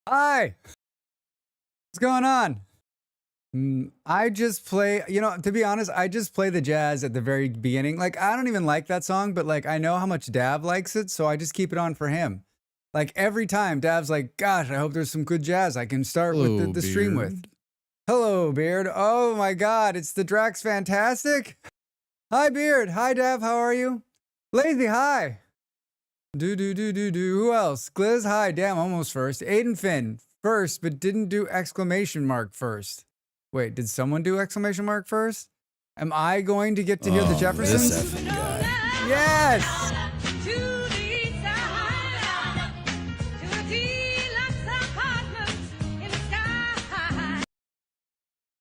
Hi. What's going on? I just play, to be honest, I just play the jazz at the very beginning. Like, I don't even like that song, but like, I know how much Dav likes it, so I just keep it on for him. Like, every time Dav's like, gosh, I hope there's some good jazz I can start with Hello, the stream with. Beard. Hello, Beard. Oh my God, it's the Drax Fantastic. Hi, Beard. Hi, Dav. How are you? Lazy, hi. Who else? Gliz, hi. Damn, almost first. Aiden Finn, first, but didn't do exclamation mark first. Wait, did someone do exclamation mark first? Am I going to get to hear the Jeffersons? This effing guy. Yes!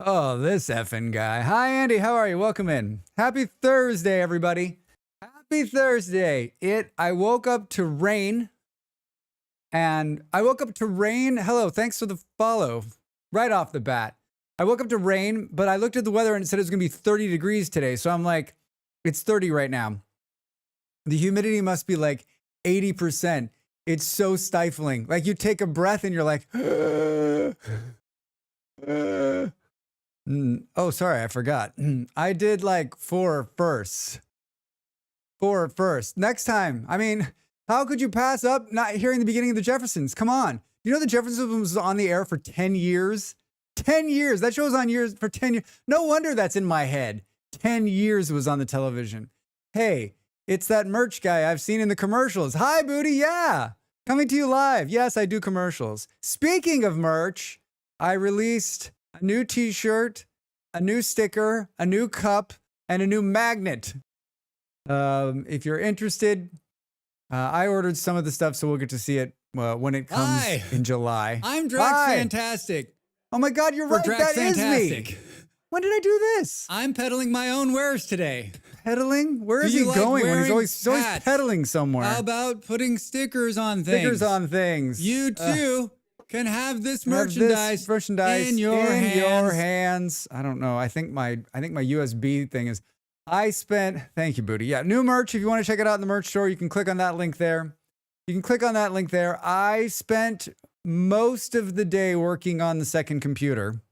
Oh, this effing guy. Hi, Andy. How are you? Welcome in. Happy Thursday, everybody. Happy Thursday. I woke up to rain. Hello, thanks for the follow. Right off the bat. I woke up to rain, but I looked at the weather and it said it was going to be 30 degrees today. So I'm like, it's 30 right now. The humidity must be like 80%. It's so stifling. Like you take a breath and you're like, oh, sorry, I forgot. I did like 4 firsts. 4 firsts. Next time, I mean, how could you pass up not hearing the beginning of the Jeffersons? Come on. You know the Jeffersons was on the air for 10 years? 10 years. That show was on years for 10 years. No wonder that's in my head. 10 years it was on the television. Hey, it's that merch guy I've seen in the commercials. Hi, Booty. Yeah. Coming to you live. Yes, I do commercials. Speaking of merch, I released a new t-shirt, a new sticker, a new cup, and a new magnet. If you're interested, I ordered some of the stuff, so we'll get to see it when it comes in July. I'm Drax Fantastic. Oh my God, you're right. That is me. When did I do this? I'm peddling my own wares today. Peddling? Where is he going? When he's always peddling somewhere. How about putting stickers on things? Stickers on things. You too can have this merchandise in your hands. I don't know. I think my USB thing is. Thank you, Booty. Yeah, new merch. If you want to check it out in the merch store, you can click on that link there. I spent most of the day working on the second computer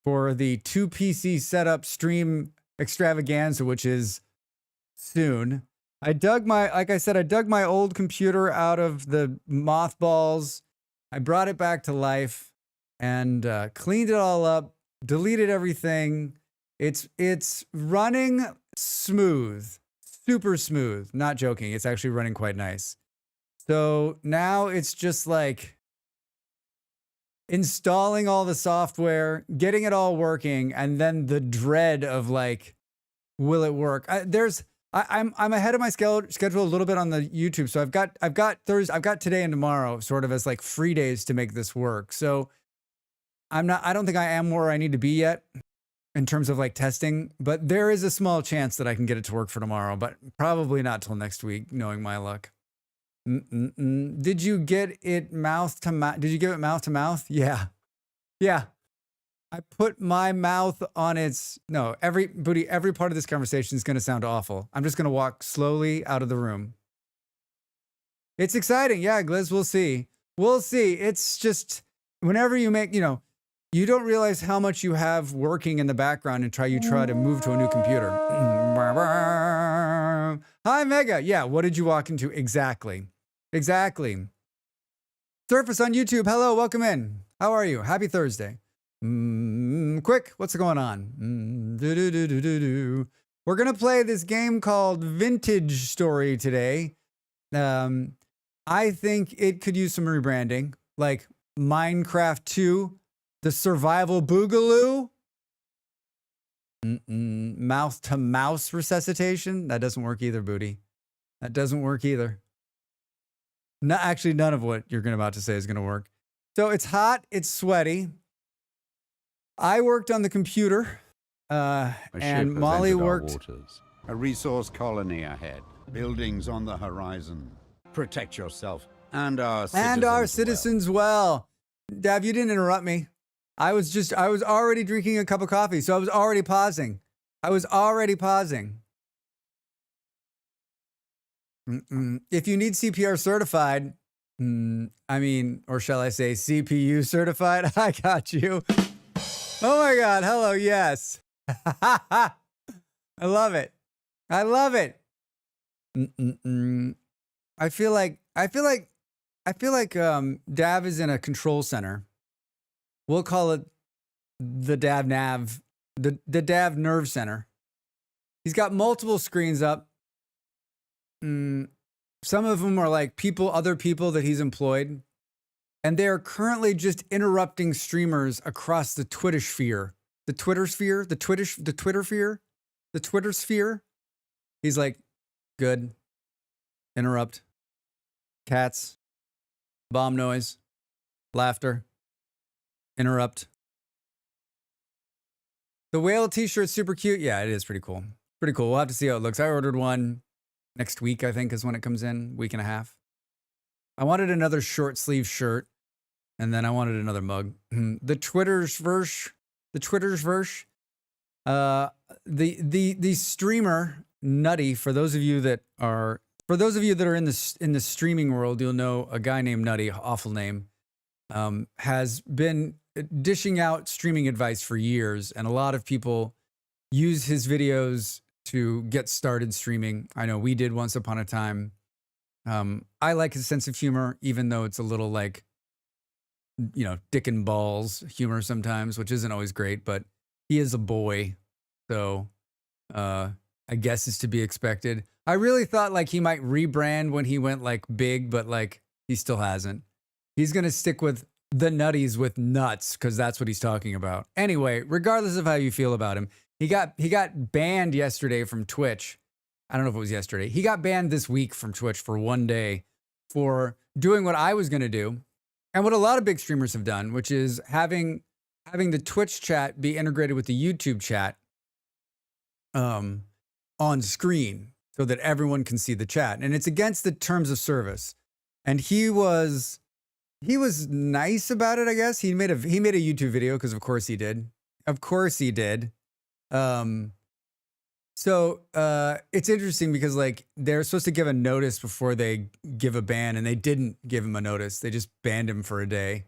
for the 2 PC setup stream extravaganza, which is soon. I dug my old computer out of the mothballs. I brought it back to life and cleaned it all up, deleted everything. It's running smooth, super smooth. Not joking. It's actually running quite nice. So now it's just like installing all the software, getting it all working, and then the dread of like, will it work? I'm ahead of my schedule a little bit on the YouTube. So I've got today and tomorrow sort of as like free days to make this work. So I don't think I am where I need to be yet in terms of like testing, but there is a small chance that I can get it to work for tomorrow, but probably not till next week, knowing my luck. Did you get it mouth to mouth? Did you give it mouth to mouth? Yeah. I put my mouth on every part of this conversation is going to sound awful. I'm just going to walk slowly out of the room. It's exciting. Yeah, Gliz, we'll see. It's just whenever you make, you don't realize how much you have working in the background until you try to move to a new computer. Hi, Mega. Yeah, what did you walk into? Exactly. Surface on YouTube. Hello, welcome in. How are you? Happy Thursday. Quick, what's going on? We're going to play this game called Vintage Story today. I think it could use some rebranding, like Minecraft 2. The Survival Boogaloo? Mouth to mouse resuscitation? That doesn't work either, Booty. That doesn't work either. No, actually, none of what you're about to say is going to work. So it's hot. It's sweaty. I worked on the computer. And Molly worked. A resource colony ahead. Buildings on the horizon. Protect yourself and our citizens. Well. Dav, you didn't interrupt me. I was already drinking a cup of coffee, so I was already pausing. If you need CPR certified, I mean, or shall I say CPU certified? I got you. Oh my God. Hello. Yes. I love it. I love it. I feel like Dav is in a control center. We'll call it the Dav Nav, the Dav Nerve Center. He's got multiple screens up. Some of them are like other people that he's employed. And they are currently just interrupting streamers across the Twitter sphere. The Twitter sphere? The Twitter sphere? The Twitter sphere? He's like, good. Interrupt. Cats. Bomb noise. Laughter. Interrupt. The whale t-shirt's super cute. Yeah, it is pretty cool. Pretty cool. We'll have to see how it looks. I ordered one next week, I think, is when it comes in. Week and a half. I wanted another short sleeve shirt. And then I wanted another mug. The Twitter's verse. The streamer Nutty. For those of you that are in the streaming world, you'll know a guy named Nutty, awful name, has been dishing out streaming advice for years, and a lot of people use his videos to get started streaming. I know we did once upon a time. I like his sense of humor, even though it's a little like, you know, dick and balls humor sometimes, which isn't always great, but he is a boy. So, I guess it's to be expected. I really thought like he might rebrand when he went like big, but like he still hasn't. He's going to stick with the nutties with nuts because that's what he's talking about. Anyway, regardless of how you feel about him, he got banned yesterday from Twitch. I don't know if it was yesterday. He got banned this week from Twitch for one day for doing what I was going to do. And what a lot of big streamers have done, which is having the Twitch chat be integrated with the YouTube chat on screen so that everyone can see the chat. And it's against the terms of service. And he was nice about it, I guess. He made a YouTube video because of course he did. Of course he did. So it's interesting because like they're supposed to give a notice before they give a ban, and they didn't give him a notice. They just banned him for a day.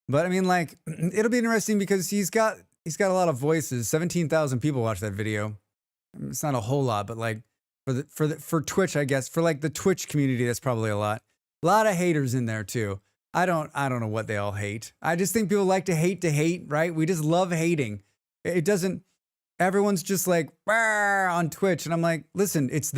But I mean, like, it'll be interesting because he's got a lot of voices. 17,000 people watched that video. It's not a whole lot, but like for Twitch, I guess, for like the Twitch community, that's probably a lot. A lot of haters in there too. I don't know what they all hate. I just think people like to hate, right? We just love hating. It doesn't. Everyone's just like on Twitch, and I'm like, listen, it's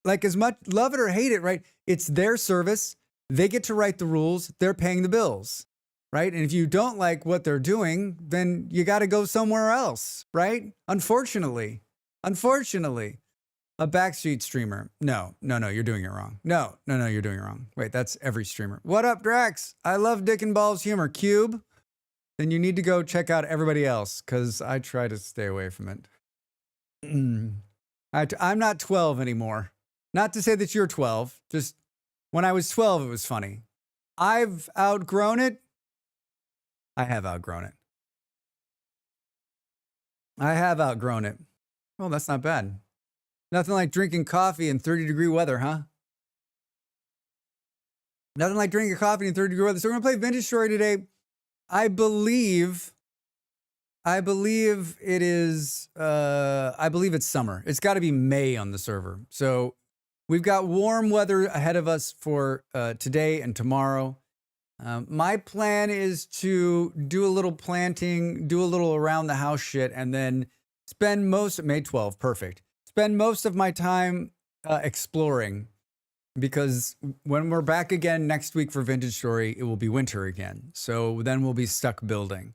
like as much love it or hate it, right? It's their service. They get to write the rules. They're paying the bills, right? And if you don't like what they're doing, then you got to go somewhere else, right? Unfortunately, a Backstreet streamer. No, you're doing it wrong. No, you're doing it wrong. Wait, that's every streamer. What up, Drax? I love Dick and Balls humor. Cube. Then you need to go check out everybody else because I try to stay away from it. I'm not 12 anymore. Not to say that you're 12. Just when I was 12, it was funny. I've outgrown it. I have outgrown it. Well, that's not bad. Nothing like drinking coffee in 30-degree weather, huh? Nothing like drinking coffee in 30-degree weather. So we're going to play Vintage Story today. I believe it is, I believe it's summer. It's got to be May on the server. So we've got warm weather ahead of us for today and tomorrow. My plan is to do a little planting, do a little around the house shit, and then spend May 12th, perfect. Spend most of my time exploring. Because when we're back again next week for Vintage Story, it will be winter again. So then we'll be stuck building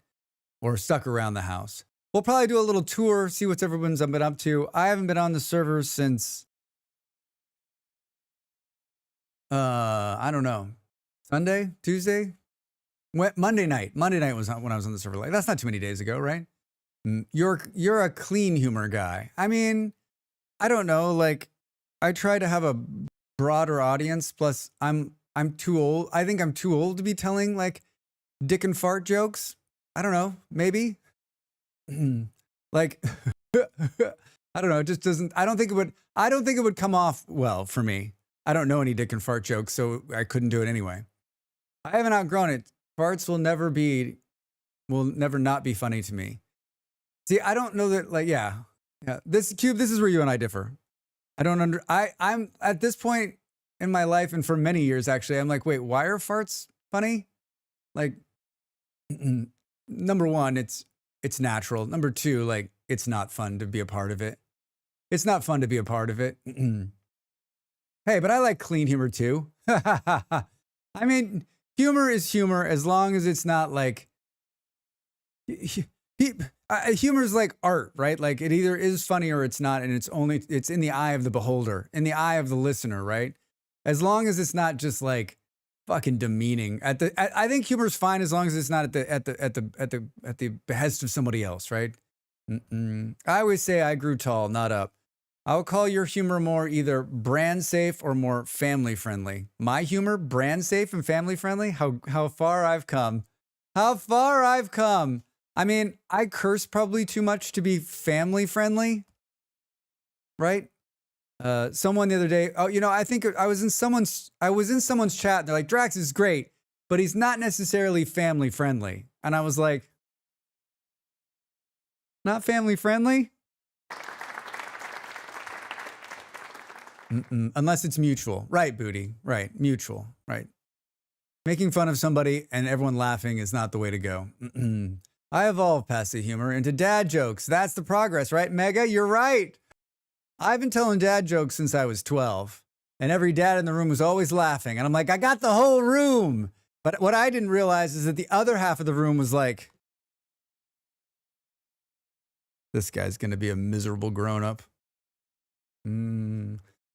or stuck around the house. We'll probably do a little tour, see what everyone's been up to. I haven't been on the server since, I don't know, Sunday, Tuesday? Monday night. Monday night was when I was on the server. Like, that's not too many days ago, right? You're a clean humor guy. I mean, I don't know. Like, I try to have a broader audience. Plus, I'm too old. I think I'm too old to be telling like dick and fart jokes. I don't know. Maybe. Like, I don't know. It just doesn't. I don't think it would come off well for me. I don't know any dick and fart jokes, so I couldn't do it anyway. I haven't outgrown it. Farts will never not be funny to me. See, I don't know that, like, yeah. This is where you and I differ. I'm at this point in my life, and for many years, actually, I'm like, wait, why are farts funny? Like, number one, it's natural. Number two, like, it's not fun to be a part of it. It's not fun to be a part of it. Hey, but I like clean humor too. I mean, humor is humor as long as it's not like... humor is like art, right? Like it either is funny or it's not, and it's in the eye of the beholder, in the eye of the listener, right? As long as it's not just like fucking demeaning. I think humor is fine as long as it's not at the behest of somebody else, right? I always say I grew tall, not up. I would call your humor more either brand safe or more family friendly. My humor, brand safe and family friendly. How far I've come. How far I've come. I mean, I curse probably too much to be family friendly, right? Someone the other day, I think I was in someone's chat. And they're like, Drax is great, but he's not necessarily family friendly. And I was like, not family friendly? Unless it's mutual. Right, Booty. Right. Mutual. Right. Making fun of somebody and everyone laughing is not the way to go. I evolved past the humor into dad jokes. That's the progress, right? Mega, you're right. I've been telling dad jokes since I was 12. And every dad in the room was always laughing. And I'm like, I got the whole room. But what I didn't realize is that the other half of the room was like, this guy's going to be a miserable grown-up.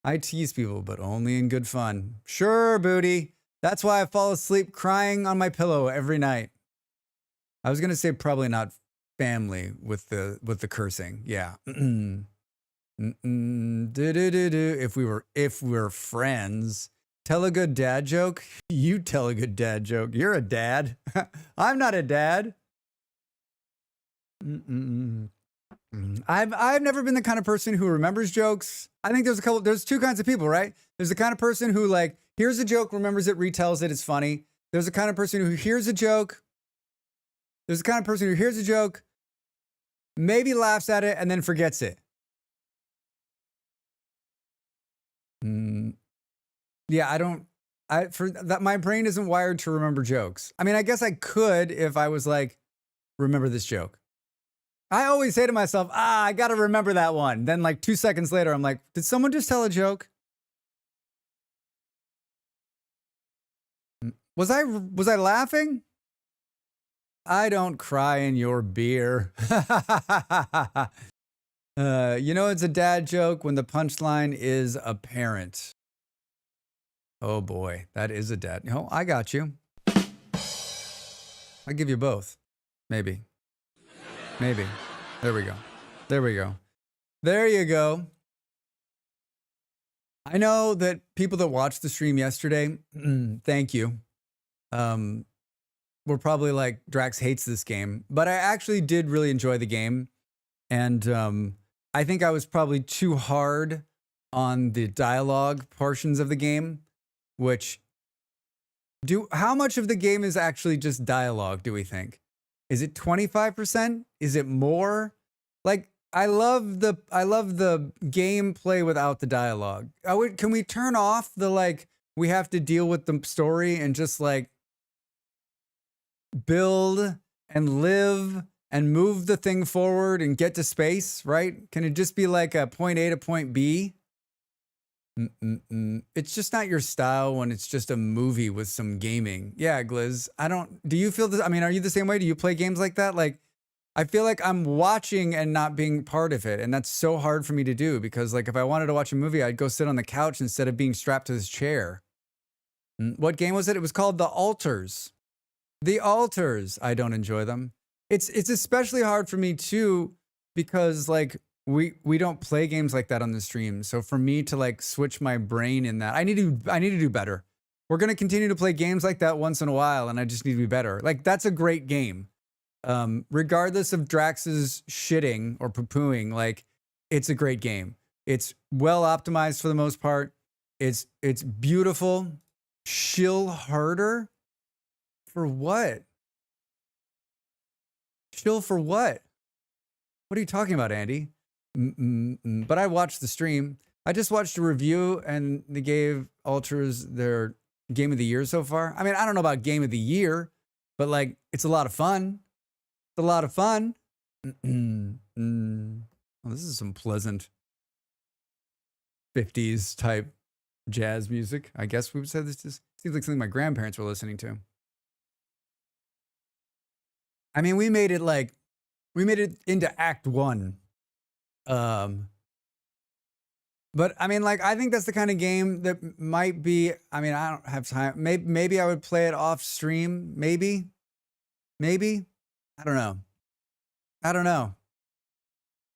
I tease people, but only in good fun. Sure, Booty. That's why I fall asleep crying on my pillow every night. I was going to say probably not family with the cursing. Yeah. If we're friends, tell a good dad joke. You tell a good dad joke. You're a dad. I'm not a dad. I've never been the kind of person who remembers jokes. I think there's two kinds of people, right? There's the kind of person who like hears a joke, remembers it, retells it, it's funny. There's the kind of person who hears a joke. There's the kind of person who hears a joke, maybe laughs at it, and then forgets it. Yeah, my brain isn't wired to remember jokes. I mean, I guess I could if I was like, remember this joke. I always say to myself, I got to remember that one. Then like 2 seconds later, I'm like, did someone just tell a joke? Was I laughing? I don't cry in your beer. It's a dad joke when the punchline is apparent. Oh boy, that is a dad. No, I got you. I'll give you both. Maybe. There we go. There you go. I know that people that watched the stream yesterday, thank you. We're probably like, Drax hates this game. But I actually did really enjoy the game. And I think I was probably too hard on the dialogue portions of the game, how much of the game is actually just dialogue, do we think? Is it 25%? Is it more? Like, I love the gameplay without the dialogue. Can we turn off the like, we have to deal with the story and just like build and live and move the thing forward and get to space, right? Can it just be like a point A to point B? It's just not your style when it's just a movie with some gaming. Yeah, Gliz, do you feel this? I mean, are you the same way? Do you play games like that? Like, I feel like I'm watching and not being part of it. And that's so hard for me to do because like if I wanted to watch a movie, I'd go sit on the couch instead of being strapped to this chair. What game was it? It was called The Alters. The Alters. I don't enjoy them. It's especially hard for me too because like we don't play games like that on the stream. So for me to like switch my brain in that, I need to do better. We're going to continue to play games like that once in a while and I just need to be better. Like that's a great game. Regardless of Drax's shitting or poo-pooing, like it's a great game. It's well optimized for the most part. It's beautiful. Shill harder? For what? Shill for what? What are you talking about, Andy? But I watched the stream. I just watched a review and they gave Ultras their game of the year so far. I mean, I don't know about game of the year, but like, it's a lot of fun. It's a lot of fun. Oh, this is some pleasant 50s type jazz music. I guess we would say this just seems like something my grandparents were listening to. I mean, we made it into Act 1. But I mean, like, I think that's the kind of game that might be, I mean, I don't have time. Maybe I would play it off stream. Maybe. I don't know. I don't know.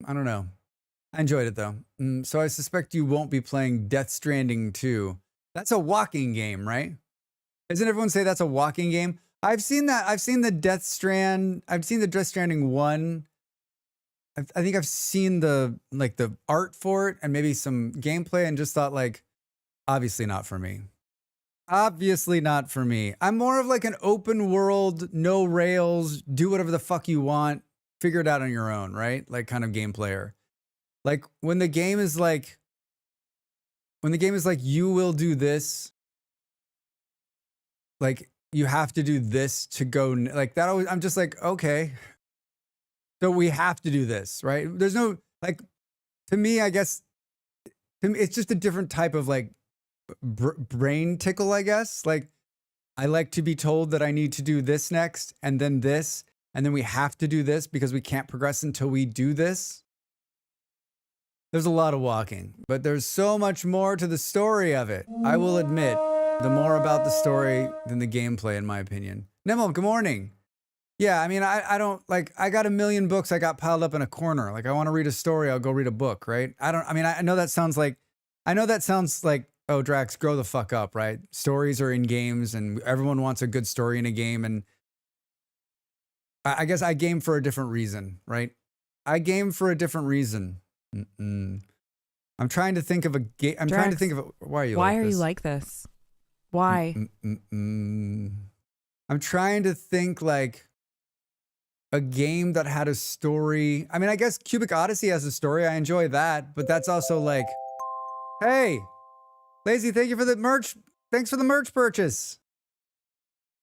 I enjoyed it though. So I suspect you won't be playing Death Stranding 2. That's a walking game, right? Doesn't everyone say that's a walking game? I've seen that. I've seen the Death Stranding 1. I think I've seen the art for it and maybe some gameplay and just thought like, obviously not for me. Obviously not for me. I'm more of like an open world, no rails, do whatever the fuck you want, figure it out on your own, right? Like kind of game player. Like when the game is like, you will do this, like you have to do this to go, like that always, I'm just like, okay. So we have to do this, right? There's no, like, to me, I guess, it's just a different type of like brain tickle, I guess. Like, I like to be told that I need to do this next and then this, and then we have to do this because we can't progress until we do this. There's a lot of walking, but there's so much more to the story of it. I will admit, the more about the story than the gameplay, in my opinion. Nimel, good morning. Yeah, I mean, I don't, like, I got a million books I got piled up in a corner. Like, I want to read a story, I'll go read a book, right? I know that sounds like, oh, Drax, grow the fuck up, right? Stories are in games and everyone wants a good story in a game. And I guess I game for a different reason, right? I game for a different reason. I'm trying to think of a game. I'm trying to think of why are you like this? Why? I'm trying to think like a game that had a story. I mean, I guess Cubic Odyssey has a story. I enjoy that, but that's also like, hey, Lazy, thank you for the merch. Thanks for the merch purchase.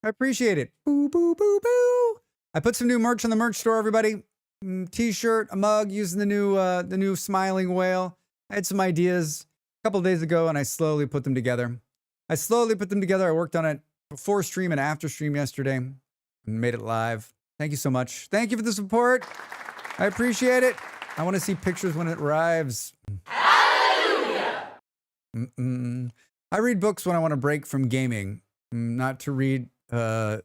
I appreciate it. Boo, boo, boo, boo. I put some new merch on the merch store, everybody. T-shirt, a mug using the new smiling whale. I had some ideas a couple of days ago and I slowly put them together. I worked on it before stream and after stream yesterday and made it live. Thank you so much. Thank you for the support. I appreciate it. I want to see pictures when it arrives. Hallelujah. I read books when I want to break from gaming, not to read to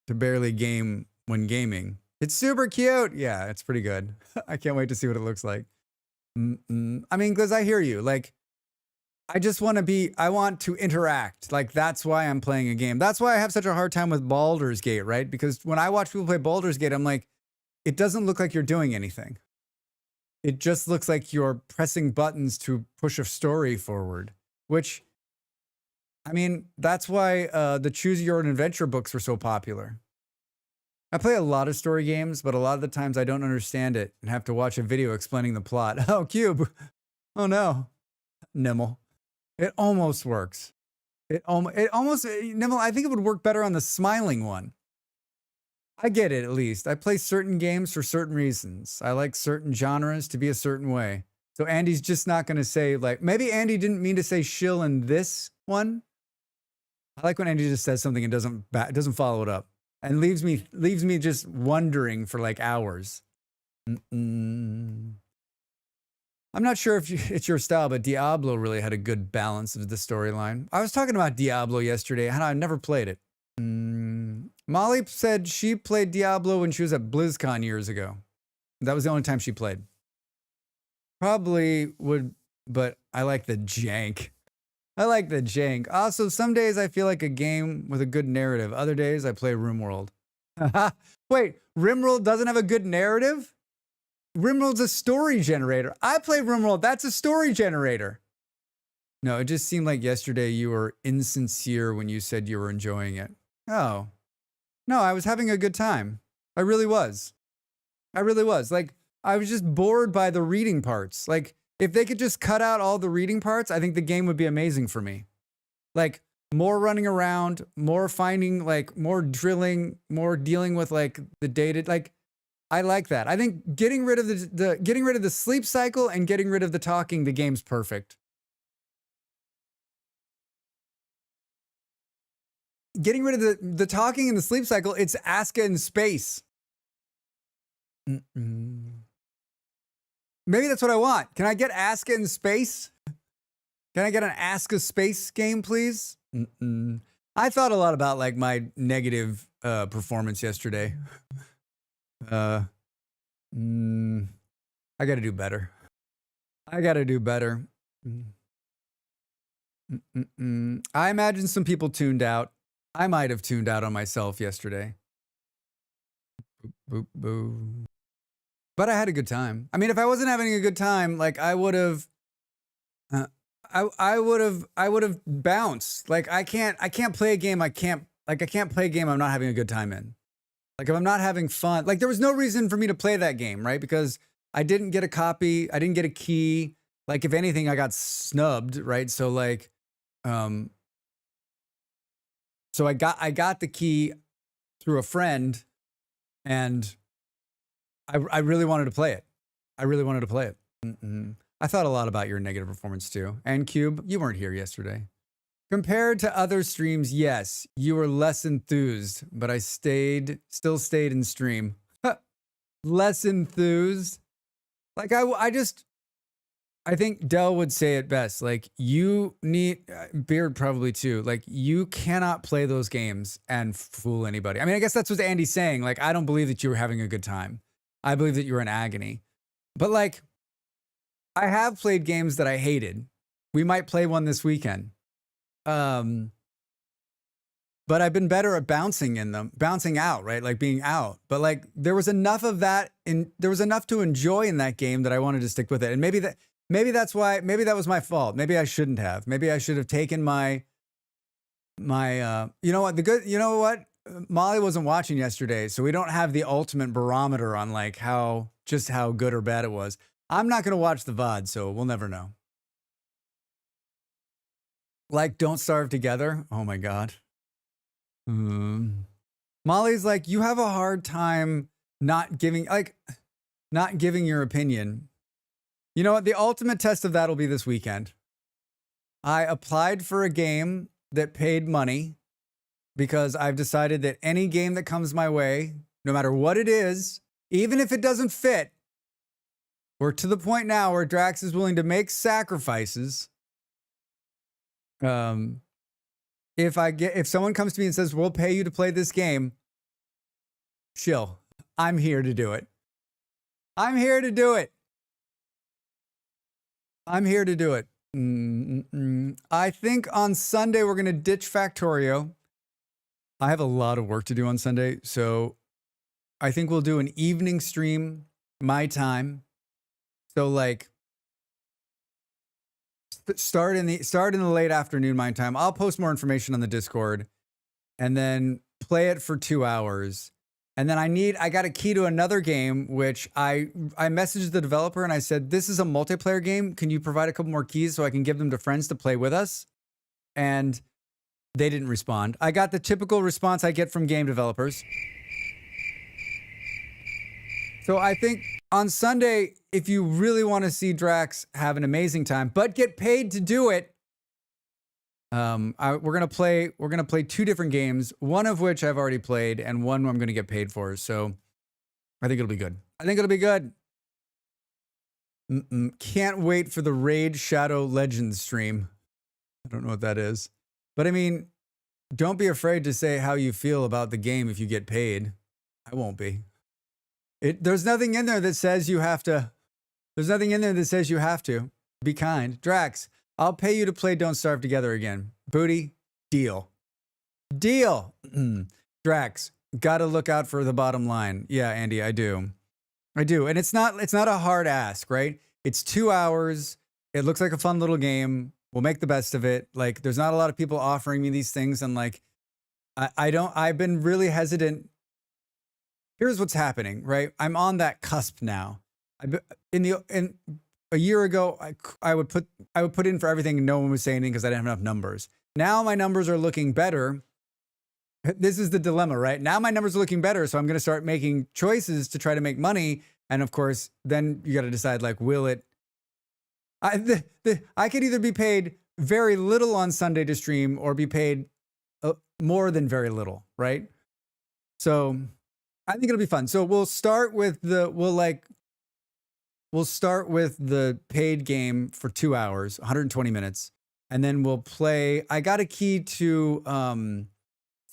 barely game when gaming. It's super cute. Yeah, it's pretty good. I can't wait to see what it looks like. I mean, because I hear you. Like, I want to interact. Like, that's why I'm playing a game. That's why I have such a hard time with Baldur's Gate, right? Because when I watch people play Baldur's Gate, I'm like, it doesn't look like you're doing anything. It just looks like you're pressing buttons to push a story forward, which, I mean, that's why the Choose Your Own Adventure books were so popular. I play a lot of story games, but a lot of the times I don't understand it and have to watch a video explaining the plot. Oh, Cube. Oh, no. Nimel. It almost works. Nimel, I think it would work better on the smiling one. I get it, at least. I play certain games for certain reasons. I like certain genres to be a certain way. So Andy's just not going to say, like, maybe Andy didn't mean to say shill in this one. I like when Andy just says something and doesn't follow it up and leaves me just wondering for like hours. I'm not sure if it's your style, but Diablo really had a good balance of the storyline. I was talking about Diablo yesterday, and I never played it. Molly said she played Diablo when she was at BlizzCon years ago. That was the only time she played. Probably would, but I like the jank. Also, some days I feel like a game with a good narrative. Other days I play RimWorld. Wait, RimWorld doesn't have a good narrative? RimWorld's a story generator. I play RimWorld. That's a story generator. No, it just seemed like yesterday you were insincere when you said you were enjoying it. Oh. No, I was having a good time. I really was. I really was. Like, I was just bored by the reading parts. Like, if they could just cut out all the reading parts, I think the game would be amazing for me. Like, more running around, more finding, like, more drilling, more dealing with, like, the data. Like, I like that. I think getting rid of the sleep cycle and getting rid of the talking, the game's perfect. Getting rid of the talking and the sleep cycle, it's Asuka in space. Maybe that's what I want. Can I get Asuka in space? Can I get an Asuka space game, please? I thought a lot about like my negative performance yesterday. I got to do better. I got to do better. I imagine some people tuned out. I might have tuned out on myself yesterday. Boop, boop, boop. But I had a good time. I mean, if I wasn't having a good time, like I would have, I would have bounced. Like I can't play a game. I can't play a game I'm not having a good time in. Like if I'm not having fun, like there was no reason for me to play that game, right? Because I didn't get a copy. I didn't get a key. Like if anything, I got snubbed, right? So like, so I got the key through a friend, and I really wanted to play it. I really wanted to play it. I thought a lot about your negative performance too. And Cube, you weren't here yesterday. Compared to other streams, yes, you were less enthused, but I still stayed in stream. Less enthused. Like I think Dell would say it best. Like you need, Beard probably too. Like you cannot play those games and fool anybody. I mean, I guess that's what Andy's saying. Like, I don't believe that you were having a good time. I believe that you were in agony. But like, I have played games that I hated. We might play one this weekend. But I've been better at bouncing out, right? Like being out. But like, there was enough of that there was enough to enjoy in that game that I wanted to stick with it. And maybe that was my fault. Maybe I shouldn't have. Maybe I should have taken my you know what? Molly wasn't watching yesterday, so we don't have the ultimate barometer on like how good or bad it was. I'm not going to watch the VOD, so we'll never know. Like Don't Starve Together. Oh my God. Molly's like, you have a hard time not giving your opinion. You know what? The ultimate test of that will be this weekend. I applied for a game that paid money because I've decided that any game that comes my way, no matter what it is, even if it doesn't fit, we're to the point now where Drax is willing to make sacrifices. If someone comes to me and says, we'll pay you to play this game, chill. I'm here to do it. I'm here to do it. I'm here to do it. I think on Sunday we're going to ditch Factorio. I have a lot of work to do on Sunday, so I think we'll do an evening stream, my time. So like start in the late afternoon, my time. I'll post more information on the Discord and then play it for 2 hours. And then I got a key to another game, which I messaged the developer and I said, this is a multiplayer game. Can you provide a couple more keys so I can give them to friends to play with us? And they didn't respond. I got the typical response I get from game developers. So I think on Sunday, if you really want to see Drax have an amazing time, but get paid to do it, we're gonna play 2 different games, one of which I've already played, and one I'm gonna get paid for. So I think it'll be good. I think it'll be good. Can't wait for the Raid Shadow Legends stream. I don't know what that is, but I mean, don't be afraid to say how you feel about the game if you get paid. I won't be. There's nothing in there that says you have to. There's nothing in there that says you have to. Be kind. Drax, I'll pay you to play Don't Starve Together again. Booty, deal. Deal. Drax, gotta look out for the bottom line. Yeah, Andy, I do. And it's not a hard ask, right? It's 2 hours. It looks like a fun little game. We'll make the best of it. Like, there's not a lot of people offering me these things. And like, I've been really hesitant. Here's what's happening, right? I'm on that cusp now. In a year ago, I would put in for everything and no one was saying anything because I didn't have enough numbers. Now my numbers are looking better. This is the dilemma, right? Now my numbers are looking better, so I'm going to start making choices to try to make money. And of course, then you got to decide, like, will it? I could either be paid very little on Sunday to stream or be paid more than very little, right? So I think it'll be fun. So we'll start with the paid game for 2 hours, 120 minutes, and then we'll play. I got a key to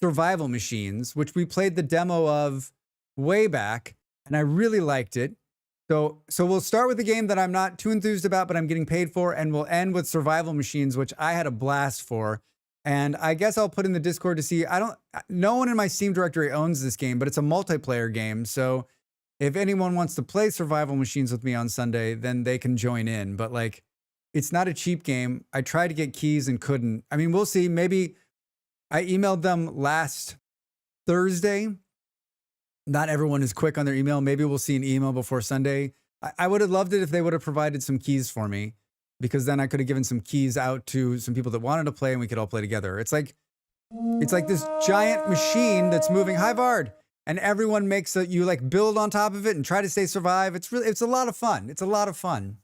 Survival Machines, which we played the demo of way back, and I really liked it. So we'll start with a game that I'm not too enthused about, but I'm getting paid for, and we'll end with Survival Machines, which I had a blast for. And I guess I'll put in the Discord to see. No one in my Steam directory owns this game, but it's a multiplayer game. So if anyone wants to play Survival Machines with me on Sunday, then they can join in. But like, it's not a cheap game. I tried to get keys and couldn't. I mean, we'll see. Maybe I emailed them last Thursday. Not everyone is quick on their email. Maybe we'll see an email before Sunday. I would have loved it if they would have provided some keys for me, because then I could have given some keys out to some people that wanted to play and we could all play together. It's like this giant machine that's moving. Hi, Vard. And everyone makes you like build on top of it and try to survive. It's a lot of fun. It's a lot of fun.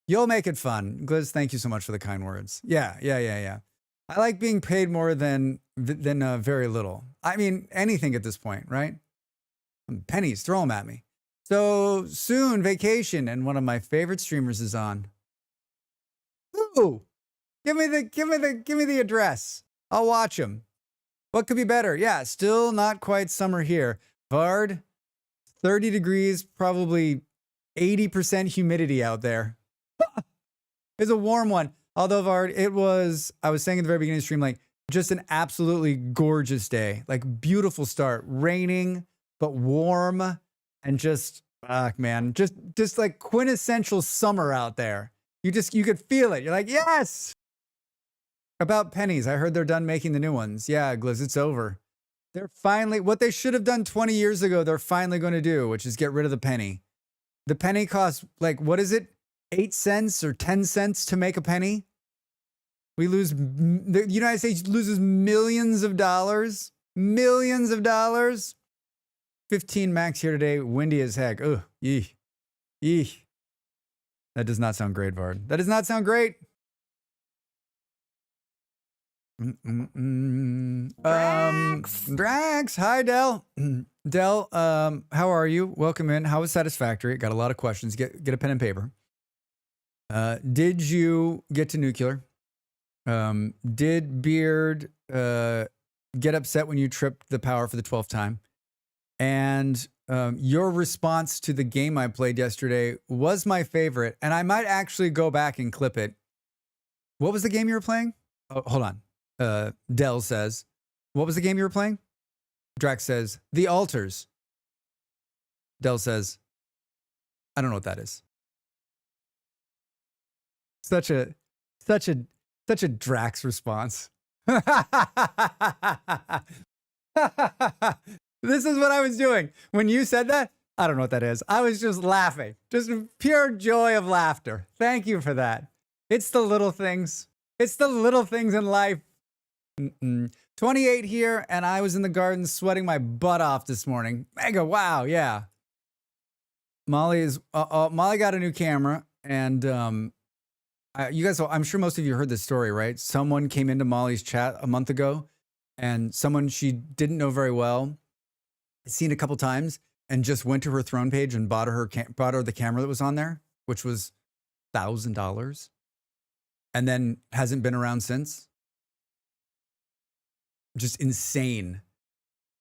You'll make it fun. Gliz, thank you so much for the kind words. Yeah. I like being paid more than very little. I mean, anything at this point, right? Pennies, throw them at me. So soon, vacation, and one of my favorite streamers is on. Ooh, give me the address. I'll watch him. What could be better? Yeah, still not quite summer here. Vard, 30 degrees, probably 80% humidity out there. It's a warm one. Although, Vard, I was saying at the very beginning of the stream, like, just an absolutely gorgeous day. Like, beautiful start. Raining, but warm. And just, man, just like quintessential summer out there. You could feel it. You're like, yes! About pennies, I heard they're done making the new ones. Yeah, Gliz, it's over. They're finally, what they should have done 20 years ago, they're finally going to do, which is get rid of the penny. The penny costs, like, what is it? 8 cents or 10 cents to make a penny? The United States loses millions of dollars. Millions of dollars. 15 max here today. Windy as heck. Ugh. Yee. That does not sound great, Vard. That does not sound great. Drax. Hi, Del. Del, how are you? Welcome in. How was Satisfactory? Got a lot of questions. Get a pen and paper. Did you get to nuclear? Did Beard get upset when you tripped the power for the 12th time? And your response to the game I played yesterday was my favorite, and I might actually go back and clip it. What was the game you were playing? Oh, hold on. Dell says, what was the game you were playing? Drax says, The Altars. Dell says, I don't know what that is. Such a Drax response. This is what I was doing. When you said that, I don't know what that is. I was just laughing. Just pure joy of laughter. Thank you for that. It's the little things. It's the little things in life. 28 here, and I was in the garden sweating my butt off this morning. Mega, wow, yeah. Molly got a new camera, and you guys, I'm sure most of you heard this story, right? Someone came into Molly's chat a month ago, and someone she didn't know very well, seen a couple times, and just went to her throne page and bought her the camera that was on there, which was $1,000, and then hasn't been around since. Just insane.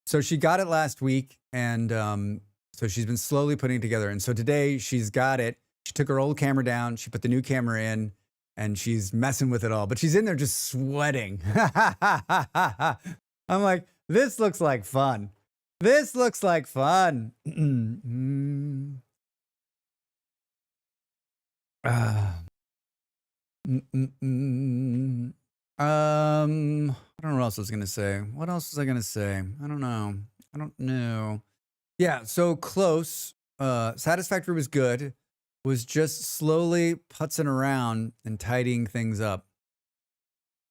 So she got it last week, and so she's been slowly putting it together. And so today she's got it. She took her old camera down, she put the new camera in, and she's messing with it all. But she's in there just sweating. I'm like, this looks like fun. This looks like fun. I don't know what else I was gonna say. What else was I gonna say? I don't know. Yeah, so close. Satisfactory was good. Was just slowly putzing around and tidying things up.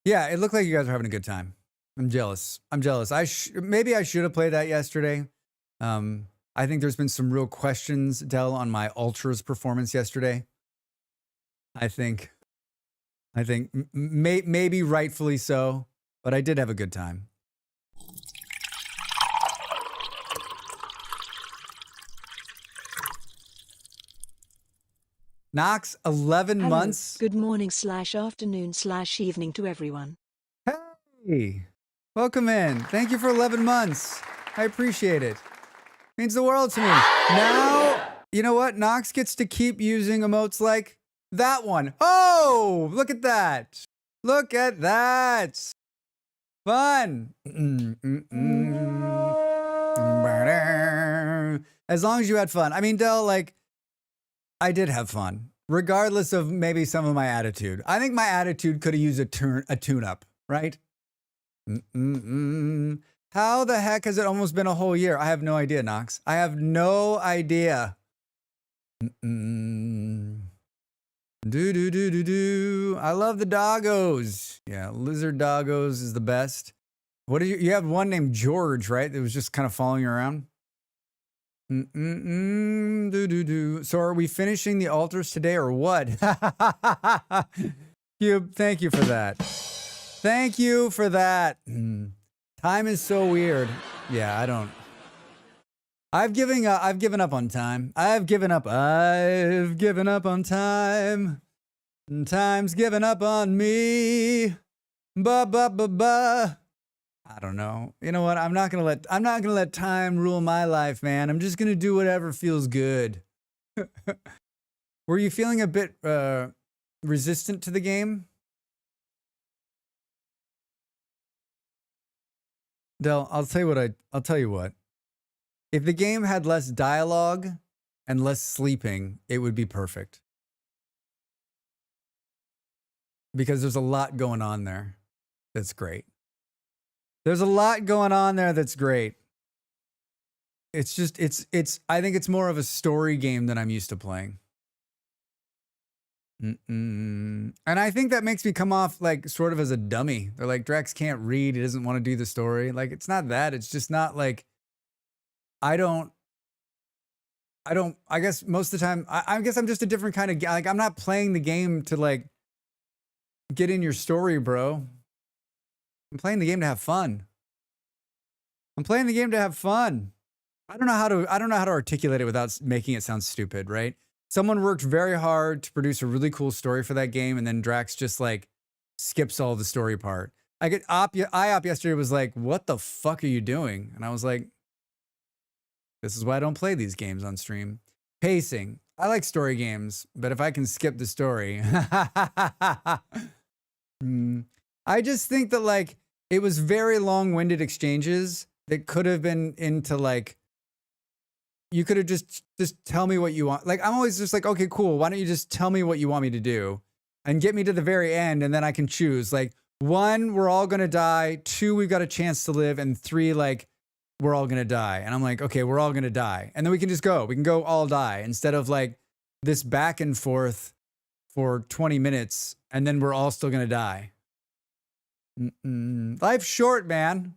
Yeah, it looked like you guys were having a good time. I'm jealous. Maybe I should have played that yesterday. I think there's been some real questions, Del, on my Ultras performance yesterday. I think maybe rightfully so, but I did have a good time. Knox, 11 Hello. months. Good morning / afternoon / evening to everyone. Hey, welcome in. Thank you for 11 months. I appreciate it. Means the world to me. Now, you know what? Knox gets to keep using emotes like that one. Oh, look at that. Look at that. Fun. As long as you had fun. I mean, Del, like, I did have fun, regardless of maybe some of my attitude. I think my attitude could have used a tune-up, right? How the heck has it almost been a whole year? I have no idea, Knox. I have no idea. I love the doggos. Yeah, lizard doggos is the best. What do you have one named George, right? That was just kind of following you around. So are we finishing the altars today or what? Cube, thank you for that. Thank you for that. Time is so weird. Yeah, I've given up on time. I've given up on time. And time's given up on me. I don't know. You know what? I'm not gonna let time rule my life, man. I'm just gonna do whatever feels good. Were you feeling a bit resistant to the game? Del, I'll tell you what. If the game had less dialogue and less sleeping, it would be perfect. Because there's a lot going on there. That's great. There's a lot going on there that's great. It's just, I think it's more of a story game than I'm used to playing. And I think that makes me come off like sort of as a dummy. They're like, Drex can't read. He doesn't want to do the story. Like, it's not that. It's just not like, I guess most of the time, I guess I'm just a different kind of guy. Like, I'm not playing the game to like get in your story, bro. I'm playing the game to have fun. I don't know how to articulate it without making it sound stupid, right? Someone worked very hard to produce a really cool story for that game, and then Drax just like skips all the story part. IOP yesterday was like, "What the fuck are you doing?" And I was like, "This is why I don't play these games on stream." Pacing. I like story games, but if I can skip the story, I just think that like it was very long-winded exchanges that could have been into like, you could have just tell me what you want. Like, I'm always just like, okay, cool. Why don't you just tell me what you want me to do and get me to the very end, and then I can choose. Like, 1, we're all gonna die. 2, we've got a chance to live, and 3, like, we're all gonna die. And I'm like, okay, we're all gonna die, and then we can just go. We can go all die instead of like this back and forth for 20 minutes, and then we're all still gonna die. Life's short, man.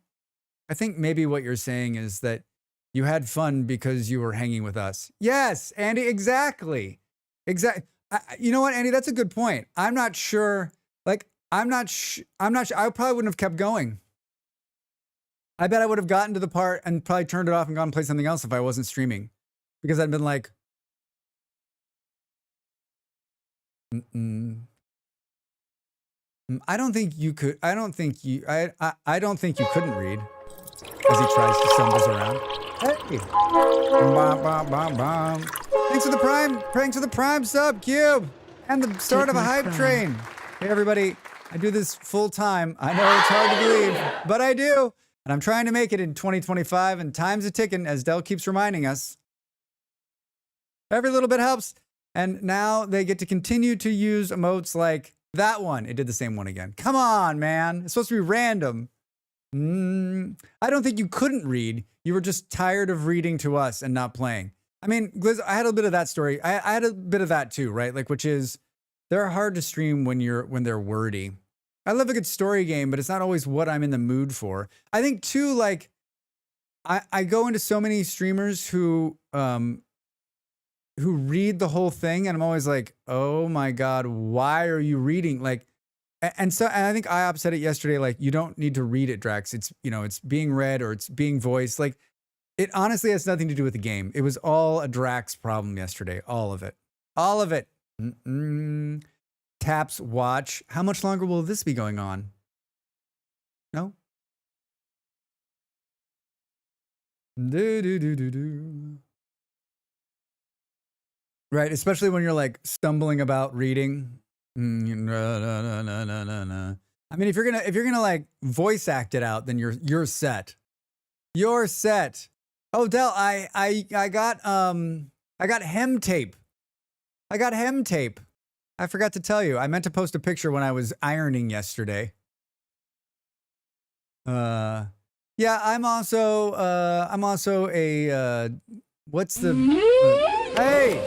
I think maybe what you're saying is that you had fun because you were hanging with us. Yes, Andy, exactly. You know what, Andy? That's a good point. I'm not sure. Like, I'm not sure. I probably wouldn't have kept going. I bet I would have gotten to the part and probably turned it off and gone and played something else if I wasn't streaming. Because I'd been like, I don't think you could. I don't think you couldn't read. As he tries to stumbles around. Hey. Thanks for the prime sub, Cube. And the start of a hype train. Hey everybody, I do this full time. I know it's hard to believe, but I do. And I'm trying to make it in 2025, and time's a ticking, as Del keeps reminding us. Every little bit helps. And now they get to continue to use emotes like That one. It did the same one again. Come on, man. It's supposed to be random. I don't think you couldn't read. You were just tired of reading to us and not playing. I mean, Gliz, I had a bit of that story. I had a bit of that too, right? Like, which is they're hard to stream when they're wordy. I love a good story game, but it's not always what I'm in the mood for. I think too, like, I go into so many streamers who read the whole thing, and I'm always like, oh my God, why are you reading? Like, and I think IOP said it yesterday, like, you don't need to read it, Drax. It's, it's being read or it's being voiced. Like, it honestly has nothing to do with the game. It was all a Drax problem yesterday. All of it. All of it. Taps watch. How much longer will this be going on? No? Right, especially when you're like stumbling about reading. I mean, if you're gonna like voice act it out, then you're set. You're set. Oh, Del, I got hem tape. I got hem tape. I forgot to tell you. I meant to post a picture when I was ironing yesterday. Yeah, I'm also a what's the hey.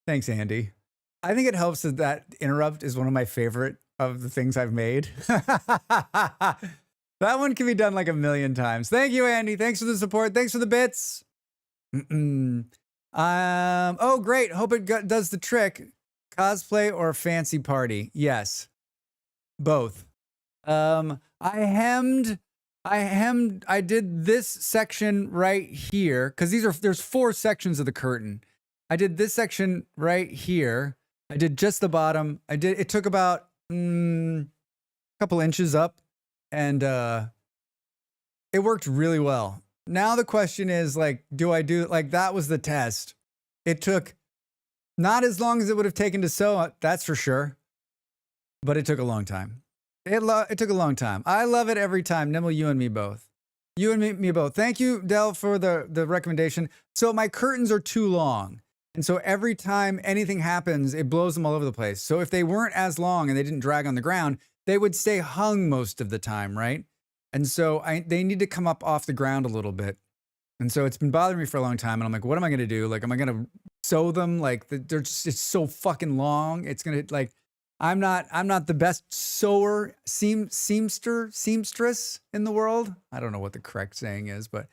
Thanks, Andy. I think it helps that interrupt is one of my favorite of the things I've made. That one can be done like a million times. Thank you, Andy. Thanks for the support. Thanks for the bits. Oh, great. Hope it does the trick. Cosplay or fancy party? Yes. Both. I did this section right here because there's 4 sections of the curtain. I did this section right here. I did just the bottom. It took about a couple inches up, and it worked really well. Now the question is, like, that was the test. It took not as long as it would have taken to sew, that's for sure, but it took a long time. It took a long time. I love it every time. Nimble, you and me both. You and me both. Thank you, Del, for the recommendation. So my curtains are too long. And so every time anything happens, it blows them all over the place. So if they weren't as long and they didn't drag on the ground, they would stay hung most of the time, right? And so they need to come up off the ground a little bit. And so it's been bothering me for a long time. And I'm like, what am I going to do? Like, am I going to sew them? Like, it's so fucking long. It's going to, like, I'm not the best sewer, seamstress in the world. I don't know what the correct saying is, but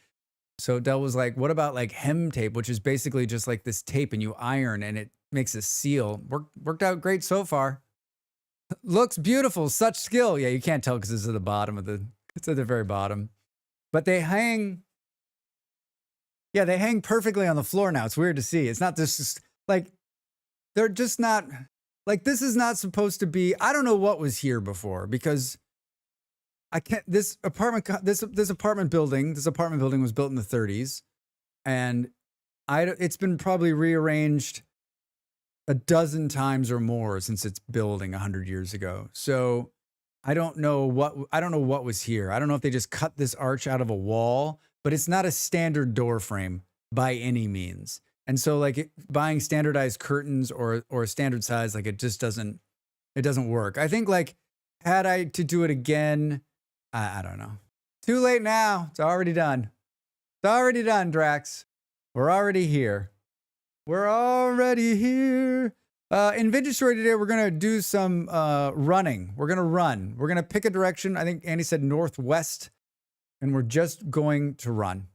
so Del was like, what about like hem tape, which is basically just like this tape and you iron and it makes a seal. Worked out great so far. Looks beautiful. Such skill. Yeah, you can't tell because it's at the bottom it's at the very bottom. But they hang. Yeah, they hang perfectly on the floor now. It's weird to see. It's not just like, they're just not, like, this is not supposed to be, I don't know what was here before because I can't, this apartment building was built in the 30s and it's been probably rearranged a dozen times or more since its building 100 years ago. So I don't know what was here. I don't know if they just cut this arch out of a wall, but it's not a standard door frame by any means. And so like buying standardized curtains or a standard size, like it doesn't work. I think like had I to do it again, I don't know. Too late now. It's already done. It's already done, Drax. We're already here. We're already here. In Vintage Story today, we're going to do some running. We're going to run. We're going to pick a direction. I think Andy said northwest. And we're just going to run.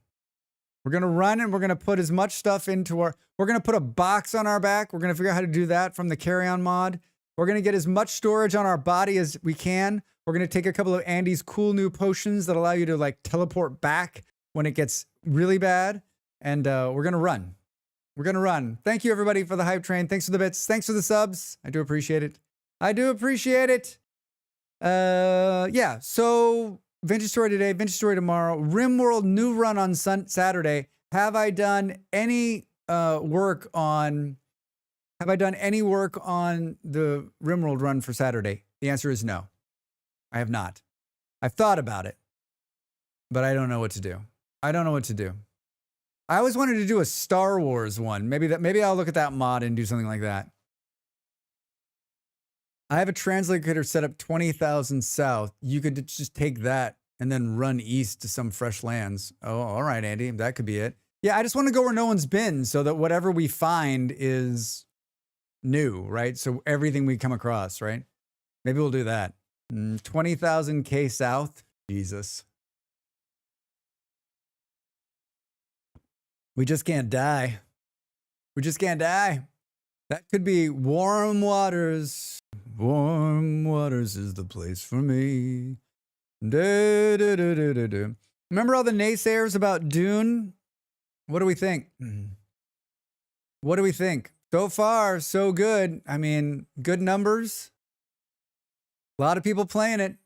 We're going to run and we're going to put as much stuff we're going to put a box on our back. We're going to figure out how to do that from the carry-on mod. We're going to get as much storage on our body as we can. We're going to take a couple of Andy's cool new potions that allow you to like teleport back when it gets really bad. And we're going to run. We're going to run. Thank you, everybody, for the hype train. Thanks for the bits. Thanks for the subs. I do appreciate it. I do appreciate it. Yeah, so Vintage Story today, Vintage Story tomorrow. RimWorld new run on Saturday. Have I done any work on the RimWorld run for Saturday? The answer is no. I have not. I've thought about it. but I don't know what to do. I don't know what to do. I always wanted to do a Star Wars one. Maybe I'll look at that mod and do something like that. I have a translator set up 20,000 south. You could just take that and then run east to some fresh lands. Oh, all right, Andy, that could be it. Yeah, I just want to go where no one's been so that whatever we find is new, right? So everything we come across, right? Maybe we'll do that. 20,000 K south. Jesus. We just can't die. We just can't die. That could be warm waters. Warm waters is the place for me. Da, da, da, da, da, da. Remember all the naysayers about Dune? What do we think? What do we think? So far, so good. I mean, good numbers. A lot of people playing it.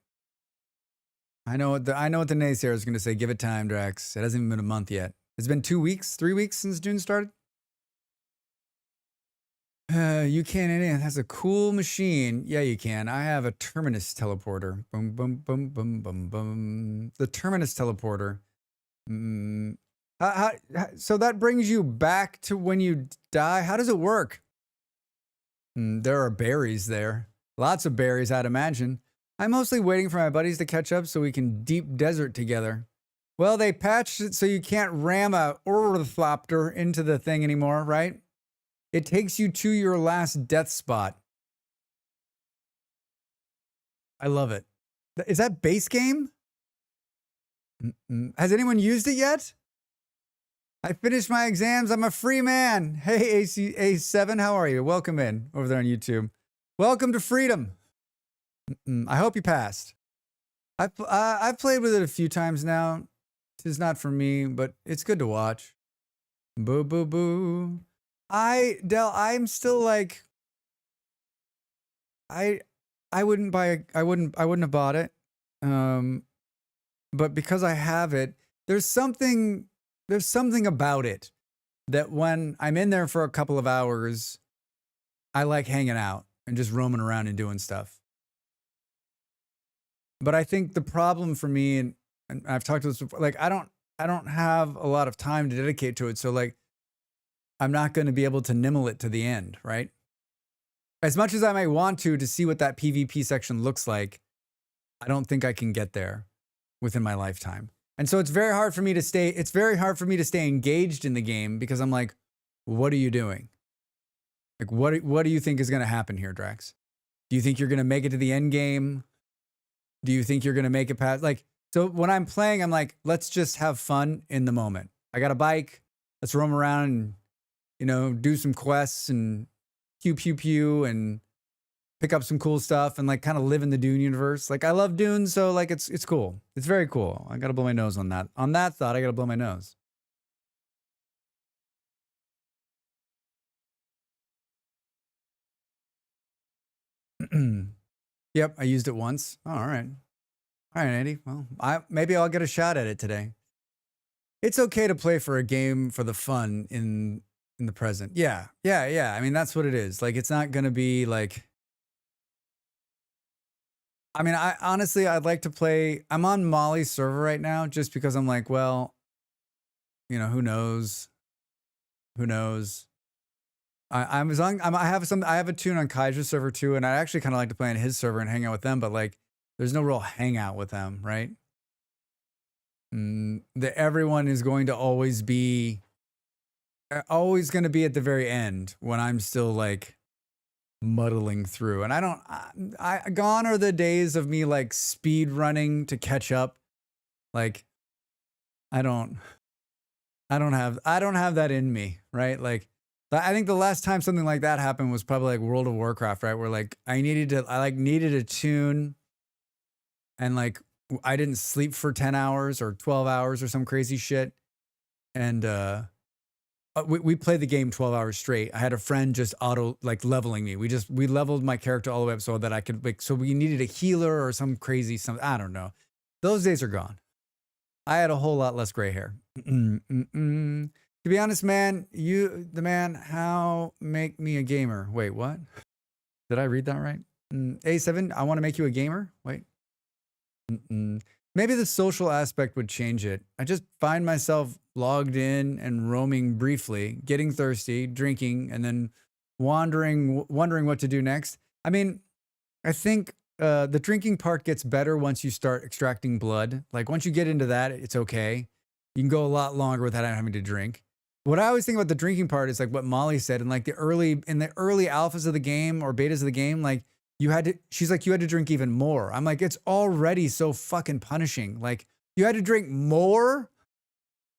I know what the naysayer is going to say. Give it time, Drax. It hasn't even been a month yet. It's been 2 weeks, 3 weeks since Dune started. You can, it has a cool machine. Yeah, you can. I have a Terminus teleporter. Boom, boom, boom, boom, boom, boom. The Terminus teleporter. So that brings you back to when you die. How does it work? There are berries there. Lots of berries, I'd imagine. I'm mostly waiting for my buddies to catch up so we can deep desert together. Well, they patched it so you can't ram a orthopter into the thing anymore, right? It takes you to your last death spot. I love it. Is that base game? Has anyone used it yet? I finished my exams. I'm a free man. Hey, A7, how are you? Welcome in over there on YouTube. Welcome to freedom. I hope you passed. I've played with it a few times now. It's not for me, but it's good to watch. Boo, boo, boo. I'm still like, I wouldn't have bought it. But because I have it, there's something about it that when I'm in there for a couple of hours, I like hanging out and just roaming around and doing stuff. But I think the problem for me, and I've talked to this before, like I don't have a lot of time to dedicate to it. So like, I'm not going to be able to nimble it to the end, right? As much as I might want to see what that PvP section looks like, I don't think I can get there within my lifetime. And so it's very hard for me to stay engaged in the game because I'm like, what are you doing? Like, what do you think is going to happen here, Drax? Do you think you're going to make it to the end game? Do you think you're going to make it past? Like, so when I'm playing, I'm like, let's just have fun in the moment. I got a bike. Let's roam around and, do some quests and pew and pick up some cool stuff and like kind of live in the Dune universe. Like I love Dune, so like it's cool. It's very cool. I gotta blow my nose on that. On that thought, I gotta blow my nose. Yep, I used it once. Oh, all right, Andy. Well, maybe I'll get a shot at it today. It's okay to play for a game for the fun in the present. Yeah. I mean, that's what it is. Like, it's not gonna be like. I mean, I'd like to play. I'm on Molly's server right now just because I'm like, well, who knows? Who knows? I have a tune on Kaiser's server too, and I actually kind of like to play on his server and hang out with them, but like, there's no real hangout with them, right? Everyone is going to always going to be at the very end when I'm still like muddling through, and gone are the days of me like speed running to catch up. Like I don't have that in me, right? Like I think the last time something like that happened was probably like World of Warcraft, right? Where like I needed a tune, and like I didn't sleep for 10 hours or 12 hours or some crazy shit, and we played the game 12 hours straight. I had a friend just leveling me. We leveled my character all the way up so that I could so we needed a healer or some crazy something. I don't know. Those days are gone. I had a whole lot less gray hair. To be honest, man, how make me a gamer? Wait, what? Did I read that right? A7, I want to make you a gamer? Wait. maybe the social aspect would change it. I just find myself logged in and roaming briefly, getting thirsty, drinking, and then wondering what to do next. I mean, I think the drinking part gets better once you start extracting blood. Like once you get into that, it's okay. You can go a lot longer without having to drink. What I always think about the drinking part is like what Molly said, in like the early alphas of the game or betas of the game, like she's like, you had to drink even more. I'm like, it's already so fucking punishing. Like you had to drink more?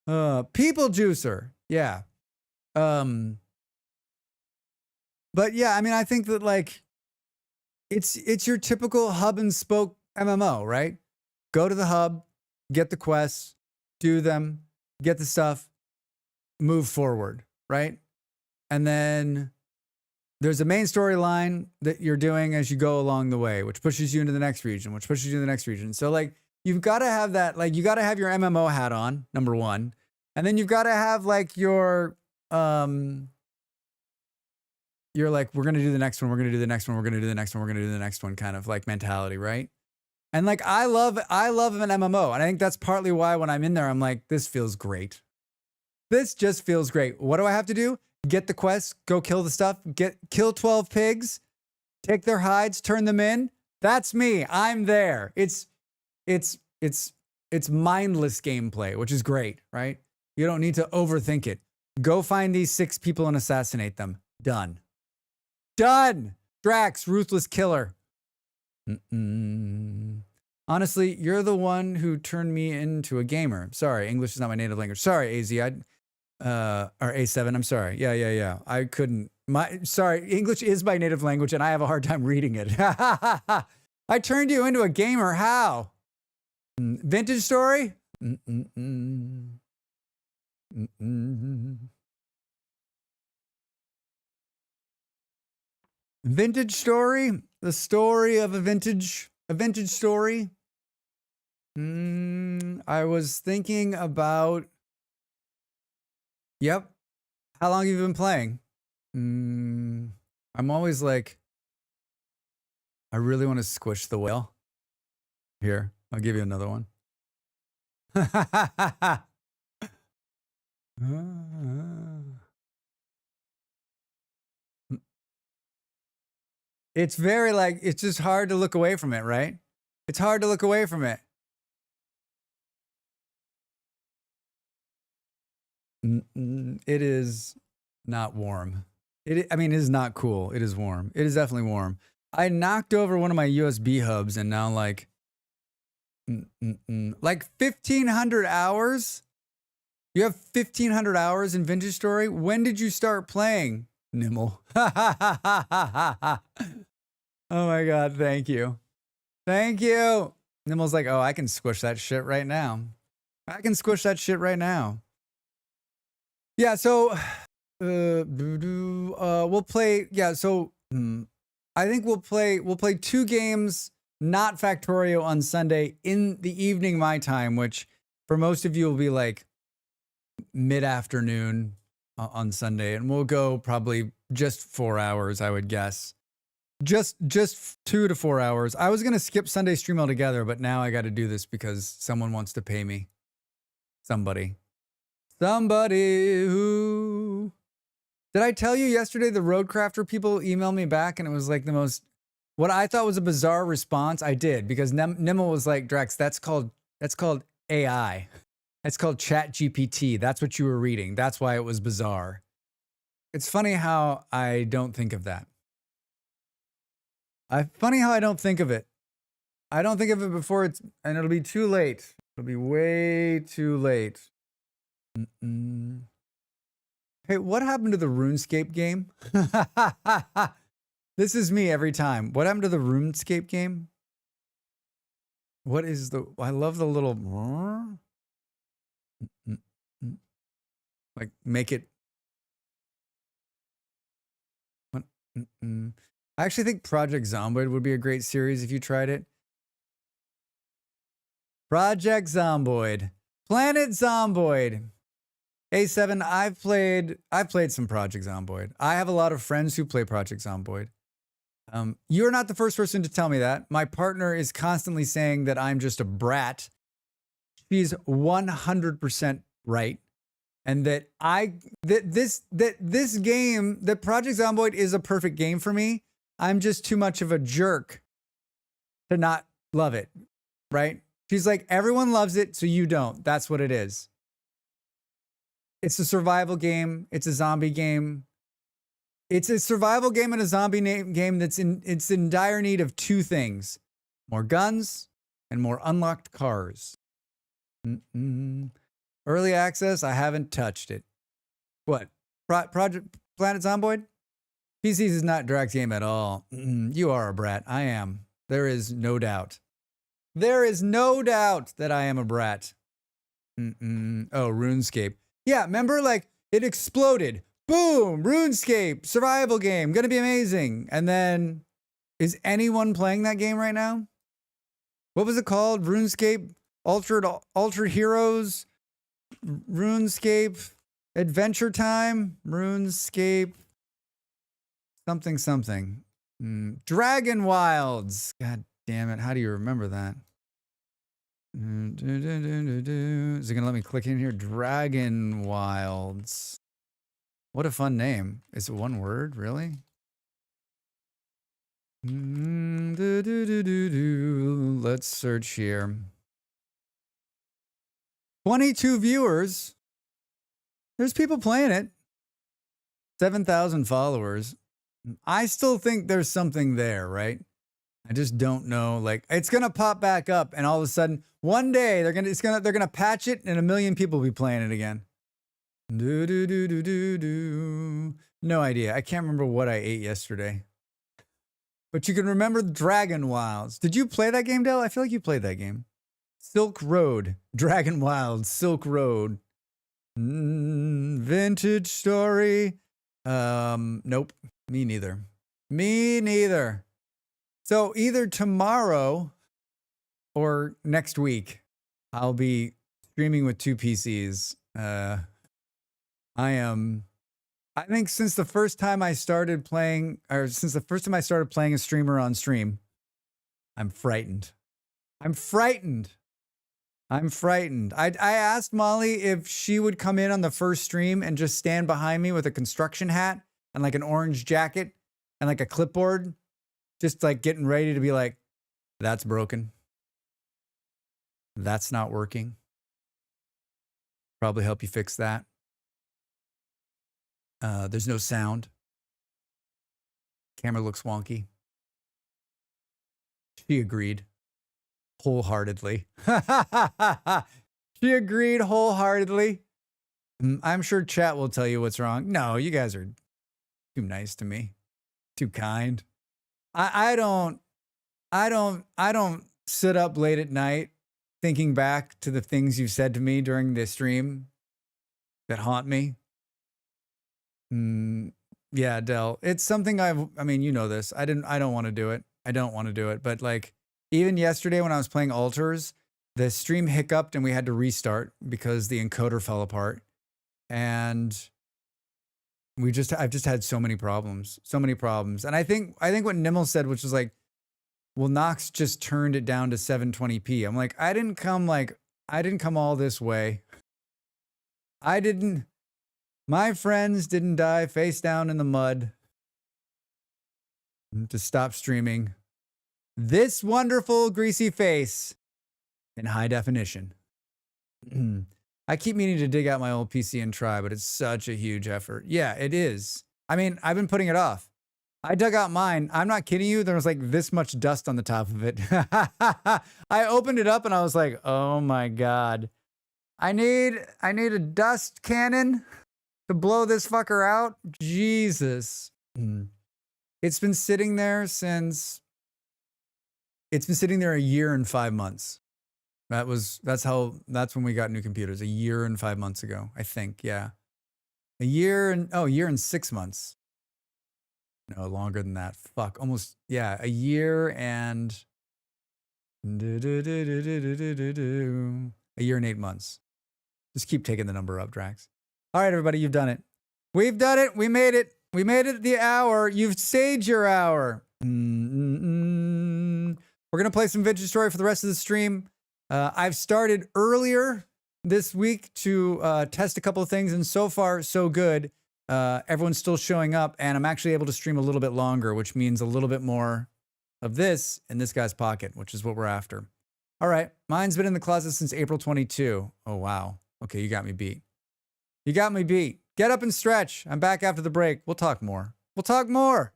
People juicer. Yeah. But yeah, I mean, I think that like, it's your typical hub and spoke MMO, right? Go to the hub, get the quests, do them, get the stuff, move forward, right? And then there's a main storyline that you're doing as you go along the way, which pushes you into the next region, which pushes you to the next region. So like, you've got to have that, like you got to have your MMO hat on, number one. And then you've got to have like you're like, we're going to do the next one. We're going to do the next one. We're going to do the next one. We're going to do the next one kind of like mentality, right? And like, I love an MMO. And I think that's partly why when I'm in there, I'm like, this feels great. This just feels great. What do I have to do? Get the quests, go kill the stuff, kill 12 pigs, take their hides, turn them in. That's me. I'm there. It's mindless gameplay, which is great, right? You don't need to overthink it. Go find these 6 people and assassinate them. Done. Done. Drax, ruthless killer. Honestly, you're the one who turned me into a gamer. Sorry, English is not my native language. Sorry, AZ. Or A7. I'm sorry. Yeah. I couldn't. Sorry, English is my native language, and I have a hard time reading it. I turned you into a gamer. How? Vintage story? Vintage story? The story of a vintage story? I was thinking about, yep. How long have you been playing? I'm always like, I really want to squish the whale. Here, I'll give you another one. It's very like, it's just hard to look away from it, right? It's hard to look away from it. It is not warm. I mean, it is not cool. It is warm. It is definitely warm. I knocked over one of my USB hubs and now like 1,500 hours? You have 1,500 hours in Vintage Story? When did you start playing, Nimble? Oh my God, thank you. Thank you. Nimble's like, oh, I can squish that shit right now. I can squish that shit right now. Yeah, so we'll play. Yeah, so I think we'll play 2 games, not Factorio, on Sunday in the evening my time, which for most of you will be like mid-afternoon on Sunday, and we'll go probably just 4 hours, I would guess. Just 2 to 4 hours. I was gonna skip Sunday stream altogether, but now I got to do this because someone wants to pay me. Somebody who... Did I tell you yesterday the Roadcrafter people emailed me back and it was like the most, what I thought was a bizarre response? I did, because Nimble was like, Drex, that's called AI. That's called Chat GPT. That's what you were reading. That's why it was bizarre. It's funny how I don't think of that. Funny how I don't think of it. I don't think of it before and it'll be too late. It'll be way too late. Hey, what happened to the RuneScape game? This is me every time. What happened to the RuneScape game? What is I love the little, like, make it. What? I actually think Project Zomboid would be a great series if you tried it. Project Zomboid. Planet Zomboid. A7, I've played some Project Zomboid. I have a lot of friends who play Project Zomboid. You're not the first person to tell me that. My partner is constantly saying that I'm just a brat she's 100% right. And that this game, that Project Zomboid is a perfect game for me. I'm just too much of a jerk to not love it, right? She's like, everyone loves it, so you don't. That's what it is. It's a survival game. It's a zombie game. It's a survival game and a zombie game that's in dire need of two things: more guns and more unlocked cars. Early access, I haven't touched it. What? Project Planet Zomboid? PCs is not direct game at all. You are a brat. I am. There is no doubt. There is no doubt that I am a brat. Oh, RuneScape. Yeah, remember, like, it exploded. Boom! RuneScape, survival game, gonna be amazing. And then, is anyone playing that game right now? What was it called? RuneScape, Altered Heroes, RuneScape, Adventure Time, RuneScape, something. Dragon Wilds. God damn it! How do you remember that? Is it gonna let me click in here? Dragon Wilds. What a fun name. Is it one word, really? Let's search here. 22 viewers. There's people playing it. 7,000 followers. I still think there's something there, right? I just don't know. Like, it's gonna pop back up, and all of a sudden, one day they're gonna patch it, and 1 million people will be playing it again. No idea. I can't remember what I ate yesterday. But you can remember Dragon Wilds. Did you play that game, Dell? I feel like you played that game. Silk Road. Dragon Wilds. Silk Road. Vintage story. Nope. Me neither. Me neither. So either tomorrow or next week, I'll be streaming with 2 PCs. I think since the first time I started playing a streamer on stream, I'm frightened. I asked Molly if she would come in on the first stream and just stand behind me with a construction hat and like an orange jacket and like a clipboard, just like getting ready to be like, that's broken. That's not working. Probably help you fix that. There's no sound. Camera looks wonky. She agreed wholeheartedly. She agreed wholeheartedly. I'm sure chat will tell you what's wrong. No, you guys are too nice to me. Too kind. I don't sit up late at night thinking back to the things you've said to me during this stream that haunt me. Yeah, Dell. It's something I mean, you know this. I don't want to do it. I don't want to do it. But like, even yesterday when I was playing Altars, the stream hiccuped and we had to restart because the encoder fell apart. And I've just had so many problems. And I think what Nimmel said, which was like, well, Nox just turned it down to 720p. I'm like, I didn't come all this way. My friends didn't die face down in the mud to stop streaming this wonderful greasy face in high definition. I keep meaning to dig out my old PC and try, but it's such a huge effort. Yeah, it is. I mean, I've been putting it off. I dug out mine. I'm not kidding you. There was like this much dust on the top of it. I opened it up and I was like, oh my God. I need a dust cannon to blow this fucker out. Jesus. It's been sitting there a year and 5 months. That's when we got new computers, a year and 5 months ago, I think. Yeah. A year and 6 months. No, longer than that. Fuck. Almost, yeah. A year and 8 months. Just keep taking the number up, Drax. All right, everybody, you've done it. We've done it. We made it. We made it the hour. You've stayed your hour. We're going to play some Vintage Story for the rest of the stream. I've started earlier this week to test a couple of things, and so far, so good. Everyone's still showing up, and I'm actually able to stream a little bit longer, which means a little bit more of this in this guy's pocket, which is what we're after. All right, mine's been in the closet since April 22. Oh, wow. Okay, you got me beat. You got me beat. Get up and stretch. I'm back after the break. We'll talk more. We'll talk more.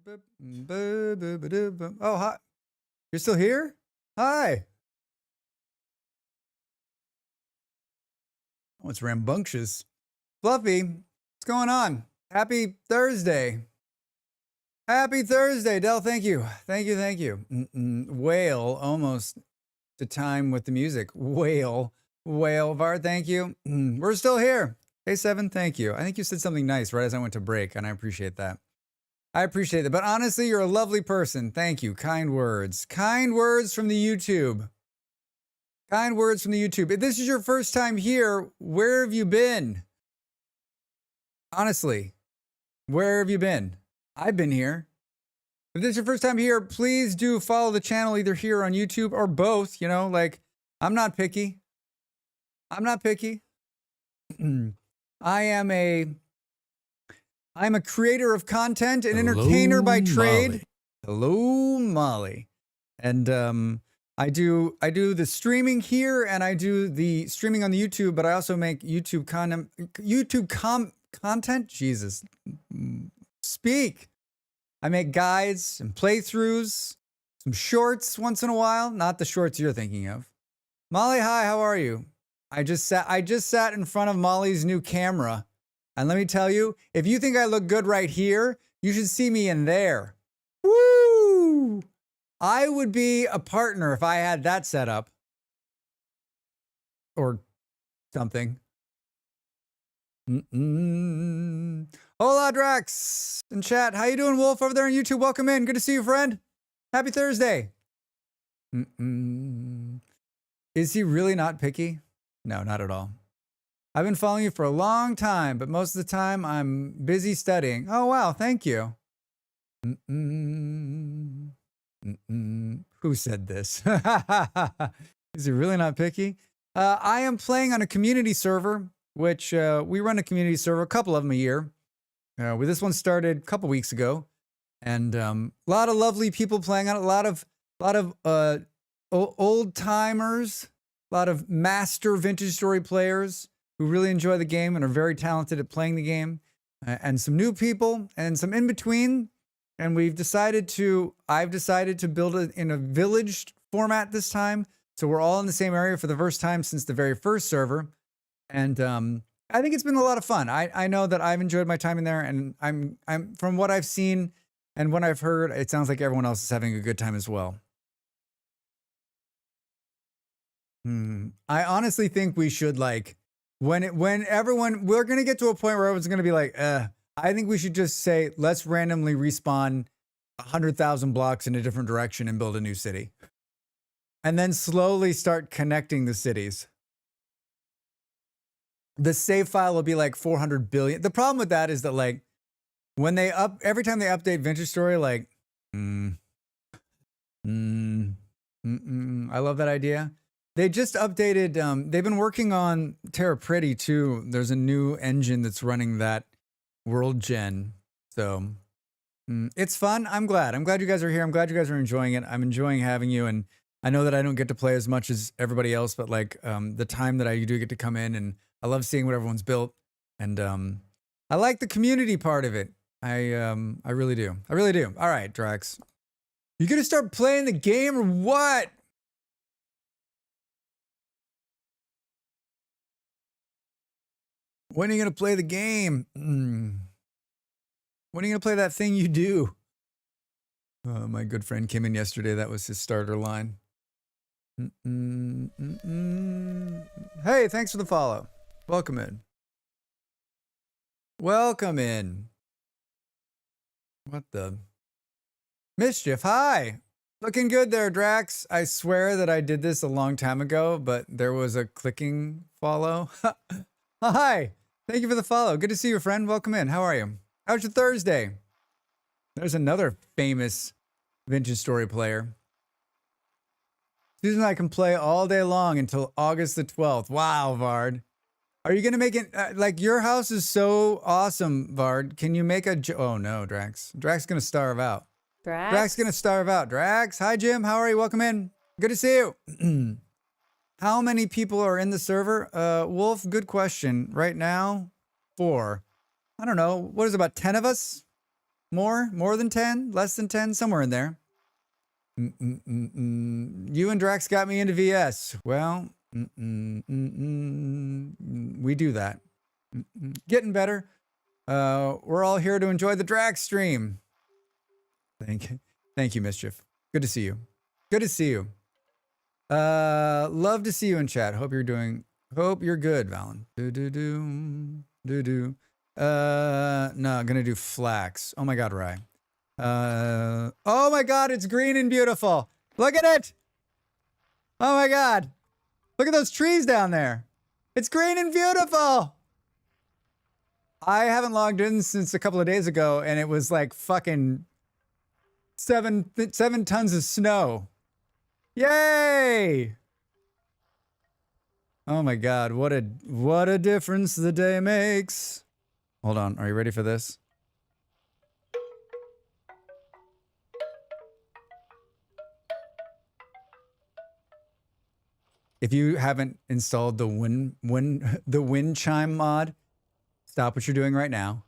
Oh, hi. You're still here? Hi. Oh, it's rambunctious. Fluffy, what's going on? Happy Thursday. Happy Thursday, Del. Thank you. Thank you. Thank you. Whale, almost to time with the music. Whale. Var, thank you. We're still here. A7, thank you. I think you said something nice right as I went to break, and I appreciate that. I appreciate that. But honestly, you're a lovely person. Thank you. Kind words. Kind words from the YouTube. Kind words from the YouTube. If this is your first time here, where have you been? Honestly, where have you been? I've been here. If this is your first time here, please do follow the channel either here on YouTube or both. You know, like, I'm not picky. I'm not picky. I'm a creator of content, an entertainer by trade. Molly. Hello, Molly. And I do the streaming here, and I do the streaming on the YouTube, but I also make YouTube content. Jesus, speak. I make guides and playthroughs, some shorts once in a while, not the shorts you're thinking of. Molly, hi, how are you? I just sat in front of Molly's new camera, and let me tell you, if you think I look good right here, you should see me in there. Woo! I would be a partner if I had that set up. Or something. Hola, Drax in chat. How you doing, Wolf, over there on YouTube? Welcome in. Good to see you, friend. Happy Thursday. Is he really not picky? No, not at all. I've been following you for a long time, but most of the time I'm busy studying. Oh, wow. Thank you. Who said this? Is he really not picky? I am playing on a community server, which we run a community server, a couple of them a year. This one started a couple weeks ago, and a lot of lovely people playing on it. A lot of old timers, a lot of master vintage story players who really enjoy the game and are very talented at playing the game, and some new people and some in between. And I've decided to build it in a village format this time. So we're all in the same area for the first time since the very first server. And I think it's been a lot of fun. I know that I've enjoyed my time in there, and I'm from what I've seen and what I've heard, it sounds like everyone else is having a good time as well. I honestly think we should, like, when everyone, we're going to get to a point where everyone's going to be like, I think we should just say, let's randomly respawn 100,000 blocks in a different direction and build a new city. And then slowly start connecting the cities. The save file will be like 400 billion. The problem with that is that, like, when every time they update Vintage Story, like, I love that idea. They just updated, they've been working on Terra Pretty too. There's a new engine that's running that world gen. So it's fun. I'm glad you guys are here. I'm glad you guys are enjoying it. I'm enjoying having you. And I know that I don't get to play as much as everybody else, but like the time that I do get to come in, and I love seeing what everyone's built. And I like the community part of it. I really do. I really do. All right, Drax. You gonna start playing the game or what? When are you going to play the game? When are you going to play that thing you do? My good friend came in yesterday. That was his starter line. Hey, thanks for the follow. Welcome in. Welcome in. What the? Mischief, hi. Looking good there, Drax. I swear that I did this a long time ago, but there was a clicking follow. Hi. Thank you for the follow. Good to see you, friend. Welcome in. How are you? How's your Thursday? There's another famous Vintage Story player. Susan and I can play all day long until August the 12th. Wow, Vard. Are you going to make it, like, your house is so awesome, Vard. Can you make a, oh no, Drax. Drax going to starve out. Drax going to starve out. Drax, hi, Jim. How are you? Welcome in. Good to see you. How many people are in the server? Wolf, good question. Right now, 4. I don't know. What is it, about 10 of us? More than 10, less than 10, somewhere in there. You and Drax got me into VS. Well, we do that. Getting better. We're all here to enjoy the Drax stream. Thank you, Mischief. Good to see you. Good to see you. Love to see you in chat. Hope you're good, Valen. No, gonna do flax. Oh my god, Rye. Oh my god, it's green and beautiful. Look at it. Oh my god. Look at those trees down there. It's green and beautiful. I haven't logged in since a couple of days ago, and it was like fucking seven tons of snow. Yay! Oh my god, what a difference the day makes. Hold on, are you ready for this? If you haven't installed the wind chime mod, stop what you're doing right now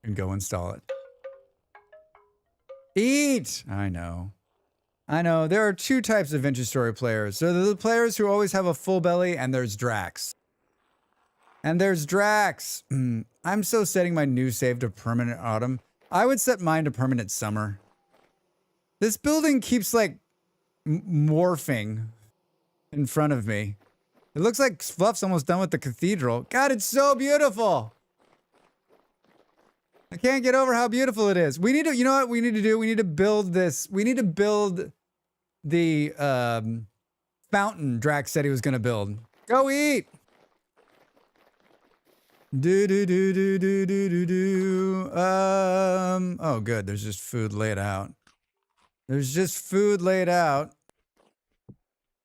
and go install it. Eat! I know. There are two types of Vintage Story players. So there's the players who always have a full belly, and there's Drax. I'm so setting my new save to permanent autumn. I would set mine to permanent summer. This building keeps like morphing in front of me. It looks like Fluff's almost done with the cathedral. God, it's so beautiful. I can't get over how beautiful it is. We need to, you know what we need to do? We need to build this. We need to build the fountain Drax said he was going to build. Go eat. Oh, good. There's just food laid out.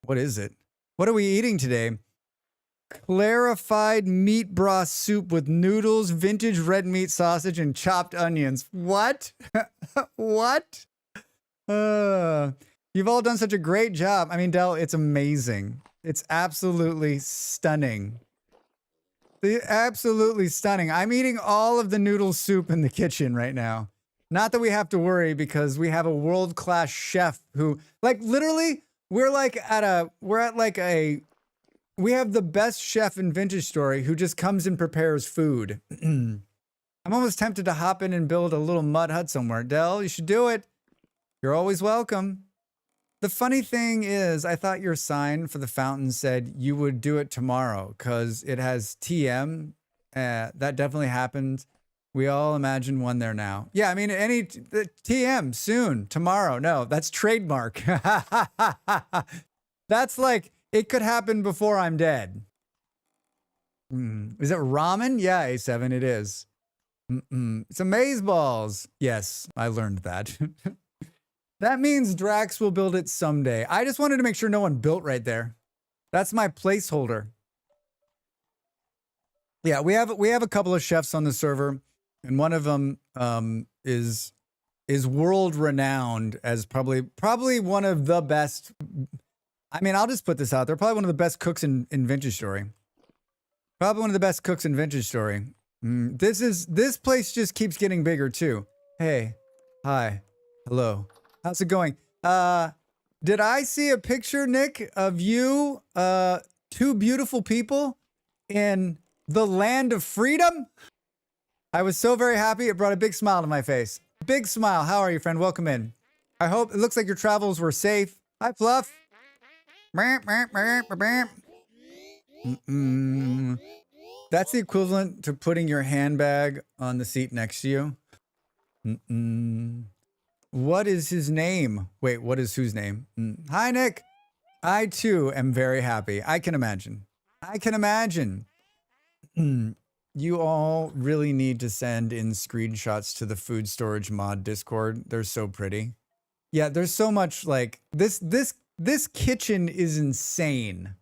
What is it? What are we eating today? Clarified meat broth soup with noodles, vintage red meat sausage, and chopped onions. What? What? You've all done such a great job. I mean, Del, it's amazing. It's absolutely stunning. Absolutely stunning. I'm eating all of the noodle soup in the kitchen right now. Not that we have to worry, because we have a world-class chef who, like, literally, we have the best chef in Vintage Story who just comes and prepares food. I'm almost tempted to hop in and build a little mud hut somewhere. Del, you should do it. You're always welcome. The funny thing is, I thought your sign for the fountain said you would do it tomorrow because it has TM. That definitely happened. We all imagine one there now. Yeah, I mean, TM soon, tomorrow. No, that's trademark. That's like, it could happen before I'm dead. Is it ramen? Yeah, A7, it is. It's amazeballs. Yes, I learned that. That means Drax will build it someday. I just wanted to make sure no one built right there. That's my placeholder. Yeah, we have a couple of chefs on the server, and one of them is world renowned as probably one of the best. I mean, I'll just put this out there. Probably one of the best cooks in Vintage Story. Probably one of the best cooks in Vintage Story. This place just keeps getting bigger too. Hey, hi, hello. How's it going? Did I see a picture, Nick, of you, two beautiful people in the land of freedom? I was so very happy. It brought a big smile to my face. Big smile. How are you, friend? Welcome in. I hope it looks like your travels were safe. Hi, Fluff. That's the equivalent to putting your handbag on the seat next to you. What is his name? Wait, what is whose name? Hi, Nick. I, too, am very happy. I can imagine. You all really need to send in screenshots to the food storage mod Discord. They're so pretty. Yeah, there's so much, like, this kitchen is insane.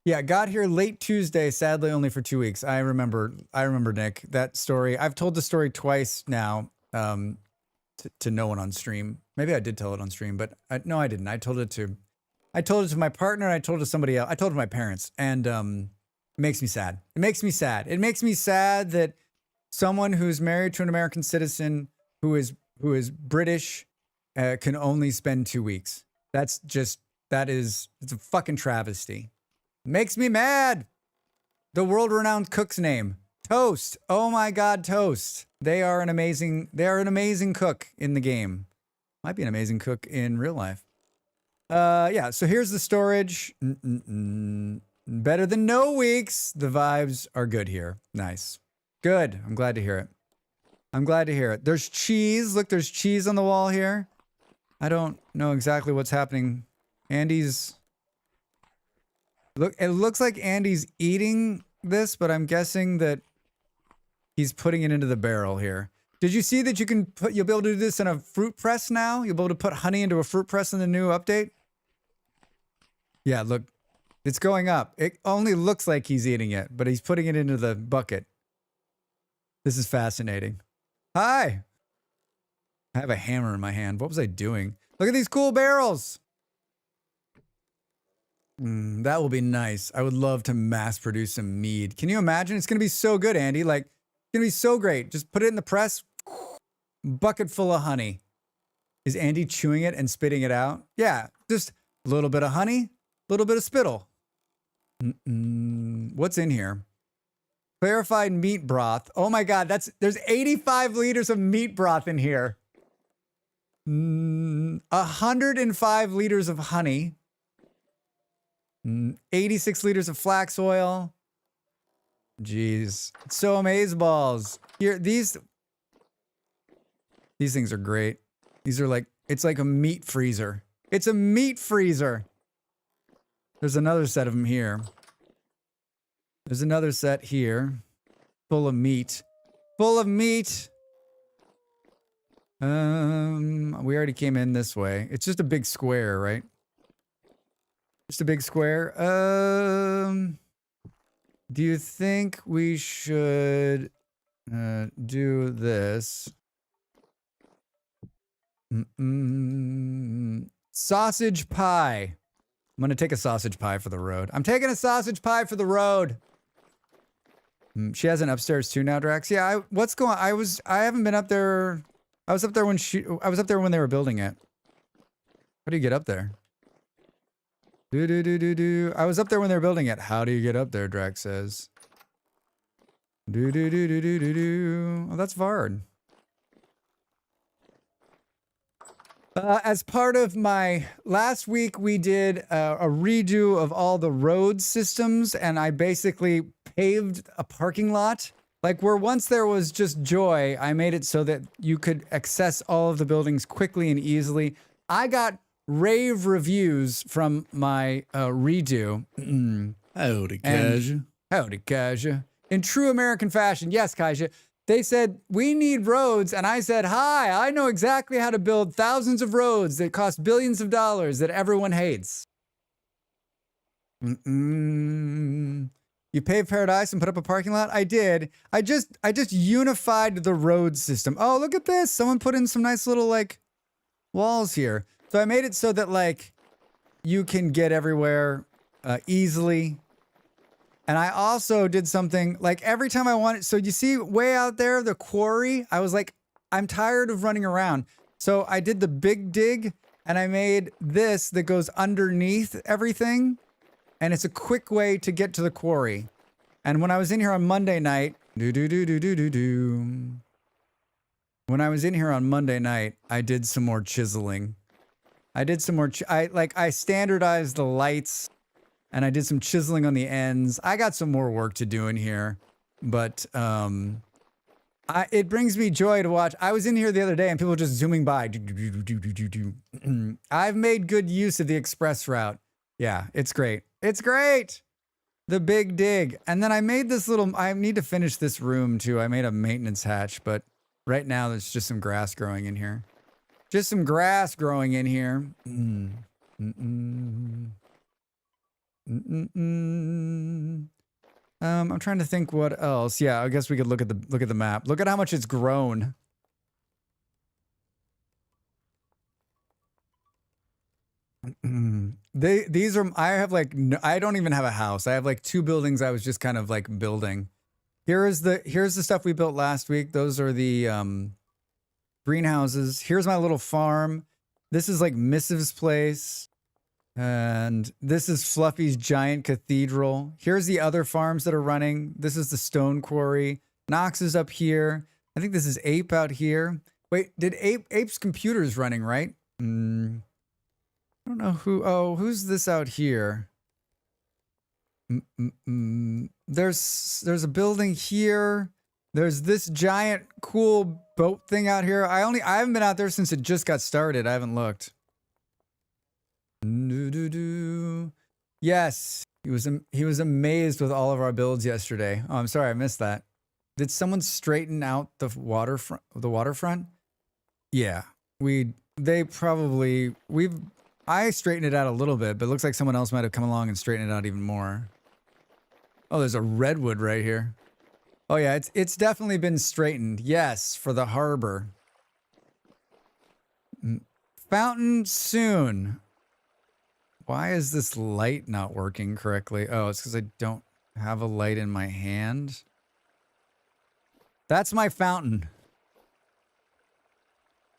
Yeah, got here late Tuesday, sadly only for 2 weeks. I remember, Nick, that story. I've told the story twice now. To no one on stream. Maybe I did tell it on stream, but no, I didn't. I told it to my partner. I told it to somebody else. I told it to my parents, and it makes me sad. It makes me sad that someone who's married to an American citizen who is British can only spend 2 weeks. It's a fucking travesty. Makes me mad. The world-renowned cook's name, Toast. Oh my God, Toast. They are an amazing cook in the game. Might be an amazing cook in real life. Yeah, so here's the storage. Better than no weeks. The vibes are good here. Nice. Good. I'm glad to hear it. There's cheese. Look, there's cheese on the wall here. I don't know exactly what's happening. Andy's... Look, it looks like Andy's eating this, but I'm guessing that he's putting it into the barrel here. Did you see that you'll be able to do this in a fruit press now? You'll be able to put honey into a fruit press in the new update? Yeah, look, it's going up. It only looks like he's eating it, but he's putting it into the bucket. This is fascinating. Hi. I have a hammer in my hand. What was I doing? Look at these cool barrels. That will be nice. I would love to mass produce some mead. Can you imagine? It's going to be so good, Andy. Like, it's going to be so great. Just put it in the press. Bucket full of honey. Is Andy chewing it and spitting it out? Yeah, just a little bit of honey, a little bit of spittle. What's in here? Clarified meat broth. Oh my God, there's 85 liters of meat broth in here. 105 liters of honey. 86 liters of flax oil. Jeez. So amazeballs. Here, these things are great. These are like, it's like a meat freezer. It's a meat freezer. There's another set of them here. There's another set here. Full of meat. Full of meat. We already came in this way. It's just a big square, right? Just a big square. Do you think we should do this? Sausage pie. I'm gonna take a sausage pie for the road. I'm taking a sausage pie for the road. She has an upstairs too now, Drax. Yeah, what's going on? I haven't been up there. I was up there when they were building it. How do you get up there? I was up there when they were building it. How do you get up there, Drax says. Oh, that's Vard. As part of my last week, we did a redo of all the road systems, and I basically paved a parking lot. Like where once there was just joy, I made it so that you could access all of the buildings quickly and easily. I got rave reviews from my redo. Howdy, Kaja. Howdy, Kaja. In true American fashion, yes, Kaja. They said, we need roads. And I said, hi, I know exactly how to build thousands of roads that cost billions of dollars that everyone hates. You paved Paradise and put up a parking lot? I did. I just unified the road system. Oh, look at this. Someone put in some nice little like walls here. So I made it so that like you can get everywhere easily. And I also did something like every time I wanted. So you see way out there, the quarry, I was like, I'm tired of running around. So I did the big dig and I made this that goes underneath everything. And it's a quick way to get to the quarry. And when I was in here on Monday night, when I was in here on Monday night, I did some more chiseling. I did some more, I standardized the lights and I did some chiseling on the ends. I got some more work to do in here, but it brings me joy to watch. I was in here the other day and people were just zooming by. I've made good use of the express route. Yeah, it's great. It's great. The big dig. And then I made this little, I need to finish this room too. I made a maintenance hatch, but right now there's just some grass growing in here. Just some grass growing in here. I'm trying to think what else. Yeah, I guess we could look at the map. Look at how much it's grown. I have like, I don't even have a house. I have like 2 buildings I was just kind of like building. Here's the stuff we built last week. Those are the greenhouses. Here's my little farm. This is like Missive's place. And this is Fluffy's giant cathedral. Here's the other farms that are running. This is the stone quarry. Nox is up here. I think this is Ape out here. Wait, did Ape's computer's running, right? I don't know who. Oh, who's this out here? There's a building here. There's this giant cool boat thing out here. I haven't been out there since it just got started. I haven't looked. Yes, he was amazed with all of our builds yesterday. Oh, I'm sorry, I missed that. Did someone straighten out the waterfront? Yeah, I straightened it out a little bit, but it looks like someone else might have come along and straightened it out even more. Oh, there's a redwood right here. Oh yeah, it's definitely been straightened. Yes, for the harbor. Fountain soon. Why is this light not working correctly? Oh, it's because I don't have a light in my hand. That's my fountain.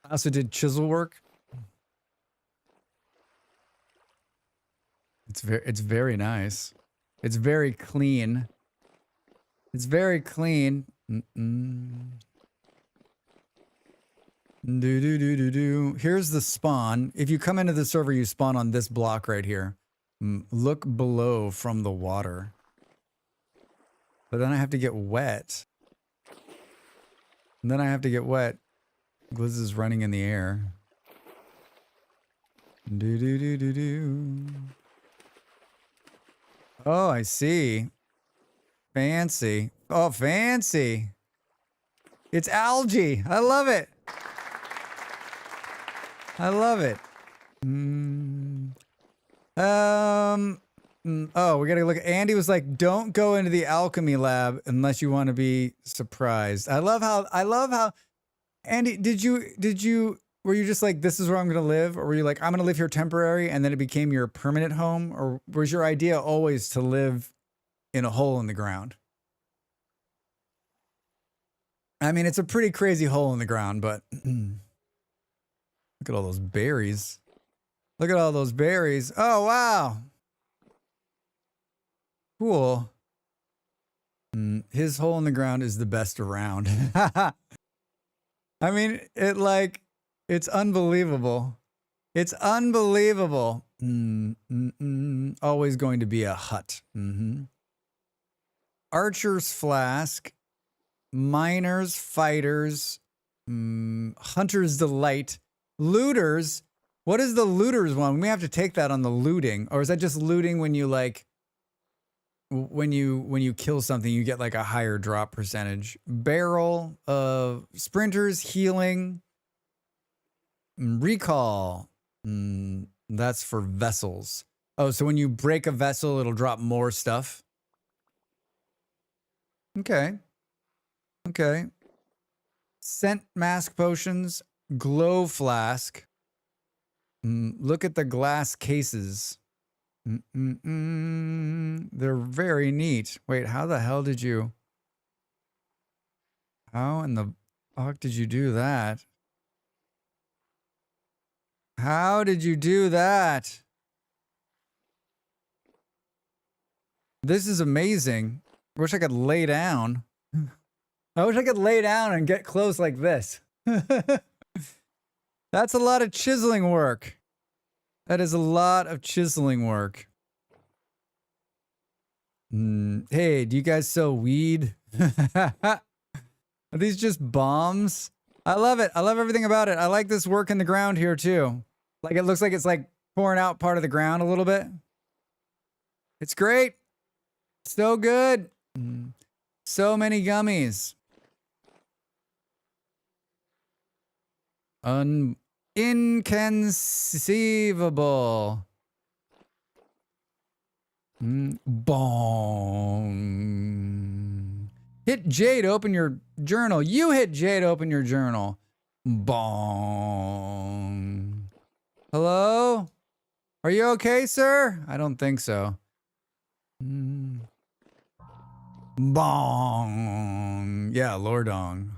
I also did chisel work. It's very nice. It's very clean. It's very clean. Here's the spawn. If you come into the server, you spawn on this block right here. Look below from the water. But then I have to get wet. And then I have to get wet. Glizz is running in the air. Oh, I see. Fancy. Oh, fancy. It's algae. I love it. I love it. Oh, we gotta look. Andy was like, "Don't go into the alchemy lab unless you want to be surprised." I love how. Andy, were you just like, "This is where I'm gonna live," or were you like, "I'm gonna live here temporary," and then it became your permanent home, or was your idea always to live in a hole in the ground? I mean, it's a pretty crazy hole in the ground, but. Look at all those berries. Look at all those berries. Oh, wow. Cool. His hole in the ground is the best around. I mean, it's unbelievable. It's unbelievable. Always going to be a hut. Archer's flask. Miners, fighters. Hunter's delight. Looters. What is the looters one? We have to take that on the looting. Or is that just looting when you like when you kill something, you get like a higher drop percentage? Barrel of sprinters, healing, recall. That's for vessels. Oh, so when you break a vessel, it'll drop more stuff. Okay. Okay. Scent mask potions. Glow flask. Look at the glass cases. They're very neat. Wait, how the hell did you... How in the fuck did you do that? How did you do that? This is amazing. I wish I could lay down. I wish I could lay down and get close like this. That's a lot of chiseling work. That is a lot of chiseling work. Hey, do you guys sell weed? Are these just bombs? I love it. I love everything about it. I like this work in the ground here too. Like it looks like it's like pouring out part of the ground a little bit. It's great. So good. So many gummies. Inconceivable. Bong. Hit J to open your journal. You hit J to open your journal. Bong. Hello? Are you okay, sir? I don't think so. Bong. Yeah, Lordong.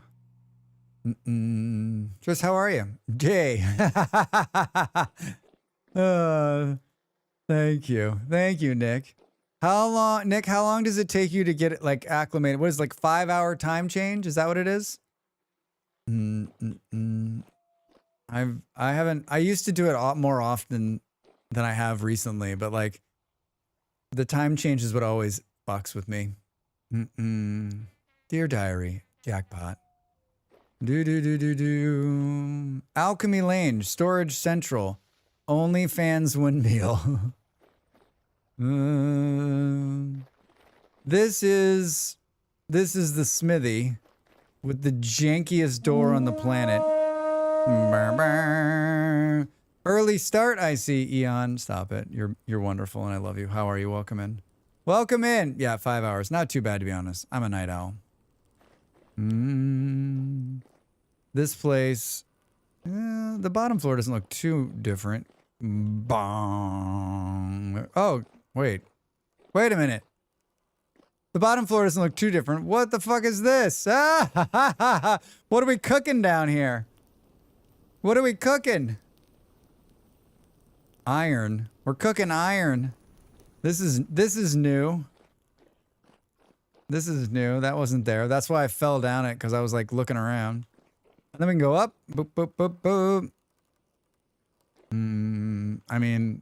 Just how are you? Jay. Thank you. Thank you, Nick. How long does it take you to get it like acclimated? What is it, like 5-hour time change? Is that what it is? I used to do it more often than I have recently, but like the time change is what always fucks with me. Dear diary, jackpot. Alchemy Lane, Storage Central, OnlyFans windmill. This is the smithy with the jankiest door on the planet. Early start, I see, Eon. Stop it. You're wonderful and I love you. How are you? Welcome in. Welcome in. Yeah, 5 hours. Not too bad, to be honest. I'm a night owl. This place, the bottom floor doesn't look too different. Bong. Oh, wait a minute. The bottom floor doesn't look too different. What the fuck is this? Ah, what are we cooking down here? What are we cooking? Iron. We're cooking iron. This is new. This is new. That wasn't there. That's why I fell down it, because I was like looking around. And then we can go up. Boop, boop, boop, boop. I mean,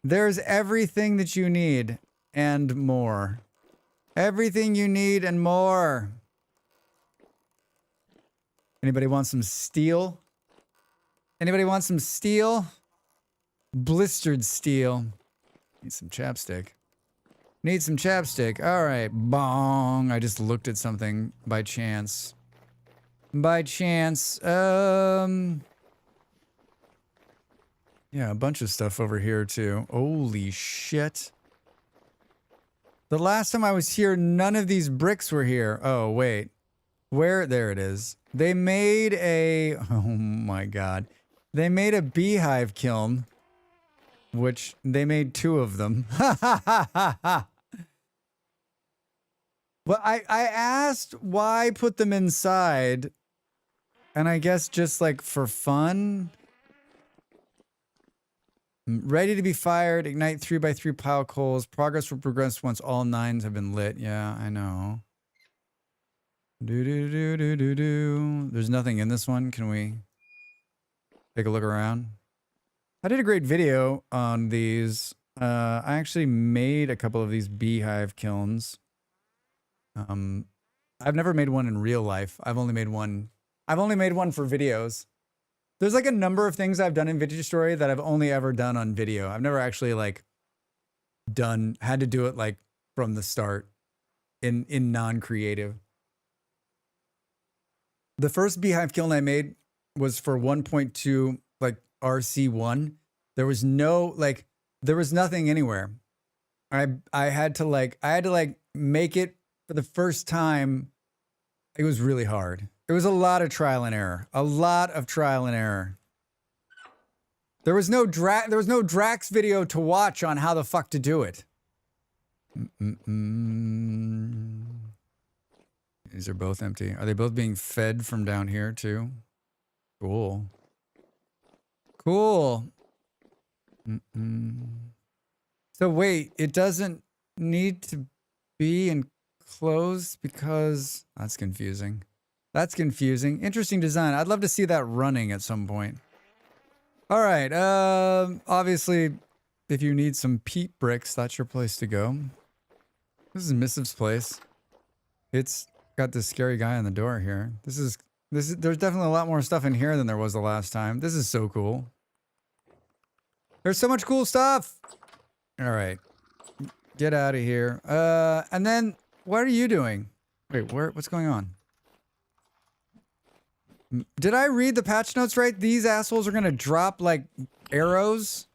there's everything that you need and more. Everything you need and more. Anybody want some steel? Anybody want some steel? Blistered steel. Need some chapstick. Need some chapstick. All right. Bong. I just looked at something by chance. By chance. Yeah, a bunch of stuff over here too. Holy shit. The last time I was here, none of these bricks were here. Oh, wait. Where? There it is. They made a... Oh my god. They made a beehive kiln. Which, they made 2 of them. Well, I asked why put them inside. And I guess just like for fun. Ready to be fired. Ignite 3x3 pile coals. Progress will progress once all 9s have been lit. Yeah, I know. There's nothing in this one. Can we take a look around? I did a great video on these. I actually made a couple of these beehive kilns. I've never made one in real life. I've only made one for videos. There's like a number of things I've done in Vintage Story that I've only ever done on video. I've never actually like had to do it like from the start in non-creative. The first beehive kiln I made was for 1.2 like RC1. There was nothing anywhere. I had to make it for the first time. It was really hard. It was a lot of trial and error. A lot of trial and error. There was no Drax video to watch on how the fuck to do it. These are both empty. Are they both being fed from down here too? Cool. Cool. So wait, it doesn't need to be enclosed because... That's confusing. That's confusing. Interesting design. I'd love to see that running at some point. All right. Obviously, if you need some peat bricks, that's your place to go. This is Missive's place. It's got this scary guy on the door here. There's definitely a lot more stuff in here than there was the last time. This is so cool. There's so much cool stuff. All right. Get out of here. And then what are you doing? Wait, what's going on? Did I read the patch notes right? These assholes are gonna drop like arrows.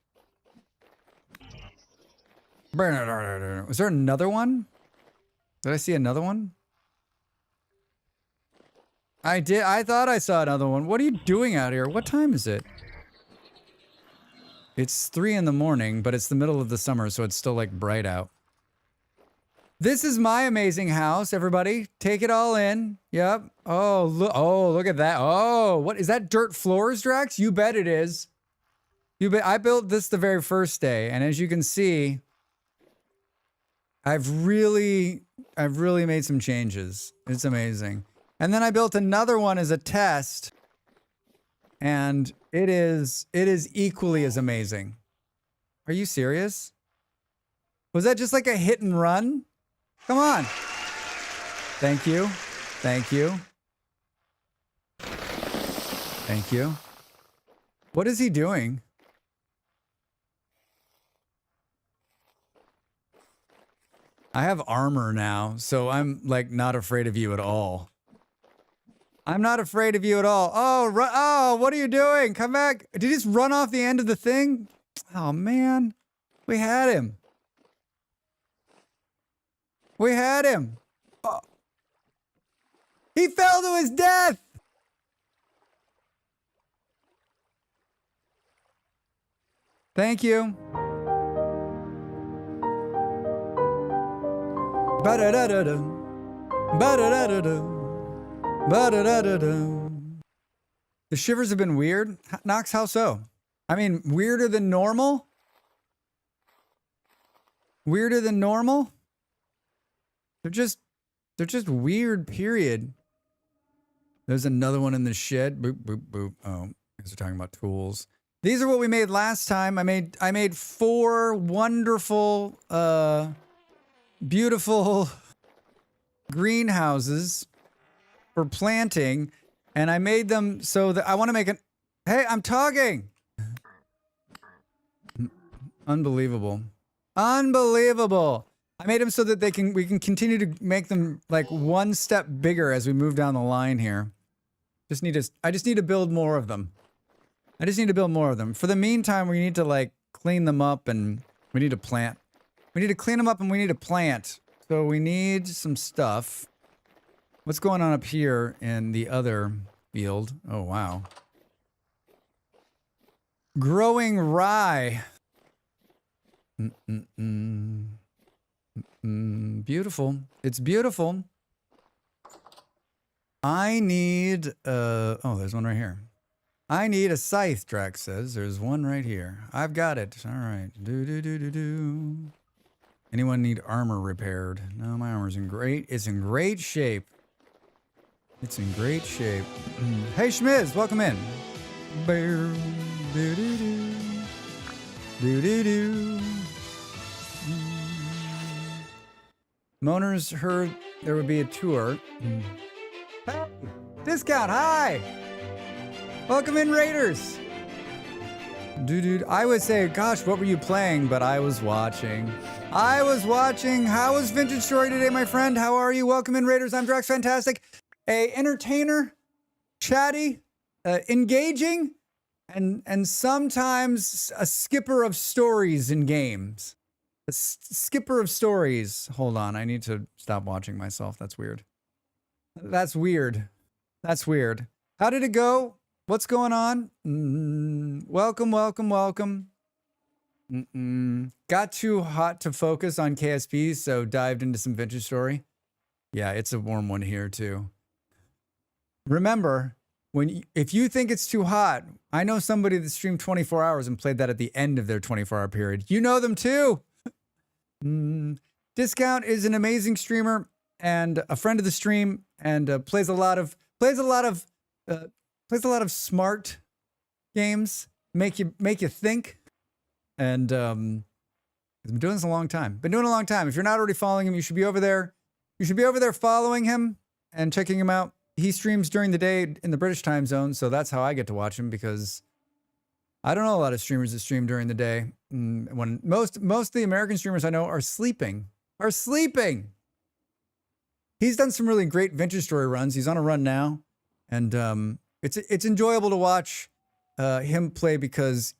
Was there another one? Did I see another one? I did. I thought I saw another one. What are you doing out here? What time is it? It's 3 in the morning, but it's the middle of the summer, so it's still like bright out. This is my amazing house, everybody. Take it all in. Yep. Oh, look at that. Oh, what is that? Dirt floors, Drax? You bet it is. You bet. I built this the very first day, and as you can see, I've really made some changes. It's amazing. And then I built another one as a test, and it is equally as amazing. Are you serious? Was that just like a hit and run? Come on. Thank you. Thank you. Thank you. What is he doing? I have armor now, so I'm like not afraid of you at all. I'm not afraid of you at all. Oh, what are you doing? Come back. Did he just run off the end of the thing? Oh man, we had him. We had him. Oh. He fell to his death. Thank you. Ba-da-da-da-da. Ba-da-da-da-da. Ba-da-da-da-da. The shivers have been weird. Knox, how so? I mean, weirder than normal? Weirder than normal? They're just weird, period. There's another one in the shed. Boop, boop, boop. Oh, because we're talking about tools. These are what we made last time. I made 4 wonderful, beautiful greenhouses for planting, and I made them so that I want to make an. Hey, I'm talking. Unbelievable. Unbelievable. I made them so that we can continue to make them like one step bigger as we move down the line here. I just need to build more of them. I just need to build more of them. For the meantime, we need to like clean them up and we need to plant. We need to clean them up and we need to plant. So we need some stuff. What's going on up here in the other field? Oh, wow. Growing rye. Beautiful. It's beautiful. I need, oh, there's one right here. I need a scythe, Drax says. There's one right here. I've got it. All right. Do. Anyone need armor repaired? No, my armor's it's in great shape. It's in great shape. Hey, Schmiz, welcome in. Do. Moners heard there would be a tour. Hey, Discount, hi! Welcome in, Raiders! Dude, I would say, gosh, what were you playing? But I was watching. How was Vintage Story today, my friend? How are you? Welcome in, Raiders. I'm Drax Fantastic. A entertainer, chatty, engaging, and sometimes a skipper of stories in games. A skipper of stories. Hold on, I need to stop watching myself. That's weird. That's weird. How did it go? What's going on? Welcome. Got too hot to focus on KSP, so dived into some Vintage Story. Yeah, it's a warm one here too. Remember, if you think it's too hot, I know somebody that streamed 24 hours and played that at the end of their 24-hour period. You know them too. Discount is an amazing streamer and a friend of the stream, and plays a lot of smart games, make you think, and he's been doing this a long time. If you're not already following him, you should be over there. You should be over there following him and checking him out. He streams during the day in the British time zone, so that's how I get to watch him, because I don't know a lot of streamers that stream during the day. When most of the American streamers I know are sleeping. He's done some really great Vintage Story runs. He's on a run now, and it's enjoyable to watch him play, because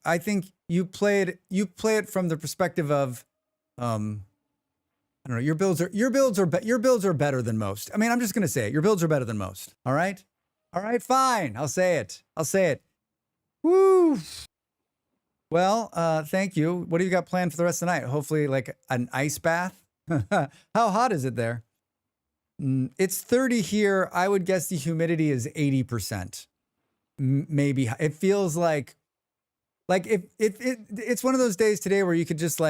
I think you play it from the perspective of I don't know, your builds are better than most. I mean, I'm just gonna say it. Your builds are better than most. All right, fine. I'll say it. Woo. Well, thank you. What do you got planned for the rest of the night? Hopefully, like an ice bath. How hot is it there? It's 30 here. I would guess the humidity is 80%. Maybe. It feels like if it's one of those days today where you could just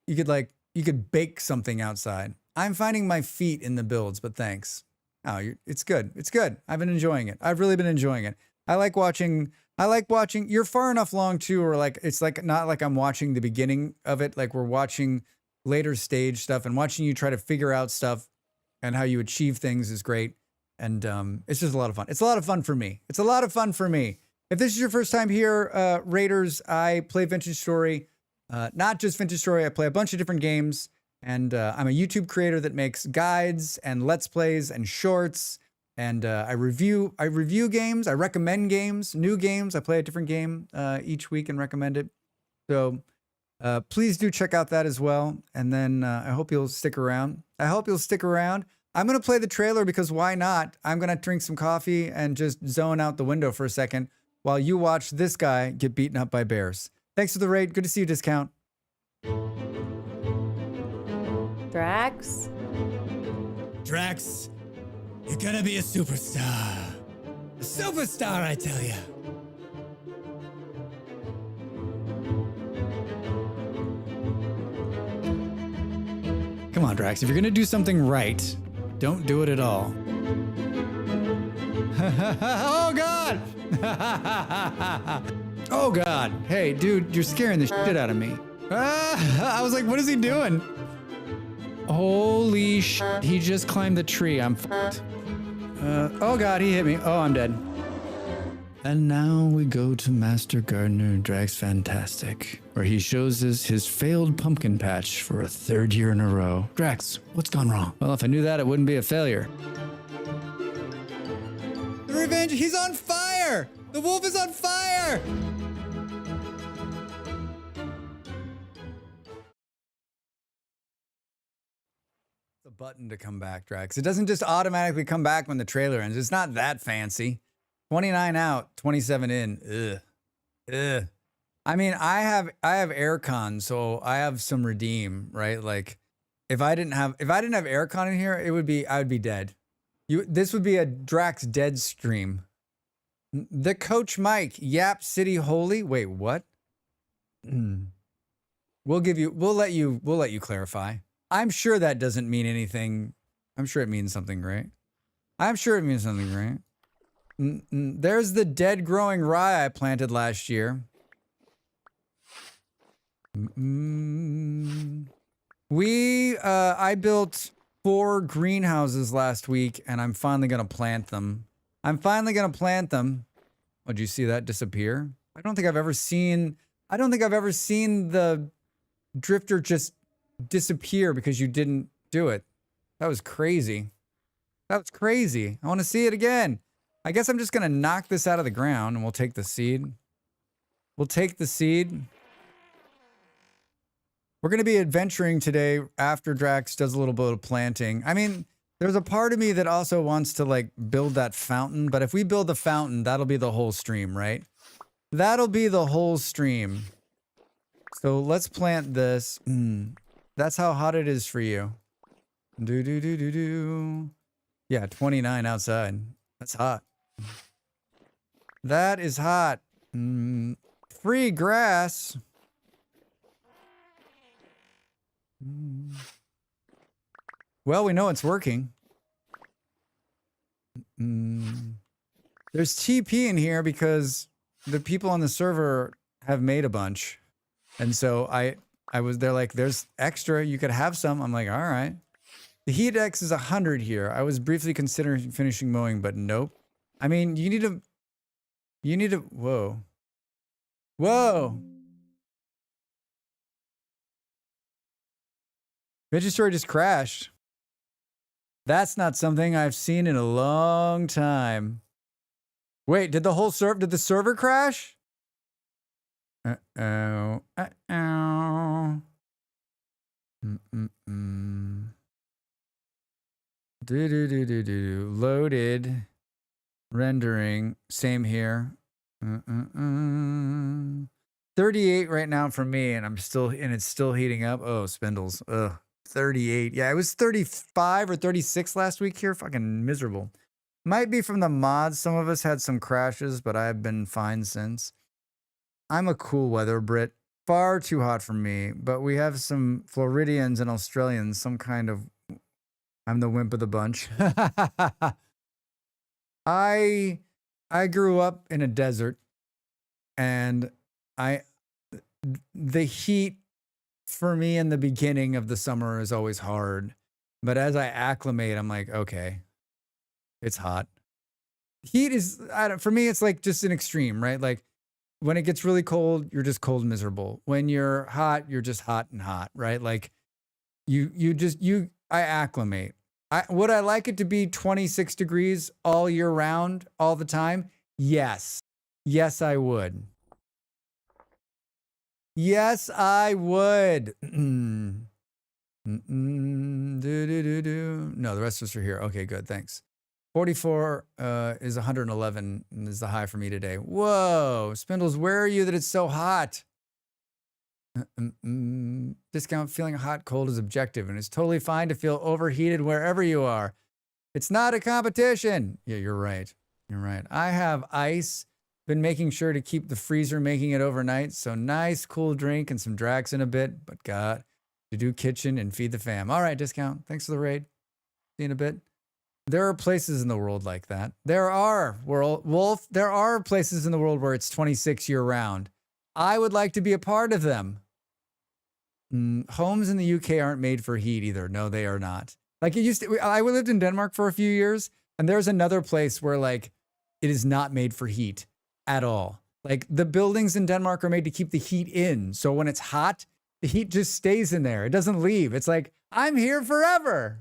you could bake something outside. I'm finding my feet in the builds, but thanks. Oh, it's good. It's good. I've been enjoying it. I've really been enjoying it. I like watching. You're far enough along too, or it's not like I'm watching the beginning of it. Like we're watching later stage stuff and watching you try to figure out stuff and how you achieve things is great. And it's just a lot of fun. It's a lot of fun for me. It's a lot of fun for me. If this is your first time here, Raiders, I play Vintage Story. Not just Vintage Story. I play a bunch of different games. And I'm a YouTube creator that makes guides and Let's Plays and shorts. And I review games. I recommend games, new games. I play a different game each week and recommend it. So please do check out that as well. And then I hope you'll stick around. I'm going to play the trailer because why not? I'm going to drink some coffee and just zone out the window for a second while you watch this guy get beaten up by bears. Thanks for the raid. Good to see you, Discount. Drax? Drax, you're gonna be a superstar. A superstar, I tell you. Come on, Drax. If you're gonna do something right, don't do it at all. Oh, God! Oh, God. Hey, dude, you're scaring the shit out of me. I was like, what is he doing? Holy shit, he just climbed the tree. I'm fucked. Oh God, he hit me. Oh, I'm dead. And now we go to Master Gardener Drax Fantastic, where he shows us his failed pumpkin patch for a third year in a row. Drax, what's gone wrong? Well, if I knew that, it wouldn't be a failure. The revenge, he's on fire! The wolf is on fire! Button to come back, Drax. It doesn't just automatically come back when the trailer ends. It's not that fancy. 29 out, 27 in. Ugh. I mean, I have aircon, so I have some redeem, right? Like if I didn't have aircon in here, I would be dead. This would be a Drax dead stream. The Coach Mike, Yap City Holy. Wait, what? We'll let you clarify. I'm sure that doesn't mean anything. I'm sure it means something, right? There's the dead growing rye I planted last year. I built 4 greenhouses last week and I'm finally going to plant them. Oh, did you see that disappear? I don't think I've ever seen the drifter just disappear because you didn't do it. That was crazy. I want to see it again. I guess I'm just going to knock this out of the ground and we'll take the seed. We're going to be adventuring today after Drax does a little bit of planting. I mean, there's a part of me that also wants to build that fountain, but if we build the fountain, that'll be the whole stream, right? That'll be the whole stream. So let's plant this. That's how hot it is for you. Yeah, 29 outside. That's hot. That is hot. Free grass. Well, we know it's working. There's TP in here because the people on the server have made a bunch. And so they're like, there's extra, you could have some. I'm like, all right. The heat index is 100 here. I was briefly considering finishing mowing, but nope. I mean, you need to, whoa. Vintage Story just crashed. That's not something I've seen in a long time. Wait, did the server crash? Uh-oh. Loaded. Rendering. Same here. 38 right now for me, and it's still heating up. Oh, spindles. Ugh. 38. Yeah, it was 35 or 36 last week here. Fucking miserable. Might be from the mods. Some of us had some crashes, but I've been fine since. I'm a cool weather Brit. Far too hot for me, but we have some Floridians and Australians, some kind of... I'm the wimp of the bunch. I grew up in a desert, and the heat for me in the beginning of the summer is always hard. But as I acclimate, I'm like, okay, it's hot. Heat is, for me, it's like just an extreme, right? Like when it gets really cold, you're just cold and miserable. When you're hot, you're just hot and hot, right? Like I acclimate. Would I like it to be 26 degrees all year round, all the time? Yes. Yes, I would. Yes, I would. No, the rest of us are here. Okay, good. Thanks. 44 is 111 is the high for me today. Whoa, Spindles, where are you that it's so hot? Discount feeling hot, cold is objective, and it's totally fine to feel overheated wherever you are. It's not a competition. Yeah, you're right. You're right. I have ice. Been making sure to keep the freezer making it overnight. So nice, cool drink and some Drax in a bit, but got to do kitchen and feed the fam. All right, Discount. Thanks for the raid. See you in a bit. There are places in the world like that. There are places in the world where it's 26 year round. I would like to be a part of them. Homes in the UK aren't made for heat either. No, they are not. Like it used to, I lived in Denmark for a few years, and there's another place where like it is not made for heat at all. Like the buildings in Denmark are made to keep the heat in. So when it's hot, the heat just stays in there. It doesn't leave. It's like, I'm here forever.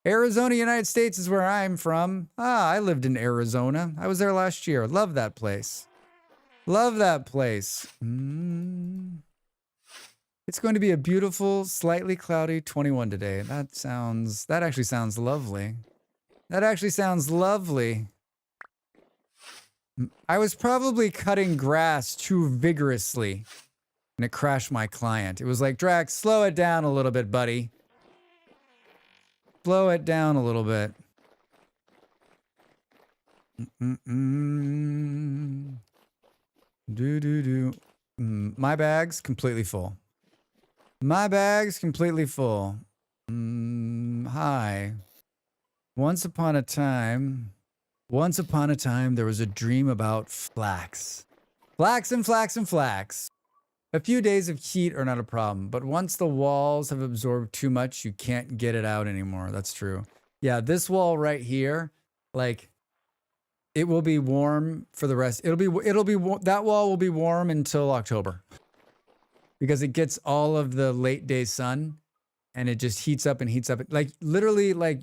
Arizona, United States is where I'm from. I lived in Arizona. I was there last year. Love that place. Love that place. It's going to be a beautiful, slightly cloudy 21 today. That actually sounds lovely. That actually sounds lovely. I was probably cutting grass too vigorously, and it crashed my client. It was like, Drax, slow it down a little bit, buddy. Slow it down a little bit. My bag's completely full. My bag's completely full. Hi. Once upon a time, there was a dream about flax. Flax and flax and flax. A few days of heat are not a problem, but once the walls have absorbed too much, you can't get it out anymore. That's true. Yeah, this wall right here, like, it will be warm for the rest. That wall will be warm until October. Because it gets all of the late day sun, and it just heats up and heats up. Like, literally, like,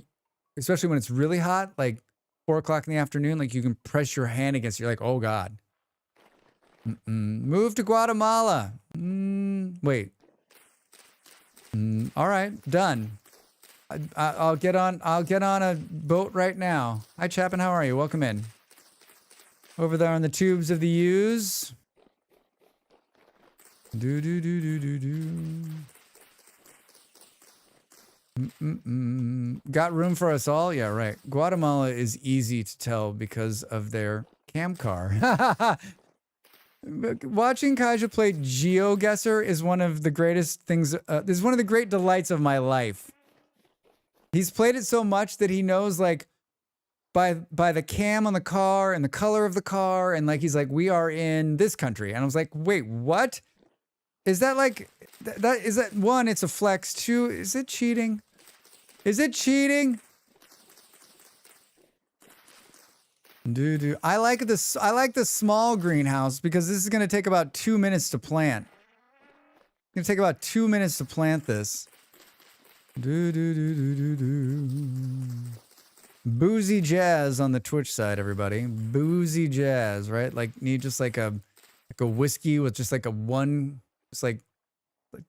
especially when it's really hot, like 4 o'clock in the afternoon, like you can press your hand against it. You're like, oh God. Move to Guatemala. Wait. All right, done. I'll get on a boat right now. Hi, Chapin, how are you? Welcome in. Over there on the tubes of the U's. Got room for us all? Yeah, right. Guatemala is easy to tell because of their cam car. Watching Kaija play GeoGuessr is one of the greatest things. Is one of the great delights of my life. He's played it so much that he knows, like, by the cam on the car and the color of the car, and like he's like, we are in this country, and I was like, wait, what? Is that like that? Is that one? It's a flex. Two? Is it cheating? Is it cheating? I like this. I like the small greenhouse because this is going to take about 2 minutes to plant. It's going to take about 2 minutes to plant this. Boozy jazz on the Twitch side, everybody. Boozy jazz, right? Like need just like a whiskey with just like just like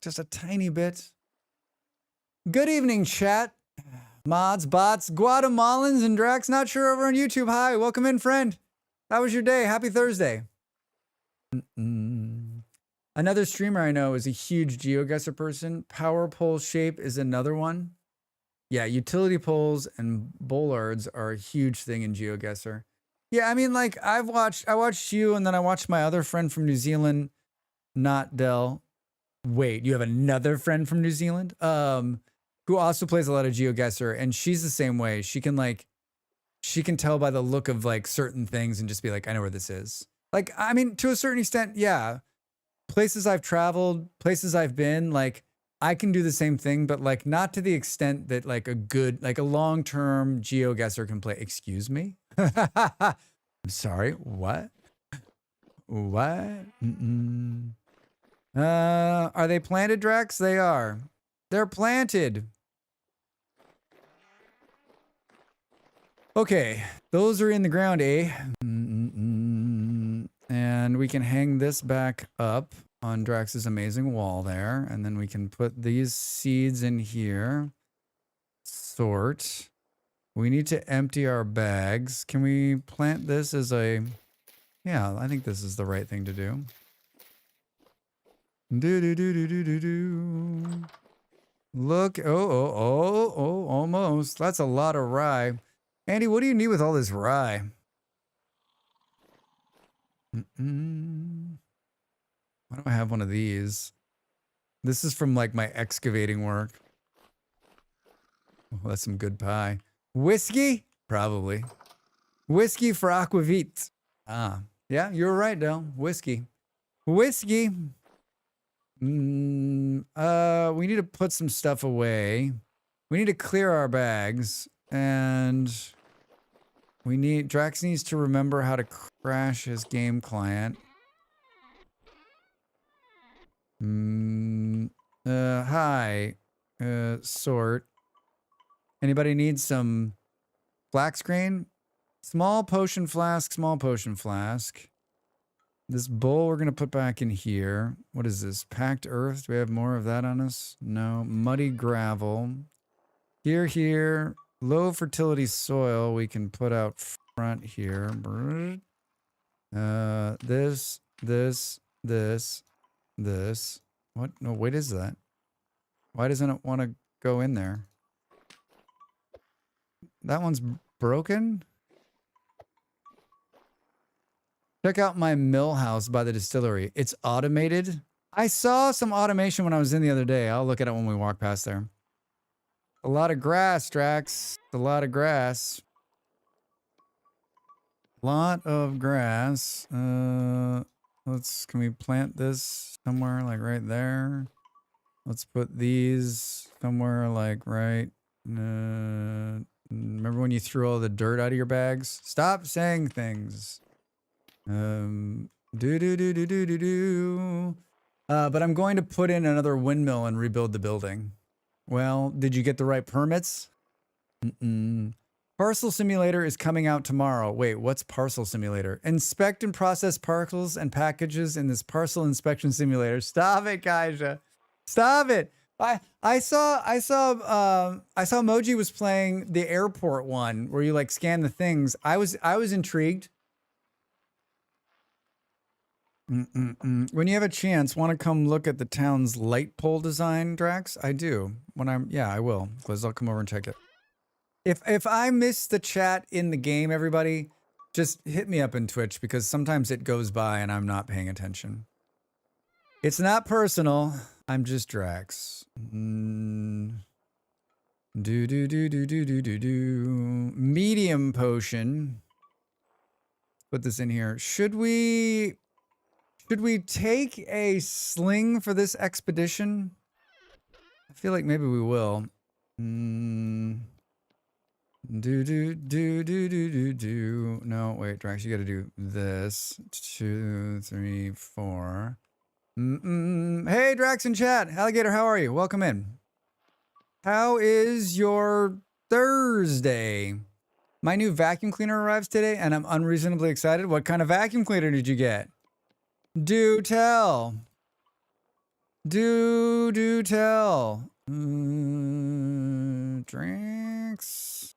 just a tiny bit. Good evening, chat. Mods, bots, Guatemalans, and Drax. Not sure over on YouTube. Hi, welcome in, friend. How was your day? Happy Thursday. Another streamer I know is a huge GeoGuessr person. Power pole shape is another one. Yeah, utility poles and bollards are a huge thing in GeoGuessr. Yeah, I mean, like I watched you, and then I watched my other friend from New Zealand, not Dell. Wait, you have another friend from New Zealand, who also plays a lot of GeoGuessr, and she's the same way. She can tell by the look of like certain things and just be like, I know where this is. Like, I mean, to a certain extent, yeah. Places I've traveled, places I've been, like I can do the same thing, but like not to the extent that like a long-term GeoGuessr can play. Excuse me? I'm sorry, what? What? Are they planted, Drax? They are. They're planted. Okay, those are in the ground, eh? And we can hang this back up on Drax's amazing wall there. And then we can put these seeds in here. Sort. We need to empty our bags. Can we plant this as a... Yeah, I think this is the right thing to do. Do. Look. Oh, almost. That's a lot of rye. Andy, what do you need with all this rye? Why do I have one of these? This is from like my excavating work. Oh, that's some good pie. Whiskey? Probably. Whiskey for aquavit. Ah, yeah, you're right, Del. Whiskey. Whiskey. We need to put some stuff away. We need to clear our bags, and Drax needs to remember how to crash his game client. Hi. Sort. Anybody need some flax grain? Small potion flask, small potion flask. This bowl we're going to put back in here. What is this? Packed earth? Do we have more of that on us? No. Muddy gravel. Here. Low fertility soil we can put out front here. This. What? No, what is that? Why doesn't it want to go in there? That one's broken? Check out my mill house by the distillery. It's automated. I saw some automation when I was in the other day. I'll look at it when we walk past there. A lot of grass, Drax. A lot of grass. Lot of grass. Can we plant this somewhere like right there? Let's put these somewhere like right. Remember when you threw all the dirt out of your bags? Stop saying things. But I'm going to put in another windmill and rebuild the building. Well, did you get the right permits? Parcel Simulator is coming out tomorrow. Wait, what's Parcel Simulator? Inspect and process parcels and packages in this parcel inspection simulator. Stop it, Kaija. Stop it. I saw Moji was playing the airport one where you like scan the things. I was intrigued. When you have a chance, want to come look at the town's light pole design, Drax? I do. I will. Liz, I'll come over and check it. If I miss the chat in the game, everybody, just hit me up in Twitch because sometimes it goes by and I'm not paying attention. It's not personal. I'm just Drax. Medium potion. Put this in here. Should we take a sling for this expedition? I feel like maybe we will. No, wait, Drax, you gotta do this. 2, 3, 4. Hey, Drax in chat. Alligator, how are you? Welcome in. How is your Thursday? My new vacuum cleaner arrives today, and I'm unreasonably excited. What kind of vacuum cleaner did you get? Do tell. Do tell. Drinks.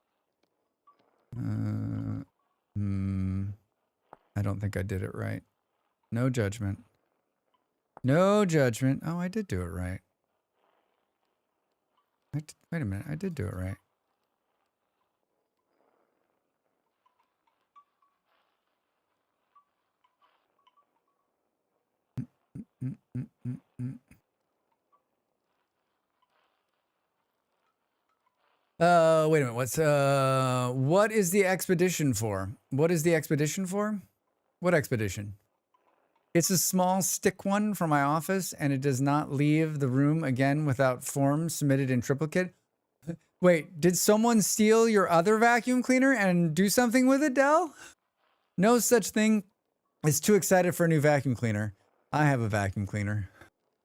I don't think I did it right. No judgment. No judgment. Oh, I did do it right. Wait a minute. I did do it right. Wait a minute. What is the expedition for? What is the expedition for? What expedition? It's a small stick one for my office, and it does not leave the room again without form submitted in triplicate. Wait, did someone steal your other vacuum cleaner and do something with it, Del? No such thing as too excited for a new vacuum cleaner. I have a vacuum cleaner.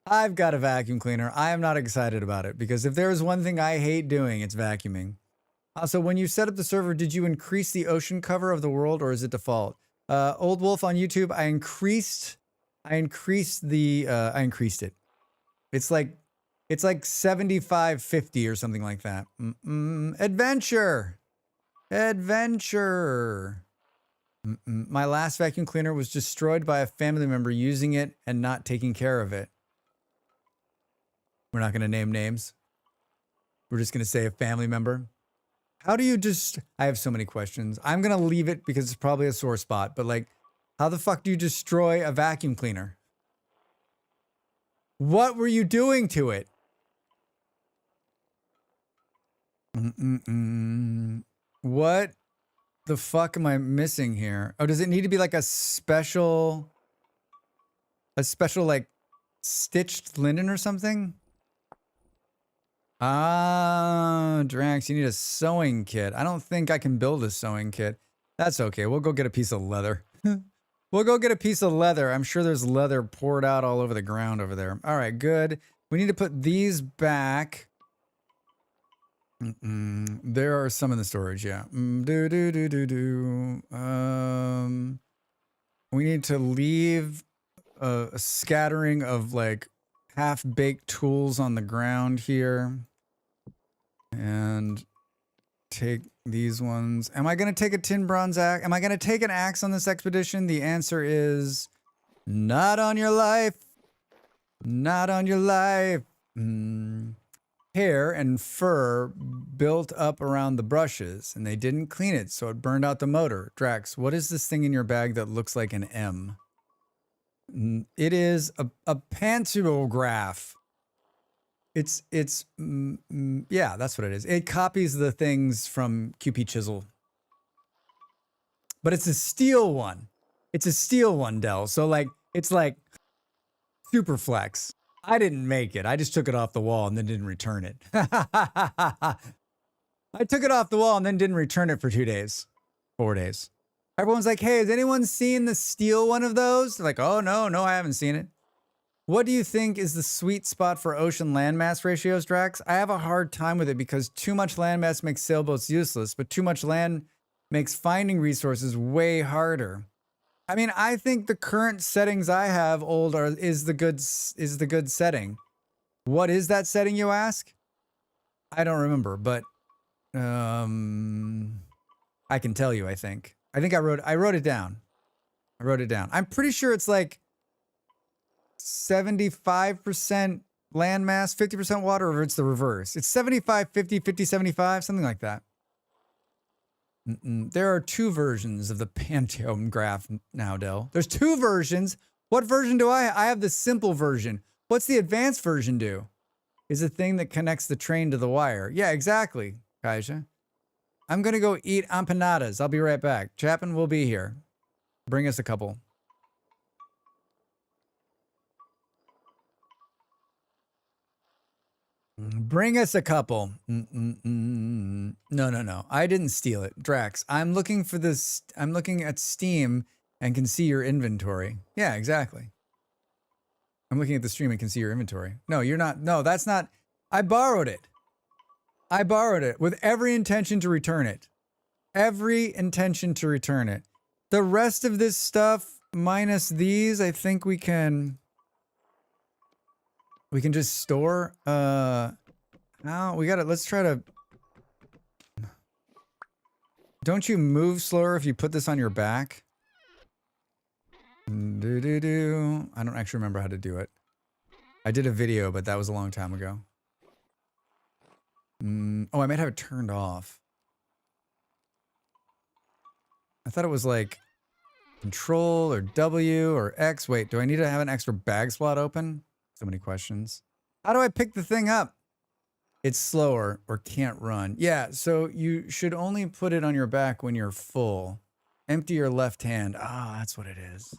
I've got a vacuum cleaner. I am not excited about it because if there is one thing I hate doing, it's vacuuming. Also, when you set up the server, did you increase the ocean cover of the world or is it default? Old Wolf on YouTube, I increased it. It's like 7550 or something like that. Adventure. My last vacuum cleaner was destroyed by a family member using it and not taking care of it. We're not going to name names. We're just going to say a family member. How do you I have so many questions. I'm going to leave it because it's probably a sore spot, but like, how the fuck do you destroy a vacuum cleaner? What were you doing to it? What the fuck am I missing here? Oh, does it need to be like a special like stitched linen or something? Ah, Drax, you need a sewing kit. I don't think I can build a sewing kit. That's okay. We'll go get a piece of leather. We'll go get a piece of leather. I'm sure there's leather poured out all over the ground over there. All right, good. We need to put these back. There are some in the storage, yeah. We need to leave a scattering of like half-baked tools on the ground here. And take these ones. Am I going to take a tin bronze axe? Am I going to take an axe on this expedition? The answer is not on your life. Not on your life. Hair and fur built up around the brushes, and they didn't clean it, so it burned out the motor. Drax, what is this thing in your bag that looks like an M? It is a pantograph. Yeah, that's what it is. It copies the things from QP Chisel. But it's a steel one. It's a steel one, Del. So like, it's like super flex. I didn't make it. I just took it off the wall and then didn't return it. I took it off the wall and then didn't return it for 2 days, 4 days. Everyone's like, hey, has anyone seen the steel one of those? They're like, oh, no, I haven't seen it. What do you think is the sweet spot for ocean landmass ratios, Drax? I have a hard time with it because too much landmass makes sailboats useless, but too much land makes finding resources way harder. I mean, I think the current settings I have is the good setting. What is that setting, you ask? I don't remember, but I can tell you, I think I wrote it down. I'm pretty sure it's like 75% landmass, 50% water, or it's the reverse. It's 75, 50, 50, 75, something like that. There are two versions of the Pantheon graph now, Del. There's two versions. What version do I have the simple version. What's the advanced version do? Is a thing that connects the train to the wire. Yeah, exactly, Kaisha. I'm going to go eat empanadas. I'll be right back. Chapin will be here. Bring us a couple. Bring us a couple. No. I didn't steal it. Drax, I'm looking for this. I'm looking at Steam and can see your inventory. Yeah, exactly. I'm looking at the stream and can see your inventory. No, you're not. No, that's not. I borrowed it. With every intention to return it. The rest of this stuff, minus these, I think we can just store. Now we gotta. Let's try to. Don't you move slower if you put this on your back? I don't actually remember how to do it. I did a video, but that was a long time ago. Oh, I might have it turned off. I thought it was like Control or W or X. Wait, do I need to have an extra bag slot open? So many questions. How do I pick the thing up? It's slower or can't run. Yeah, so you should only put it on your back when you're full. Empty your left hand. Ah, that's what it is.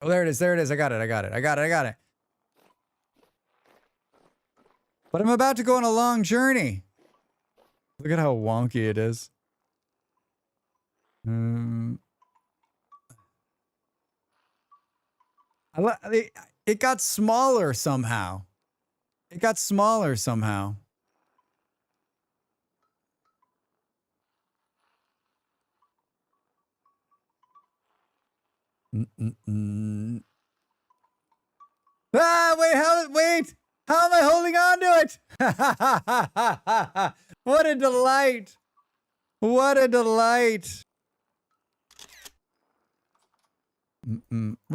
Oh, there it is. There it is. I got it. But I'm about to go on a long journey. Look at how wonky it is. It got smaller somehow. Ah, wait. How am I holding on to it? What a delight. What a delight.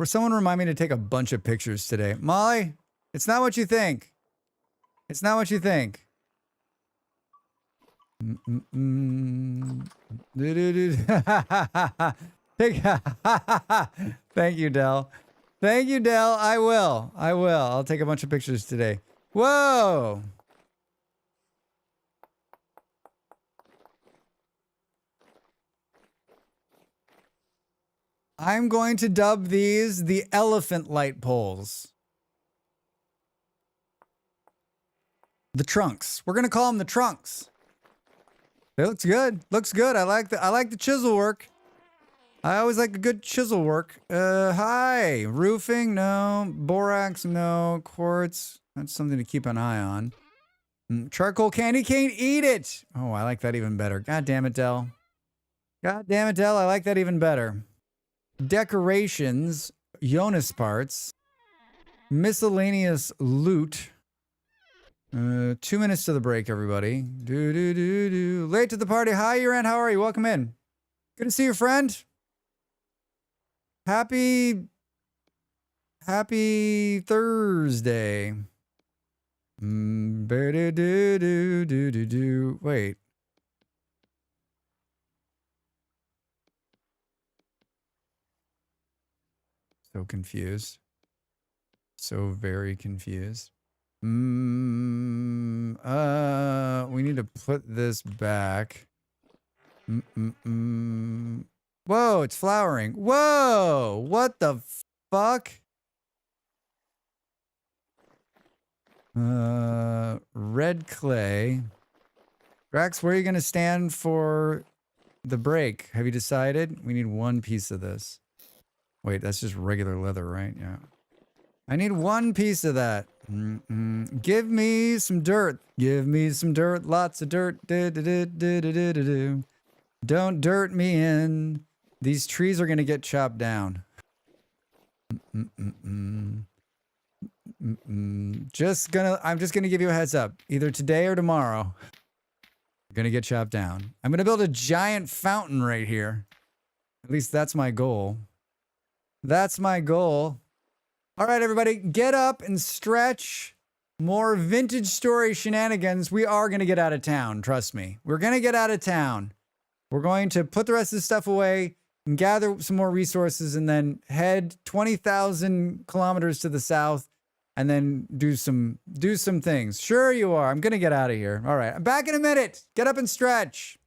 Someone remind me to take a bunch of pictures today. Molly, it's not what you think. It's not what you think. Thank you, Del. Thank you, Del. I will. I'll take a bunch of pictures today. Whoa. I'm going to dub these the elephant light poles. The trunks. We're going to call them the trunks. It looks good. Looks good. I like the chisel work. I always like a good chisel work. Hi. Roofing? No. Borax? No. Quartz? That's something to keep an eye on. Charcoal candy cane? Eat it! Oh, I like that even better. God damn it, Del. God damn it, Del. I like that even better. Decorations. Jonas parts. Miscellaneous loot. 2 minutes to the break, everybody. Late to the party. Hi, Uran. How are you? Welcome in. Good to see you, friend. Happy Thursday. Wait. So confused. So very confused. We need to put this back. Whoa, it's flowering. Whoa, what the fuck? Red clay. Drax, where are you going to stand for the break? Have you decided? We need one piece of this. Wait, that's just regular leather, right? Yeah. I need one piece of that. Give me some dirt. Give me some dirt. Lots of dirt. Don't dirt me in. These trees are going to get chopped down. I'm just gonna give you a heads up. Either today or tomorrow, you're gonna get chopped down. I'm gonna build a giant fountain right here. At least that's my goal. That's my goal. All right, everybody, get up and stretch. More vintage story shenanigans. We are gonna get out of town. Trust me. We're gonna get out of town. We're going to put the rest of the stuff away and gather some more resources and then head 20,000 kilometers to the south and then do some things. Sure you are. I'm going to get out of here. All right. I'm back in a minute. Get up and stretch.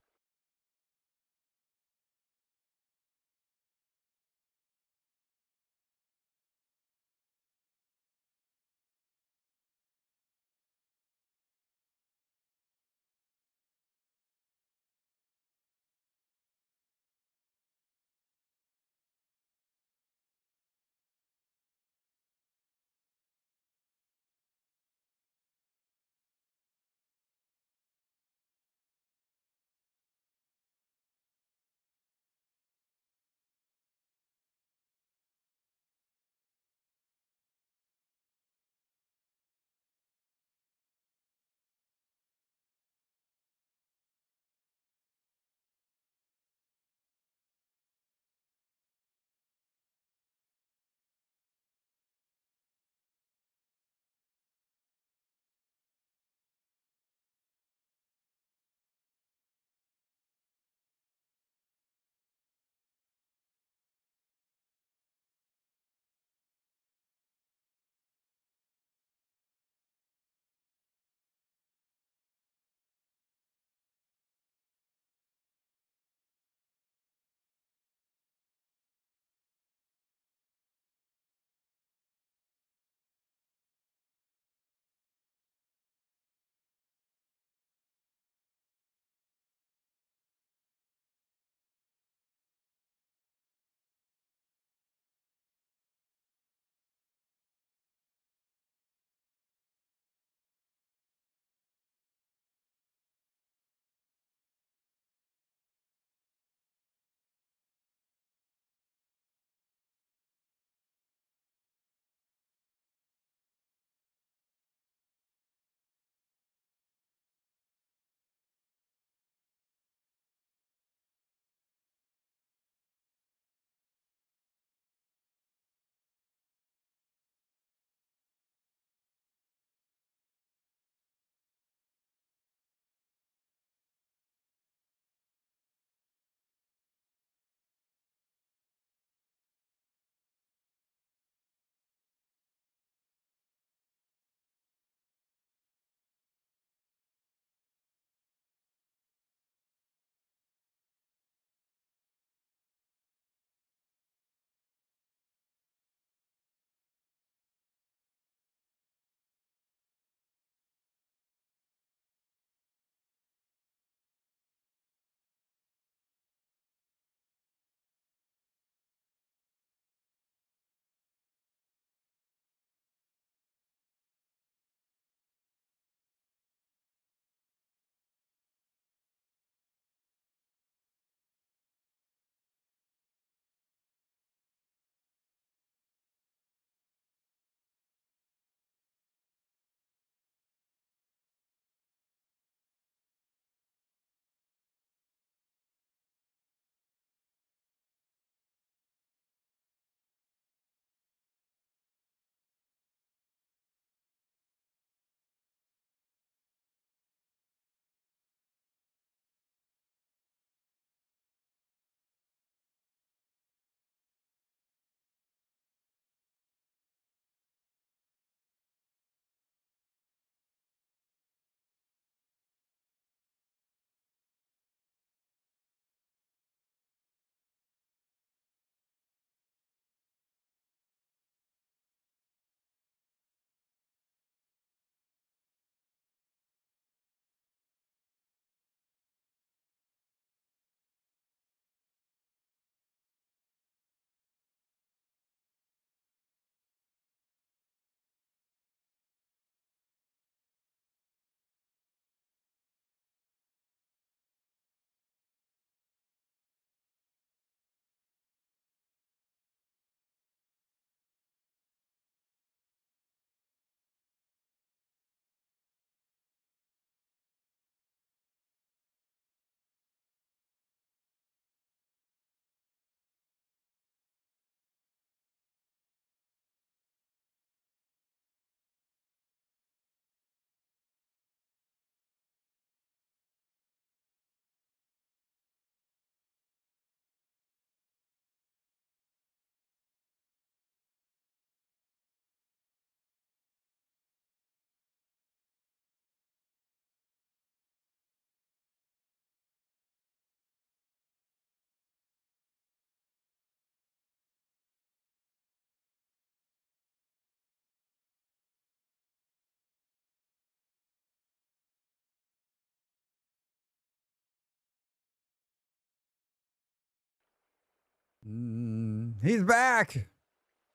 He's back.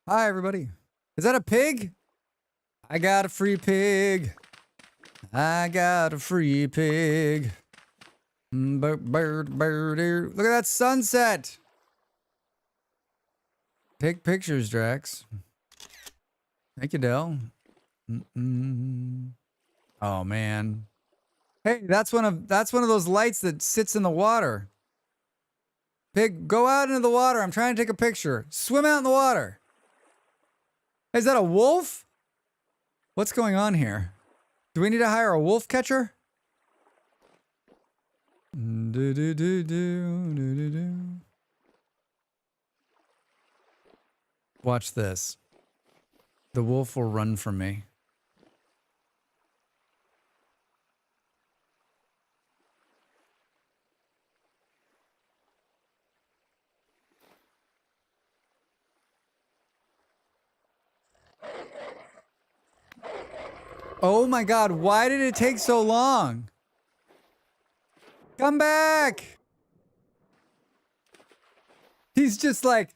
Hi, everybody. Is that a pig? I got a free pig. I got a free pig. Look at that sunset. Take pictures, Drax. Thank you, Del. Oh man. Hey, that's one of those lights that sits in the water. Pig, go out into the water. I'm trying to take a picture. Swim out in the water. Is that a wolf? What's going on here? Do we need to hire a wolf catcher? Watch this. The wolf will run from me. Oh my God, why did it take so long? Come back! He's just like...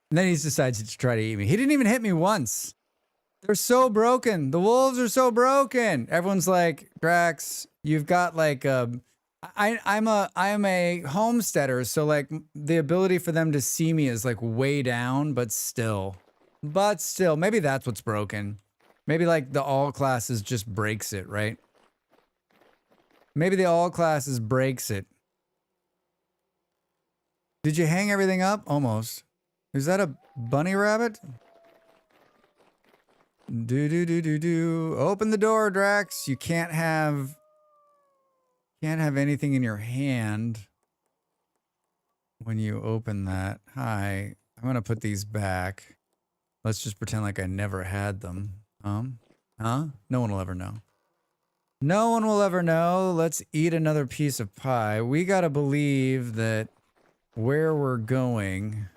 And then he decides to try to eat me. He didn't even hit me once. They're so broken. The wolves are so broken. Everyone's like, Drax, you've got like I'm a homesteader, so like the ability for them to see me is like way down, but still, maybe that's what's broken. Maybe like the all classes just breaks it, right? Maybe the all classes breaks it. Did you hang everything up? Almost. Is that a bunny rabbit? Do. Open the door, Drax. You can't have anything in your hand when you open that. Hi. I'm gonna put these back. Let's just pretend like I never had them. Huh? No one will ever know. No one will ever know. Let's eat another piece of pie. We gotta believe that where we're going,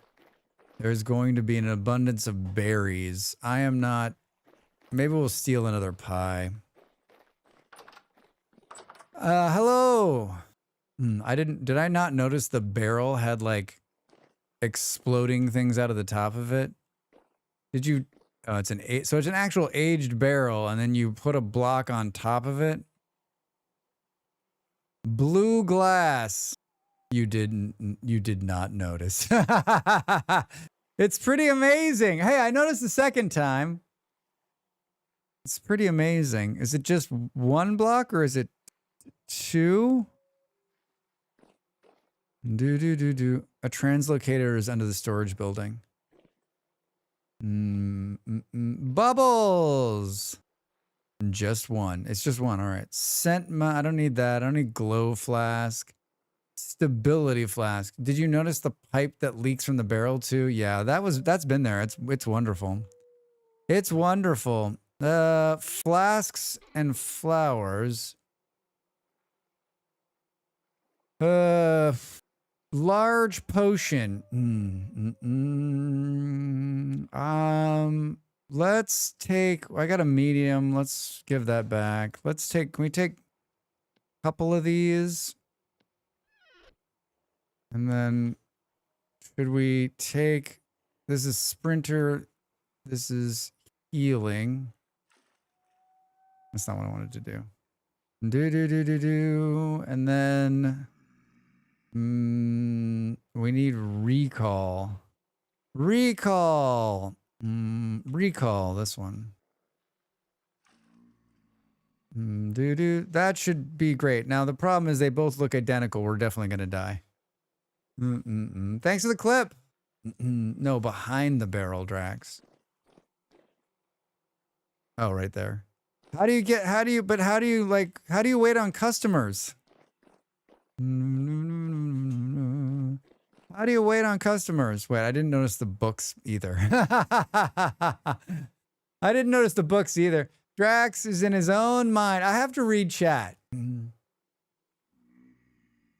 there's going to be an abundance of berries. I am not... Maybe we'll steal another pie. Hello. Did I not notice the barrel had like exploding things out of the top of it? Did you? Oh, so it's an actual aged barrel, and then you put a block on top of it. Blue glass. You did not notice. It's pretty amazing. Hey, I noticed the second time. It's pretty amazing. Is it just one block or is it two? A translocator is under the storage building. Bubbles. Just one. It's just one. All right. I don't need that. I don't need glow flask. Stability flask. Did you notice the pipe that leaks from the barrel too? Yeah, that's been there. It's wonderful. It's wonderful. Flasks and flowers. Large potion. Let's take, I got a medium. Let's give that back. Can we take a couple of these? And then should we take, this is sprinter. This is healing. That's not what I wanted to do. And then we need recall. Recall, this one. That should be great. Now the problem is they both look identical. We're definitely gonna die. Thanks for the clip. No, behind the barrel, Drax. Oh, right there. How do you wait on customers? How do you wait on customers? Wait, I didn't notice the books either. I didn't notice the books either. Drax is in his own mind. I have to read chat.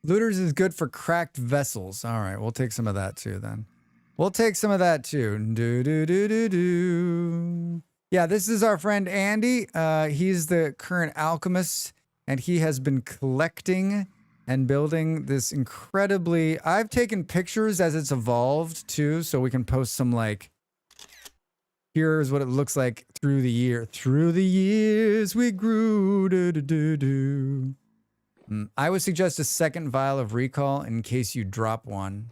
Looters is good for cracked vessels. All right, we'll take some of that too then. We'll take some of that too. Yeah, this is our friend Andy. He's the current alchemist and he has been collecting and building this incredibly... I've taken pictures as it's evolved too, so we can post some like, here's what it looks like through the year. Through the years we grew. I would suggest a second vial of recall in case you drop one.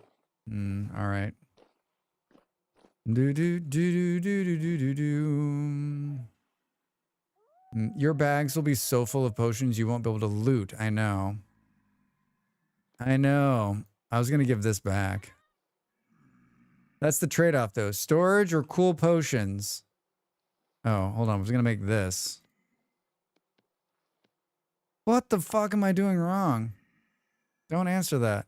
All right. Your bags will be so full of potions you won't be able to loot. I know. I know. I was going to give this back. That's the trade-off, though. Storage or cool potions? Oh, hold on. I was going to make this. What the fuck am I doing wrong? Don't answer that.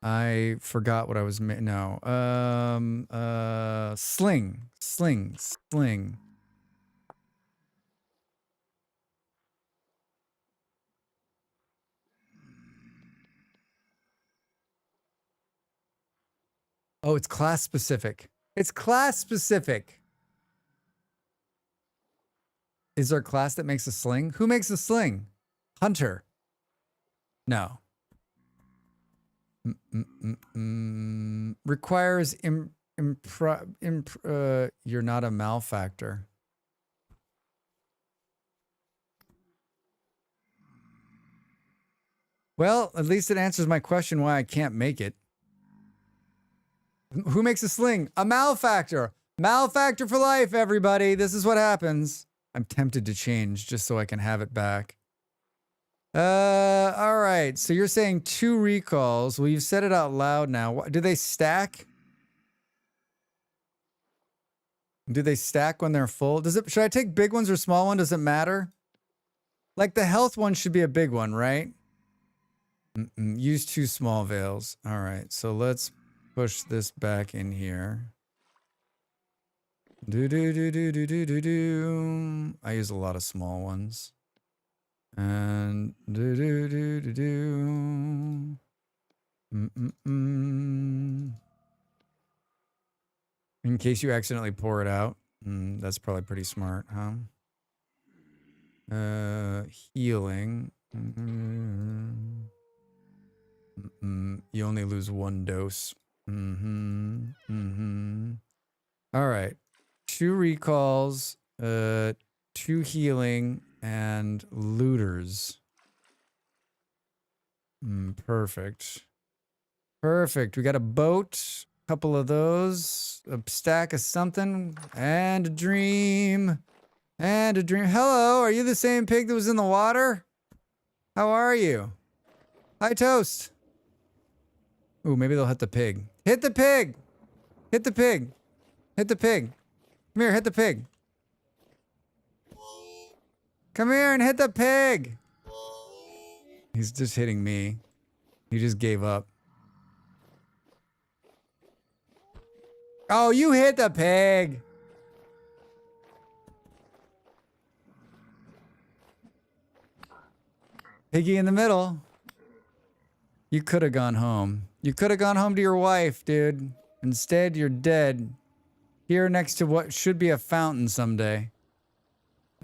I forgot what I was no. Sling. Oh, it's class specific. It's class specific. Is there a class that makes a sling? Who makes a sling? Hunter. No. Requires you're not a malefactor. Well, at least it answers my question why I can't make it. Who makes a sling? A malefactor. Malefactor for life, everybody. This is what happens. I'm tempted to change just so I can have it back. All right. So you're saying 2 recalls. Well, you've said it out loud now. Do they stack? Do they stack when they're full? Should I take big ones or small ones? Does it matter? Like the health one should be a big one, right? Use 2 small veils. All right. So let's push this back in here. I use a lot of small ones. And in case you accidentally pour it out. That's probably pretty smart, huh? Healing. You only lose 1 dose. All right. 2 recalls, 2 healing, and looters. Perfect. Perfect. We got a boat, a couple of those, a stack of something, and a dream. And a dream. Hello, are you the same pig that was in the water? How are you? Hi, Toast. Ooh, maybe they'll hit the pig. Hit the pig! Hit the pig! Hit the pig! Come here, hit the pig! Come here and hit the pig! He's just hitting me. He just gave up. Oh, you hit the pig! Piggy in the middle. You could have gone home. You could have gone home to your wife, dude. Instead, you're dead. Here next to what should be a fountain someday.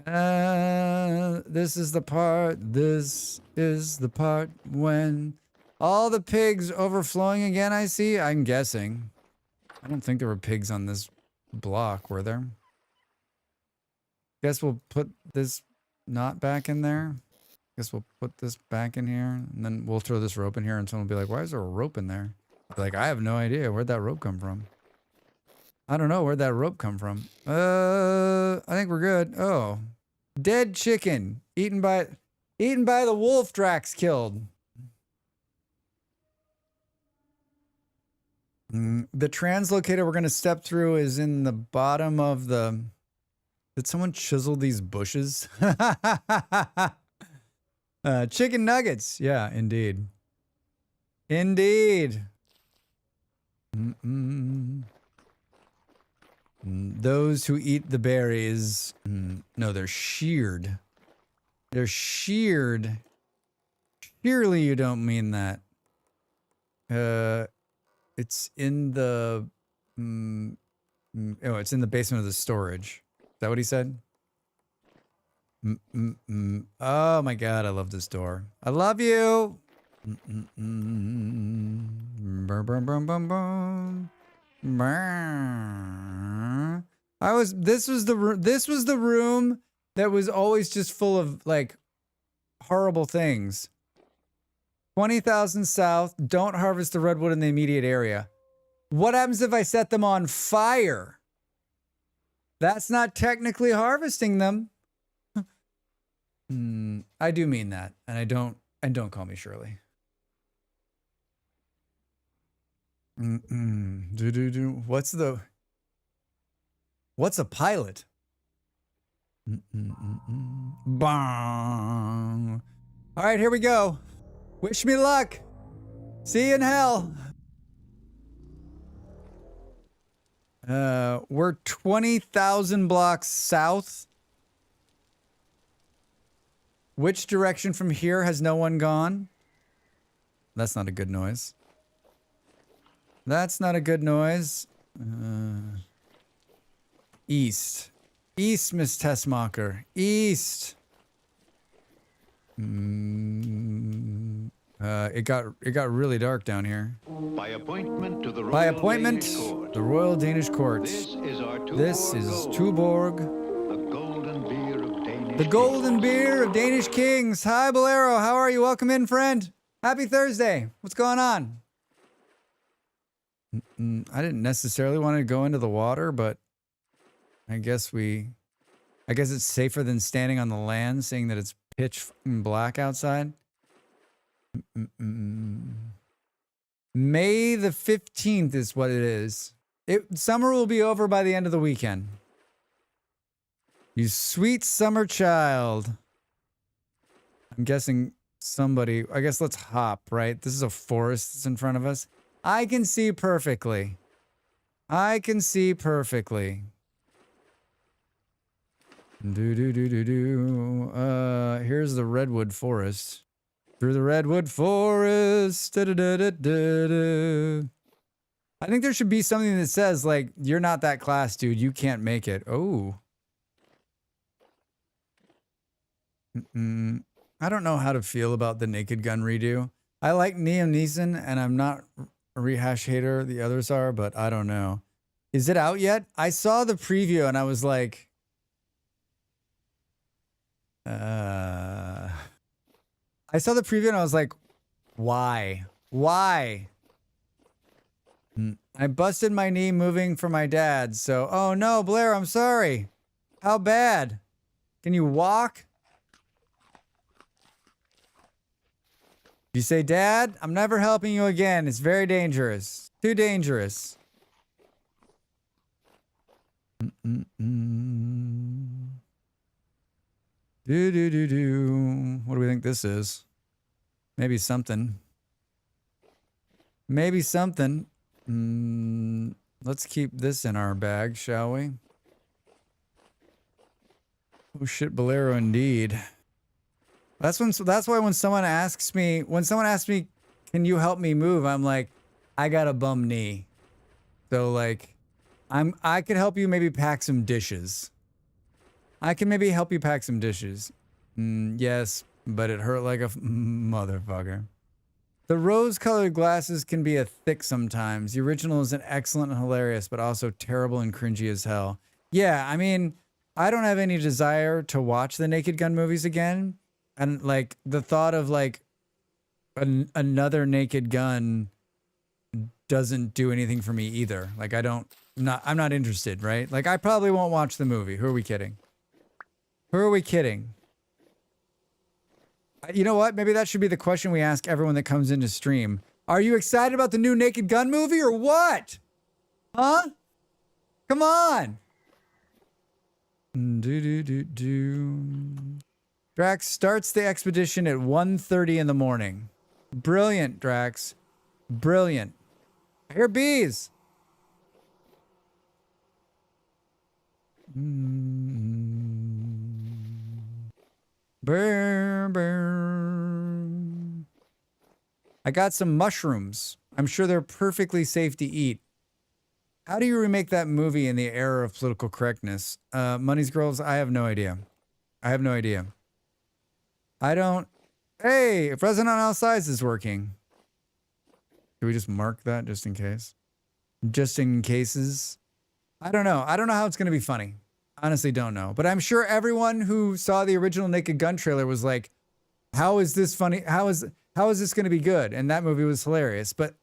This is the part. This is the part when all the pigs overflowing again, I see. I'm guessing. I don't think there were pigs on this block, were there? Guess we'll put this knot back in there. Guess we'll put this back in here, and then we'll throw this rope in here, and someone will be like, why is there a rope in there? I'll be like, I have no idea. Where'd that rope come from? I don't know. Where'd that rope come from? I think we're good. Oh. Dead chicken. Eaten by the wolf Drax killed. The translocator we're going to step through is in the bottom of the... Did someone chisel these bushes? Chicken nuggets. Yeah, indeed. Indeed. Those who eat the berries. No, they're sheared. They're sheared. Surely you don't mean that. It's in the oh, it's in the basement of the storage. Is that what he said? Oh my god, I love this door. I love you. Bum, bum, bum, bum, bum. This was the room that was always just full of like horrible things. 20,000 south, don't harvest the redwood in the immediate area. What happens if I set them on fire? That's not technically harvesting them. I do mean that, and don't call me Shirley. What's a pilot? Bong. All right, here we go. Wish me luck. See you in hell. We're 20,000 blocks south. Which direction from here has no one gone? That's not a good noise. That's not a good noise. East. East, Miss Tessmacher. East. It got really dark down here. By appointment to the Royal, By appointment, Danish Court. the Royal Danish Court. This is Tuborg. the golden beer of Danish. The golden beer of Danish kings. Hi, Bolero. How are you? Welcome in, friend. Happy Thursday. What's going on? I didn't necessarily want to go into the water, but I guess it's safer than standing on the land, seeing that it's pitch black outside. May the 15th is what it is. Summer will be over by the end of the weekend. You sweet summer child. I'm guessing somebody, I guess let's hop, right? This is a forest that's in front of us. I can see perfectly. I can see perfectly. Here's the redwood forest. Through the redwood forest. I think there should be something that says, like, you're not that class, dude. You can't make it. Oh. I don't know how to feel about the Naked Gun redo. I like Liam Neeson, and I'm not a rehash hater. The others are, but I don't know. Is it out yet? I saw the preview, and I was like... I saw the preview and I was like, why? Why? I busted my knee moving for my dad, so... Oh no, Blair, I'm sorry. How bad? Can you walk? You say, Dad, I'm never helping you again. It's very dangerous. Too dangerous. What do we think this is? Maybe something. Maybe something. Let's keep this in our bag, shall we? Oh shit, Bolero indeed. That's why when someone asks me, can you help me move? I'm like, I got a bum knee. So like, I could help you maybe pack some dishes. I can maybe help you pack some dishes. Yes, but it hurt like a motherfucker. The rose-colored glasses can be a thick sometimes. The original is an excellent and hilarious, but also terrible and cringy as hell. Yeah, I mean, I don't have any desire to watch the Naked Gun movies again. And like the thought of like another Naked Gun doesn't do anything for me either. Like I'm not interested, right? Like I probably won't watch the movie. Who are we kidding? Who are we kidding? You know what? Maybe that should be the question we ask everyone that comes into stream. Are you excited about the new Naked Gun movie or what? Huh? Come on. Drax starts the expedition at 1:30 in the morning. Brilliant, Drax. Brilliant. I hear bees. Burr, burr. I got some mushrooms. I'm sure they're perfectly safe to eat. How do you remake that movie in the era of political correctness? Money's Girls, I have no idea. I have no idea. I don't... Hey, if Resident on Size is working. Can we just mark that just in case? Just in cases? I don't know. I don't know how it's going to be funny. Honestly, don't know. But I'm sure everyone who saw the original Naked Gun trailer was like, how is this funny? How is this going to be good? And that movie was hilarious. But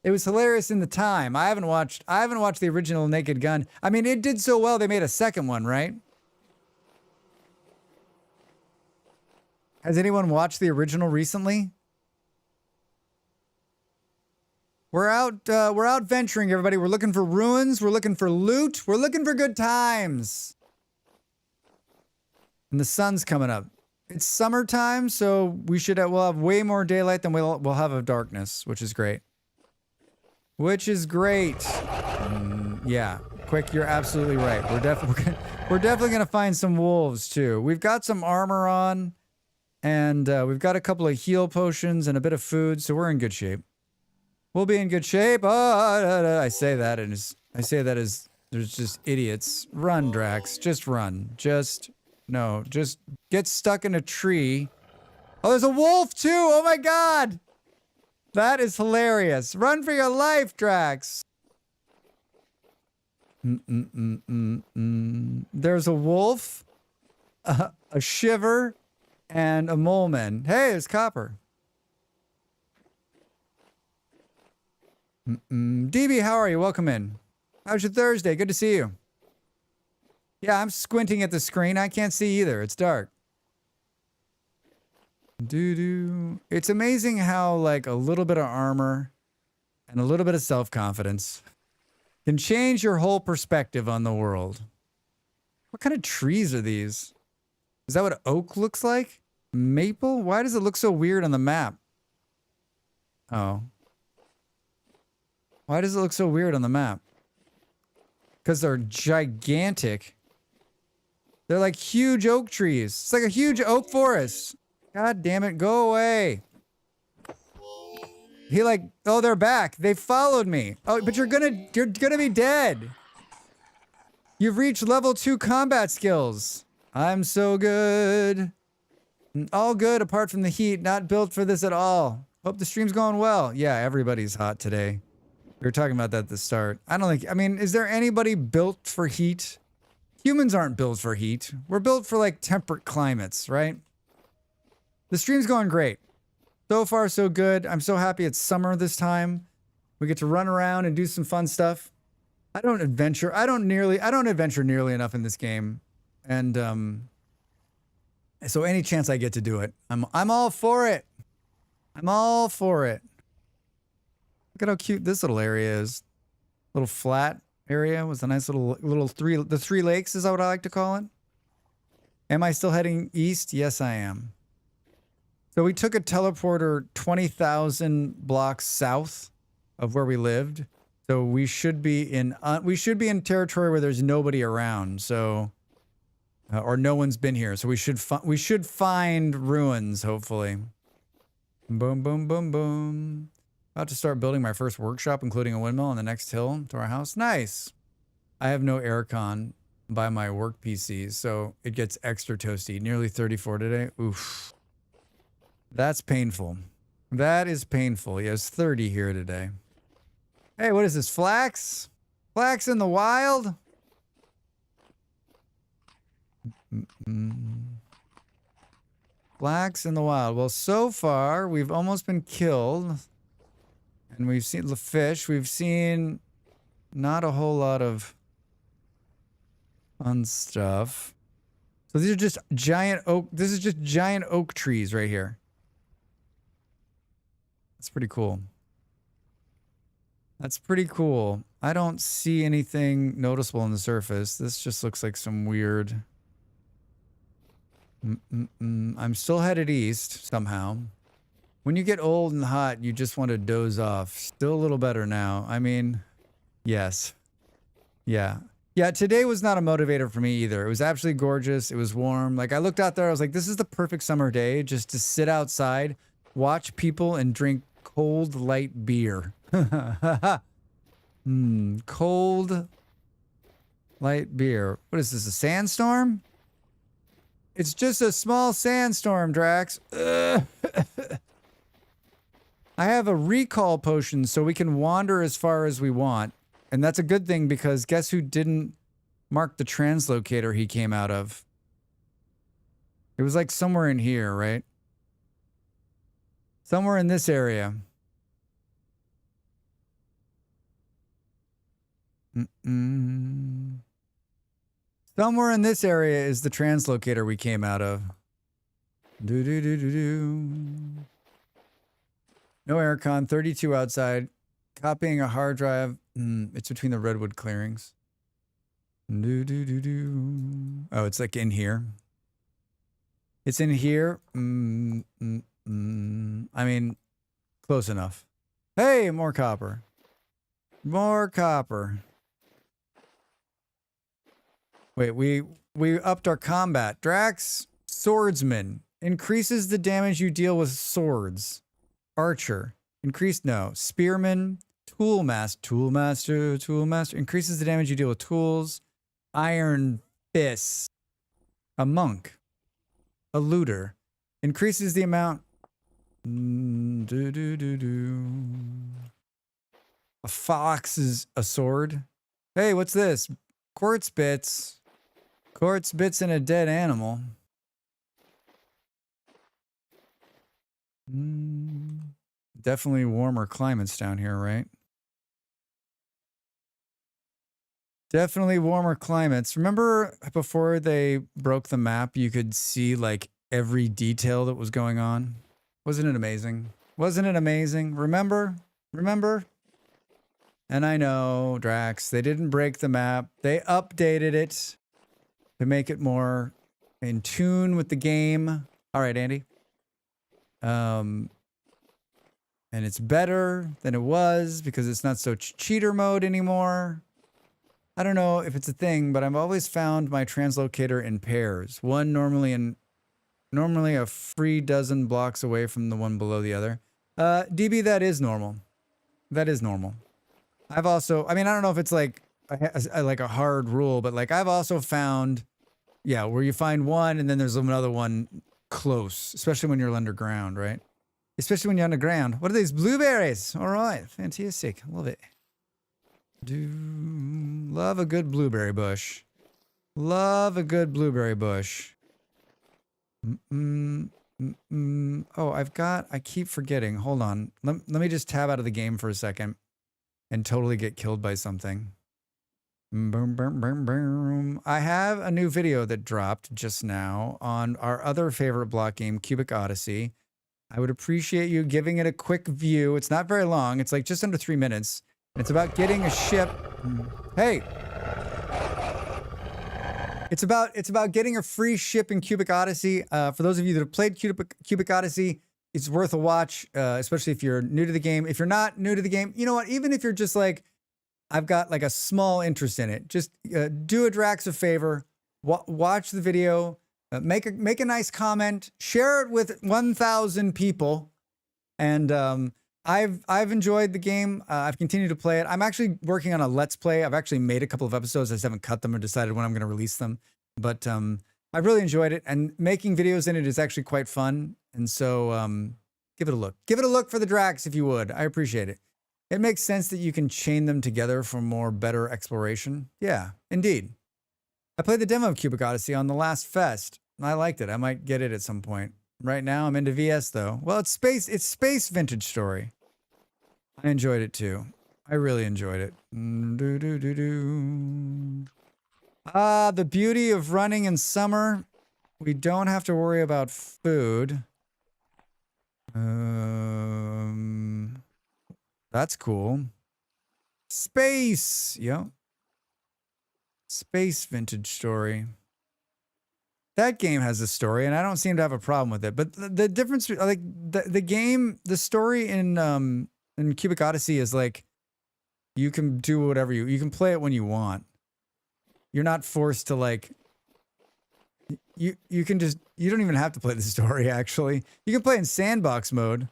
it was hilarious in the time. I haven't watched the original Naked Gun. I mean, it did so well they made a second one, right? Has anyone watched the original recently? We're out venturing, everybody. We're looking for ruins. We're looking for loot. We're looking for good times. And the sun's coming up. It's summertime, so we'll have way more daylight than we'll have of darkness, which is great. Which is great. Yeah, Quick, you're absolutely right. We're definitely gonna find some wolves too. We've got some armor on, and we've got a couple of heal potions and a bit of food, so we're in good shape. We'll be in good shape. I say that as there's just idiots. Run, Drax. Just run. Just get stuck in a tree. Oh, there's a wolf too. Oh my God. That is hilarious. Run for your life, Drax. There's a wolf, a shiver, and a moleman. Hey, it's Copper. DB, how are you? Welcome in. How's your Thursday? Good to see you. Yeah, I'm squinting at the screen. I can't see either. It's dark. It's amazing how, like, a little bit of armor and a little bit of self-confidence can change your whole perspective on the world. What kind of trees are these? Is that what oak looks like? Maple? Why does it look so weird on the map? Oh. Why does it look so weird on the map? Because they're gigantic. They're like huge oak trees. It's like a huge oak forest. God damn it, go away. Oh, they're back. They followed me. Oh, but you're gonna be dead. You've reached level 2 combat skills. I'm so good. All good apart from the heat. Not built for this at all. Hope the stream's going well. Yeah, everybody's hot today. We were talking about that at the start. Is there anybody built for heat? Humans aren't built for heat. We're built for like temperate climates, right? The stream's going great. So far, so good. I'm so happy it's summer this time. We get to run around and do some fun stuff. I don't adventure nearly enough in this game. And so any chance I get to do it, I'm all for it. I'm all for it. Look at how cute this little area is. Little flat area with a nice little three lakes is what I like to call it. Am I still heading east? Yes, I am. So we took a teleporter 20,000 blocks south of where we lived. So we should be in territory where there's nobody around. So or no one's been here. So we should find ruins hopefully. Boom, boom, boom, boom. About to start building my first workshop, including a windmill on the next hill to our house. Nice. I have no aircon by my work PCs, so it gets extra toasty. Nearly 34 today. Oof. That's painful. That is painful. Yeah, it's 30 here today. Hey, what is this? Flax? Flax in the wild? Flax in the wild. Well, so far, we've almost been killed. And we've seen the fish. We've seen not a whole lot of fun stuff. So these are just giant oak. This is just giant oak trees right here. That's pretty cool. That's pretty cool. I don't see anything noticeable on the surface. This just looks like some weird... I'm still headed east somehow. When you get old and hot, you just want to doze off. Still a little better now. I mean, yes. Yeah. Yeah, today was not a motivator for me either. It was absolutely gorgeous. It was warm. Like, I looked out there, I was like, this is the perfect summer day just to sit outside, watch people, and drink cold, light beer. Cold light beer. What is this, a sandstorm? It's just a small sandstorm, Drax. I have a recall potion so we can wander as far as we want. And that's a good thing because guess who didn't mark the translocator he came out of? It was like somewhere in here, right? Somewhere in this area. Somewhere in this area is the translocator we came out of. No aircon, 32 outside. Copying a hard drive. It's between the redwood clearings. Oh, it's like in here. It's in here. I mean, close enough. Hey, more copper. More copper. Wait, we upped our combat. Drax, swordsman. Increases the damage you deal with swords. Archer. Increased, no. Spearman. Toolmaster. Increases the damage you deal with tools. Iron fist. A monk. A looter. Increases the amount. A fox is a sword. Hey, what's this? Quartz bits. Quartz bits in a dead animal. Definitely warmer climates down here, right? Definitely warmer climates. Remember before they broke the map, you could see like every detail that was going on? Wasn't it amazing? Wasn't it amazing? Remember? And I know, Drax, they didn't break the map. They updated it to make it more in tune with the game. All right, Andy. And it's better than it was because it's not so cheater mode anymore. I don't know if it's a thing, but I've always found my translocator in pairs. One normally a free dozen blocks away from the one below the other. DB, that is normal. That is normal. I've also, I mean, I don't know if it's like a hard rule, but like I've also found, yeah, where you find one and then there's another one close, especially when you're underground, right? Especially when you're underground. What are these blueberries? All right, fantastic. Love it. Love a good blueberry bush. Love a good blueberry bush. Oh, I keep forgetting. Hold on. Let me just tab out of the game for a second and totally get killed by something. I have a new video that dropped just now on our other favorite block game, Cubic Odyssey. I would appreciate you giving it a quick view. It's not very long. It's like just under 3 minutes. It's about getting a ship. Hey. It's about getting a free ship in Cubic Odyssey. For those of you that have played Cubic Odyssey, it's worth a watch, especially if you're new to the game. If you're not new to the game, you know what? Even if you're just like, I've got like a small interest in it, just do a Drax a favor, watch the video, make a nice comment, share it with 1,000 people, and I've enjoyed the game. I've continued to play it. I'm actually working on a Let's Play. I've actually made a couple of episodes. I just haven't cut them or decided when I'm going to release them. But I really enjoyed it, and making videos in it is actually quite fun. And so give it a look. Give it a look for the Drax if you would. I appreciate it. It makes sense that you can chain them together for more better exploration. Yeah, indeed. I played the demo of Cubic Odyssey on the last fest. I liked it. I might get it at some point. Right now, I'm into VS though. Well, it's space vintage story. I enjoyed it too. I really enjoyed it. The beauty of running in summer. We don't have to worry about food. That's cool. Space. Yep. Space vintage story. That game has a story, and I don't seem to have a problem with it. But the difference, like the game, the story in Cubic Odyssey is like, you can do whatever you can play it when you want. You're not forced to like. You can just, you don't even have to play the story. Actually, you can play in sandbox mode.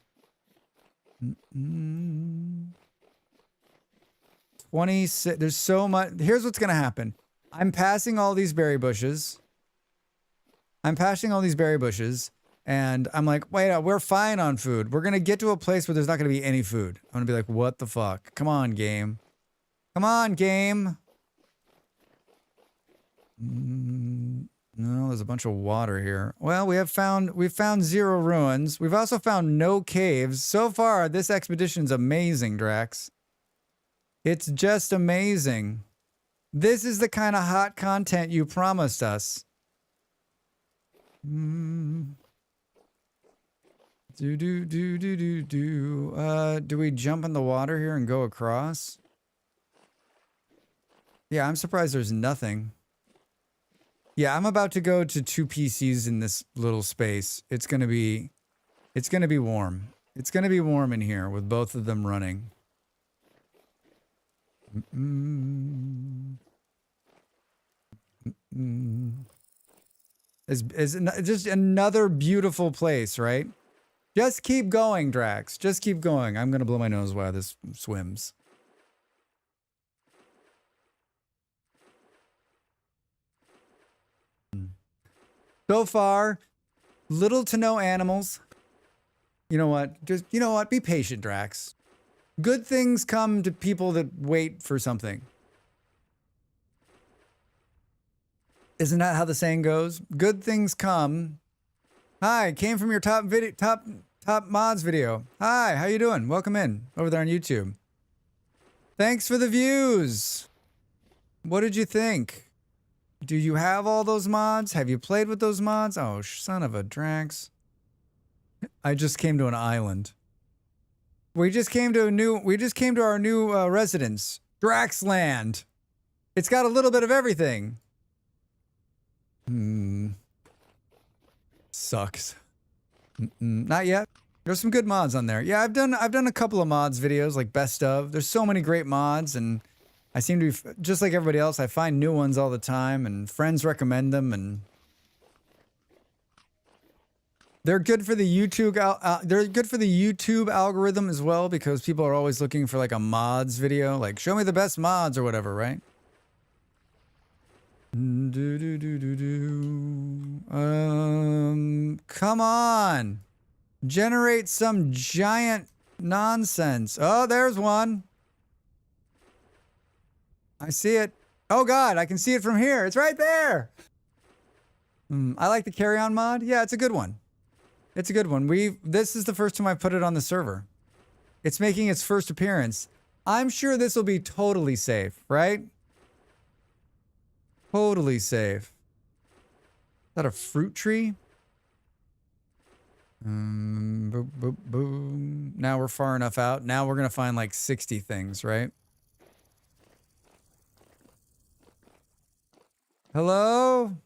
26. There's so much. Here's what's going to happen. I'm passing all these berry bushes. And I'm like, wait, we're fine on food. We're going to get to a place where there's not going to be any food. I'm going to be like, what the fuck? Come on, game. Come on, game. No, there's a bunch of water here. Well, we've found 0 ruins. We've also found no caves. So far, this expedition's amazing, Drax. It's just amazing. This is the kind of hot content you promised us. Do we jump in the water here and go across? Yeah, I'm surprised there's nothing. Yeah, I'm about to go to 2 PCs in this little space. It's gonna be warm. It's gonna be warm in here with both of them running. It's just another beautiful place, right? Just keep going, Drax. Just keep going. I'm gonna blow my nose while this swims. So far, little to no animals. You know what? Be patient, Drax. Good things come to people that wait for something. Isn't that how the saying goes? Good things come. Hi, came from your top mods video. Hi, how you doing? Welcome in over there on YouTube. Thanks for the views. What did you think? Do you have all those mods? Have you played with those mods? Oh, son of a Drax. I just came to an island. We just came to our new residence, Draxland. It's got a little bit of everything. Sucks. Not yet. There's some good mods on there. Yeah, I've done a couple of mods videos, like best of. There's so many great mods, and I seem to be just like everybody else. I find new ones all the time, and friends recommend them, and they're good for the YouTube. They're good for the YouTube algorithm as well, because people are always looking for like a mods video, like show me the best mods or whatever, right? Come on, generate some giant nonsense. Oh, there's one. I see it. Oh God, I can see it from here. It's right there. I like the carry-on mod. Yeah, it's a good one. It's a good one. This is the first time I put it on the server. It's making its first appearance. I'm sure this will be totally safe, right? Totally safe. Is that a fruit tree? Boom, boom, boom. Now we're far enough out. Now we're gonna find like 60 things, right? Hello?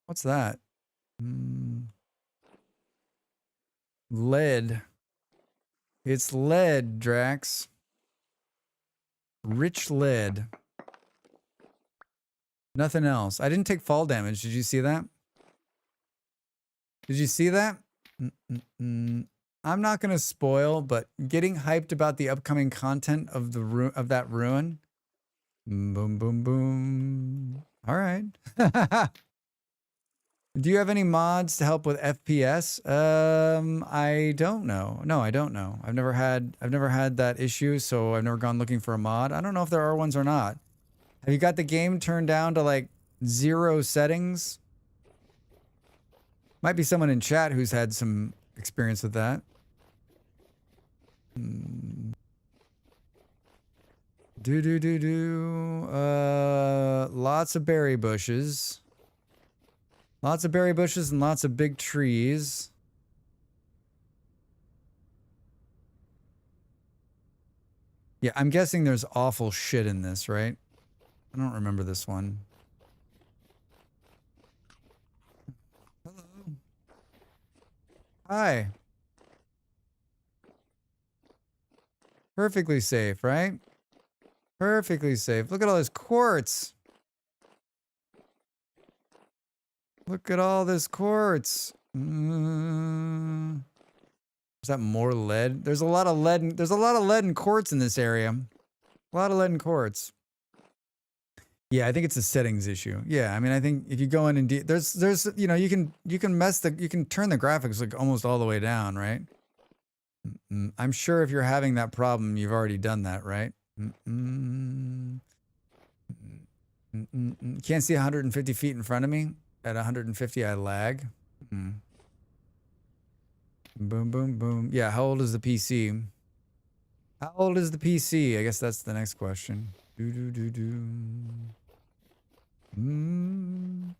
What's that? Lead. It's lead, Drax. Rich lead. Nothing else. I didn't take fall damage. Did you see that? Did you see that? I'm not gonna spoil, but getting hyped about the upcoming content of that ruin. Boom, boom, boom. All right. Do you have any mods to help with FPS? I don't know. No, I don't know. I've never had that issue, so I've never gone looking for a mod. I don't know if there are ones or not. Have you got the game turned down to like 0 settings? Might be someone in chat who's had some experience with that. Lots of berry bushes. Lots of berry bushes and lots of big trees. Yeah, I'm guessing there's awful shit in this, right? I don't remember this one. Hello. Hi. Perfectly safe, right? Perfectly safe. Look at all this quartz. Look at all this quartz. Is that more lead? There's a lot of lead. There's a lot of lead and quartz in this area. A lot of lead and quartz. Yeah, I think it's a settings issue. Yeah, I mean, I think if you go in and there's you know, you can turn the graphics like almost all the way down, right? I'm sure if you're having that problem, you've already done that, right? Can't see 150 feet in front of me. At 150, I lag. Boom, boom, boom. Yeah, how old is the PC? How old is the PC? I guess that's the next question.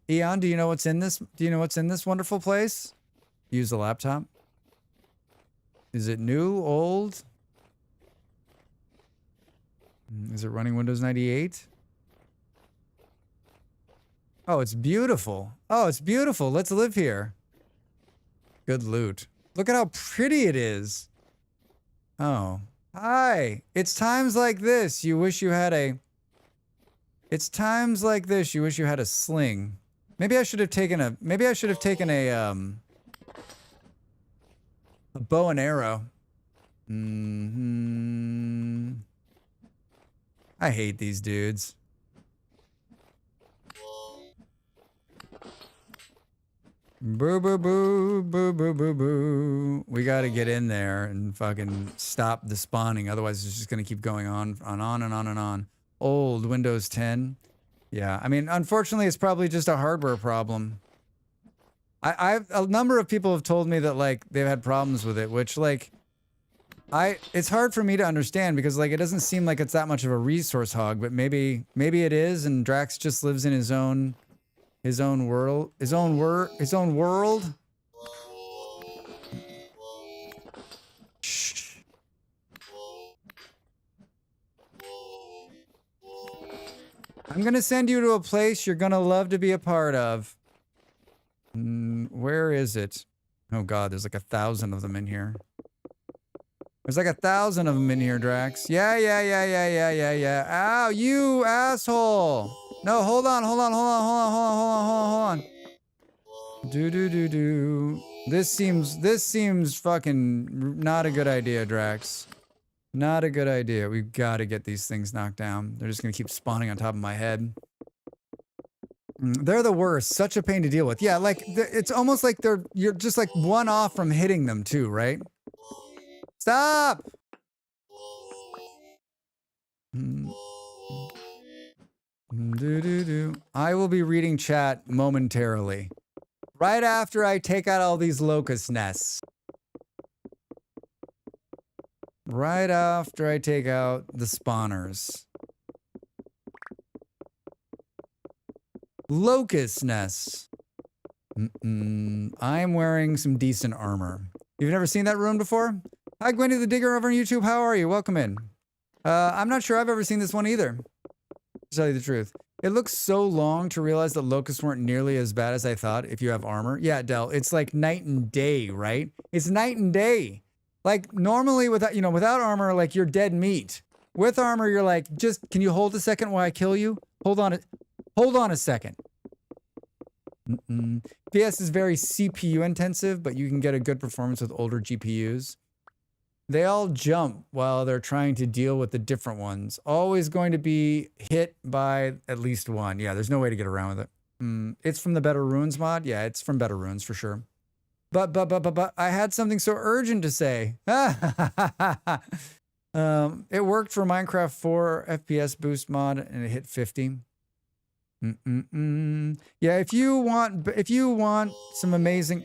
Eon, do you know what's in this? Do you know what's in this wonderful place? Use the laptop. Is it new, old? Is it running Windows 98? Oh, it's beautiful. Oh, it's beautiful. Let's live here. Good loot. Look at how pretty it is. Oh. Hi. It's times like this you wish you had a... It's times like this you wish you had a sling. Maybe I should have taken a... Maybe I should have taken a bow and arrow. I hate these dudes. Boo, boo, boo, boo, boo, boo, boo. We got to get in there and fucking stop the spawning. Otherwise, it's just going to keep going on and on and on and on. Old Windows 10. Yeah, I mean, unfortunately, it's probably just a hardware problem. A number of people have told me that, like, they've had problems with it, which, like, it's hard for me to understand because, like, it doesn't seem like it's that much of a resource hog, but maybe it is, and Drax just lives in his own world. Shh. I'm gonna send you to a place you're gonna love to be a part of. Where is it? Oh god, there's like 1,000 of them in here. There's like 1,000 of them in here, Drax. Yeah. Ow, you asshole! No, hold on. Do. This seems fucking not a good idea, Drax. Not a good idea. We've got to get these things knocked down. They're just gonna keep spawning on top of my head. They're the worst. Such a pain to deal with. Yeah, like it's almost like you're just like one off from hitting them too, right? Stop! I will be reading chat momentarily. Right after I take out all these locust nests. Right after I take out the spawners. Locust nests. I'm wearing some decent armor. You've never seen that rune before? Hi, Gwendy the Digger over on YouTube. How are you? Welcome in. I'm not sure I've ever seen this one either. To tell you the truth. It looks so long to realize that locusts weren't nearly as bad as I thought if you have armor. Yeah, Del, it's like night and day, right? It's night and day. Like normally without armor, like you're dead meat. With armor, you're like, can you hold a second while I kill you? Hold on a second. PS is very CPU intensive, but you can get a good performance with older GPUs. They all jump while they're trying to deal with the different ones. Always going to be hit by at least one. Yeah, there's no way to get around with it. It's from the Better Runes mod. Yeah, it's from Better Runes for sure. But I had something so urgent to say. It worked for Minecraft 4 FPS boost mod and it hit 50. Yeah, if you want some amazing...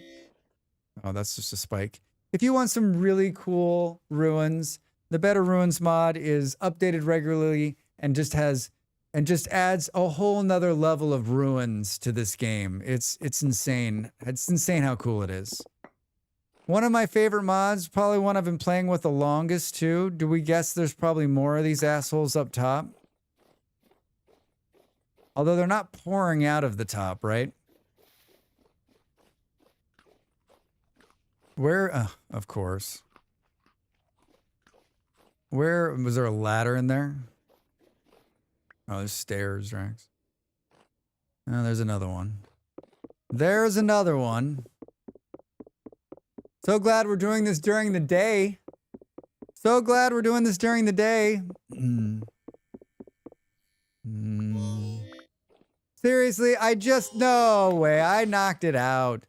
Oh, that's just a spike. If you want some really cool ruins, the Better Runes mod is updated regularly and just adds a whole nother level of ruins to this game. It's insane. It's insane how cool it is. One of my favorite mods, probably one I've been playing with the longest too. Do we guess there's probably more of these assholes up top? Although they're not pouring out of the top, right? Where? Of course. Where? Was there a ladder in there? Oh, there's stairs, Drax. Oh, there's another one. There's another one. So glad we're doing this during the day. So glad we're doing this during the day. Seriously, no way. I knocked it out.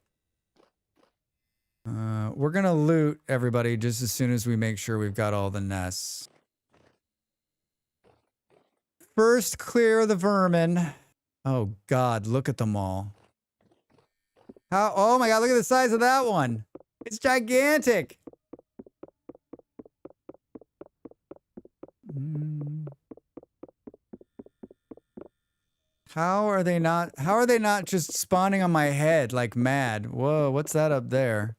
We're gonna loot everybody just as soon as we make sure we've got all the nests. First, clear the vermin. Oh God, look at them all. Oh my God, look at the size of that one. It's gigantic. How are they not just spawning on my head like mad? Whoa, what's that up there?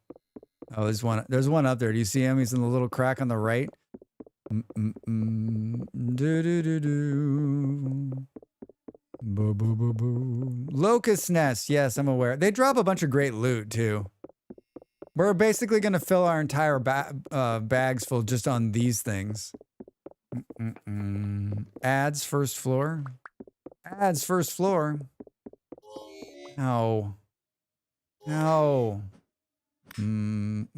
Oh, there's one up there. Do you see him? He's in the little crack on the right. Boo, boo, boo, boo. Locust nest. Yes, I'm aware. They drop a bunch of great loot too. We're basically going to fill our entire bags full just on these things. Ads first floor. Ads first floor. No. No. I mean,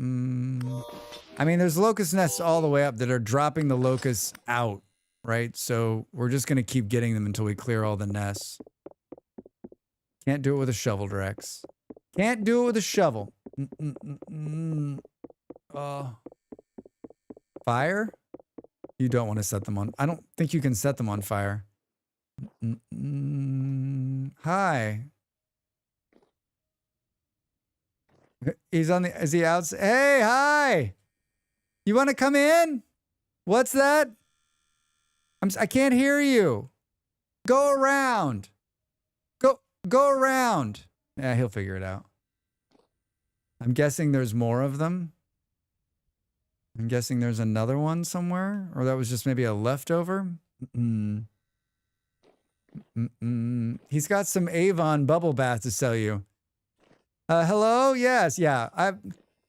there's locust nests all the way up that are dropping the locusts out, right? So we're just going to keep getting them until we clear all the nests. Can't do it with a shovel, Drex. Can't do it with a shovel. Fire? You don't want to set them on. I don't think you can set them on fire. Hi. He's on the, is he out? Hey, hi. You want to come in? What's that? I can't hear you. Go around. Go around. Yeah, he'll figure it out. I'm guessing there's more of them. I'm guessing there's another one somewhere, or that was just maybe a leftover. He's got some Avon bubble bath to sell you. Hello? Yes, yeah.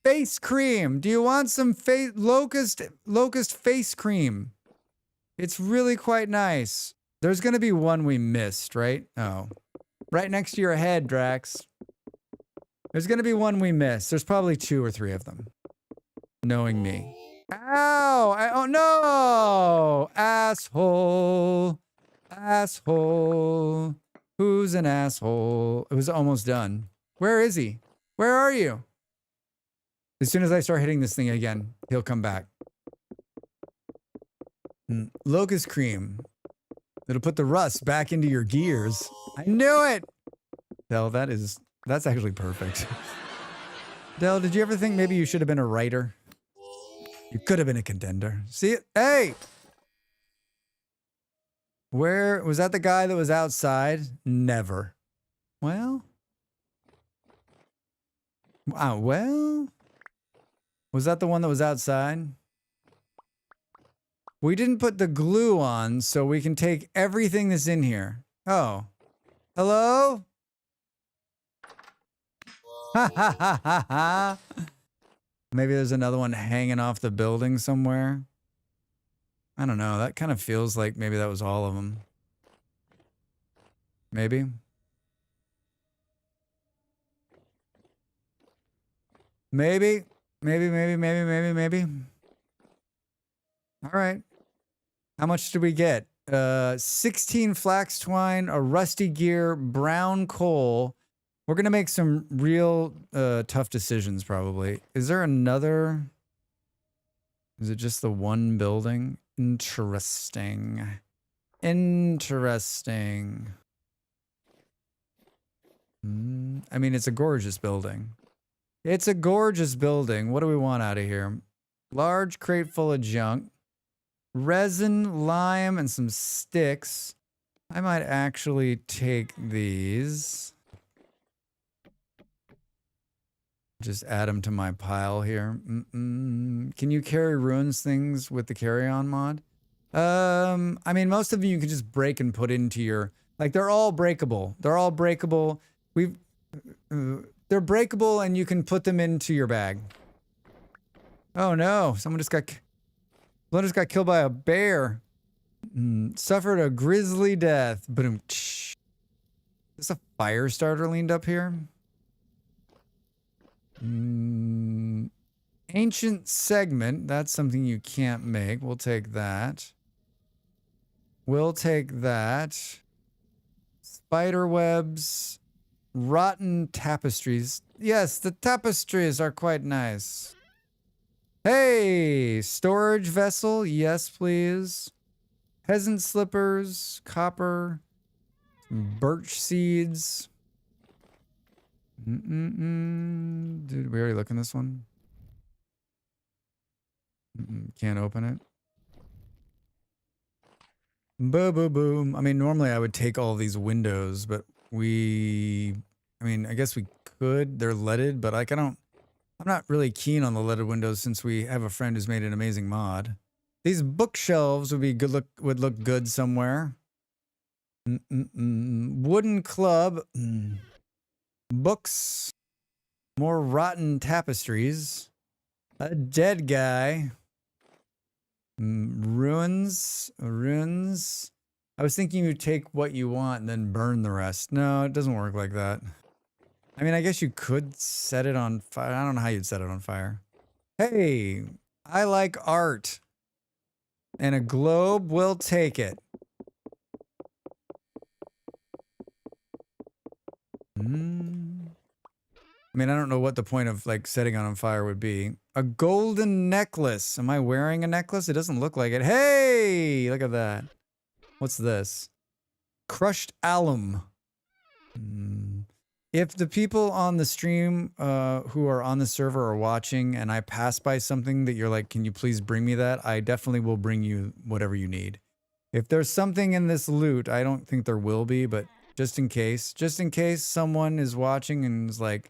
Face cream. Do you want some locust face cream? It's really quite nice. There's going to be one we missed, right? Oh. Right next to your head, Drax. There's going to be one we missed. There's probably 2 or 3 of them. Knowing me. Ow! Oh no! Asshole. Asshole. Who's an asshole? It was almost done. Where is he? Where are you? As soon as I start hitting this thing again, he'll come back. Locust cream. It'll put the rust back into your gears. I knew it! Del, that's actually perfect. Del, did you ever think maybe you should have been a writer? You could have been a contender. See it? Hey! Where was that the guy that was outside? Never. Well. Well. Was that the one that was outside? We didn't put the glue on, so we can take everything that's in here. Oh. Hello? Ha ha ha ha ha. Maybe there's another one hanging off the building somewhere. I don't know. That kind of feels like maybe that was all of them. Maybe. Maybe. Maybe. All right. How much did we get? 16 flax twine, a rusty gear, brown coal. We're going to make some real tough decisions probably. Is there another? Is it just the one building? Interesting. Interesting. I mean, it's a gorgeous building. It's a gorgeous building. What do we want out of here? Large crate full of junk. Resin, lime, and some sticks. I might actually take these. Just add them to my pile here. Can you carry ruins things with the carry-on mod? I mean, most of them you can just break and put into your... Like, they're all breakable. They're all breakable. They're breakable and you can put them into your bag. Oh no, someone just got killed by a bear. Suffered a grisly death. Boom. Is this a fire starter leaned up here? Ancient segment. That's something you can't make. We'll take that. We'll take that. Spider webs. Rotten tapestries. Yes, the tapestries are quite nice. Hey, storage vessel. Yes, please. Peasant slippers. Copper. Birch seeds. Did we already look in this one? Can't open it. Boom, boom, boom. I mean, normally I would take all these windows, but I guess we could. They're leaded, but like I'm not really keen on the leaded windows since we have a friend who's made an amazing mod. These bookshelves would look good somewhere. Wooden club. Books. More rotten tapestries. A dead guy. Ruins. I was thinking you'd take what you want and then burn the rest. No, it doesn't work like that. I mean, I guess you could set it on fire. I don't know how you'd set it on fire. Hey, I like art. And a globe will take it. I mean, I don't know what the point of like setting it on fire would be. A golden necklace. Am I wearing a necklace? It doesn't look like it. Hey, look at that. What's this? Crushed alum. If the people on the stream who are on the server are watching and I pass by something that you're like, can you please bring me that? I definitely will bring you whatever you need. If there's something in this loot, I don't think there will be, but just in case someone is watching and is like,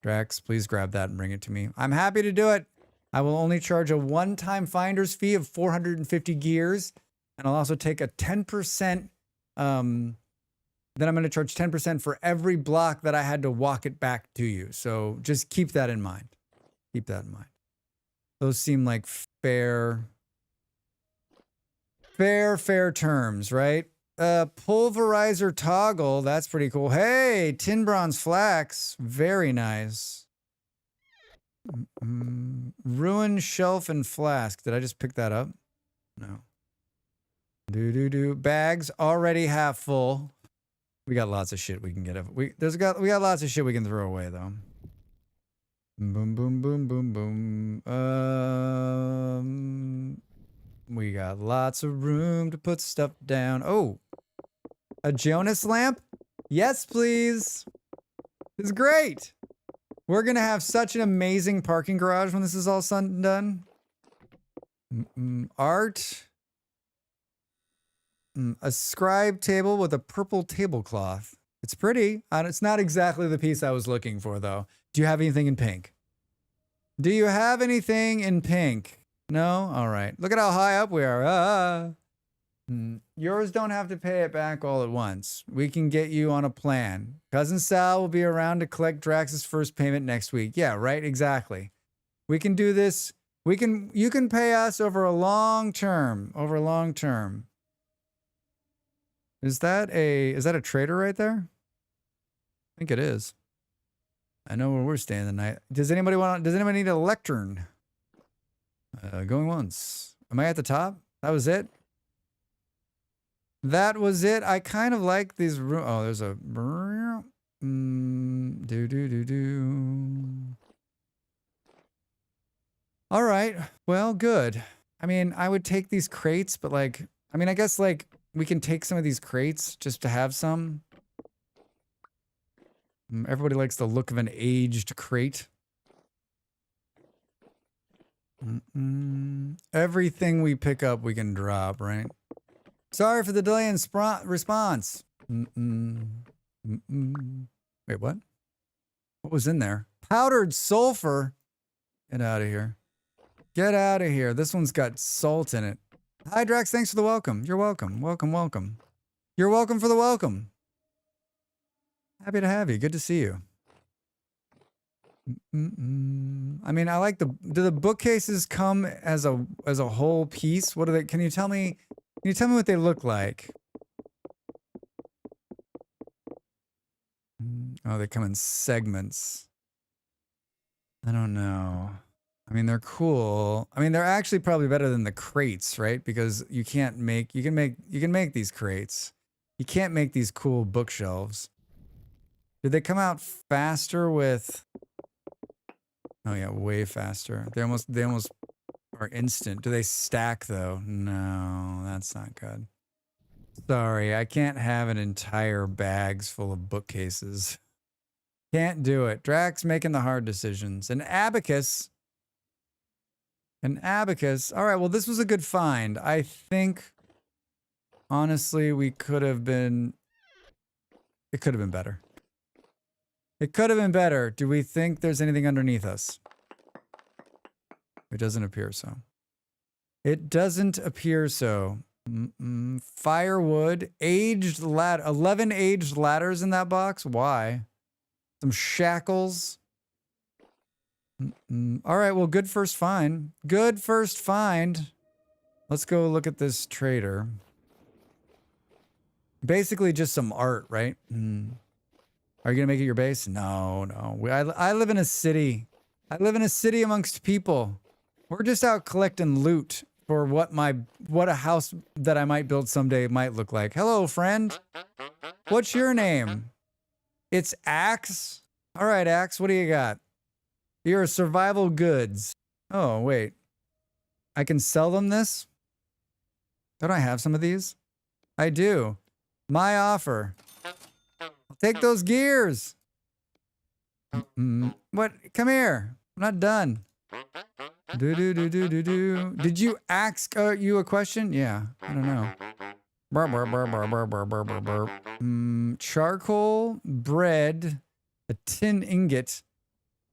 Drax, please grab that and bring it to me. I'm happy to do it. I will only charge a one-time finder's fee of 450 gears, and I'll also take a 10%, then I'm going to charge 10% for every block that I had to walk it back to you. So just keep that in mind. Keep that in mind. Those seem like fair terms, right? Pulverizer toggle. That's pretty cool. Hey, tin bronze flax. Very nice. Ruin shelf and flask. Did I just pick that up? No. Bags already half full. We got lots of shit we can get. We got lots of shit we can throw away though. Boom, boom, boom, boom, boom. We got lots of room to put stuff down. Oh, a Jonas lamp? Yes, please. This is great. We're going to have such an amazing parking garage when this is all said and done. Art. A scribe table with a purple tablecloth. It's pretty. It's not exactly the piece I was looking for, though. Do you have anything in pink? Do you have anything in pink? No? All right. Look at how high up we are. Yours don't have to pay it back all at once. We can get you on a plan. Cousin Sal will be around to collect Drax's first payment next week. Yeah, right? Exactly. We can do this. You can pay us over a long term. Is that a trader right there? I think it is. I know where we're staying tonight. Does anybody need a lectern? Going once. Am I at the top? That was it? That was it. I kind of like these rooms. Oh, there's a... All right. Well, good. I mean, I would take these crates, but like... I mean, I guess like we can take some of these crates just to have some. Everybody likes the look of an aged crate. Everything we pick up, we can drop, right? Sorry for the delay in response. Wait, what? What was in there? Powdered sulfur. Get out of here. Get out of here. This one's got salt in it. Hi, Drax. Thanks for the welcome. You're welcome. Welcome. You're welcome for the welcome. Happy to have you. Good to see you. I mean, I like do the bookcases come as a whole piece? What are they? Can you tell me what they look like? Oh, they come in segments. I don't know. I mean, they're cool. I mean, they're actually probably better than the crates, right? Because you can make these crates. You can't make these cool bookshelves. Did they come out faster with? Oh yeah, way faster. They almost are instant. Do they stack though? No, that's not good. Sorry, I can't have an entire bags full of bookcases. Can't do it. Drax making the hard decisions. An abacus. An abacus. All right, well, this was a good find. I think, honestly, it could have been better. It could have been better. Do we think there's anything underneath us? It doesn't appear so. It doesn't appear so. Firewood, aged 11 aged ladders in that box. Why? Some shackles. All right, well, good first find. Good first find. Let's go look at this trader. Basically just some art, right? Are you going to make it your base? No, no. I live in a city. I live in a city amongst people. We're just out collecting loot for what a house that I might build someday might look like. Hello, friend. What's your name? It's Axe. All right, Axe, what do you got? You're survival goods. Oh, wait. I can sell them this? Don't I have some of these? I do. My offer. I'll take those gears. What? Come here. I'm not done. Did you ask you a question? Yeah, I don't know. Charcoal, bread, a tin ingot.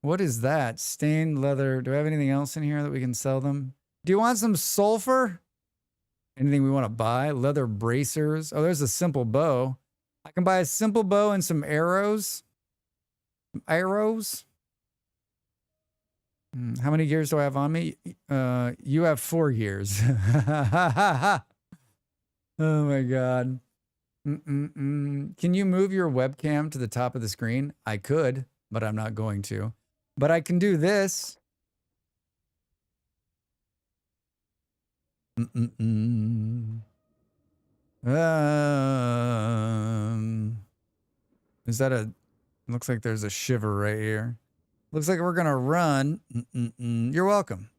What is that? Stained leather. Do I have anything else in here that we can sell them? Do you want some sulfur? Anything we want to buy? Leather bracers. Oh, there's a simple bow. I can buy a simple bow and some arrows. Arrows? How many gears do I have on me? You have 4 gears. Oh my God. Can you move your webcam to the top of the screen? I could, but I'm not going to. But I can do this. Is that a... Looks like there's a shiver right here. Looks like we're gonna run. You're welcome.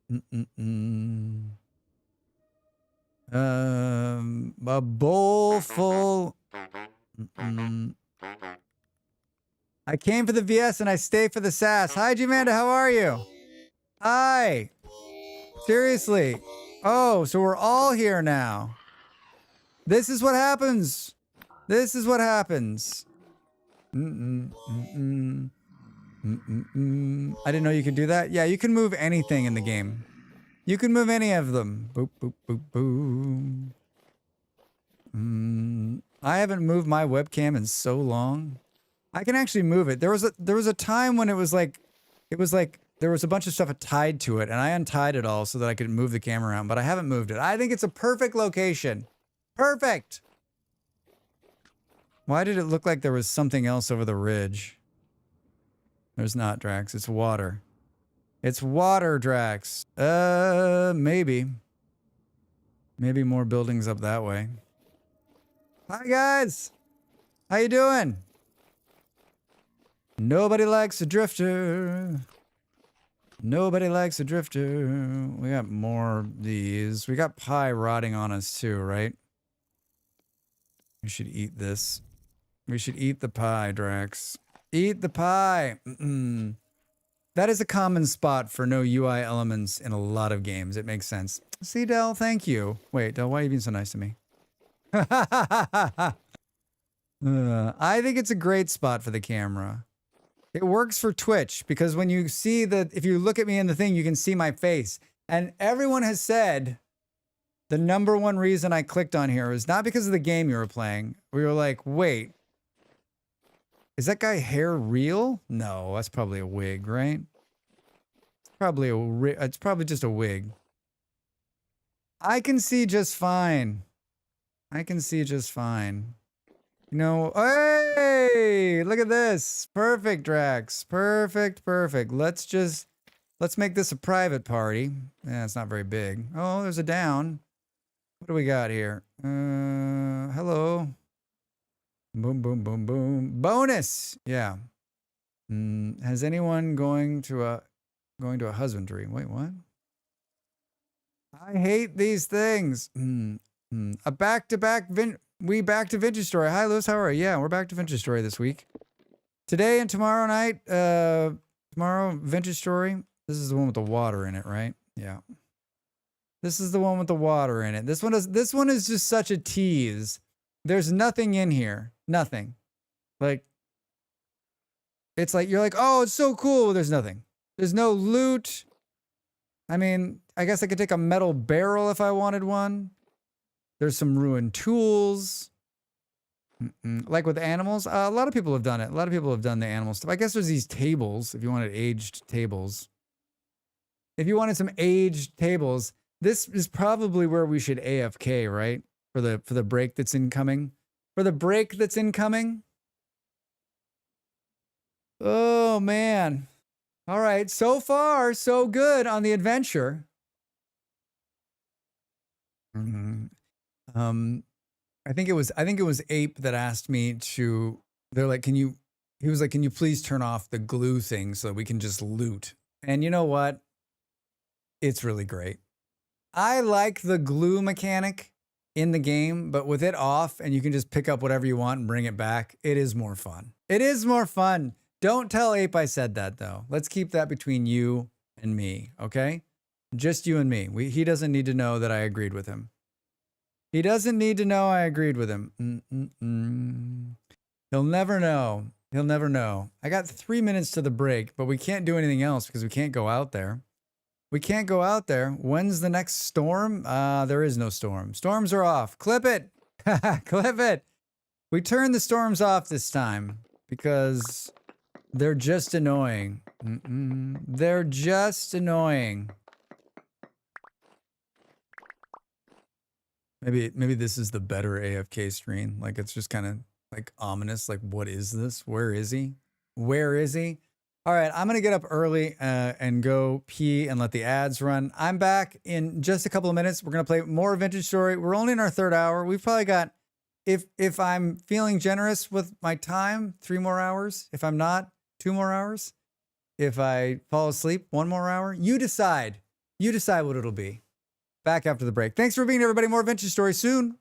A bowl full. I came for the VS and I stay for the sass. Hi, Jimanda, how are you? Hi. Seriously. Oh, so we're all here now. This is what happens. This is what happens. I didn't know you could do that. Yeah, you can move anything in the game. You can move any of them. Boop, boop, boop, boop. I haven't moved my webcam in so long. I can actually move it. There was a time when it was like there was a bunch of stuff tied to it, and I untied it all so that I could move the camera around, but I haven't moved it. I think it's a perfect location. Perfect. Why did it look like there was something else over the ridge? There's not, Drax. It's water. It's water, Drax. Maybe. Maybe more buildings up that way. Hi, guys. How you doing? Nobody likes a drifter. Nobody likes a drifter. We got more of these. We got pie rotting on us too, right? We should eat this. We should eat the pie, Drax. Eat the pie. That is a common spot for no UI elements in a lot of games. It makes sense. See, Del, thank you. Wait, Del, why are you being so nice to me? I think it's a great spot for the camera. It works for Twitch because when you see if you look at me in the thing, you can see my face. And everyone has said the #1 reason I clicked on here is not because of the game you were playing. We were like, wait, is that guy hair real? No, that's probably a wig, right? It's probably just a wig. I can see just fine. I can see just fine. You know, hey, look at this. Perfect, Drax. Perfect, perfect. Let's just Let's make this a private party. Yeah, it's not very big. Oh, there's a down. What do we got here? Hello. Boom, boom, boom, boom. Bonus. Yeah. Has anyone going to a husbandry? Wait, what? I hate these things. A back-to-back we back to Vintage Story. Hi, Lewis. How are you? Yeah, we're back to Vintage Story this week. Today and tomorrow night. Tomorrow, Vintage Story. This is the one with the water in it, right? Yeah. This is the one with the water in it. This one is just such a tease. There's nothing in here. Nothing. Like, it's like, you're like, oh, it's so cool. Well, there's nothing. There's no loot. I mean, I guess I could take a metal barrel if I wanted one. There's some ruined tools. Like with animals, a lot of people have done it. A lot of people have done the animal stuff. I guess there's these tables if you wanted aged tables. If you wanted some aged tables, this is probably where we should AFK, right? For the break that's incoming. For the break that's incoming. Oh man. All right, so far so good on the adventure. I think it was Ape that asked me to. They're like, he was like, can you please turn off the glue thing so that we can just loot? And you know what? It's really great. I like the glue mechanic in the game, but with it off and you can just pick up whatever you want and bring it back, it is more fun. It is more fun. Don't tell Ape I said that though. Let's keep that between you and me, okay? Just you and me. He doesn't need to know that I agreed with him. He doesn't need to know I agreed with him. He'll never know. He'll never know. I got 3 minutes to the break, but we can't do anything else because we can't go out there. We can't go out there. When's the next storm? There is no storm. Storms are off. Clip it. Clip it. We turned the storms off this time because they're just annoying. They're just annoying. Maybe this is the better AFK screen. Like it's just kind of like ominous. Like what is this? Where is he? Where is he? All right, I'm gonna get up early and go pee and let the ads run. I'm back in just a couple of minutes. We're gonna play more Vintage Story. We're only in our 3rd hour. We've probably got, if I'm feeling generous with my time, 3 more hours. If I'm not, 2 more hours. If I fall asleep, 1 more hour. You decide. You decide what it'll be. Back after the break. Thanks for being here, everybody. More Vintage Story soon.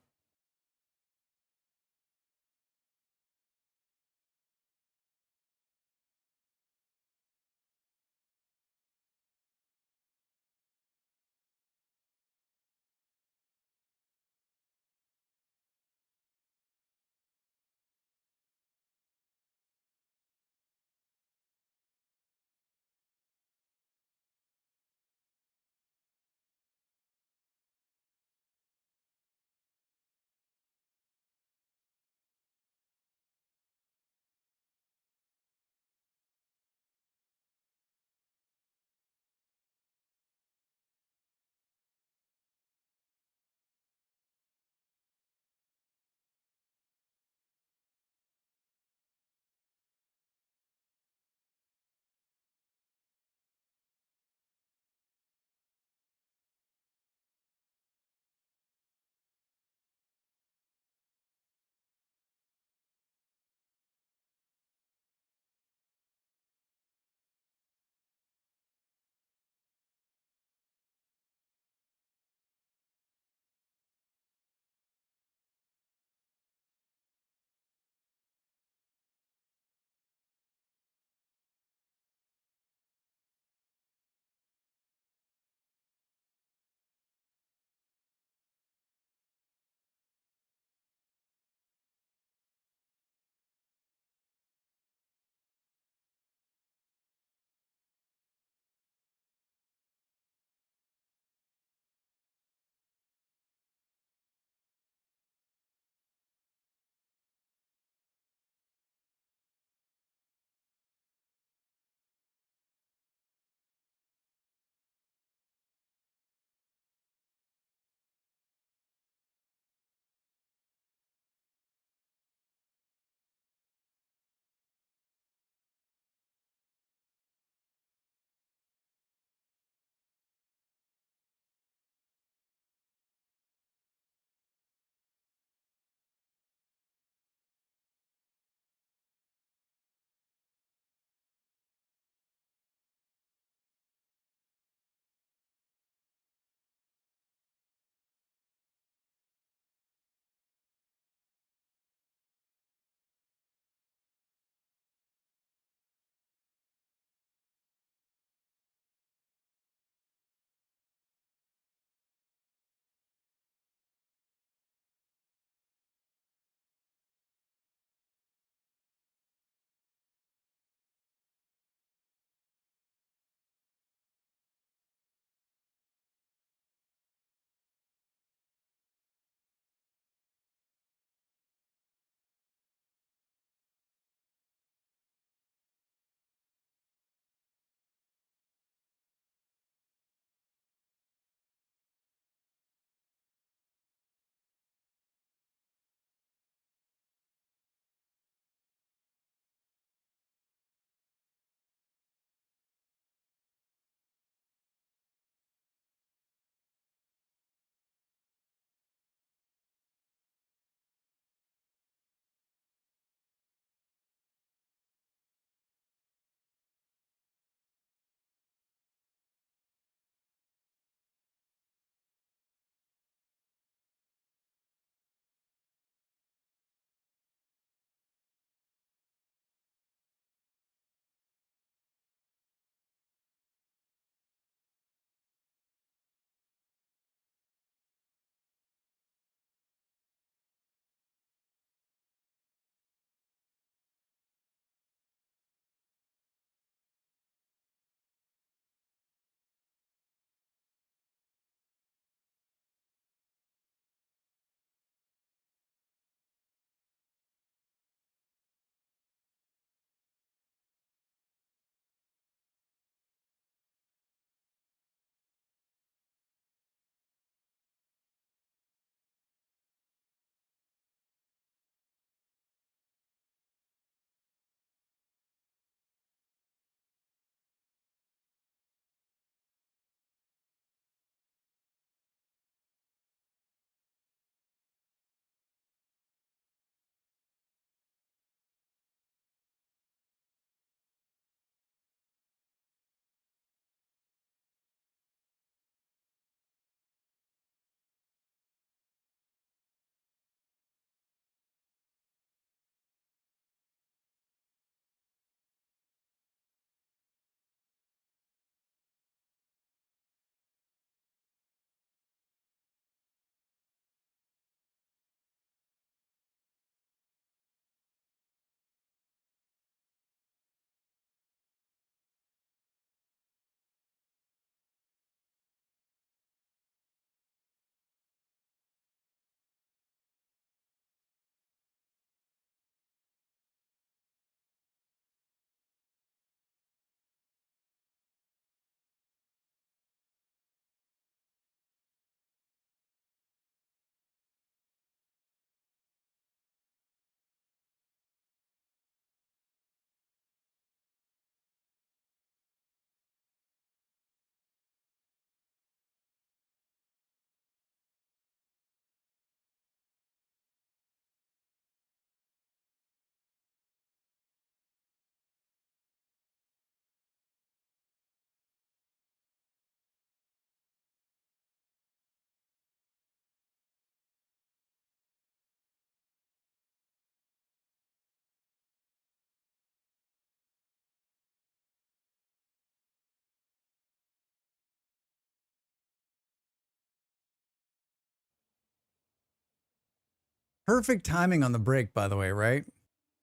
Perfect timing on the break, by the way, right?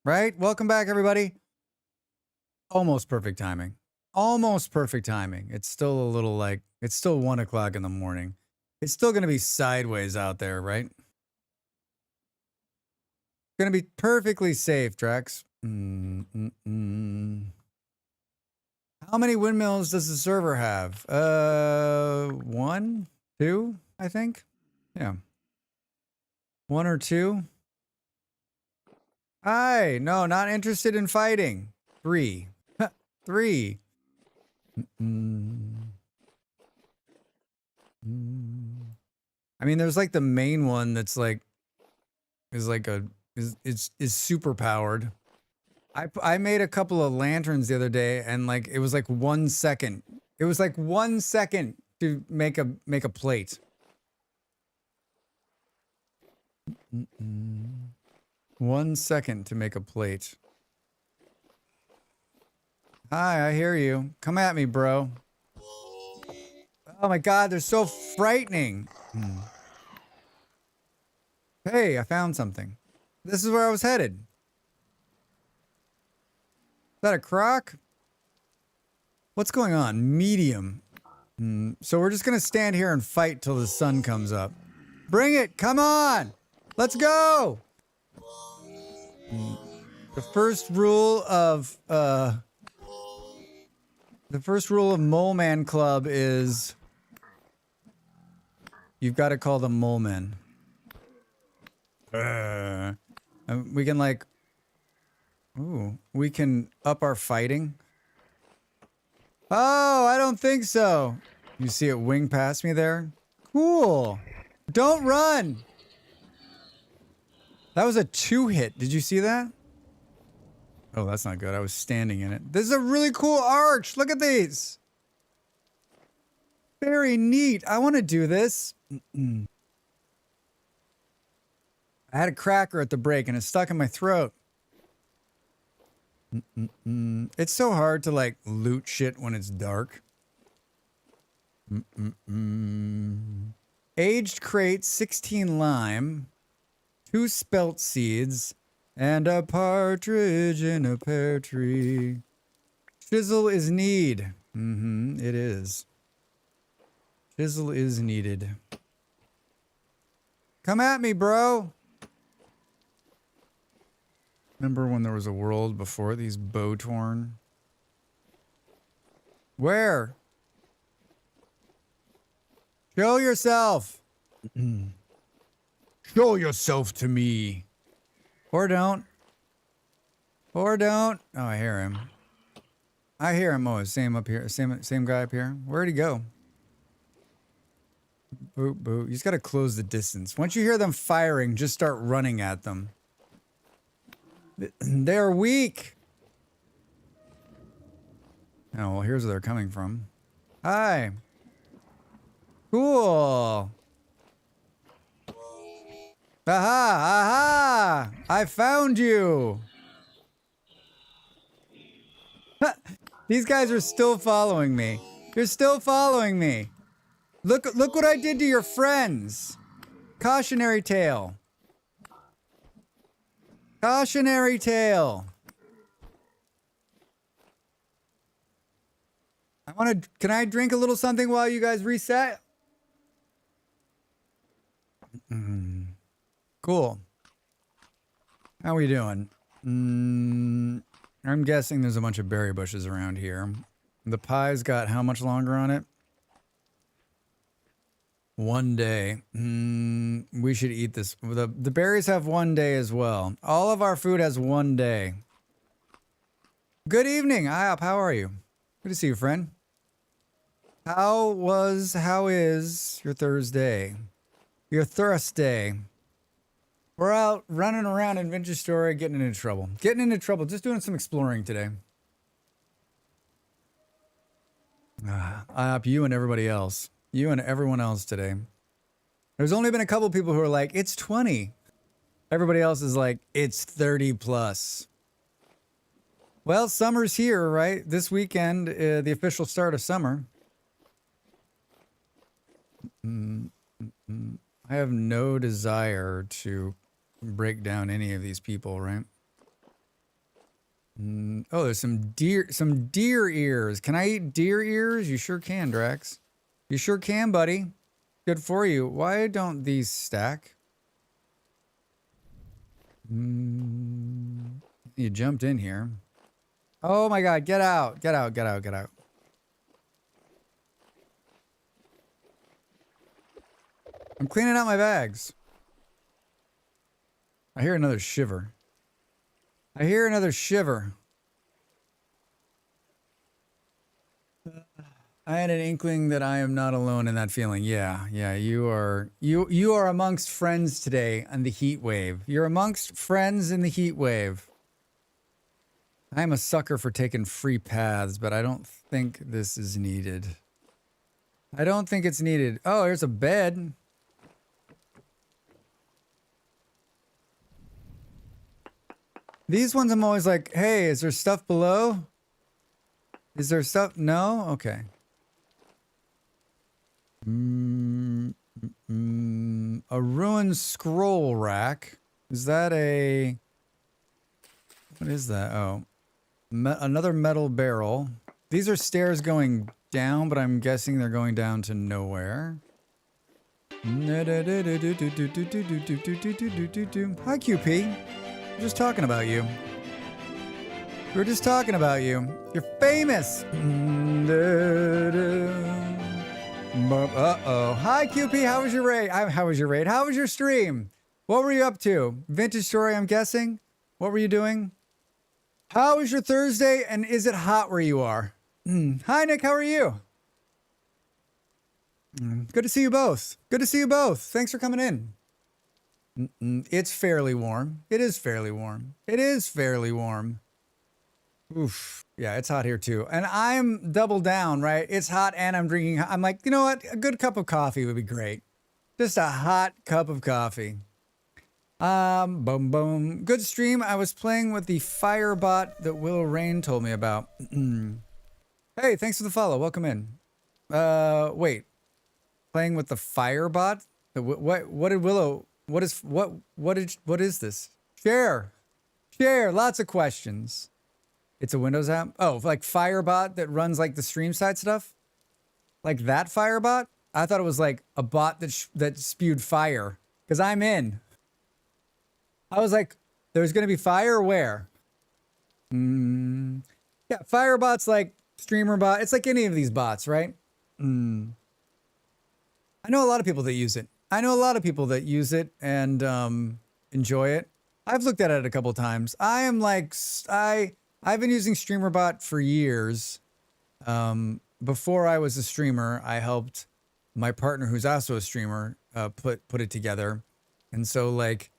Right? Welcome back, everybody. Almost perfect timing. Almost perfect timing. It's still a little like, it's still 1 o'clock in the morning. It's still going to be sideways out there, right? Going to be perfectly safe, Drex. How many windmills does the server have? 1, 2, I think. Yeah. 1 or 2. Hi. No, not interested in fighting. 3. 3. I mean, there's like the main one that's like is super powered. I made a couple of lanterns the other day, and like it was like 1 second. It was like 1 second to make a plate. 1 second to make a plate. Hi, I hear you. Come at me, bro. Oh my God, they're so frightening. Hey, I found something. This is where I was headed. Is that a croc? What's going on? Medium. So we're just going to stand here and fight till the sun comes up. Bring it. Come on. Let's go. The first rule of Mole Man Club is you've got to call them Mole Men. We can like, we can up our fighting. Oh, I don't think so. You see it wing past me there? Cool. Don't run. That was a 2-hit. Did you see that? Oh, that's not good. I was standing in it. This is a really cool arch. Look at these. Very neat. I want to do this. I had a cracker at the break and it's stuck in my throat. It's so hard to like loot shit when it's dark. Aged crate, 16 lime, 2 spelt seeds, and a partridge in a pear tree. Chisel is need. It is. Chisel is needed. Come at me, bro. Remember when there was a world before these bow-torn? Where? Show yourself. Show yourself to me. Or don't. Or don't. Oh, I hear him. I hear him. Oh, same up here. Same guy up here. Where'd he go? Boop, boop. You just got to close the distance. Once you hear them firing, just start running at them. They're weak. Oh, well, here's where they're coming from. Hi. Cool. Aha, aha! I found you. These guys are still following me. You're still following me. Look what I did to your friends. Cautionary tale. Cautionary tale. Can I drink a little something while you guys reset? Cool. How we doing? I'm guessing there's a bunch of berry bushes around here. The pie's got how much longer on it? 1 day. We should eat this. The berries have 1 day as well. All of our food has 1 day. Good evening, IOP. How are you? Good to see you, friend. How is your Thursday? Your Thursday. We're out running around in Vintage Story, getting into trouble. Just doing some exploring today. IOP, you and everybody else. You and everyone else today. There's only been a couple people who are like, it's 20. Everybody else is like, it's 30 plus. Well, summer's here, right? This weekend, the official start of summer. I have no desire to break down any of these people, right? Oh, there's some deer ears. Can I eat deer ears? You sure can, Drax. You sure can, buddy. Good for you. Why don't these stack? You jumped in here. Oh my God, get out. Get out, get out, get out. I'm cleaning out my bags. I hear another shiver. I hear another shiver. I had an inkling that I am not alone in that feeling. Yeah, you are amongst friends today on the heat wave. You're amongst friends in the heat wave. I'm a sucker for taking free paths, but I don't think this is needed. I don't think it's needed. Oh, here's a bed. These ones I'm always like, hey, is there stuff below? Is there stuff? No? Okay. A ruined scroll rack. Is that a... What is that? Oh. Another metal barrel. These are stairs going down, but I'm guessing they're going down to nowhere. Hi, QP. We're just talking about you. We're just talking about you. You're famous. Uh-oh. Hi, QP. How was your raid? How was your raid? How was your stream? What were you up to? Vintage story, I'm guessing. What were you doing? How was your Thursday? And is it hot where you are? Hi, Nick. How are you? Good to see you both. Good to see you both. Thanks for coming in. It's fairly warm. It is fairly warm. It is fairly warm. Oof. Yeah, it's hot here too. And I'm double down, right? It's hot and I'm drinking. I'm like, you know what? A good cup of coffee would be great. Just a hot cup of coffee. Boom, boom. Good stream. I was playing with the Firebot that Willow Rain told me about. Hey, thanks for the follow. Welcome in. Wait. Playing with the Firebot? What did Willow... What is this? Share. Lots of questions. It's a Windows app? Oh, like Firebot that runs like the stream side stuff? Like that Firebot? I thought it was like a bot that spewed fire. Because I'm in. I was like, there's going to be fire where? Yeah, Firebot's like streamer bot. It's like any of these bots, right? I know a lot of people that use it. And enjoy it. I've looked at it a couple times. I've been using StreamerBot for years. Before I was a streamer, I helped my partner, who's also a streamer, put it together. And so like,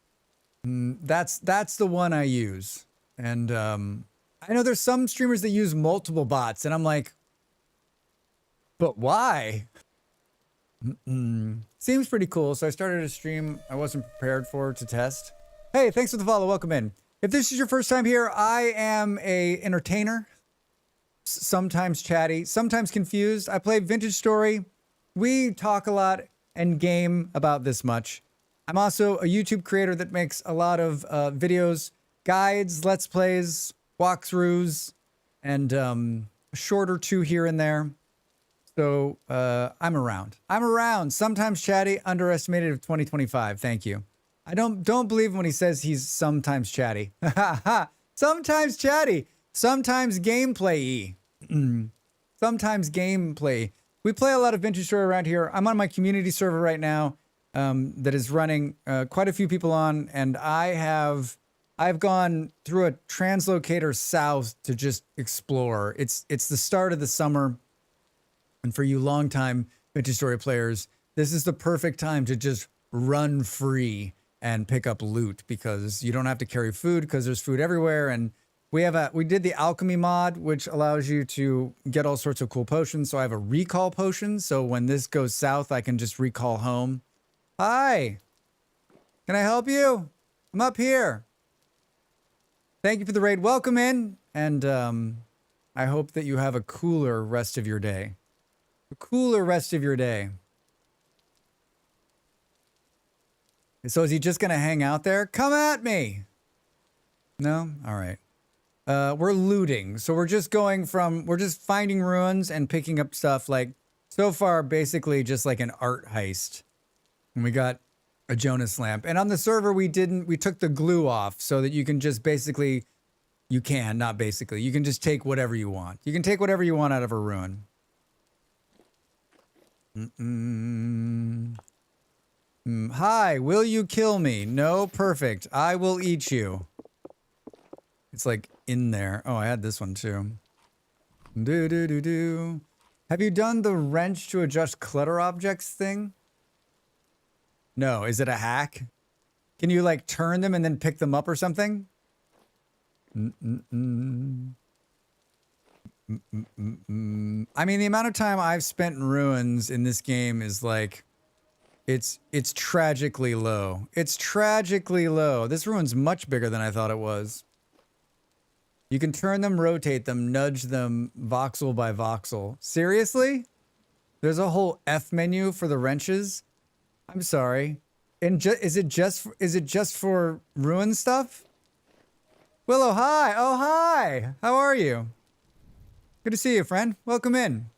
that's the one I use. And I know there's some streamers that use multiple bots, and I'm like, but why? Seems pretty cool. So I started a stream I wasn't prepared for to test. Hey, thanks for the follow. Welcome in. If this is your first time here, I am a entertainer, sometimes chatty, sometimes confused. I play Vintage Story. We talk a lot and game about this much. I'm also a YouTube creator that makes a lot of videos, guides, let's plays, walkthroughs, and a short or two here and there. So I'm around. Sometimes chatty, underestimated of 2025. Thank you. I don't believe when he says he's sometimes chatty. Sometimes chatty. Sometimes gameplay-y. Sometimes gameplay. We play a lot of Vintage Story around here. I'm on my community server right now that is running quite a few people on, and I've gone through a translocator south to just explore. It's the start of the summer. And for you longtime Vintage Story players, this is the perfect time to just run free and pick up loot because you don't have to carry food because there's food everywhere. And we did the alchemy mod, which allows you to get all sorts of cool potions. So I have a recall potion. So when this goes south, I can just recall home. Hi, can I help you? I'm up here. Thank you for the raid. Welcome in. And I hope that you have a cooler rest of your day. So is he just gonna hang out there? Come at me. No? All right. We're looting. So we're just finding ruins and picking up stuff. Like, so far, basically just like an art heist. And we got a Jonas lamp. And on the server, we took the glue off so that you can just basically, you can just take whatever you want. You can take whatever you want out of a ruin. Hi, will you kill me? No, perfect. I will eat you. It's like in there. Oh, I had this one too. Do. Have you done the wrench to adjust clutter objects thing? No. Is it a hack? Can you like turn them and then pick them up or something? I mean, the amount of time I've spent in ruins in this game is like, it's tragically low. It's tragically low. This ruin's much bigger than I thought it was. You can turn them, rotate them, nudge them, voxel by voxel. Seriously? There's a whole F menu for the wrenches? I'm sorry. And is it just for ruin stuff? Willow, hi. Oh, hi. How are you? Good to see you, friend. Welcome in.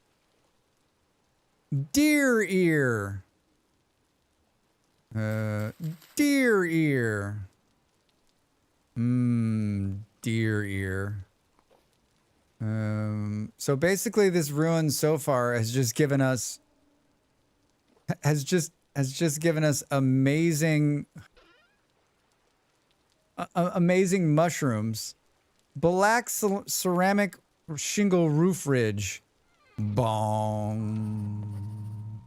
Deer ear. Deer ear. Deer ear. So basically this ruin so far has just given us amazing amazing mushrooms. Black ceramic shingle roof ridge. Bong.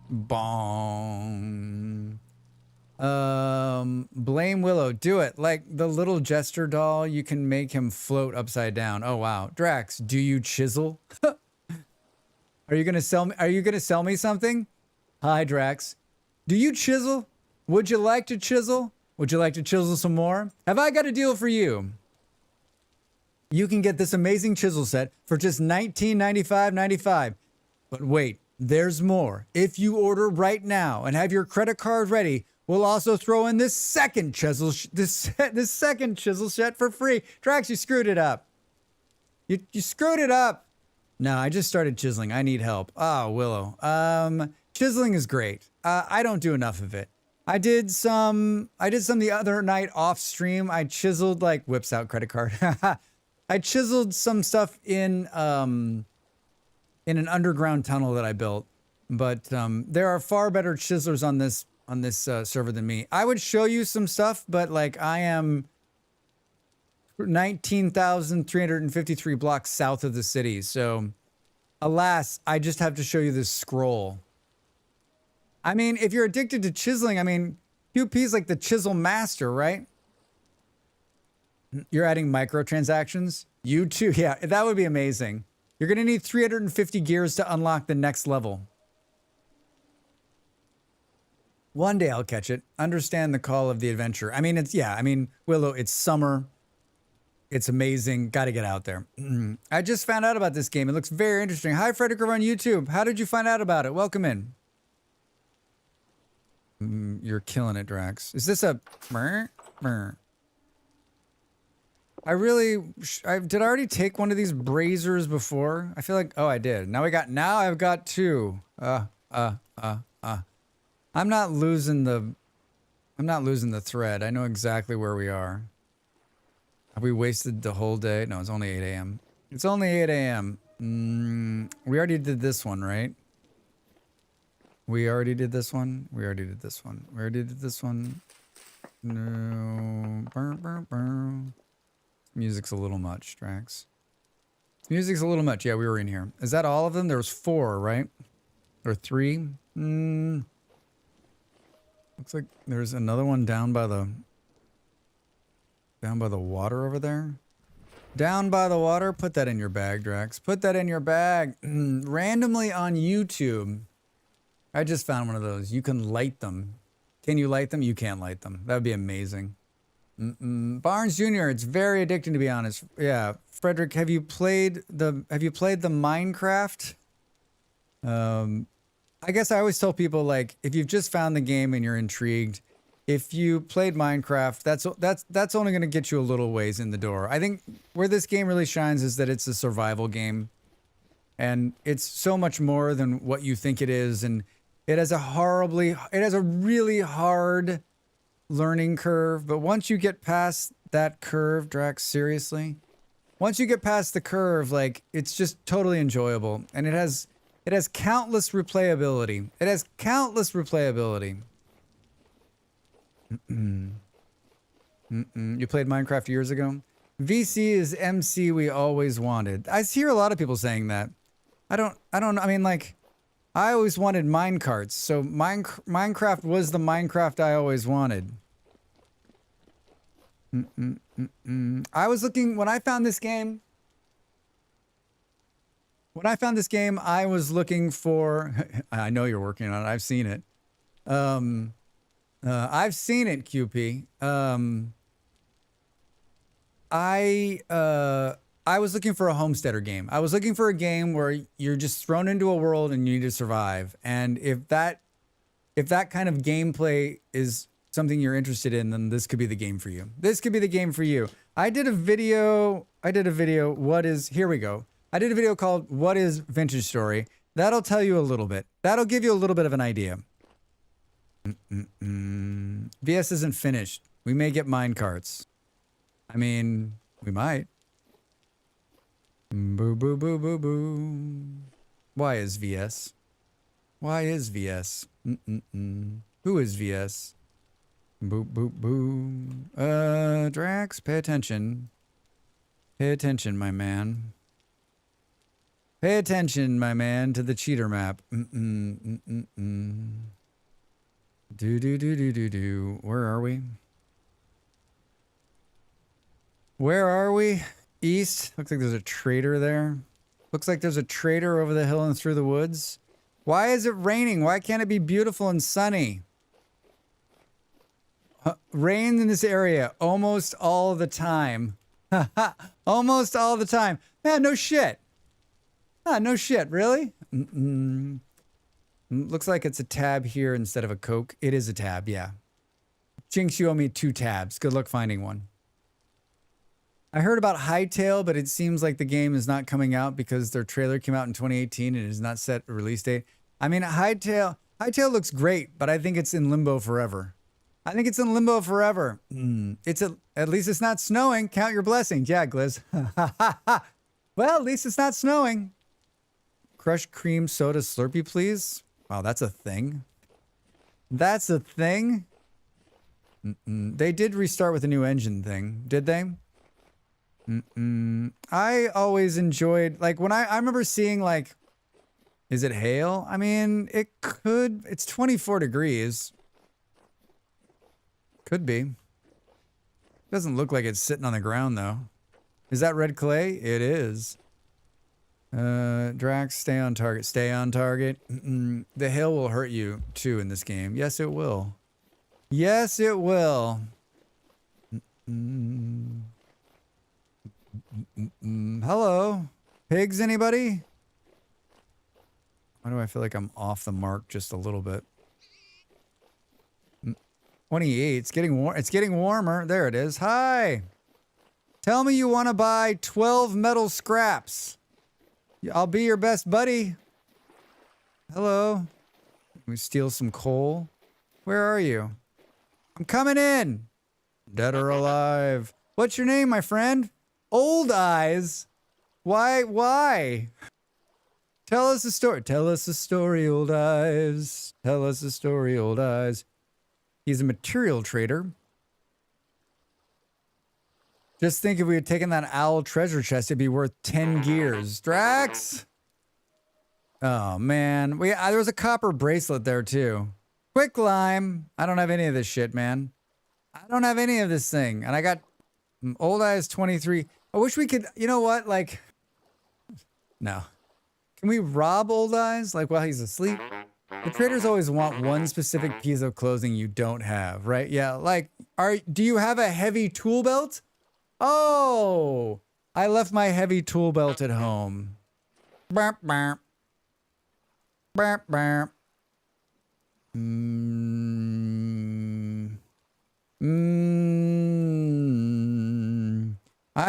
Bong. Blame Willow. Do it. Like the little jester doll, you can make him float upside down. Oh wow. Drax, do you chisel? Are you gonna sell me something? Hi Drax. Do you chisel? Would you like to chisel? Would you like to chisel some more? Have I got a deal for you? You can get this amazing chisel set for just $19.95.95. But wait, there's more. If you order right now and have your credit card ready, we'll also throw in this second chisel set for free. Drax, you screwed it up. You screwed it up. No, I just started chiseling. I need help. Oh, Willow. Chiseling is great. I don't do enough of it. I did some the other night off stream. I chiseled, like, whips out credit card. I chiseled some stuff in an underground tunnel that I built. But there are far better chiselers on this server than me. I would show you some stuff, but like I am 19,353 blocks south of the city. So alas, I just have to show you this scroll. I mean, if you're addicted to chiseling, I mean, QP's like the chisel master, right? You're adding microtransactions? You too, yeah, that would be amazing. You're gonna need 350 gears to unlock the next level. One day I'll catch it. Understand the call of the adventure. I mean, Willow, it's summer. It's amazing. Got to get out there. I just found out about this game. It looks very interesting. Hi, Frederick over on YouTube. How did you find out about it? Welcome in. You're killing it, Drax. Is this a... did I already take one of these brazers before? I feel like... Oh, I did. Now I've got two. I'm not losing the thread. I know exactly where we are. Have we wasted the whole day? No, it's only 8 a.m. It's only 8 a.m. We already did this one, right? We already did this one. No. Music's a little much, Drax. Music's a little much. Yeah, we were in here. Is that all of them? There was 4, right? Or 3? Looks like there's another one down by the water over there. Down by the water. Put that in your bag, Drax. Put that in your bag. Randomly on YouTube. I just found one of those. You can light them. Can you light them? You can't light them. That would be amazing. Barnes Jr., it's very addicting, to be honest. Yeah. Frederick, have you played the Minecraft? I guess I always tell people, like, if you've just found the game and you're intrigued, if you played Minecraft, that's only going to get you a little ways in the door. I think where this game really shines is that it's a survival game. And it's so much more than what you think it is. And it has a really hard learning curve. But once you get past that curve, Drax, seriously, once you get past the curve, like, it's just totally enjoyable. And it has countless replayability. It has countless replayability. You played Minecraft years ago? VC is MC we always wanted. I hear a lot of people saying that. I mean, like, I always wanted minecarts, so Minecraft was the Minecraft I always wanted. I was looking, when I found this game, I was looking for, I know you're working on it, I've seen it. I've seen it, QP. I was looking for a homesteader game. I was looking for a game where you're just thrown into a world and you need to survive. And if that kind of gameplay is something you're interested in, then this could be the game for you. This could be the game for you. I did a video, here we go. I did a video called What is Vintage Story? That'll tell you a little bit. That'll give you a little bit of an idea. VS isn't finished. We may get minecarts. I mean, we might. Boo, boo, boo, boo, boo. Why is VS? Why is VS? Who is VS? Boo, boo, boo. Drax, pay attention. Pay attention, my man. Pay attention, my man, to the cheater map. Do. Where are we? Where are we? East. Looks like there's a trader there. Looks like there's a trader over the hill and through the woods. Why is it raining? Why can't it be beautiful and sunny? Rain in this area almost all the time. Almost all the time. Man, no shit. No shit, really? Looks like it's a tab here instead of a Coke. It is a tab, yeah. Jinx, you owe me 2 tabs. Good luck finding one. I heard about Hightail, but it seems like the game is not coming out because their trailer came out in 2018 and is not set a release date. I mean, Hightail looks great, but I think it's in limbo forever. At least it's not snowing. Count your blessings. Yeah, Gliz. Well, at least it's not snowing. Crushed cream soda Slurpee, please. Wow, that's a thing. That's a thing. They did restart with a new engine thing, did they? I always enjoyed, like, when I remember seeing, like, is it hail? I mean, it's 24 degrees. Could be. Doesn't look like it's sitting on the ground, though. Is that red clay? It is. Drax, stay on target. Stay on target. The hail will hurt you, too, in this game. Yes, it will. Yes, it will. Hello? Pigs, anybody? Why do I feel like I'm off the mark just a little bit? 28. It's getting warm. It's getting warmer. There it is. Hi. Tell me you want to buy 12 metal scraps. I'll be your best buddy. Hello. Let me steal some coal. Where are you? I'm coming in. Dead or alive. What's your name, my friend? Old Eyes. Why? Tell us a story. Tell us a story, Old Eyes. Tell us a story, Old Eyes. He's a material trader. Just think if we had taken that owl treasure chest, it'd be worth 10 gears. Drax? Oh, man. There was a copper bracelet there, too. Quick lime. I don't have any of this shit, man. I don't have any of this thing. And I got Old Eyes 23. I wish we could, you know what? Like, no. Can we rob Old Eyes? Like, while he's asleep? The traders always want one specific piece of clothing you don't have, right? Yeah, like, do you have a heavy tool belt? Oh, I left my heavy tool belt at home. Burp, burp. Burp, burp. I'm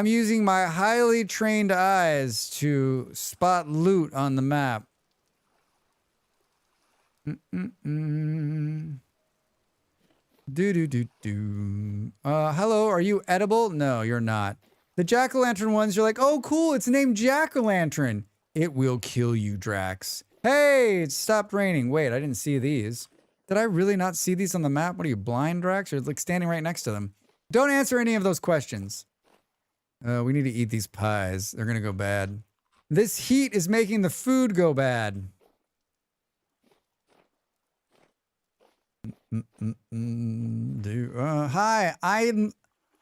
using my highly trained eyes to spot loot on the map. Hello, are you edible? No, you're not. The jack-o'-lantern ones, you're like, oh, cool, it's named jack-o'-lantern. It will kill you, Drax. Hey, it stopped raining. Wait, I didn't see these. Did I really not see these on the map? What are you, blind, Drax? You're like standing right next to them. Don't answer any of those questions. We need to eat these pies. They're gonna go bad. This heat is making the food go bad. Hi,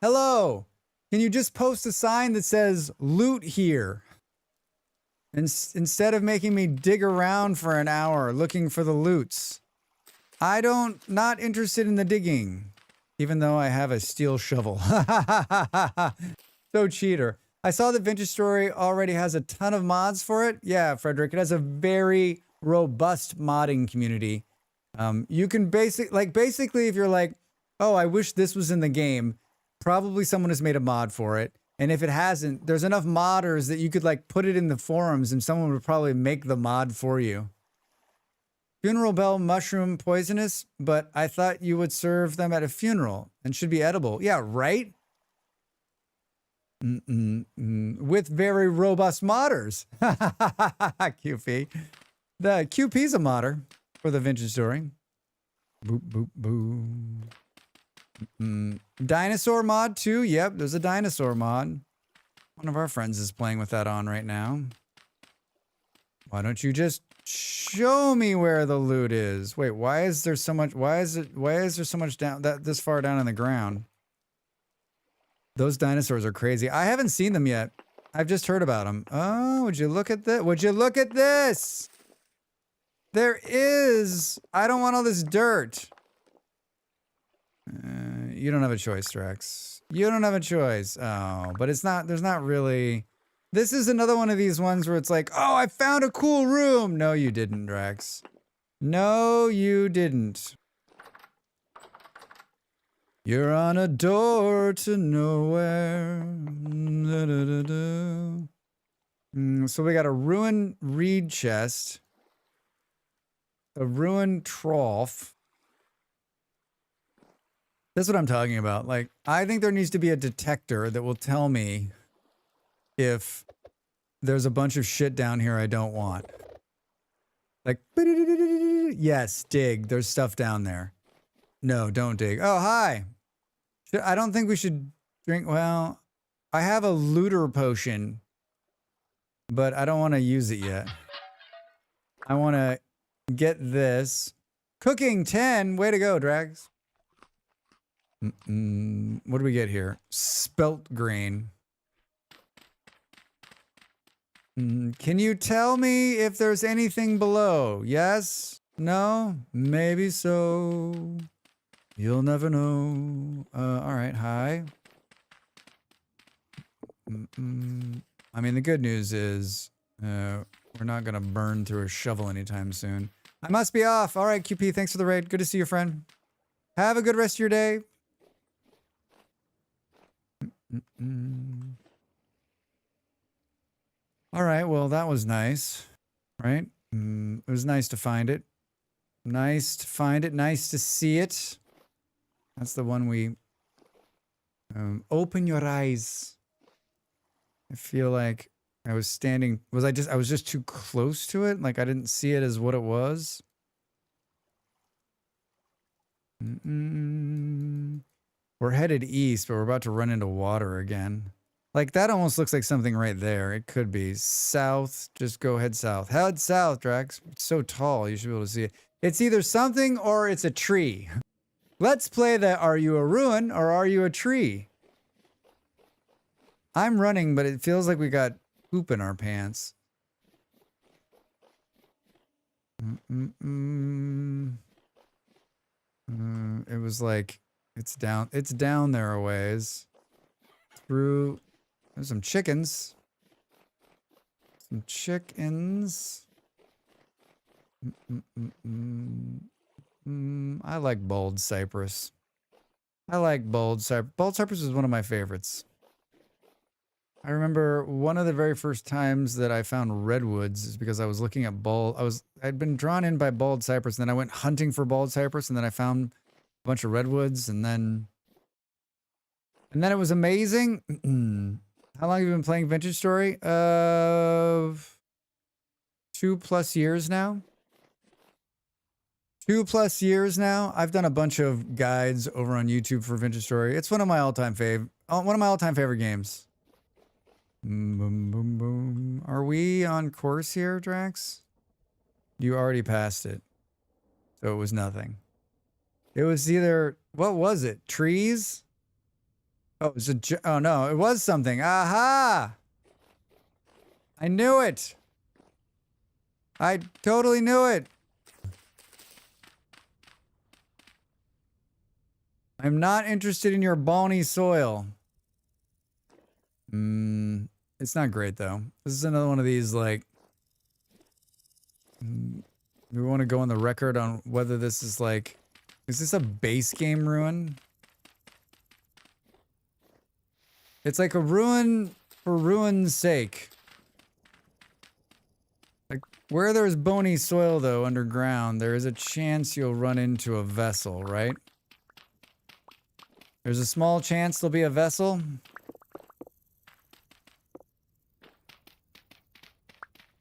hello. Can you just post a sign that says loot here? Instead of making me dig around for an hour looking for the loots. Not interested in the digging. Even though I have a steel shovel. So cheater. I saw that Vintage Story already has a ton of mods for it. Yeah, Frederick, it has a very robust modding community. You can basically if you're like, oh, I wish this was in the game, probably someone has made a mod for it. And if it hasn't, there's enough modders that you could like put it in the forums and someone would probably make the mod for you. Funeral bell mushroom poisonous, but I thought you would serve them at a funeral and should be edible. Yeah, right? With very robust modders. QP. The QP's a modder for the Vintage Story. Boop, boop, boop. Dinosaur mod too. Yep, there's a dinosaur mod. One of our friends is playing with that on right now. Why don't you just show me where the loot is? Wait, why is there so much? Why is there so much down this far down in the ground? Those dinosaurs are crazy. I haven't seen them yet. I've just heard about them. Oh, would you look at this? Would you look at this? There is. I don't want all this dirt. You don't have a choice, Drax. You don't have a choice. Oh, but it's not, there's not really. This is another one of these ones where it's like, oh, I found a cool room. No, you didn't, Drax. No, you didn't. You're on a door to nowhere. Da, da, da, da. So we got a ruined reed chest. A ruined trough. That's what I'm talking about. Like, I think there needs to be a detector that will tell me if there's a bunch of shit down here I don't want. Like, yes, dig. There's stuff down there. No, don't dig. Oh, hi. I don't think we should drink. Well, I have a looter potion, but I don't want to use it yet. I want to get this. Cooking 10. Way to go, Drags. What do we get here? Spelt grain. Can you tell me if there's anything below? Yes? No? Maybe so. You'll never know. All right. Hi. I mean, the good news is we're not going to burn through a shovel anytime soon. I must be off. All right, QP. Thanks for the raid. Good to see you, friend. Have a good rest of your day. All right, well, that was nice, right? It was nice to find it. Nice to find it. Nice to see it. That's the one we... open your eyes. I feel like I was standing... I was just too close to it? Like I didn't see it as what it was? We're headed east, but we're about to run into water again. Like, that almost looks like something right there. It could be south. Just go head south. Head south, Drax. It's so tall, you should be able to see it. It's either something or it's a tree. Let's play the are you a ruin or are you a tree? I'm running, but it feels like we got poop in our pants. It was like... It's down there a ways. Through... There's some chickens. Some chickens. I like bold cypress. I like bold cypress. Bold cypress is one of my favorites. I remember one of the very first times that I found redwoods is because I was looking at I'd been drawn in by bald cypress, and then I went hunting for bald cypress, and then I found a bunch of redwoods, and then it was amazing. How long have you been playing Vintage Story? 2+ years now. 2+ years now. I've done a bunch of guides over on YouTube for Vintage Story. It's one of my all-time favorite games. Boom, boom, boom. Are we on course here, Drax? You already passed it. So it was nothing. It was either, what was it? Trees? Oh, it was oh no, it was something. Aha! I knew it. I totally knew it. I'm not interested in your bony soil. It's not great though. This is another one of these like, we want to go on the record on whether this is like, is this a base game ruin? It's like a ruin for ruin's sake. Like where there's bony soil though underground, there is a chance you'll run into a vessel, right? There's a small chance there'll be a vessel.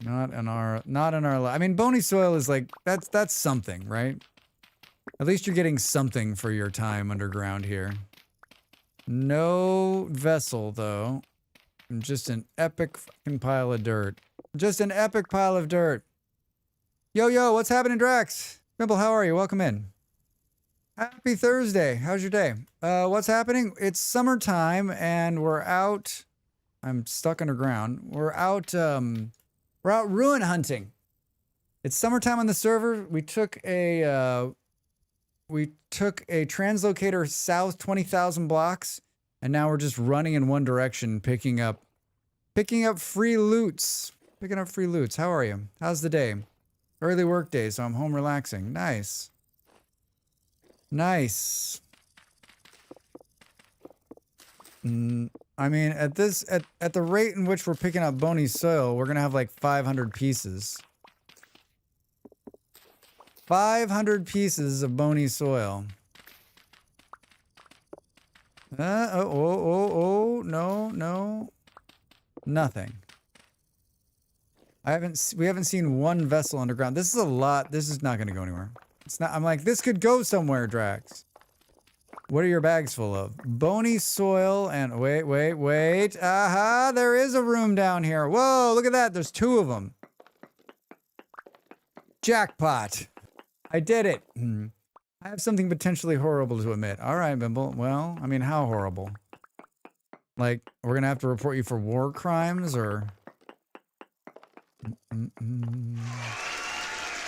Not in our I mean, bony soil is like, that's something, right? At least you're getting something for your time underground here. No vessel, though. Just an epic fucking pile of dirt. Just an epic pile of dirt. Yo, what's happening, Drax? Mimble, how are you? Welcome in. Happy Thursday. How's your day? What's happening? It's summertime, and we're out. I'm stuck underground. We're out ruin hunting. It's summertime on the server. We took a translocator south 20,000 blocks, and now we're just running in one direction, picking up free loots. Picking up free loots. How are you? How's the day? Early work day, so I'm home relaxing. Nice. Nice. I mean, at the rate in which we're picking up bony soil, we're gonna have like 500 pieces. 500 pieces of bony soil. No. Nothing. We haven't seen one vessel underground. This is a lot. This is not gonna go anywhere. It's not, I'm like, this could go somewhere, Drax. What are your bags full of? Bony soil and wait. Aha, there is a room down here. Whoa, look at that. There's 2 of them. Jackpot. I did it. I have something potentially horrible to admit. All right, Bimble. Well, I mean, how horrible? Like, we're going to have to report you for war crimes or...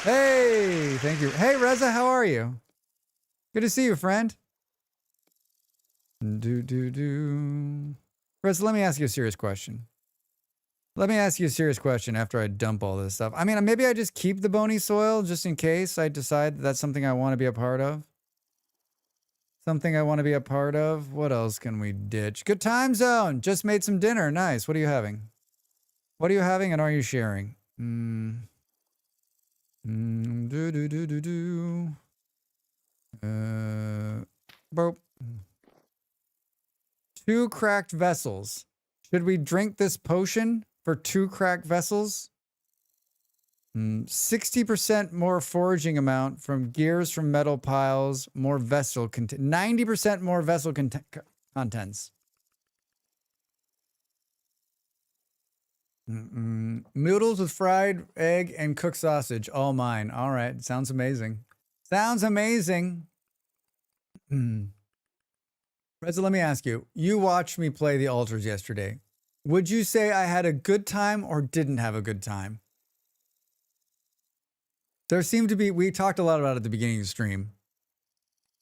Hey, thank you. Hey, Reza, how are you? Good to see you, friend. Reza, let me ask you a serious question. Let me ask you a serious question after I dump all this stuff. I mean, maybe I just keep the bony soil just in case I decide that's something I want to be a part of. Something I want to be a part of. What else can we ditch? Good time zone. Just made some dinner. Nice. What are you having? What are you having and are you sharing? Boop. 2 cracked vessels. Should we drink this potion for 2 cracked vessels? 60% more foraging amount from gears from metal piles, more vessel content, 90% more vessel contents. Noodles with fried egg and cooked sausage, all mine. All right, sounds amazing. Sounds amazing. Reza, let me ask you. You watched me play the altars yesterday. Would you say I had a good time or didn't have a good time? There seemed to be, we talked a lot about it at the beginning of the stream.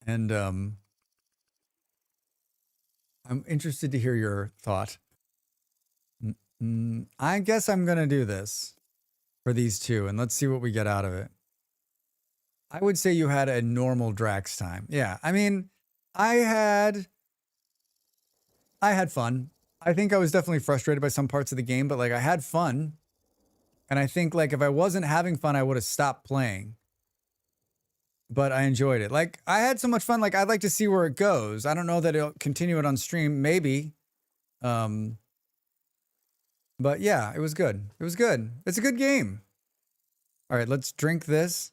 And I'm interested to hear your thought. I guess I'm going to do this for these 2, and let's see what we get out of it. I would say you had a normal Drax time. Yeah, I mean, I had fun. I think I was definitely frustrated by some parts of the game, but like I had fun. And I think like if I wasn't having fun, I would have stopped playing. But I enjoyed it. Like I had so much fun. Like I'd like to see where it goes. I don't know that it'll continue it on stream. Maybe. But yeah, it was good. It was good. It's a good game. All right, let's drink this.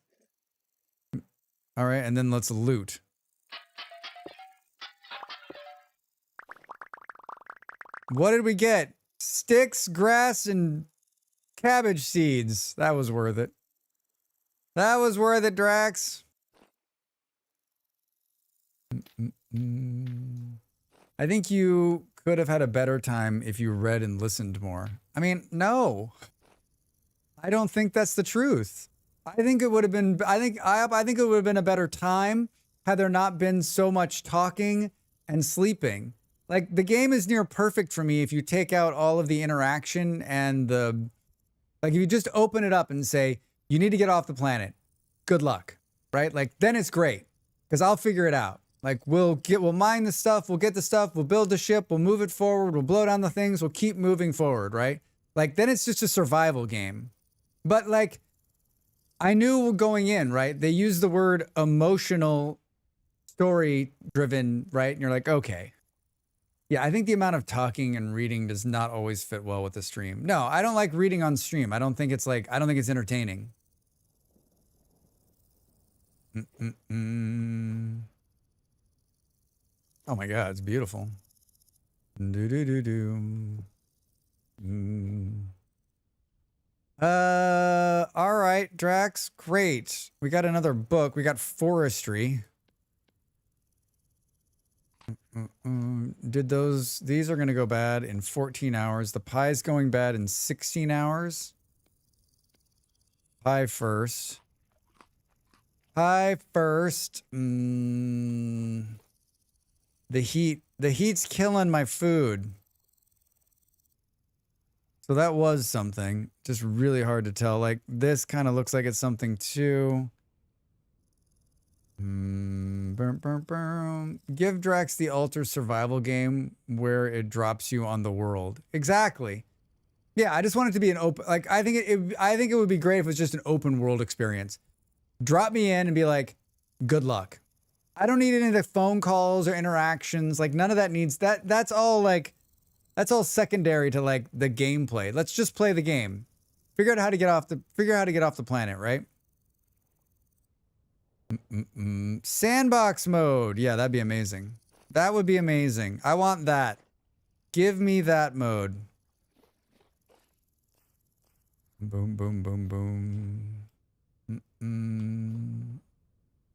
All right, and then let's loot. What did we get? Sticks, grass, and cabbage seeds. That was worth it. That was worth it, Drax. I think you could have had a better time if you read and listened more. I mean, no. I don't think that's the truth. I think it would have been I think it would have been a better time had there not been so much talking and sleeping. Like the game is near perfect for me if you take out all of the interaction and like if you just open it up and say, you need to get off the planet. Good luck. Right? Like then it's great. Because I'll figure it out. Like we'll mine the stuff, we'll get the stuff, we'll build the ship, we'll move it forward, we'll blow down the things, we'll keep moving forward, right? Like then it's just a survival game. But like I knew going in, right? They use the word emotional story driven, right? And you're like, okay. Yeah, I think the amount of talking and reading does not always fit well with the stream. No, I don't like reading on stream. I don't think it's entertaining. Oh my God, it's beautiful. All right, Drax, great. We got another book. We got forestry. These are going to go bad in 14 hours. The pie's going bad in 16 hours. Pie first. Pie first. The heat's killing my food. So that was something. Just really hard to tell. Like this kind of looks like it's something too. Give Drax the alter survival game where it drops you on the world. Exactly. Yeah, I just want it to be an open. Like I think it would be great if it was just an open world experience. Drop me in and be like, good luck. I don't need any of the phone calls or interactions. Like none of that needs that. That's all secondary to like the gameplay. Let's just play the game. Figure out how to get off the planet, right? Sandbox mode. Yeah, that'd be amazing. That would be amazing. I want that. Give me that mode. Boom, boom, boom, boom.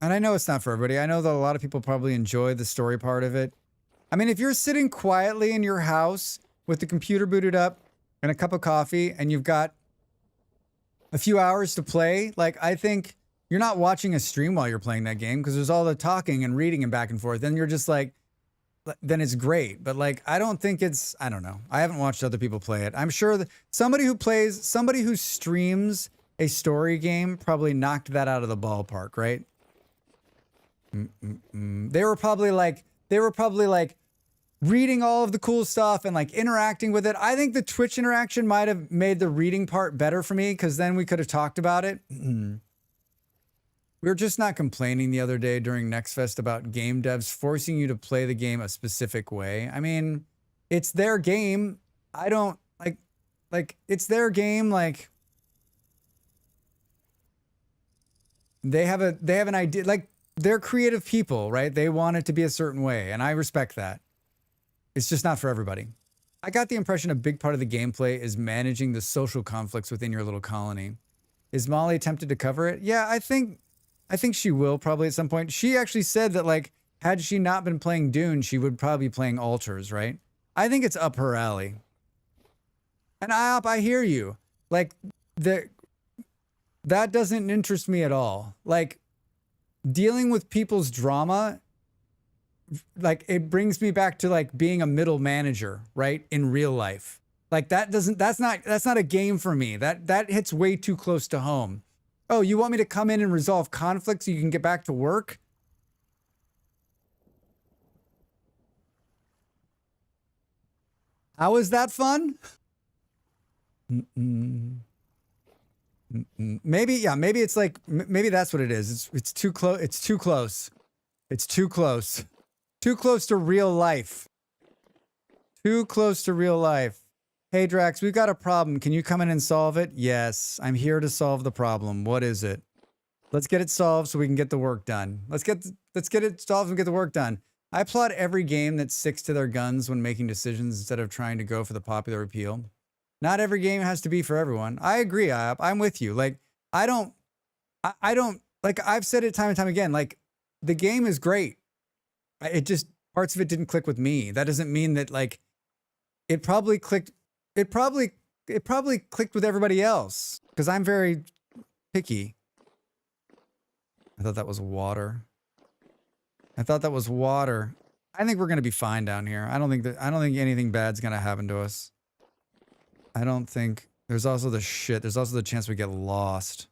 And I know it's not for everybody. I know that a lot of people probably enjoy the story part of it. I mean, if you're sitting quietly in your house with the computer booted up and a cup of coffee and you've got a few hours to play, like I think you're not watching a stream while you're playing that game because there's all the talking and reading and back and forth. Then you're just like, then it's great. But like, I don't know. I haven't watched other people play it. I'm sure that somebody who streams a story game probably knocked that out of the ballpark, right? They were probably like reading all of the cool stuff and like interacting with it. I think the Twitch interaction might have made the reading part better for me because then we could have talked about it. We were just not complaining the other day during Next Fest about game devs forcing you to play the game a specific way. I mean, it's their game. I don't like it's their game. Like they have an idea. Like they're creative people, right? They want it to be a certain way, and I respect that. It's just not for everybody. I got the impression a big part of the gameplay is managing the social conflicts within your little colony. Is Molly tempted to cover it? Yeah, I think she will probably at some point. She actually said that like, had she not been playing Dune, she would probably be playing Altars, right? I think it's up her alley. And I hear you. Like that doesn't interest me at all. Like dealing with people's drama, like it brings me back to like being a middle manager, right? In real life. Like that's not a game for me. That hits way too close to home. Oh, you want me to come in and resolve conflict so you can get back to work? How is that fun? Mm-mm. Mm-mm. Maybe, yeah, maybe it's like, maybe that's what it is. It's too close. It's too close. It's too close. Too close to real life. Too close to real life. Hey, Drax, we've got a problem. Can you come in and solve it? Yes, I'm here to solve the problem. What is it? Let's get it solved so we can get the work done. Let's get it solved and get the work done. I applaud every game that sticks to their guns when making decisions instead of trying to go for the popular appeal. Not every game has to be for everyone. I agree, IOP. I'm with you. Like, I don't, like, I've said it time and time again, like, the game is great. It just, parts of it didn't click with me. That doesn't mean that, like, it probably clicked with everybody else because I'm very picky. I thought that was water. I thought that was water. I think we're gonna be fine down here. I don't think anything bad's gonna happen to us. I don't think. There's also the chance we get lost.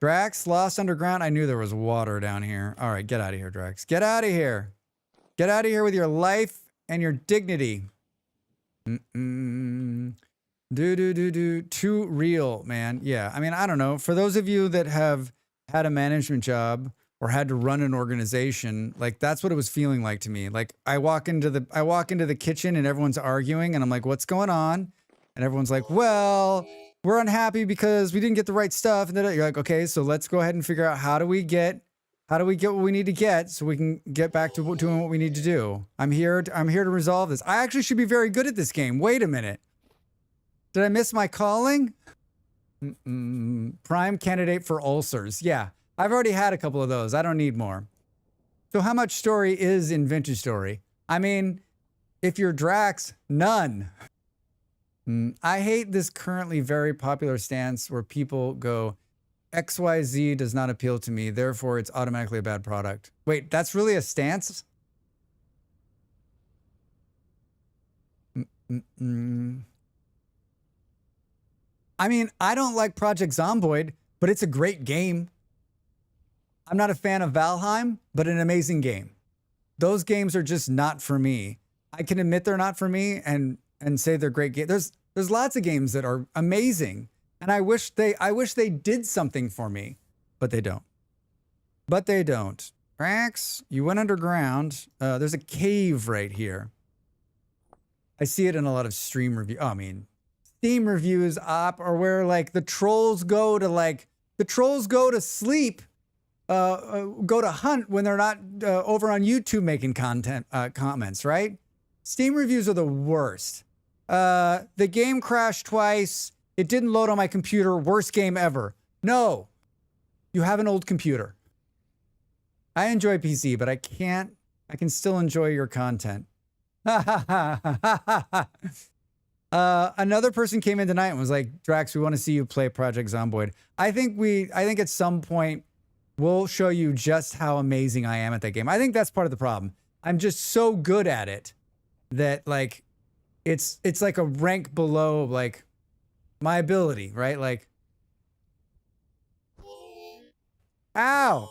Drax, lost underground. I knew there was water down here. All right, get out of here, Drax. Get out of here. Get out of here with your life and your dignity. Too real, man. Yeah, I mean, I don't know. For those of you that have had a management job or had to run an organization, like that's what it was feeling like to me. Like I walk into the kitchen and everyone's arguing and I'm like, what's going on? And everyone's like, well, we're unhappy because we didn't get the right stuff. And then you're like, okay, so let's go ahead and figure out how do we get what we need to get so we can get back to doing what we need to do. I'm here to resolve this. I actually should be very good at this game. Wait a minute. Did I miss my calling? Prime candidate for ulcers. Yeah, I've already had a couple of those. I don't need more. So how much story is in Vintage Story? I mean, if you're Drax, none. I hate this currently very popular stance where people go, XYZ does not appeal to me, therefore it's automatically a bad product. Wait, that's really a stance? I mean, I don't like Project Zomboid, but it's a great game. I'm not a fan of Valheim, but an amazing game. Those games are just not for me. I can admit they're not for me and say they're great games. There's lots of games that are amazing, and I wish they did something for me, but they don't. But they don't. Drax, you went underground. There's a cave right here. I see it in a lot of stream reviews. Oh, I mean, Steam reviews are where like the trolls go to sleep, go to hunt when they're not over on YouTube making comments, right? Steam reviews are the worst. The game crashed twice. It didn't load on my computer. Worst game ever. No, you have an old computer. I enjoy PC, but I can still enjoy your content. Another person came in tonight and was like, Drax, we want to see you play Project Zomboid. I think at some point we'll show you just how amazing I am at that game. I think that's part of the problem. I'm just so good at it that like, it's like a rank below like my ability, right? Like, ow,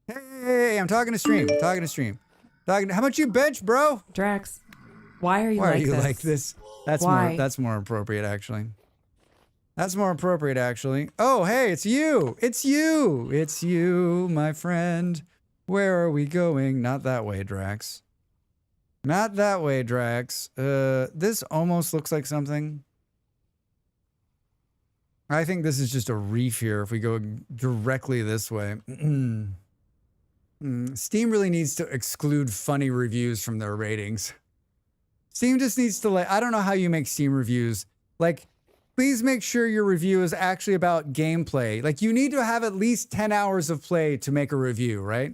hey, I'm talking to stream, how much you bench, bro? Drax, why are you like this? That's more appropriate, actually. That's more appropriate, actually. Oh, hey, it's you, my friend. Where are we going? Not that way, Drax. Not that way, Drax. This almost looks like something. I think this is just a reef here if we go directly this way. Steam really needs to exclude funny reviews from their ratings. Steam just needs to I don't know how you make Steam reviews. Like, please make sure your review is actually about gameplay. Like, you need to have at least 10 hours of play to make a review, right?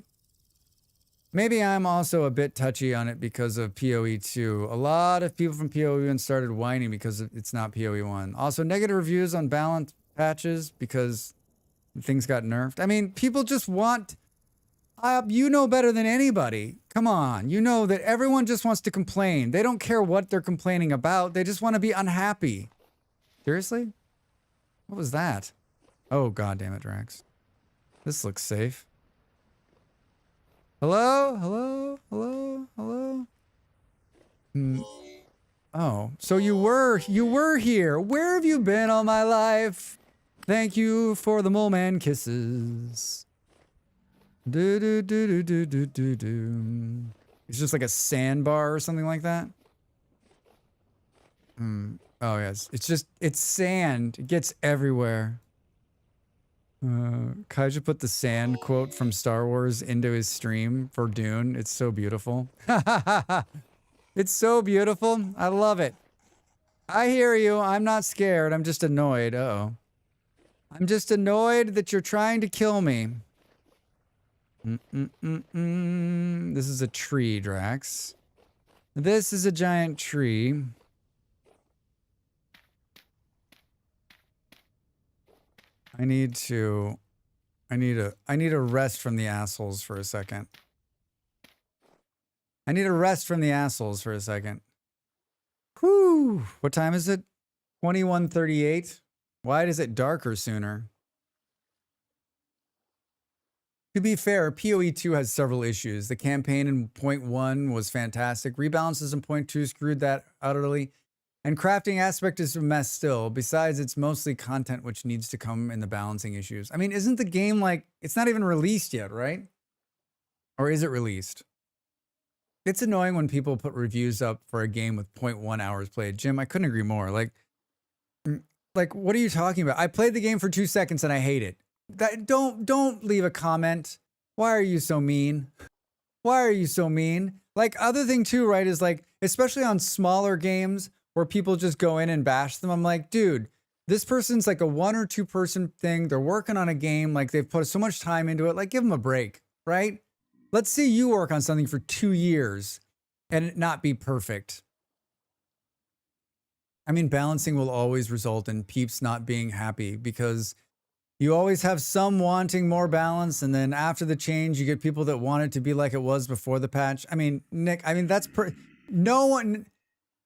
Maybe I'm also a bit touchy on it because of PoE 2. A lot of people from PoE 1 started whining because it's not PoE 1. Also, negative reviews on balance patches because things got nerfed. I mean, people just want... you know better than anybody. Come on. You know that everyone just wants to complain. They don't care what they're complaining about. They just want to be unhappy. Seriously? What was that? Oh, God damn it, Drax. This looks safe. Hello? Oh, so you were here. Where have you been all my life? Thank you for the mole man kisses. Do do do do do do do do. It's just like a sandbar or something like that. Oh yes, it's sand. It gets everywhere. Kaija put the sand quote from Star Wars into his stream for Dune. It's so beautiful. It's so beautiful. I love it. I hear you. I'm not scared. I'm just annoyed. Uh-oh. I'm just annoyed that you're trying to kill me. This is a tree, Drax. This is a giant tree. I need a rest from the assholes for a second. I need a rest from the assholes for a second. Whew. What time is it? 21:38. Why is it darker sooner? To be fair, PoE 2 has several issues. The campaign in point 1 was fantastic. Rebalances in point 2 screwed that utterly. And crafting aspect is a mess still. Besides, it's mostly content which needs to come in the balancing issues. I mean, isn't the game like, it's not even released yet, right? Or is it released? It's annoying when people put reviews up for a game with 0.1 hours played. Jim, I couldn't agree more. Like, what are you talking about? I played the game for 2 seconds and I hate it. Don't leave a comment. Why are you so mean? Why are you so mean? Like, other thing too, right, is like, especially on smaller games where people just go in and bash them. I'm like, dude, this person's like a 1 or 2 person thing. They're working on a game. Like, they've put so much time into it. Like, give them a break, right? Let's see you work on something for 2 years and it not be perfect. I mean, balancing will always result in peeps not being happy because you always have some wanting more balance. And then after the change, you get people that want it to be like it was before the patch. I mean, Nick, no one,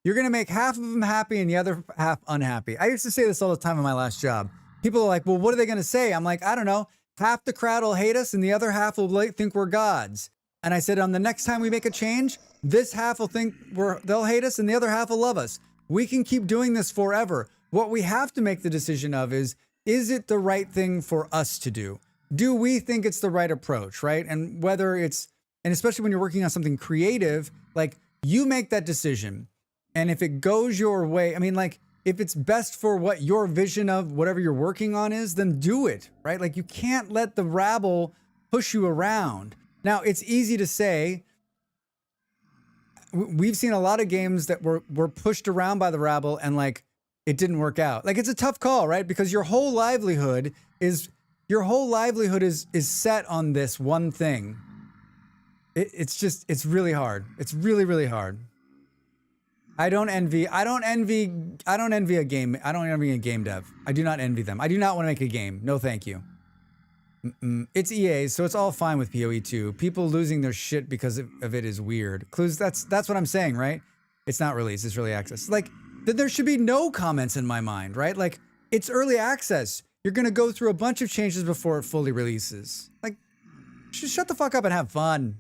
you're going to make half of them happy and the other half unhappy. I used to say this all the time in my last job. People are like, well, what are they going to say? I'm like, I don't know. Half the crowd will hate us and the other half will think we're gods. And I said, on the next time we make a change, this half will think they'll hate us and the other half will love us. We can keep doing this forever. What we have to make the decision of is it the right thing for us to do? Do we think it's the right approach, right? And whether it's, and especially when you're working on something creative, like you make that decision. And if it goes your way, I mean, like if it's best for what your vision of whatever you're working on is, then do it, right? Like you can't let the rabble push you around. Now, it's easy to say, we've seen a lot of games that were pushed around by the rabble and like, it didn't work out. Like it's a tough call, right? Because your whole livelihood is set on this one thing. It's really hard. It's really, really hard. I don't envy a game dev. I do not envy them. I do not want to make a game. No, thank you. It's EA, so it's all fine with PoE 2. People losing their shit because of it is weird. Clues, that's what I'm saying, right? It's not released, it's early access. Like, then there should be no comments in my mind, right? Like, it's early access. You're gonna go through a bunch of changes before it fully releases. Like, just shut the fuck up and have fun.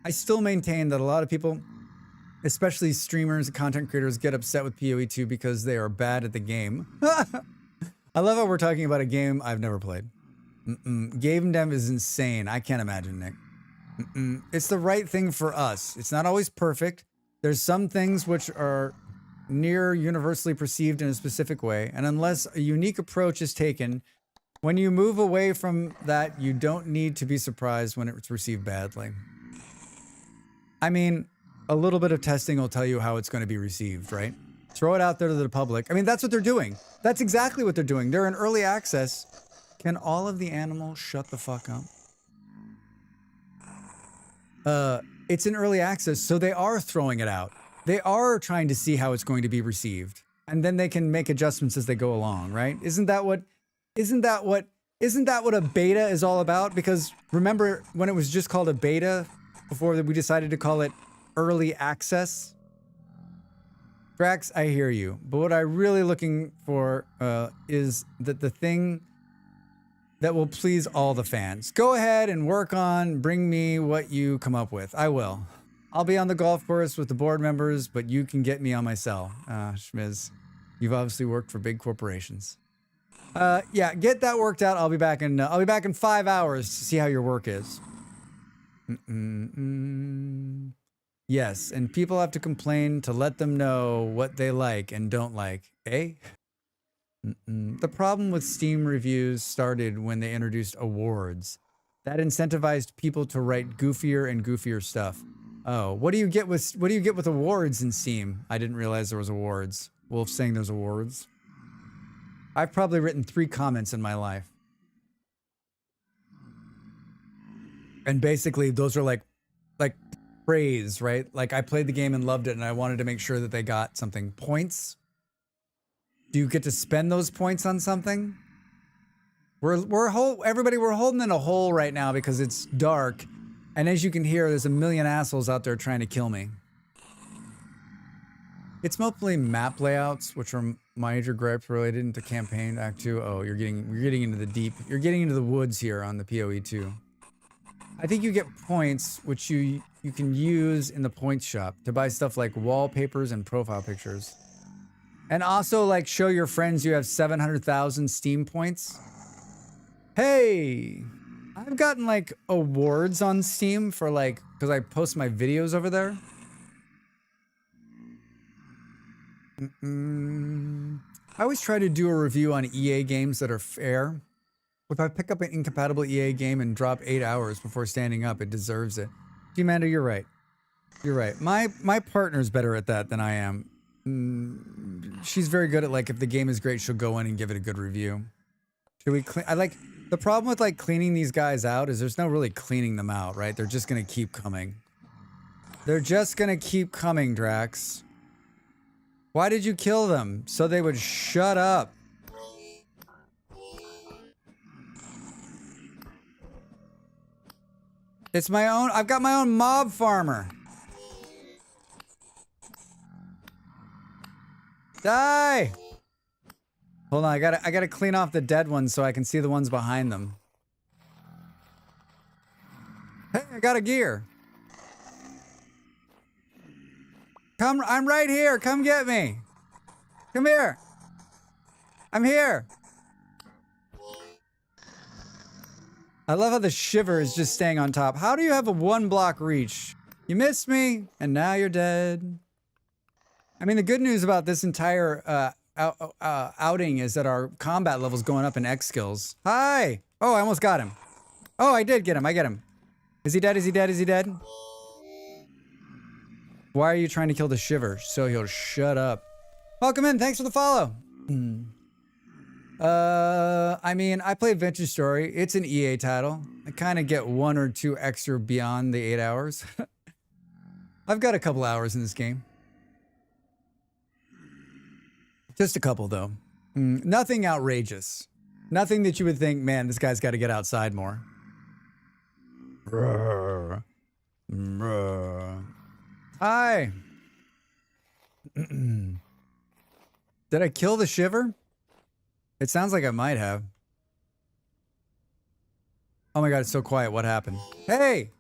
I still maintain that a lot of people, especially streamers and content creators, get upset with PoE 2 because they are bad at the game. I love how we're talking about a game I've never played. Game dev is insane. I can't imagine, Nick. It's the right thing for us. It's not always perfect. There's some things which are near universally perceived in a specific way, and unless a unique approach is taken, when you move away from that, you don't need to be surprised when it's received badly. I mean, a little bit of testing will tell you how it's going to be received, right? Throw it out there to the public. I mean, that's what they're doing. That's exactly what they're doing. They're in early access. Can all of the animals shut the fuck up? It's in early access, so they are throwing it out. They are trying to see how it's going to be received. And then they can make adjustments as they go along, right? Isn't that what a beta is all about? Because remember when it was just called a beta before we decided to call it early access? Drax, I hear you. But what I'm really looking for is that the thing that will please all the fans. Go ahead and work on, bring me what you come up with. I will. I'll be on the golf course with the board members, but you can get me on my cell. Schmiz, you've obviously worked for big corporations. Yeah, get that worked out. I'll be back in 5 hours to see how your work is. Yes, and people have to complain to let them know what they like and don't like. Eh? The problem with Steam reviews started when they introduced awards. That incentivized people to write goofier and goofier stuff. Oh, what do you get with awards in Steam? I didn't realize there was awards. Wolf saying there's awards. I've probably written 3 comments in my life. And basically those are like praise, right? Like I played the game and loved it and I wanted to make sure that they got something. Points? Do you get to spend those points on something? We're holding in a hole right now because it's dark. And as you can hear, there's a million assholes out there trying to kill me. It's mostly map layouts, which are major gripes related to campaign Act 2. Oh, you're getting into the deep. You're getting into the woods here on the PoE 2. I think you get points, which you can use in the points shop to buy stuff like wallpapers and profile pictures. And also like show your friends you have 700,000 Steam points. Hey, I've gotten like awards on Steam for like, because I post my videos over there. I always try to do a review on EA games that are fair. If I pick up an incompatible EA game and drop 8 hours before standing up, it deserves it. Amanda, you're right. You're right. My partner's better at that than I am. She's very good at like, if the game is great, she'll go in and give it a good review. Should we clean? The problem with like cleaning these guys out is there's no really cleaning them out, right? They're just going to keep coming. They're just going to keep coming, Drax. Why did you kill them? So they would shut up. It's my own, I've got my own mob farmer. Die! Hold on, I gotta clean off the dead ones so I can see the ones behind them. Hey, I got a gear. Come, I'm right here. Come get me. Come here. I'm here. I love how the shiver is just staying on top. How do you have a 1-block reach? You missed me, and now you're dead. I mean, the good news about this entire outing is that our combat level's going up in X skills. Hi! Oh, I almost got him. Oh, I did get him. I get him. Is he dead? Is he dead? Is he dead? Why are you trying to kill the shiver? So he'll shut up. Welcome in. Thanks for the follow. I mean, I played Venture Story. It's an EA title. I kind of get 1 or 2 extra beyond the 8 hours. I've got a couple hours in this game. Just a couple, though. Nothing outrageous. Nothing that you would think, man, this guy's got to get outside more. Hi. Did I kill the shiver? It sounds like I might have. Oh my god, it's so quiet. What happened? Hey!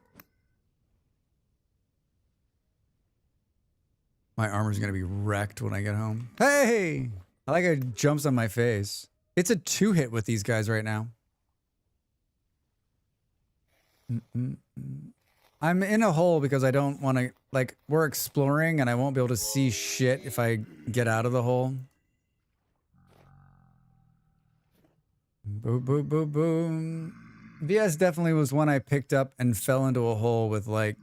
My armor's gonna be wrecked when I get home. Hey! I like how it jumps on my face. It's a 2-hit with these guys right now. I'm in a hole because I don't want to, like, we're exploring and I won't be able to see shit if I get out of the hole. Boom, boom, boom, boom. VS definitely was one I picked up and fell into a hole with, like,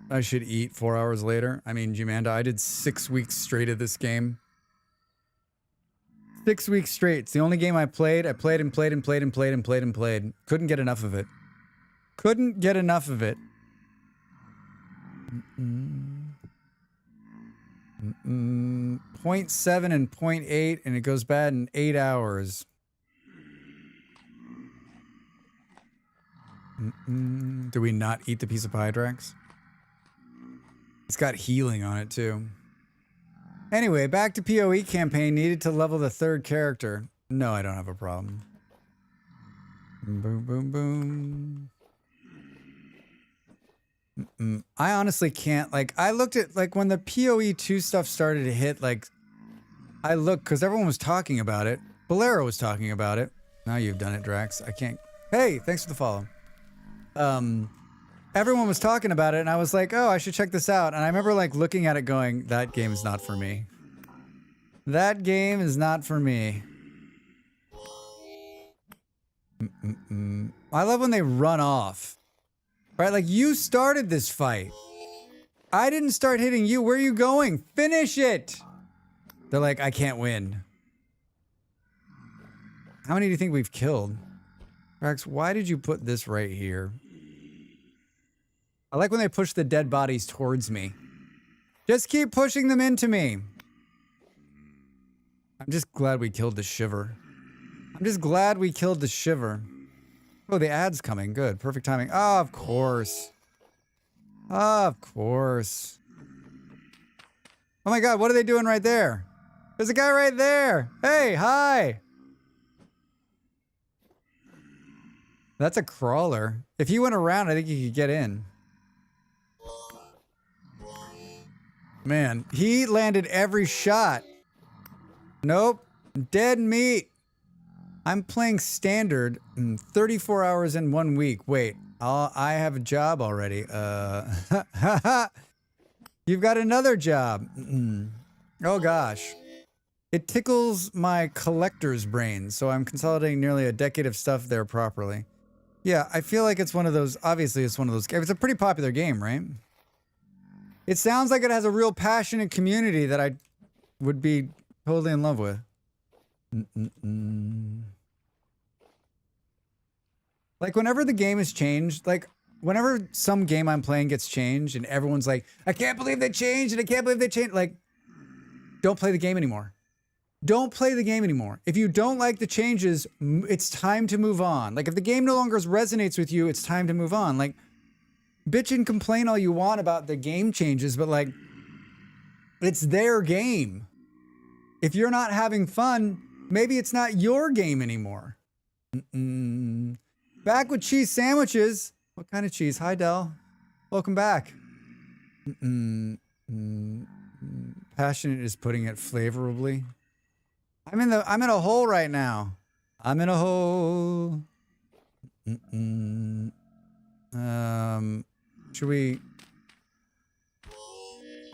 I should eat 4 hours later. I mean, Jimanda, I did 6 weeks straight of this game. 6 weeks straight. It's the only game I played. I played and played and played and played and played and played. Couldn't get enough of it. Couldn't get enough of it. 0.7 and 0.8, and it goes bad in 8 hours. Do we not eat the piece of pie, Drax? It's got healing on it, too. Anyway, back to PoE campaign. Needed to level the 3rd character. No, I don't have a problem. Boom, boom, boom. I honestly can't, like, I looked at, like, when the PoE 2 stuff started to hit, like, I looked, because everyone was talking about it. Bolero was talking about it. Now you've done it, Drax. I can't. Hey, thanks for the follow. Everyone was talking about it, and I was like, oh, I should check this out. And I remember, like, looking at it going, that game is not for me. That game is not for me. I love when they run off. Right? Like, you started this fight. I didn't start hitting you. Where are you going? Finish it! They're like, I can't win. How many do you think we've killed? Rex, why did you put this right here? I like when they push the dead bodies towards me. Just keep pushing them into me. I'm just glad we killed the shiver. I'm just glad we killed the shiver. Oh, the ad's coming. Good. Perfect timing. Oh, of course. Oh, of course. Oh my god, what are they doing right there? There's a guy right there. Hey, hi. That's a crawler. If he went around, I think he could get in. Man, he landed every shot. Nope. Dead meat. I'm playing standard 34 hours in 1 week. Wait, I have a job already. You've got another job. Oh gosh. It tickles my collector's brain, so I'm consolidating nearly a decade of stuff there properly. Yeah, I feel like it's one of those, obviously it's one of those games. It's a pretty popular game, right? It sounds like it has a real passionate community that I would be totally in love with. Like, whenever the game is changed, like, whenever some game I'm playing gets changed and everyone's like, I can't believe they changed and I can't believe they changed, like, don't play the game anymore. Don't play the game anymore. If you don't like the changes, it's time to move on. Like, if the game no longer resonates with you, it's time to move on. Like, bitch and complain all you want about the game changes, but, like, it's their game. If you're not having fun, maybe it's not your game anymore. Back with cheese sandwiches. What kind of cheese? Hi, Del. Welcome back. Passionate is putting it flavorably. I'm in a hole right now. I'm in a hole. Should we?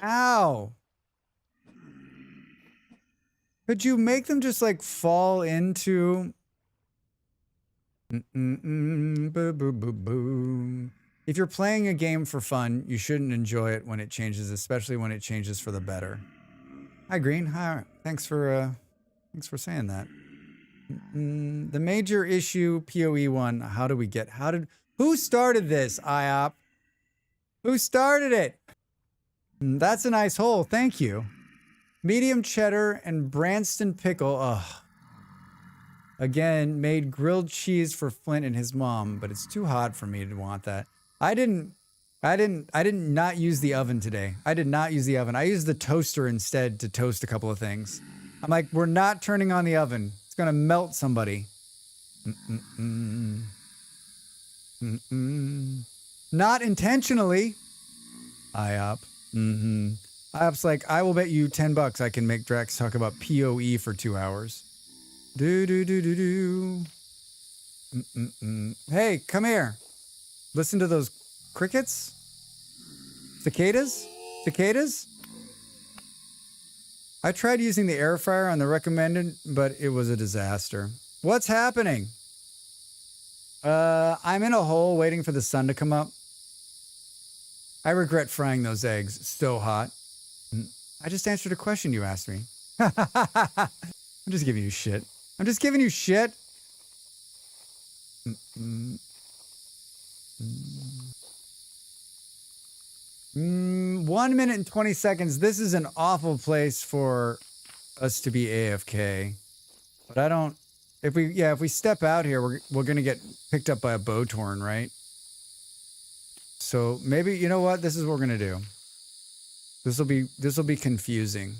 Ow. Could you make them just like fall into? Boo, boo, boo, boo. If you're playing a game for fun, you shouldn't enjoy it when it changes, especially when it changes for the better. Hi, Green. Hi. Thanks for saying that. The major issue, PoE 1. Who started this, IOP? Who started it? That's a nice hole. Thank you. Medium cheddar and Branston pickle. Ugh. Again, made grilled cheese for Flint and his mom, but it's too hot for me to want that. I didn't not use the oven today. I did not use the oven. I used the toaster instead to toast a couple of things. I'm like, we're not turning on the oven. It's going to melt somebody. Not intentionally. IOP. IOP's like, I will bet you $10 I can make Drax talk about PoE for 2 hours. Hey, come here. Listen to those crickets? Cicadas? Cicadas? I tried using the air fryer on the recommended, but it was a disaster. What's happening? I'm in a hole waiting for the sun to come up. I regret frying those eggs. It's so hot. I just answered a question you asked me. I'm just giving you shit. I'm just giving you shit. 1 minute and 20 seconds. This is an awful place for us to be AFK. But I don't. If we step out here, we're gonna get picked up by a bow torn, right? So maybe, you know what? This is what we're gonna do. This will be confusing.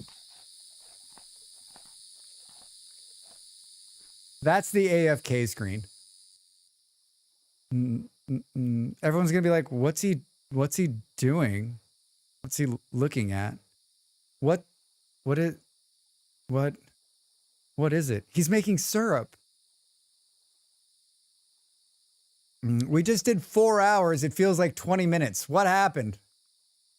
That's the AFK screen. Everyone's gonna be like, what's he What's he doing? What's he looking at? What is what is it? He's making syrup. We just did 4 hours. It feels like 20 minutes. What happened?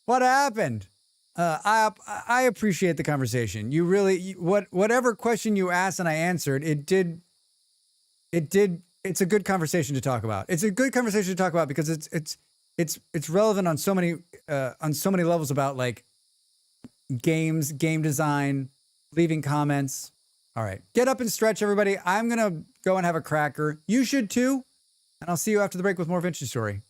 What happened? I appreciate the conversation. You really, whatever question you asked and I answered, it's a good conversation to talk about. It's a good conversation to talk about because it's relevant on so many levels about like games, game design, leaving comments. All right, get up and stretch, everybody. I'm gonna go and have a cracker. You should too. And I'll see you after the break with more Vinci Story.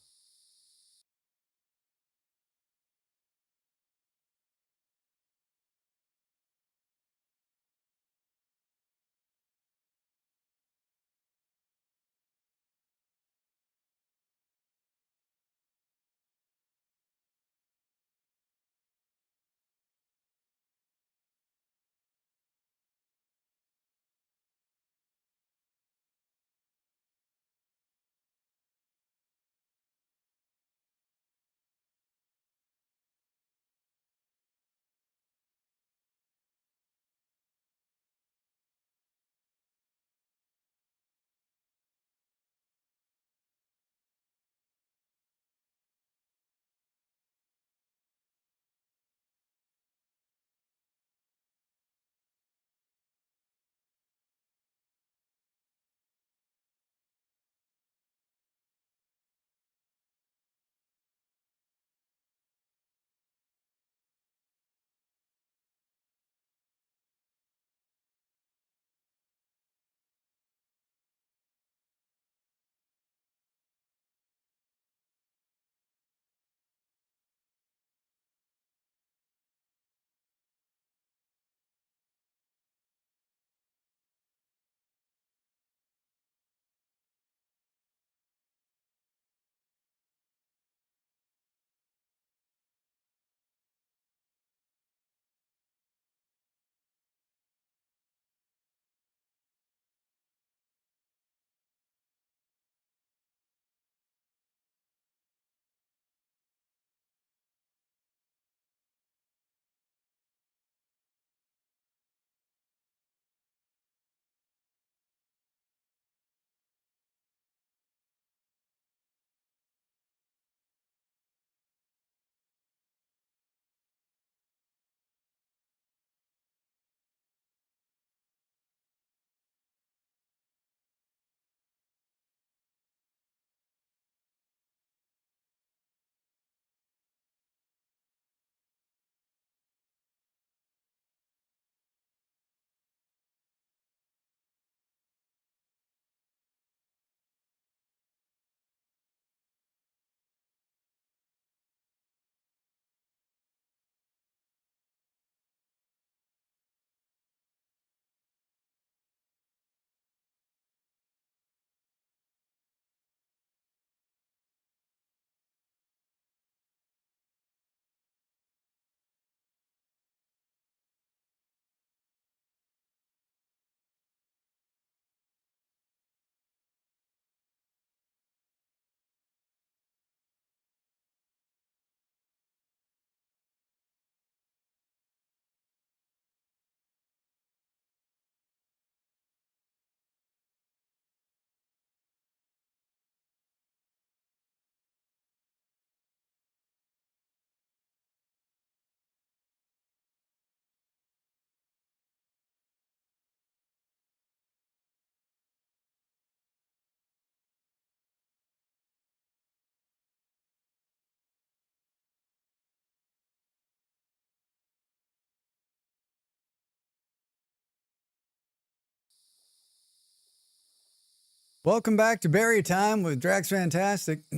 Welcome back to Berry Time with Drax Fantastic. I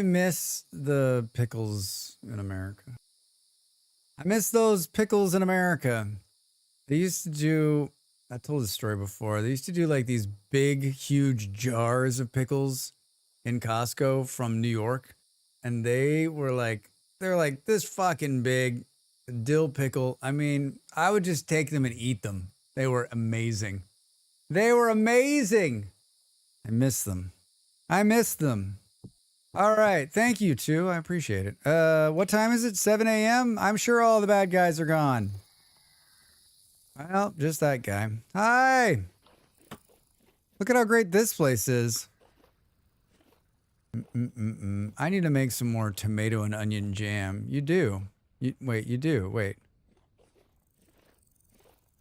miss the pickles in America. I miss those pickles in America. They used to do, I told this story before, they used to do like these big, huge jars of pickles in Costco from New York. And they're like this fucking big dill pickle. I mean, I would just take them and eat them. They were amazing. They were amazing. I miss them. I miss them. All right. Thank you, too. I appreciate it. What time is it? 7 a.m.? I'm sure all the bad guys are gone. Well, just that guy. Hi. Look at how great this place is. I need to make some more tomato and onion jam. You do. You do. Wait.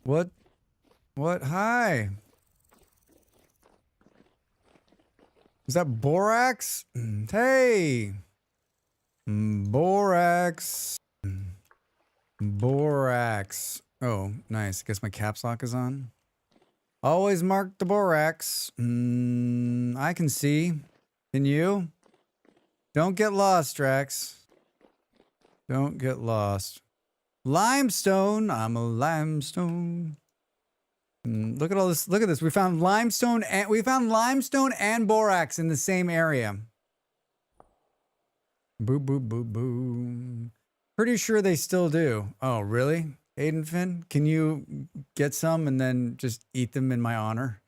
What? What? Hi. Is that borax? Hey. Borax. Borax. Oh, nice. Guess my caps lock is on. Always mark the borax. I can see. Can you? Don't get lost, Drax. Don't get lost. Limestone. I'm a limestone. Look at all this. Look at this. We found limestone and borax in the same area. Boo, boo, boo, boo. Pretty sure they still do. Oh, really? Aiden Finn, can you get some and then just eat them in my honor?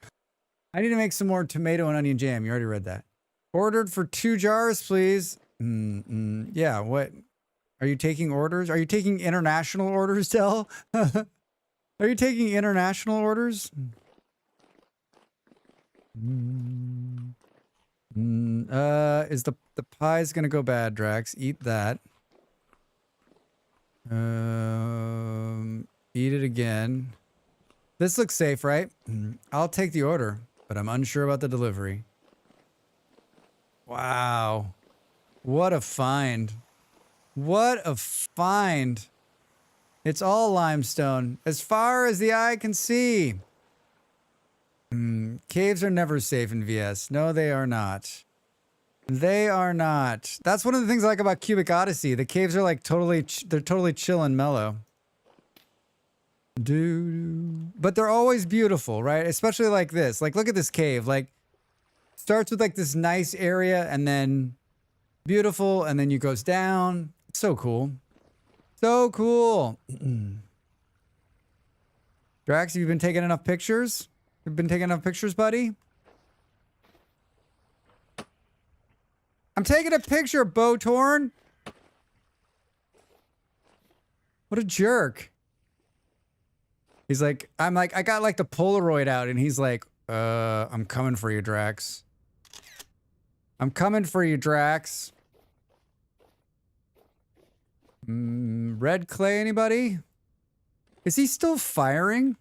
I need to make some more tomato and onion jam. You already read that. Ordered for 2 jars, please. Yeah, what? Are you taking orders? Are you taking international orders, Del? Are you taking international orders? Is the pie's gonna go bad, Drax? Eat that. Eat it again. This looks safe, right? I'll take the order, but I'm unsure about the delivery. Wow. What a find. What a find. It's all limestone, as far as the eye can see. Caves are never safe in VS. No, they are not. They are not. That's one of the things I like about Cubic Odyssey. The caves are like they're totally chill and mellow. But they're always beautiful, right? Especially like this. Like, look at this cave. Like, starts with like this nice area and then beautiful, and then you goes down. It's so cool. So cool. Drax, have you been taking enough pictures? You've been taking enough pictures, buddy? I'm taking a picture, Botorn. What a jerk. He's like, I'm like, I got like the Polaroid out, and he's like, I'm coming for you, Drax. I'm coming for you, Drax. Red clay, anybody? Is he still firing?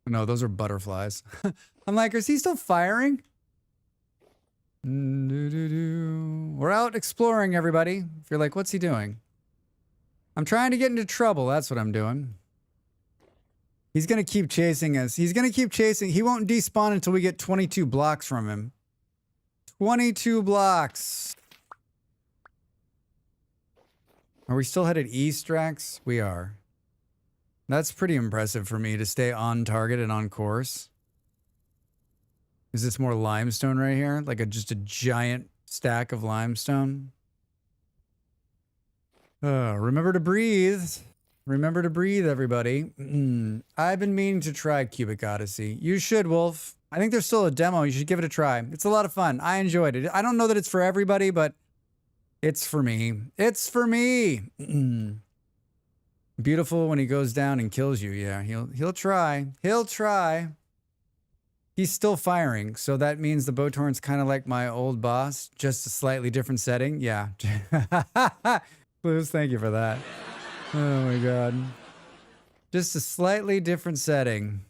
No, those are butterflies. I'm like, is he still firing? We're out exploring, everybody. If you're like, what's he doing? I'm trying to get into trouble. That's what I'm doing. He's going to keep chasing us. He's going to keep chasing. He won't despawn until we get 22 blocks from him. 22 blocks. Are we still headed east, Drax? We are. That's pretty impressive for me to stay on target and on course. Is this more limestone right here? Like just a giant stack of limestone? Remember to breathe. Remember to breathe, everybody. I've been meaning to try Cubic Odyssey. You should, Wolf. I think there's still a demo. You should give it a try. It's a lot of fun. I enjoyed it. I don't know that it's for everybody, but it's for me. It's for me. Beautiful when he goes down and kills you. Yeah, he'll try. He'll try. He's still firing, so that means the Botorn's kind of like my old boss, just a slightly different setting. Yeah. Blues, thank you for that. Oh my god. Just a slightly different setting.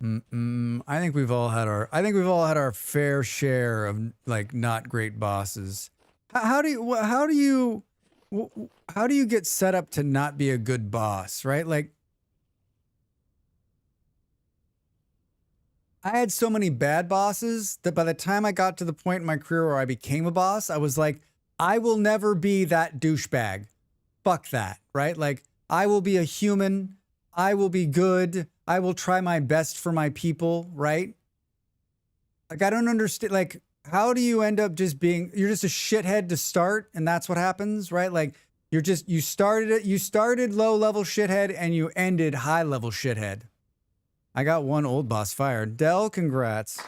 I think we've all had our fair share of like not great bosses. How do you get set up to not be a good boss, right? Like, I had so many bad bosses that by the time I got to the point in my career where I became a boss, I was like, I will never be that douchebag. Fuck that, right? Like, I will be a human. I will be good. I will try my best for my people, right? Like, I don't understand. Like, how do you end up just being, you're just a shithead to start, and that's what happens, right? Like, you started low level shithead and you ended high level shithead. I got one old boss fired. Dell, congrats.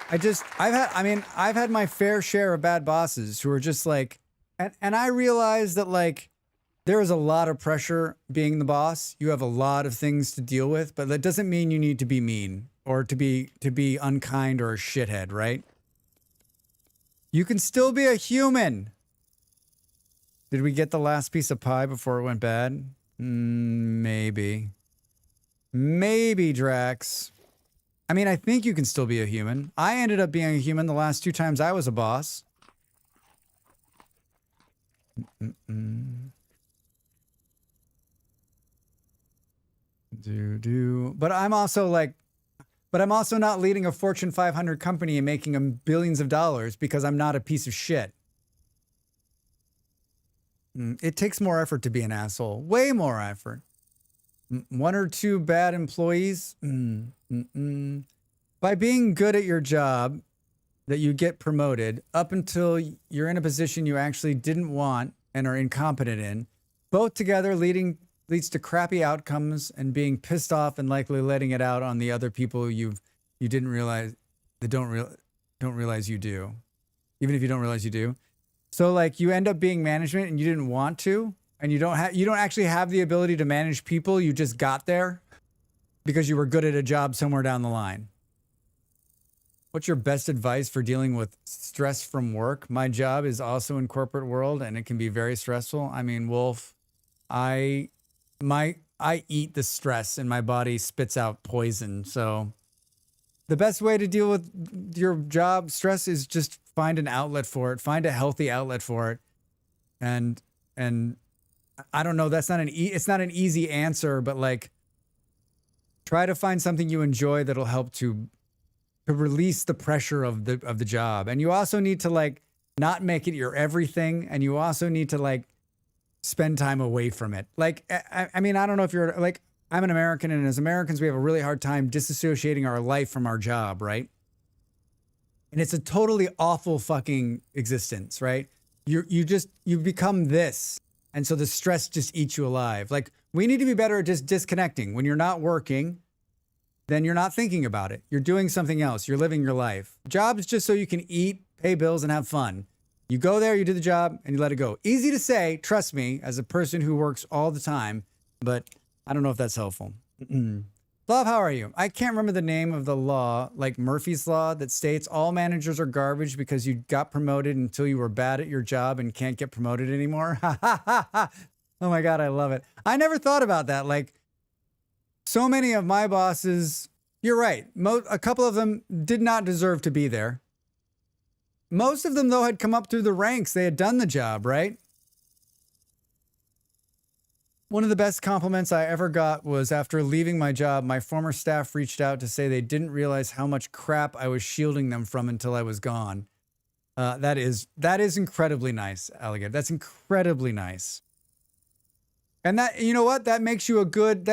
I've had my fair share of bad bosses who are just like, and I realize that like there is a lot of pressure being the boss. You have a lot of things to deal with, but that doesn't mean you need to be mean or to be unkind or a shithead, right? You can still be a human. Did we get the last piece of pie before it went bad? Maybe. Maybe, Drax. I mean, I think you can still be a human. I ended up being a human the last 2 times I was a boss. But I'm also not leading a Fortune 500 company and making them billions of dollars because I'm not a piece of shit. It takes more effort to be an asshole. Way more effort. 1 or 2 bad employees. By being good at your job, that you get promoted up until you're in a position you actually didn't want and are incompetent in, both together leads to crappy outcomes and being pissed off and likely letting it out on the other people you didn't realize that don't realize you do, even if you don't realize you do. So like you end up being management and you didn't want to, and you don't actually have the ability to manage people. You just got there because you were good at a job somewhere down the line. What's your best advice for dealing with stress from work? My job is also in corporate world and it can be very stressful. I mean, Wolf, I eat the stress and my body spits out poison. So the best way to deal with your job stress is just find an outlet for it. Find a healthy outlet for it. And I don't know, it's not an easy answer, but like try to find something you enjoy that'll help to release the pressure of the job. And you also need to like not make it your everything. And you also need to like spend time away from it. Like, I mean, I don't know if you're like, I'm an American, and as Americans, we have a really hard time disassociating our life from our job, right? And it's a totally awful fucking existence, right? You become this. And so the stress just eats you alive. Like, we need to be better at just disconnecting. When you're not working, then you're not thinking about it. You're doing something else. You're living your life. Job is just so you can eat, pay bills, and have fun. You go there, you do the job, and you let it go. Easy to say, trust me, as a person who works all the time, but I don't know if that's helpful. Love, how are you? I can't remember the name of the law, like Murphy's Law, that states all managers are garbage because you got promoted until you were bad at your job and can't get promoted anymore. Oh my God, I love it. I never thought about that. Like, so many of my bosses, you're right. A couple of them did not deserve to be there. Most of them, though, had come up through the ranks. They had done the job, right? One of the best compliments I ever got was after leaving my job, my former staff reached out to say they didn't realize how much crap I was shielding them from until I was gone. That is incredibly nice, Alligator. That's incredibly nice. And that, you know what? That makes you a good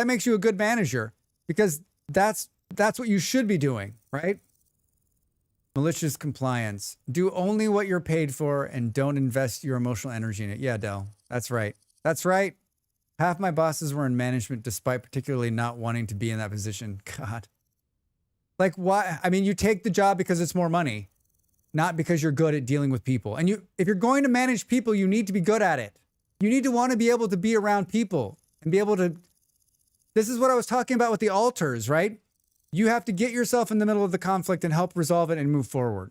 manager, because that's what you should be doing, right? Malicious compliance. Do only what you're paid for and don't invest your emotional energy in it. Yeah, Del, that's right. That's right. Half my bosses were in management despite particularly not wanting to be in that position. God. Like, why? I mean, you take the job because it's more money, not because you're good at dealing with people. And if you're going to manage people, you need to be good at it. You need to want to be able to be around people and be able to. This is what I was talking about with the altars, right? You have to get yourself in the middle of the conflict and help resolve it and move forward.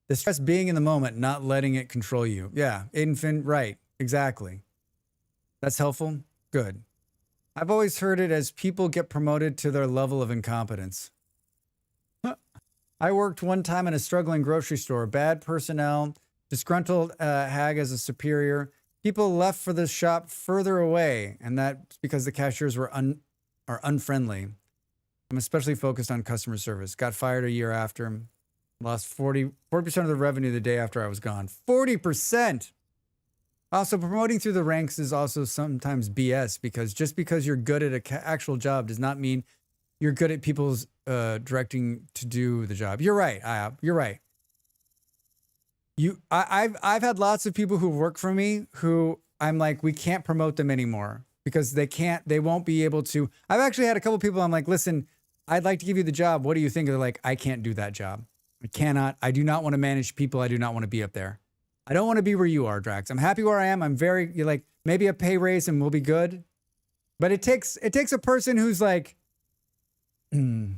The stress being in the moment, not letting it control you. Yeah, Aiden, right, exactly. That's helpful? Good. I've always heard it as people get promoted to their level of incompetence. I worked one time in a struggling grocery store. Bad personnel, disgruntled hag as a superior. People left for the shop further away, and that's because the cashiers are unfriendly. I'm especially focused on customer service. Got fired a year after. Lost 40% of the revenue the day after I was gone. 40%! Also, promoting through the ranks is also sometimes BS, because just because you're good at an actual job does not mean you're good at people's directing to do the job. You're right, Ayab. You're right. I've had lots of people who work for me who I'm like, we can't promote them anymore because they won't be able to. I've actually had a couple people, I'm like, listen, I'd like to give you the job. What do you think? They're like, I can't do that job. I cannot. I do not want to manage people. I do not want to be up there. I don't want to be where you are, Drax. I'm happy where I am. You're like, maybe a pay raise and we'll be good. But it takes a person who's like, it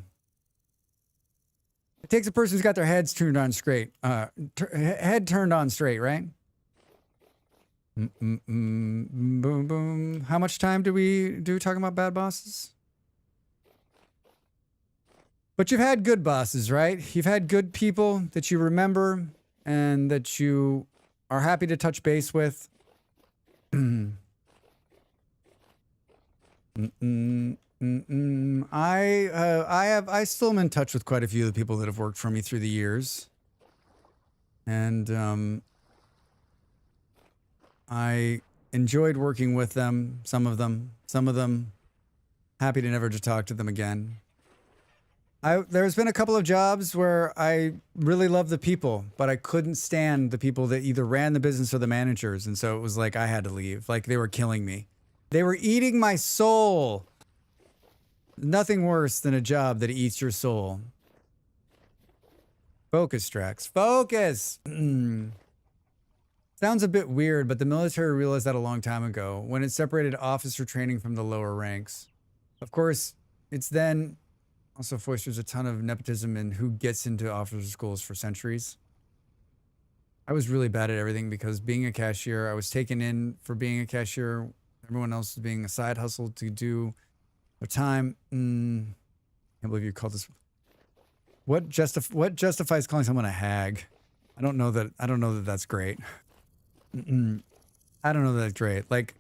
takes a person who's got their heads turned on straight, head turned on straight, right? Boom, boom. How much time do we do talking about bad bosses? But you've had good bosses, right? You've had good people that you remember and that you are happy to touch base with. I still am in touch with quite a few of the people that have worked for me through the years. And I enjoyed working with them, some of them, happy to never to talk to them again. There's been a couple of jobs where I really loved the people, but I couldn't stand the people that either ran the business or the managers. And so it was like I had to leave. Like they were killing me. They were eating my soul. Nothing worse than a job that eats your soul. Focus, Drax. Focus! Sounds a bit weird, but the military realized that a long time ago when it separated officer training from the lower ranks. Of course, it's then also fosters a ton of nepotism in who gets into officer schools for centuries. I was really bad at everything because being a cashier, I was taken in for being a cashier. Everyone else was being a side hustle to do their time. Can't believe you called this. What justifies calling someone a hag? I don't know that that's great. I don't know that that's great. Like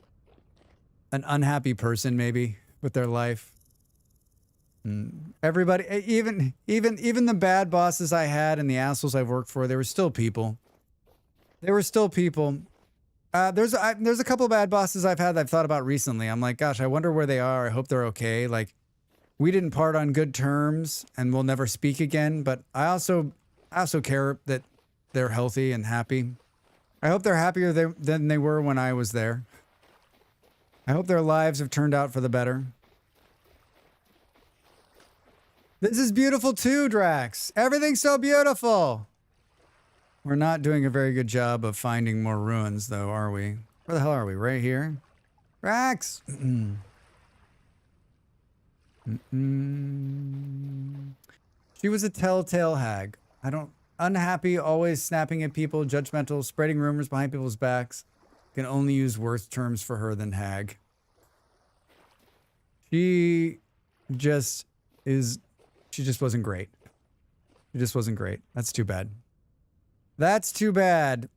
an unhappy person maybe with their life. Everybody, even the bad bosses I had and the assholes I've worked for, they were still people. There's a couple of bad bosses I've had that I've thought about recently. I'm like, gosh, I wonder where they are. I hope they're okay. Like, we didn't part on good terms and we'll never speak again. But I also care that they're healthy and happy. I hope they're happier than they were when I was there. I hope their lives have turned out for the better. This is beautiful too, Drax. Everything's so beautiful. We're not doing a very good job of finding more ruins, though, are we? Where the hell are we? Right here? Drax! She was a telltale hag. Unhappy, always snapping at people, judgmental, spreading rumors behind people's backs. Can only use worse terms for her than hag. She just wasn't great. She just wasn't great. That's too bad. That's too bad.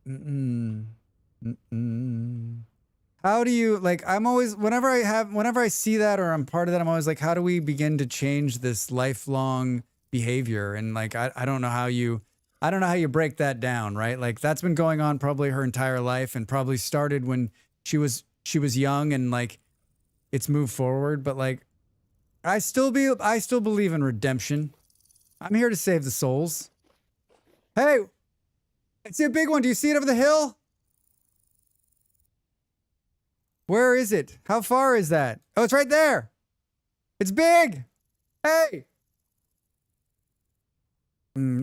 How do you, like, I'm always, whenever I see that or I'm part of that, I'm always like, how do we begin to change this lifelong behavior? And like, I don't know how you break that down, right? Like that's been going on probably her entire life and probably started when she was young and like it's moved forward. But like, I still believe in redemption. I'm here to save the souls. Hey, I see a big one. Do you see it over the hill? Where is it? How far is that? Oh, it's right there. It's big. Hey.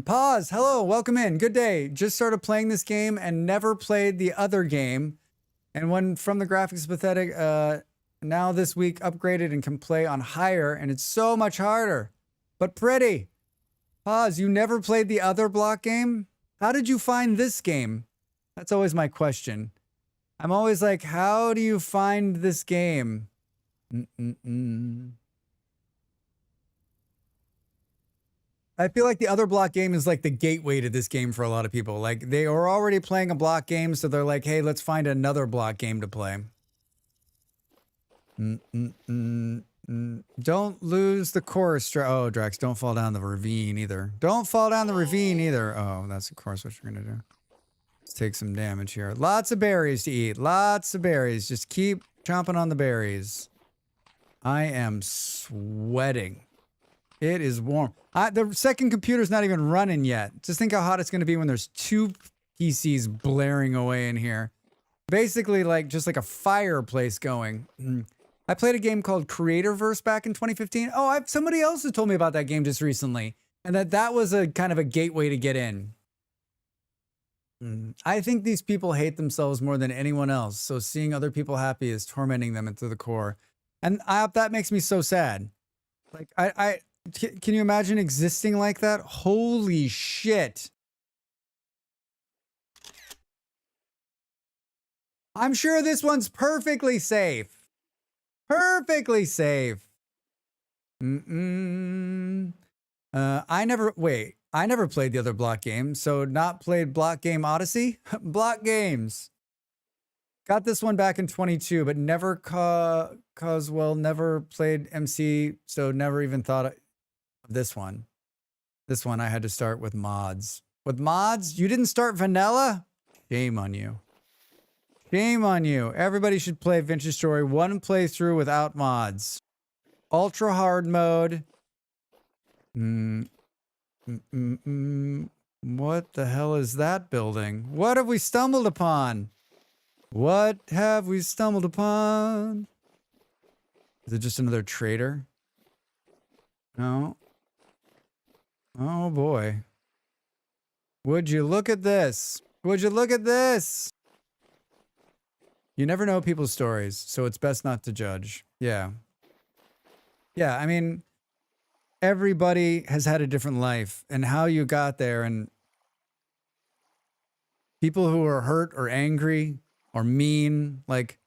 Pause. Hello. Welcome in. Good day. Just started playing this game and never played the other game. And when from the graphics is pathetic, now this week upgraded and can play on higher, and it's so much harder, but pretty. Pause. You never played the other block game? How did you find this game? That's always my question. I'm always like, how do you find this game? I feel like the other block game is like the gateway to this game for a lot of people. Like they are already playing a block game, so they're like, hey, let's find another block game to play. Don't lose the course. Oh, Drax, don't fall down the ravine either. Don't fall down the ravine either. Oh, that's of course what you're going to do. Let's take some damage here. Lots of berries to eat. Lots of berries. Just keep chomping on the berries. I am sweating. It is warm. The second computer's not even running yet. Just think how hot it's going to be when there's two PCs blaring away in here. Basically, like just like a fireplace going. I played a game called Creatorverse back in 2015. Oh, somebody else has told me about that game just recently, and that was a kind of a gateway to get in. I think these people hate themselves more than anyone else, so seeing other people happy is tormenting them into the core. And that makes me so sad. Like, can you imagine existing like that? Holy shit. I'm sure this one's perfectly safe. Perfectly safe. I never played the other block game, so not played Block Game Odyssey. Block games. Got this one back in 22, but never never played MC, so never even thought of this one. This one I had to start with mods. With mods? You didn't start vanilla? Shame on you. Shame on you. Everybody should play Vintage Story one playthrough without mods. Ultra hard mode. What the hell is that building? What have we stumbled upon? What have we stumbled upon? Is it just another trader? No. Oh boy. Would you look at this? Would you look at this? You never know people's stories, so it's best not to judge. Yeah. Yeah, I mean, everybody has had a different life, and how you got there, and people who are hurt or angry or mean, like,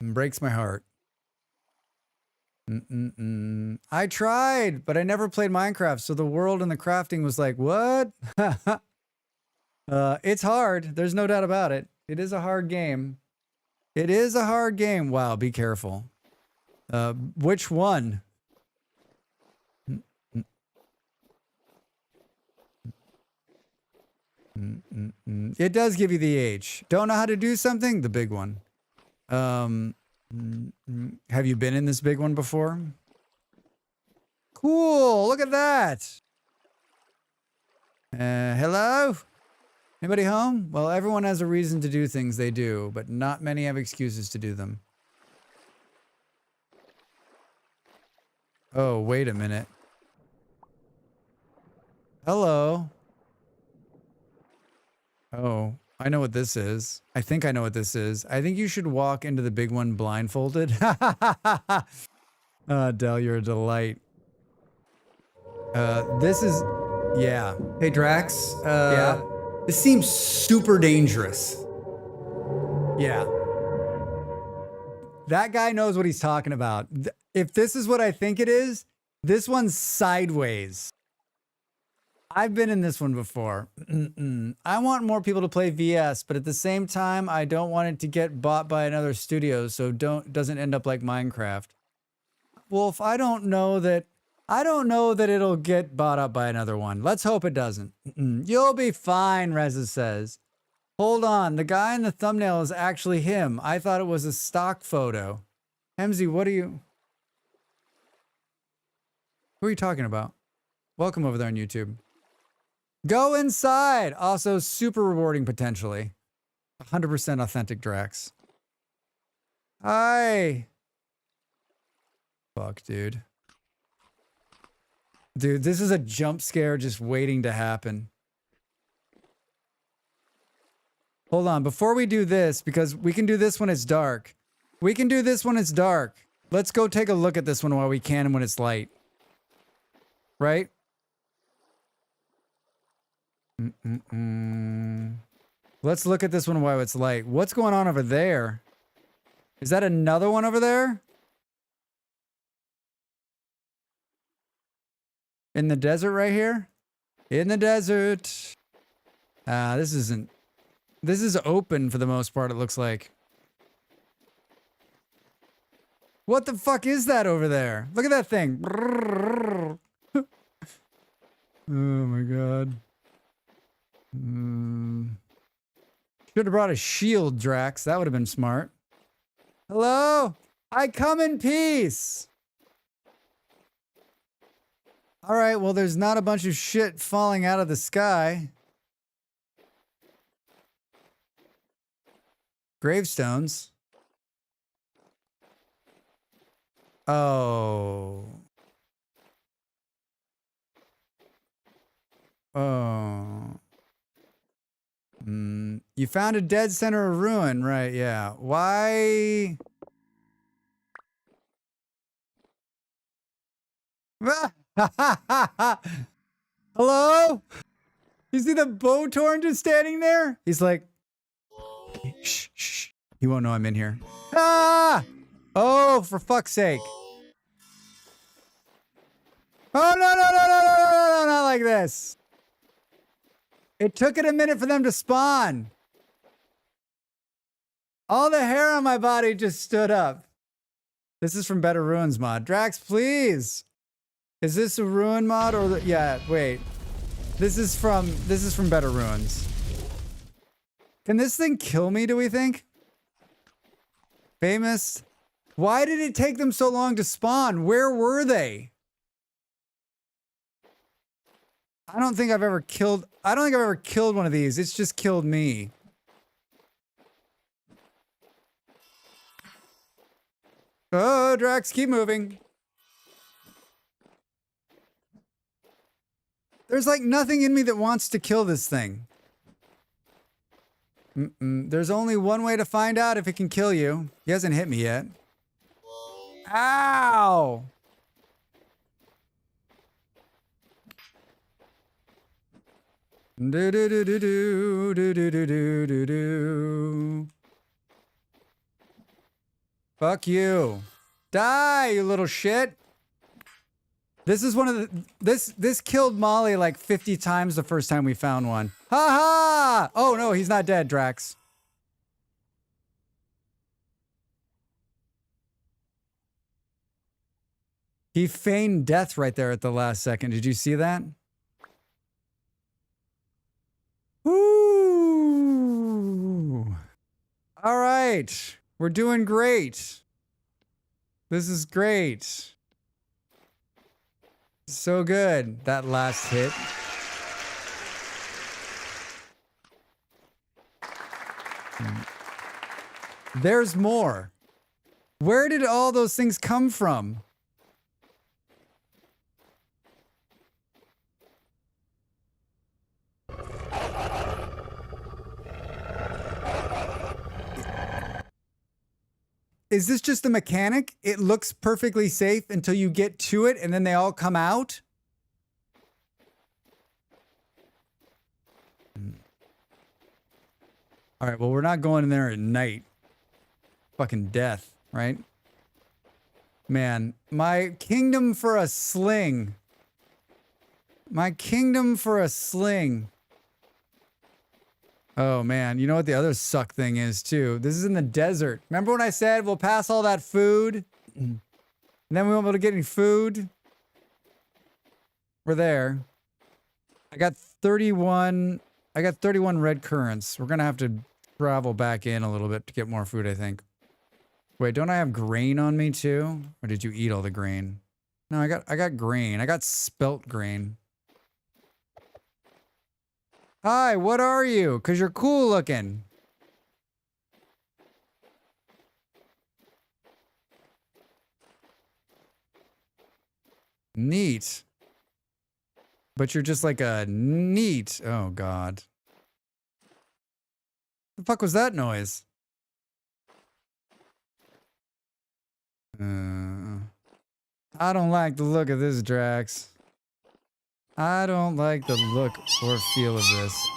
it breaks my heart. I tried, but I never played Minecraft, so the world and the crafting was like, what? It's hard. There's no doubt about it. It is a hard game. It is a hard game. Wow, be careful. Which one? It does give you the H. Don't know how to do something? The big one. Have you been in this big one before? Cool. Look at that. Hello? Anybody home? Well, everyone has a reason to do things they do, but not many have excuses to do them. Oh, wait a minute. Hello. Oh, I know what this is. I think I know what this is. I think you should walk into the big one blindfolded. Del, you're a delight. This is... Yeah. Hey, Drax. Yeah? This seems super dangerous. Yeah. That guy knows what he's talking about. If this is what I think it is, this one's sideways. I've been in this one before. I want more people to play VS, but at the same time, I don't want it to get bought by another studio, so doesn't end up like Minecraft. Wolf, I don't know that it'll get bought up by another one. Let's hope it doesn't. You'll be fine, Reza says. Hold on, the guy in the thumbnail is actually him. I thought it was a stock photo. Hemsy, who are you talking about? Welcome over there on YouTube. Go inside. Also super rewarding potentially. 100% authentic Drax. Hi. Fuck, dude. Dude, this is a jump scare just waiting to happen. Hold on, before we do this, because we can do this when it's dark. We can do this when it's dark. Let's go take a look at this one while we can and when it's light. Right? Let's look at this one while it's light. What's going on over there? Is that another one over there? In the desert right here? In the desert. This is open for the most part, it looks like. What the fuck is that over there? Look at that thing. Oh my god. Should have brought a shield, Drax. That would have been smart. Hello? I come in peace. All right, well, there's not a bunch of shit falling out of the sky. Gravestones. Oh. Oh. You found a dead center of ruin, right? Yeah. Why? Hello? You see the Bowtorn just standing there? He's like, shh, shh. He won't know I'm in here. Ah! Oh, for fuck's sake. Oh, no, not like this. It took it a minute for them to spawn. All the hair on my body just stood up. This is from Better Ruins mod. Drax, please. Is this a ruin mod or yeah, wait. This is from Better Ruins. Can this thing kill me, do we think? Famous. Why did it take them so long to spawn? Where were they? I don't think I've ever killed one of these. It's just killed me. Oh, Drax, keep moving. There's like nothing in me that wants to kill this thing. There's only one way to find out if it can kill you. He hasn't hit me yet. Ow! Do do do do do do do do do do do. Fuck you. Die, you little shit. This is one of the this killed Molly like 50 times the first time we found one. Ha ha! Oh no, he's not dead, Drax. He feigned death right there at the last second. Did you see that? Woo! All right. We're doing great. This is great. So good. That last hit. There's more. Where did all those things come from? Is this just a mechanic? It looks perfectly safe until you get to it and then they all come out? All right, well, we're not going in there at night. Fucking death, right? Man, my kingdom for a sling. My kingdom for a sling. Oh man, you know what the other suck thing is too? This is in the desert. Remember when I said we'll pass all that food? And then we won't be able to get any food? We're there. I got 31 red currants. We're gonna have to travel back in a little bit to get more food, I think. Wait, don't I have grain on me too? Or did you eat all the grain? No, I got grain. I got spelt grain. Hi, what are you? 'Cause you're cool looking. Neat. But you're just like a neat. Oh, God. The fuck was that noise? I don't like the look of this, Drax. I don't like the look or feel of this.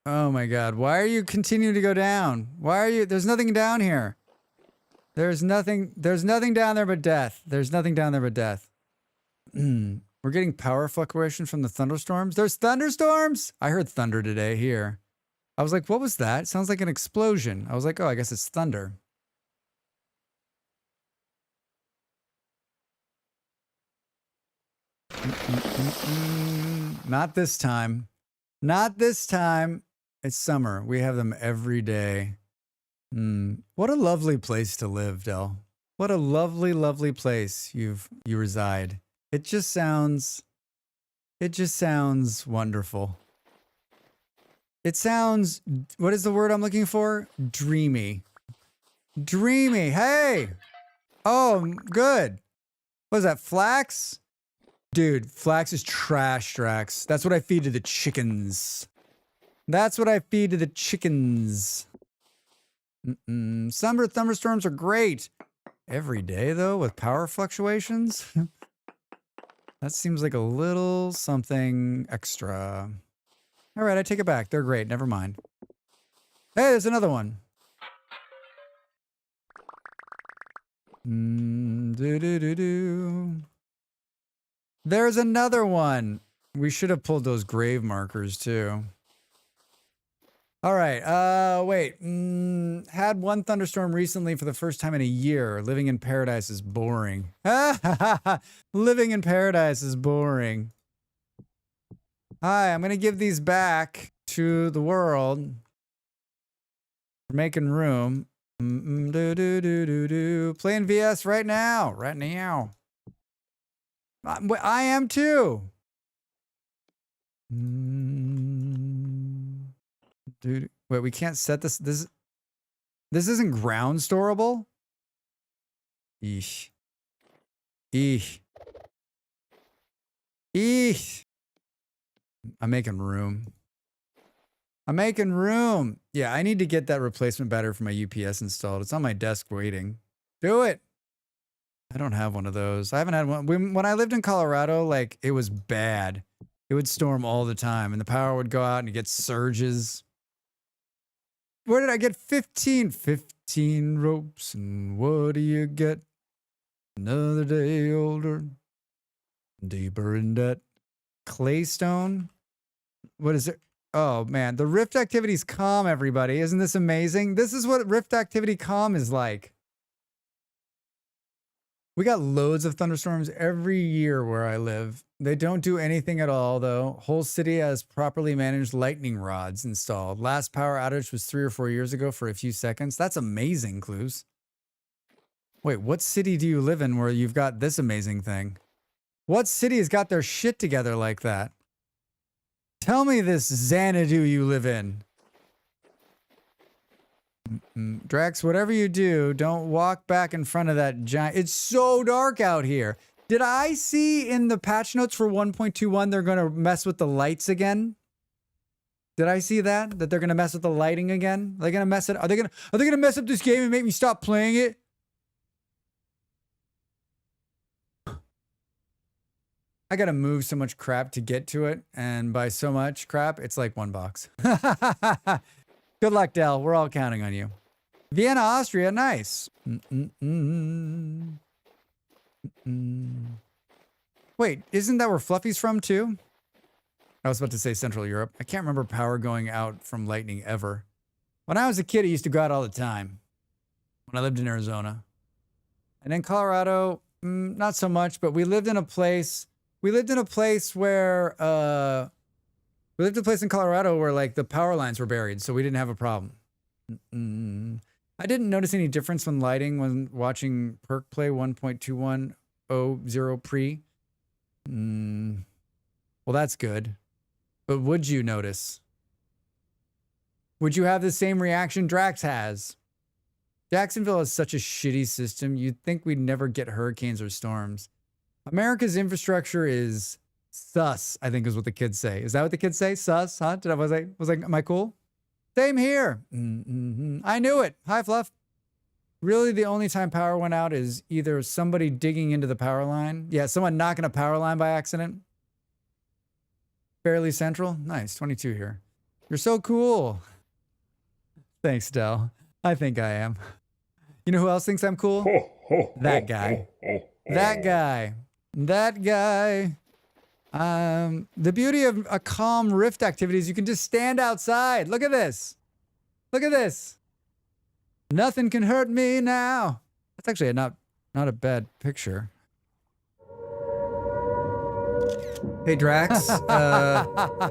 Oh my God. Why are you continuing to go down? Why are you? There's nothing down here. There's nothing down there but death. There's nothing down there but death. We're getting power fluctuation from the thunderstorms. There's thunderstorms? I heard thunder today here. I was like, what was that? It sounds like an explosion. I was like, oh, I guess it's thunder. Not this time. Not this time. It's summer. We have them every day. What a lovely place to live, Del. What a lovely, lovely place you reside. It just sounds It just sounds wonderful. It sounds, what is the word I'm looking for? Dreamy. Dreamy. Hey. Oh, good. What is that? Flax? Dude, flax is trash, Drax. That's what I feed to the chickens. That's what I feed to the chickens. Summer thunderstorms are great. Every day, though, with power fluctuations? That seems like a little something extra. All right, I take it back. They're great. Never mind. Hey, there's another one. There's another one. We should have pulled those grave markers too. All right. Wait. Had one thunderstorm recently for the first time in a year. Living in paradise is boring. Living in paradise is boring. Hi, I'm going to give these back to the world. We're making room. Playing VS right now. Right now. I am too. Dude, wait, we can't set this. This isn't ground storable? Eesh. Eesh. Eesh. I'm making room. I'm making room. Yeah, I need to get that replacement battery for my UPS installed. It's on my desk waiting. Do it. I don't have one of those. I haven't had one. When I lived in Colorado, like, it was bad. It would storm all the time, and the power would go out and you get surges. Where did I get 15? 15 ropes, and what do you get? Another day older, deeper in debt. Claystone? What is it? Oh, man. The Rift Activity's calm, everybody. Isn't this amazing? This is what Rift Activity calm is like. We got loads of thunderstorms every year where I live. They don't do anything at all, though. Whole city has properly managed lightning rods installed. Last power outage was 3 or 4 years ago for a few seconds. That's amazing, Clues. Wait, what city do you live in where you've got this amazing thing? What city has got their shit together like that? Tell me this Xanadu you live in. Drax, whatever you do, don't walk back in front of that giant. It's so dark out here. Did I see in the patch notes for 1.21 they're going to mess with the lights again? Did I see that? That they're going to mess with the lighting again? Are they going to mess it? Are they going to mess up this game and make me stop playing it? I got to move so much crap to get to it, and by so much crap, it's like one box. Good luck, Del. We're all counting on you. Vienna, Austria. Nice. Wait, isn't that where Fluffy's from, too? I was about to say Central Europe. I can't remember power going out from lightning ever. When I was a kid, it used to go out all the time. When I lived in Arizona. And in Colorado, not so much, but we lived in a place... We lived in a place where... We lived in a place in Colorado where, like, the power lines were buried, so we didn't have a problem. I didn't notice any difference when lighting when watching Perk play 1.21.0 pre. Well, that's good. But would you notice? Would you have the same reaction Drax has? Jacksonville has such a shitty system, you'd think we'd never get hurricanes or storms. America's infrastructure is sus, I think is what the kids say. Is that what the kids say? Sus, huh? Was I, am I cool? Same here. I knew it. Hi, Fluff. Really, the only time power went out is either somebody digging into the power line. Yeah, someone knocking a power line by accident. Fairly central. Nice, 22 here. You're so cool. Thanks, Del. I think I am. You know who else thinks I'm cool? That guy. That guy. That guy. The beauty of a calm Rift activity is you can just stand outside. Look at this. Look at this. Nothing can hurt me now. That's actually not a bad picture. Hey, Drax.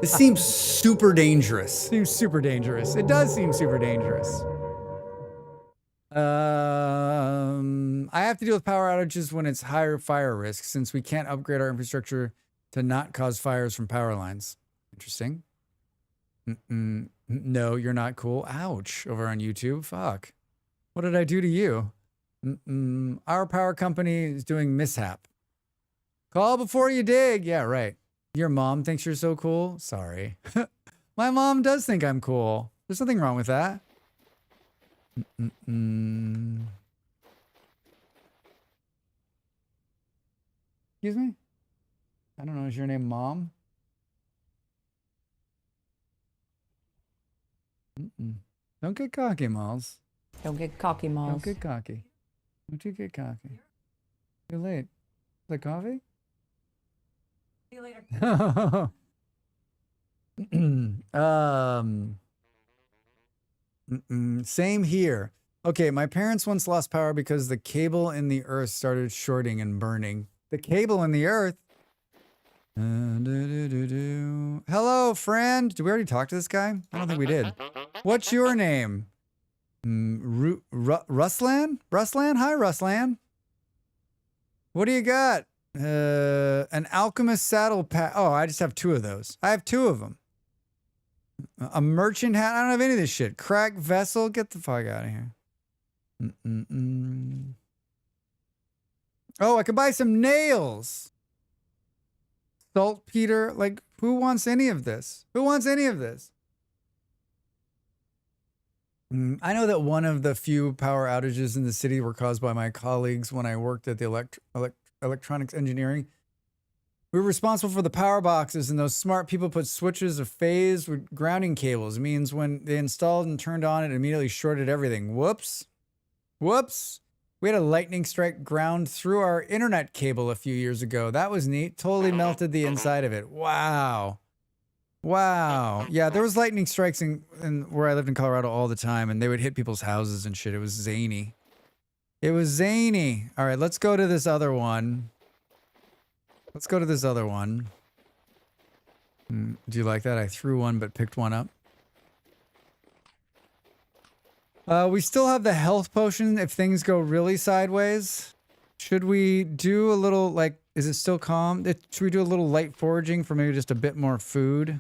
This seems super dangerous. Seems super dangerous. It does seem super dangerous. I have to deal with power outages when it's higher fire risk since we can't upgrade our infrastructure to not cause fires from power lines. Interesting. No, you're not cool. Ouch. Over on YouTube. Fuck. What did I do to you? Our power company is doing mishap. Call before you dig. Yeah, right. Your mom thinks you're so cool. Sorry. My mom does think I'm cool. There's nothing wrong with that. Excuse me? I don't know. Is your name Mom? Don't get cocky, Malls. Don't get cocky, Malls. Don't get cocky. Don't you get cocky. Too late. Is that coffee? See you later. Same here. Okay, my parents once lost power because the cable in the earth started shorting and burning. The cable in the earth? Hello, friend. Did we already talk to this guy? I don't think we did. What's your name? Ruslan? Ruslan? Hi, Ruslan. What do you got? An alchemist saddle pack. Oh, I just have 2 of those. I have 2 of them. A merchant hat. I don't have any of this shit. Cracked vessel. Get the fuck out of here. Oh, I could buy some nails. Saltpeter. Like, who wants any of this? Who wants any of this? I know that one of the few power outages in the city were caused by my colleagues when I worked at the electronics engineering. We were responsible for the power boxes, and those smart people put switches of phase with grounding cables. It means when they installed and turned on, it immediately shorted everything. Whoops. Whoops. We had a lightning strike ground through our internet cable a few years ago. That was neat. Totally melted the inside of it. Wow. Wow. Yeah, there was lightning strikes in where I lived in Colorado all the time, and they would hit people's houses and shit. It was zany. It was zany. All right, let's go to this other one. Let's go to this other one. Do you like that? I threw one but picked one up. We still have the health potion if things go really sideways. Should we do a little, like, is it still calm? Should we do a little light foraging for maybe just a bit more food?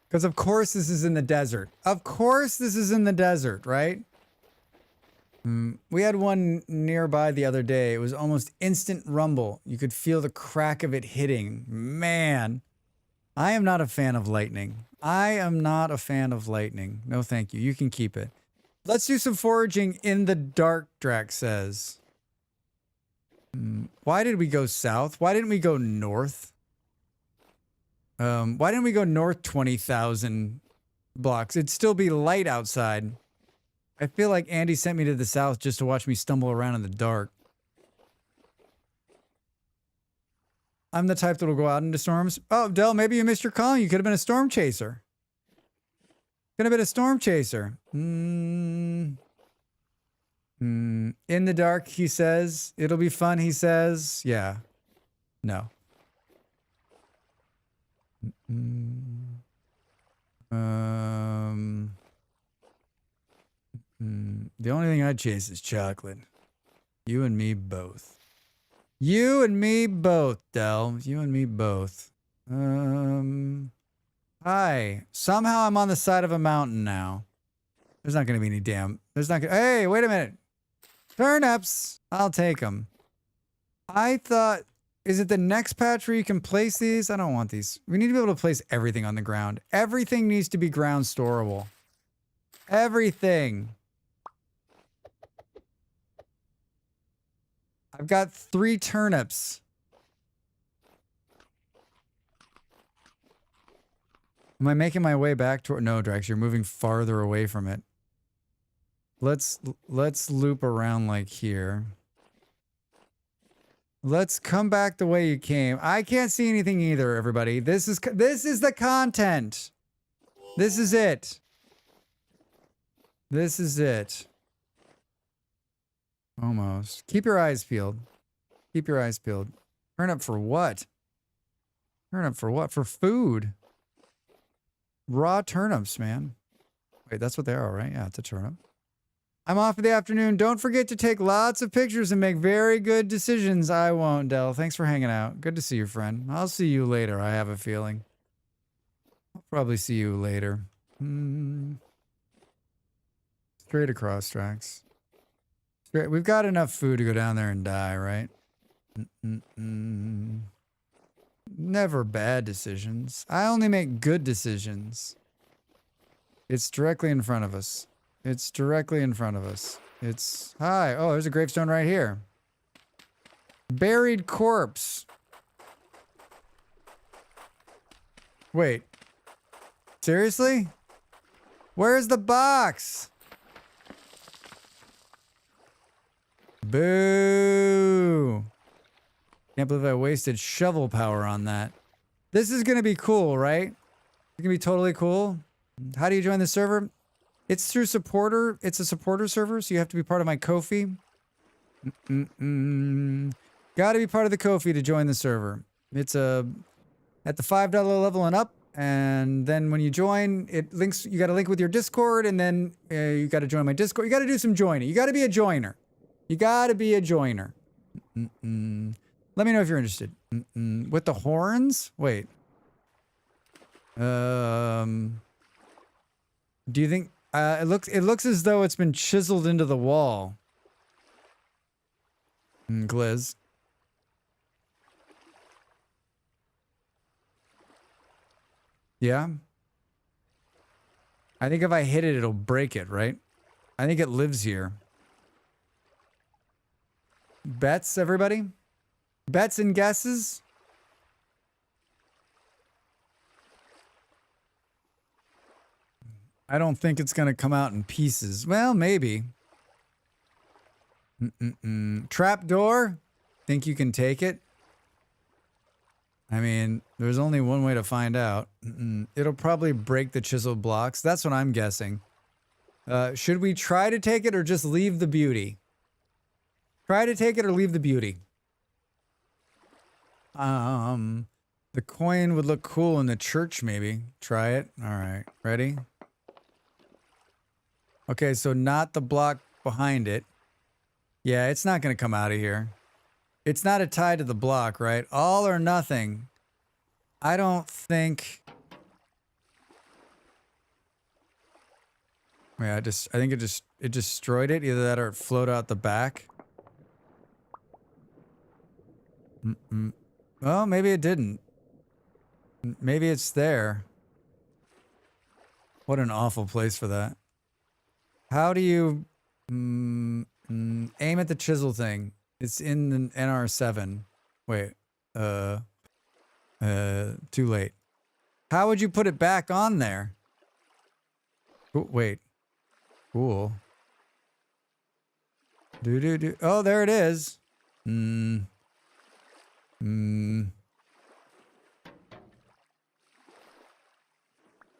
Because of course this is in the desert. Of course this is in the desert, right? We had one nearby the other day. It was almost instant rumble. You could feel the crack of it hitting. Man, I am not a fan of lightning. I am not a fan of lightning. No, thank you. You can keep it. Let's do some foraging in the dark, Drax says. Why did we go south? Why didn't we go north? Why didn't we go north 20,000 blocks? It'd still be light outside. I feel like Andy sent me to the south just to watch me stumble around in the dark. I'm the type that will go out into storms. Oh, Del, maybe you missed your calling. You could have been a storm chaser. Could have been a storm chaser. In the dark, he says. It'll be fun, he says. Yeah. No. The only thing I'd chase is chocolate. You and me both. You and me both, Del. You and me both. Hi. Somehow I'm on the side of a mountain now. There's not going to be any damn... There's not gonna... Hey, wait a minute. Turnips. I'll take them. I thought... Is it the next patch where you can place these? I don't want these. We need to be able to place everything on the ground. Everything needs to be ground storable. Everything. I've got 3 turnips. Am I making my way back toward... No, Drax, you're moving farther away from it. Let's loop around like here. Let's come back the way you came. I can't see anything either, everybody. This is the content. This is it. This is it. Almost. Keep your eyes peeled. Keep your eyes peeled. Turn up for what? Turn up for what? For food. Raw turnips, man. Wait, that's what they are, right? Yeah, it's a turnip. I'm off for the afternoon. Don't forget to take lots of pictures and make very good decisions. I won't, Del. Thanks for hanging out. Good to see you, friend. I'll see you later, I have a feeling. I'll probably see you later. Straight across tracks. Straight. We've got enough food to go down there and die, right? Never bad decisions. I only make good decisions. It's directly in front of us. It's directly in front of us. It's... Hi. Oh, there's a gravestone right here. Buried corpse. Wait. Seriously? Where's the box? Boo. Can't believe I wasted shovel power on that. This is going to be cool, right? It's going to be totally cool. How do you join the server? It's through supporter. It's a supporter server, so you have to be part of my Ko-fi. Got to be part of the Ko-fi to join the server. It's at the $5 level and up, and then when you join, it links. You got to link with your Discord, and then you got to join my Discord. You got to do some joining. You got to be a joiner. You got to be a joiner. Let me know if you're interested. With the horns? Wait. Do you think it looks as though it's been chiseled into the wall? Gliz. Yeah. I think if I hit it, it'll break it, right? I think it lives here. Bets, everybody? Bets and guesses? I don't think it's going to come out in pieces. Well, maybe. Trap door? Think you can take it? I mean, there's only one way to find out. It'll probably break the chiseled blocks. That's what I'm guessing. Should we try to take it or just leave the beauty? Try to take it or leave the beauty. The coin would look cool in the church, maybe. Try it. All right. Ready? Okay, so not the block behind it. Yeah, it's not going to come out of here. It's not a tie to the block, right? All or nothing. I don't think... Yeah, I think it destroyed it. Either that or it flowed out the back. Well, maybe it didn't. Maybe it's there. What an awful place for that. How do you aim at the chisel thing? It's in the NR7. Wait. Too late. How would you put it back on there? Oh, wait. Cool. Do. Oh, there it is.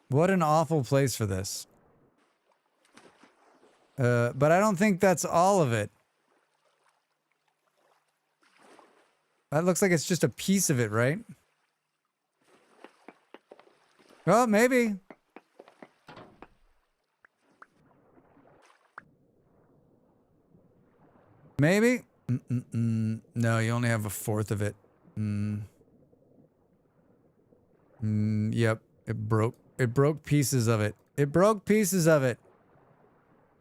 What an awful place for this. But I don't think that's all of it. That looks like it's just a piece of it, right? Well, maybe. Maybe? No, you only have a fourth of it. Yep. It broke pieces of it. It broke pieces of it.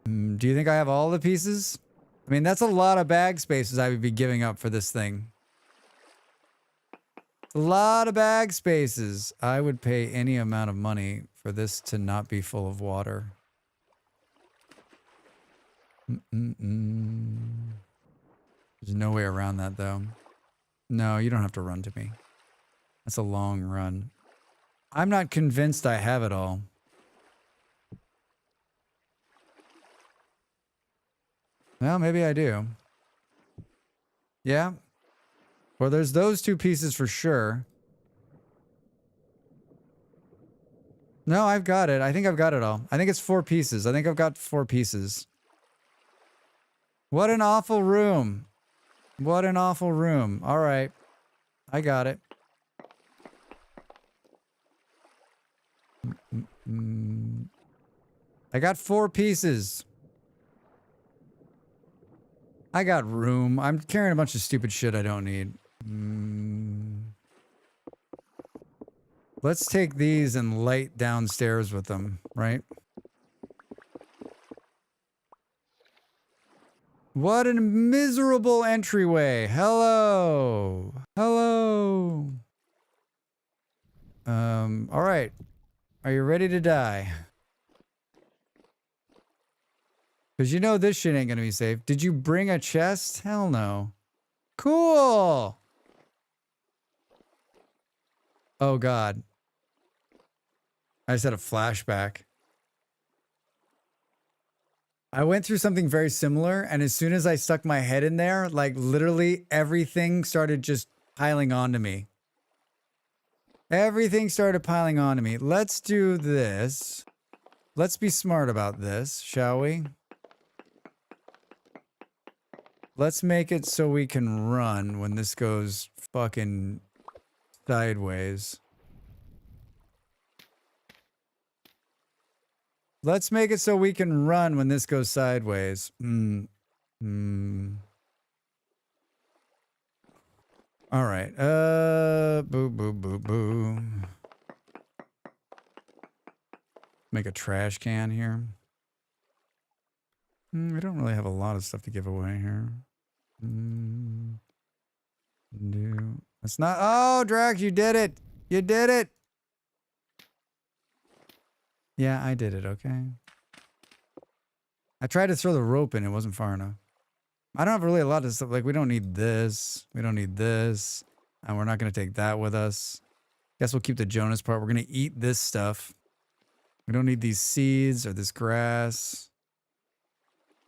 Do you think I have all the pieces? I mean, that's a lot of bag spaces I would be giving up for this thing. A lot of bag spaces. I would pay any amount of money for this to not be full of water. There's no way around that, though. No, you don't have to run to me. That's a long run. I'm not convinced I have it all. Well, maybe I do. Yeah? Well, there's those two pieces for sure. No, I've got it. I think I've got it all. I think it's 4 pieces. I think I've got 4 pieces. What an awful room. What an awful room. All right. I got it. I got 4 pieces. I got room. I'm carrying a bunch of stupid shit I don't need. Let's take these and light downstairs with them, right? What a miserable entryway. Hello. Hello. All right. Are you ready to die? Because you know this shit ain't gonna be safe. Did you bring a chest? Hell no. Cool. Oh God. I just had a flashback. I went through something very similar, and as soon as I stuck my head in there, like literally everything started just piling onto me. Everything started piling onto me. Let's do this. Let's be smart about this, shall we? Let's make it so we can run when this goes fucking sideways. Let's make it so we can run when this goes sideways. All right. Boo, boo, boo, boo. Make a trash can here. We don't really have a lot of stuff to give away here. It's not. Oh, Drax, you did it. You did it. Yeah, I did it, okay? I tried to throw the rope in, it wasn't far enough. I don't have really a lot of stuff, like we don't need this, we don't need this, and we're not going to take that with us. Guess we'll keep the Jonas part. We're going to eat this stuff. We don't need these seeds or this grass.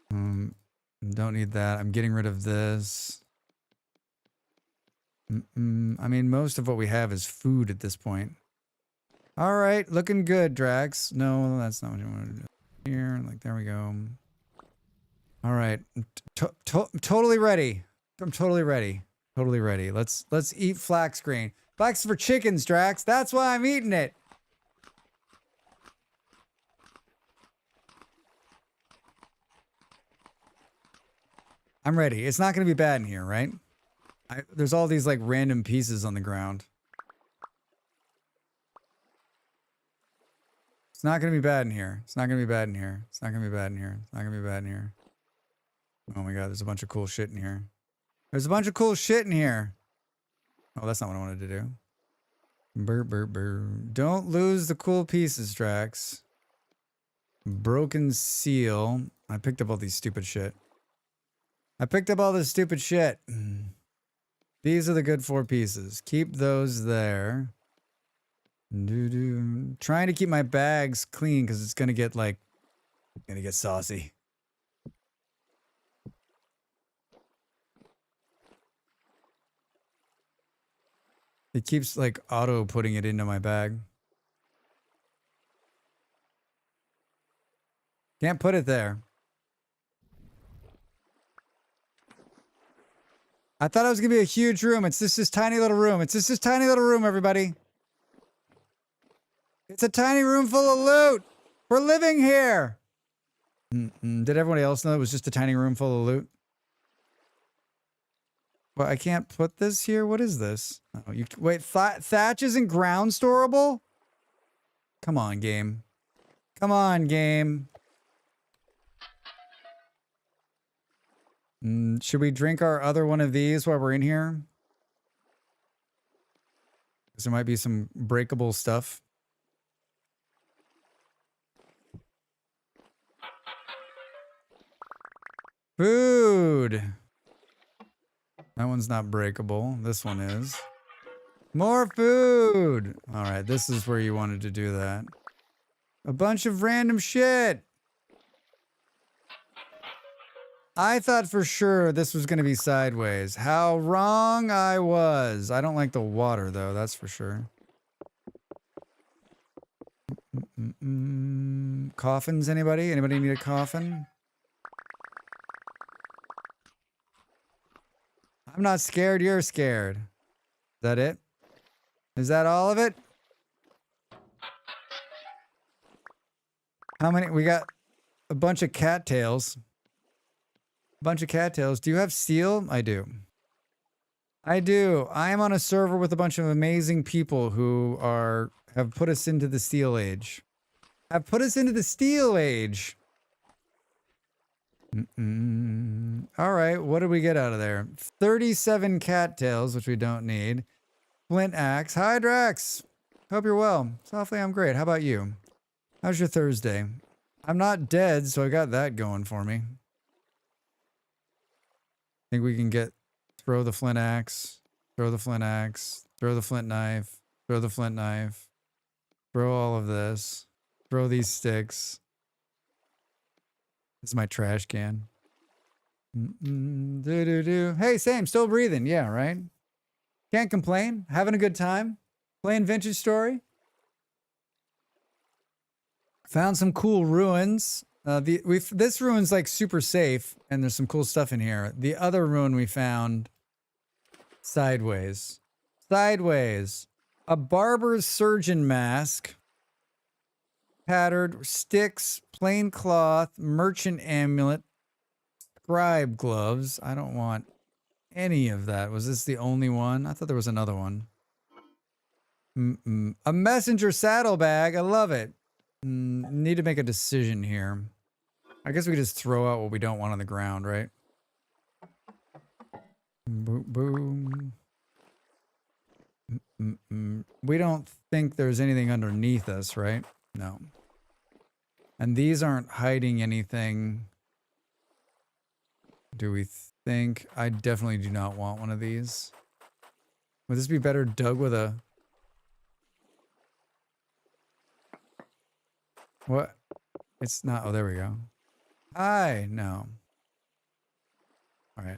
Don't need that. I'm getting rid of this. I mean, most of what we have is food at this point. All right, looking good, Drax. No, that's not what you want to do. Here, like, there we go. All right, totally ready. I'm totally ready. Totally ready. Let's eat flax grain. Flax for chickens, Drax. That's why I'm eating it. I'm ready. It's not going to be bad in here, right? There's all these, like, random pieces on the ground. It's not going to be bad in here. It's not going to be bad in here. It's not going to be bad in here. It's not going to be bad in here. Oh my God, there's a bunch of cool shit in here. There's a bunch of cool shit in here. Oh, that's not what I wanted to do. Brr, brr, brr. Don't lose the cool pieces, Drax. Broken seal. I picked up all these stupid shit. I picked up all this stupid shit. These are the good 4 pieces. Keep those there. Trying to keep my bags clean because it's gonna get saucy. It keeps like auto putting it into my bag. Can't put it there. I thought it was gonna be a huge room. It's just this tiny little room. It's just this tiny little room, everybody. It's a tiny room full of loot. We're living here. Did everybody else know it was just a tiny room full of loot? Well, I can't put this here. What is this? Oh, wait, thatch isn't ground storable? Come on, game. Come on, game. Should we drink our other one of these while we're in here? Because there might be some breakable stuff. Food. That one's not breakable. This one is. More food. All right, this is where you wanted to do that. A bunch of random shit. I thought for sure this was going to be sideways. How wrong I was. I don't like the water, though. That's for sure. Coffins, anybody? Anybody need a coffin? I'm not scared, you're scared. Is that it? Is that all of it? How many? We got a bunch of cattails. bunch of cattails. Do you have steel? I do. I do. I am on a server with a bunch of amazing people who have put us into the steel age. Have put us into the steel age. All right, what did we get out of there? 37 cattails, which we don't need. Flint axe. Hi, Drax. Hope you're well. Softly, I'm great. How about you? How's your Thursday? I'm not dead, so I got that going for me. Think we can throw the flint axe, throw the flint axe, throw the flint knife, throw the flint knife, throw all of this, throw these sticks. This is my trash can. Hey, same, still breathing. Yeah, right? Can't complain. Having a good time. Playing Vintage Story. Found some cool ruins. This ruin's like super safe, and there's some cool stuff in here. The other ruin we found sideways. A barber's surgeon mask. Tattered sticks, plain cloth, merchant amulet, scribe gloves. I don't want any of that. Was this the only one? I thought there was another one. A messenger saddlebag. I love it. Need to make a decision here. I guess we just throw out what we don't want on the ground, right? Boom, boom. We don't think there's anything underneath us, right? No. And these aren't hiding anything. Do we think? I definitely do not want one of these. Would this be better dug with a... What? It's not. Oh, there we go. Hi. No. All right.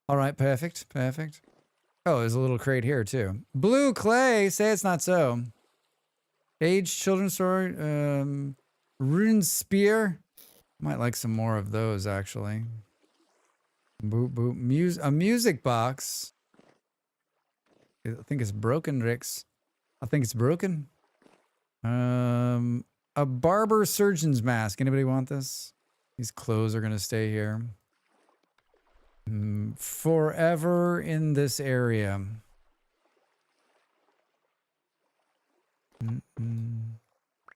All right. Perfect. Perfect. Oh, there's a little crate here too. Blue clay. Say it's not so. Aged children's story. Rune spear. Might like some more of those actually. Boop boop. A music box. I think it's broken, Rix. I think it's broken. A barber surgeon's mask. Anybody want this? These clothes are gonna stay here. Forever in this area.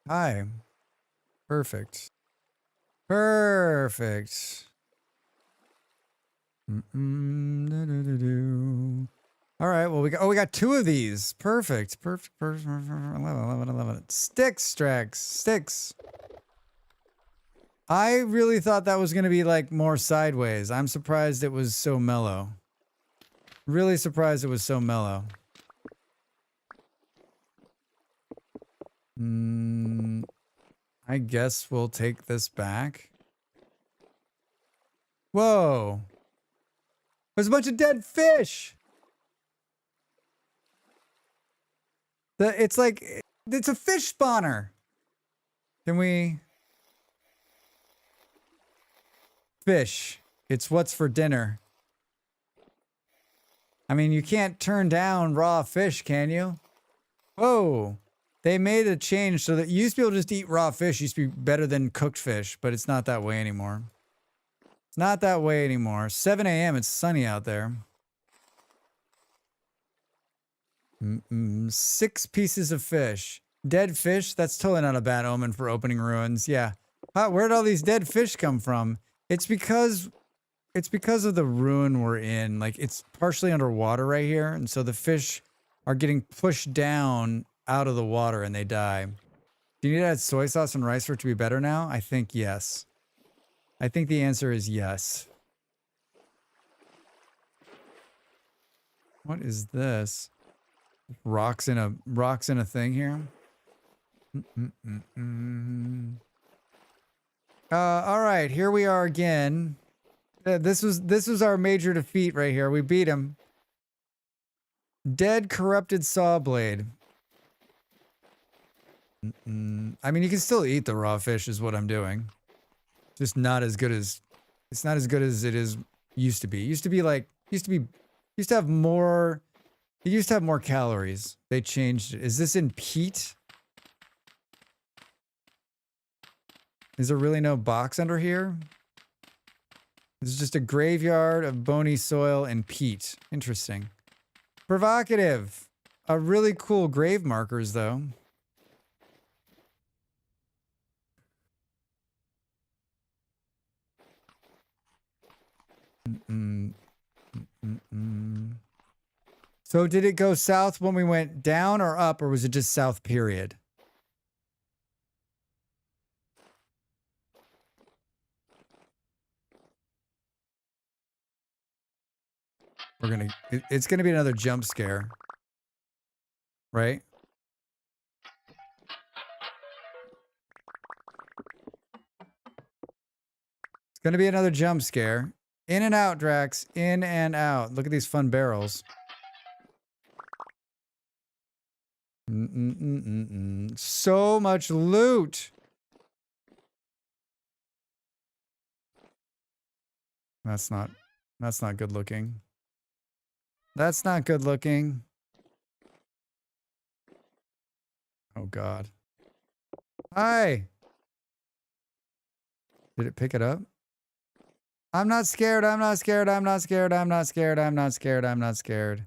Hi. Perfect. Perfect. All right, well, we got two of these. Perfect. Perfect. I love it. Sticks, Strax. Sticks. I really thought that was going to be like more sideways. I'm surprised it was so mellow. Really surprised it was so mellow. I guess we'll take this back. Whoa. There's a bunch of dead fish. It's like, it's a fish spawner. Can we? Fish. It's what's for dinner. I mean, you can't turn down raw fish, can you? Whoa. They made a change so that you used to be able to just eat raw fish. It used to be better than cooked fish, but it's not that way anymore. It's not that way anymore. 7 a.m. It's sunny out there. 6 pieces of fish. Dead fish? That's totally not a bad omen for opening ruins. Yeah. Where'd all these dead fish come from? It's because of the ruin we're in. Like, it's partially underwater right here, and so the fish are getting pushed down out of the water and they die. Do you need to add soy sauce and rice for it to be better now? I think yes. I think the answer is yes. What is this? Rocks in a thing here. All right, here we are again. This was our major defeat right here. We beat him. Dead corrupted saw blade. I mean, you can still eat the raw fish is what I'm doing. Just not as good as it is used to be. Used to have more calories. They changed it. Is this in peat? Is there really no box under here? This is just a graveyard of bony soil and peat. Interesting. Provocative. Really cool grave markers, though. So did it go south when we went down or up, or was it just south, period? It's gonna be another jump scare. Right? It's gonna be another jump scare. In and out, Drax. In and out. Look at these fun barrels. So much loot. That's not good looking. That's not good looking. Oh God. Hi. Did it pick it up? I'm not scared. I'm not scared. I'm not scared. I'm not scared. I'm not scared. I'm not scared.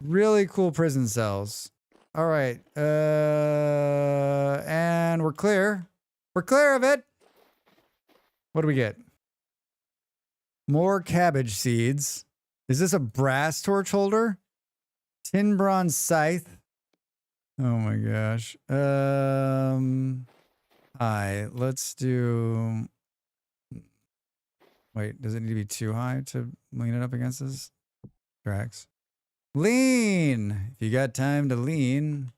Really cool prison cells. All right. And we're clear. We're clear of it. What do we get? More cabbage seeds. Is this a brass torch holder? Tin bronze scythe. Oh my gosh. Hi. Let's do... Wait, does it need to be too high to lean it up against this? Drax. Lean! If you got time to lean.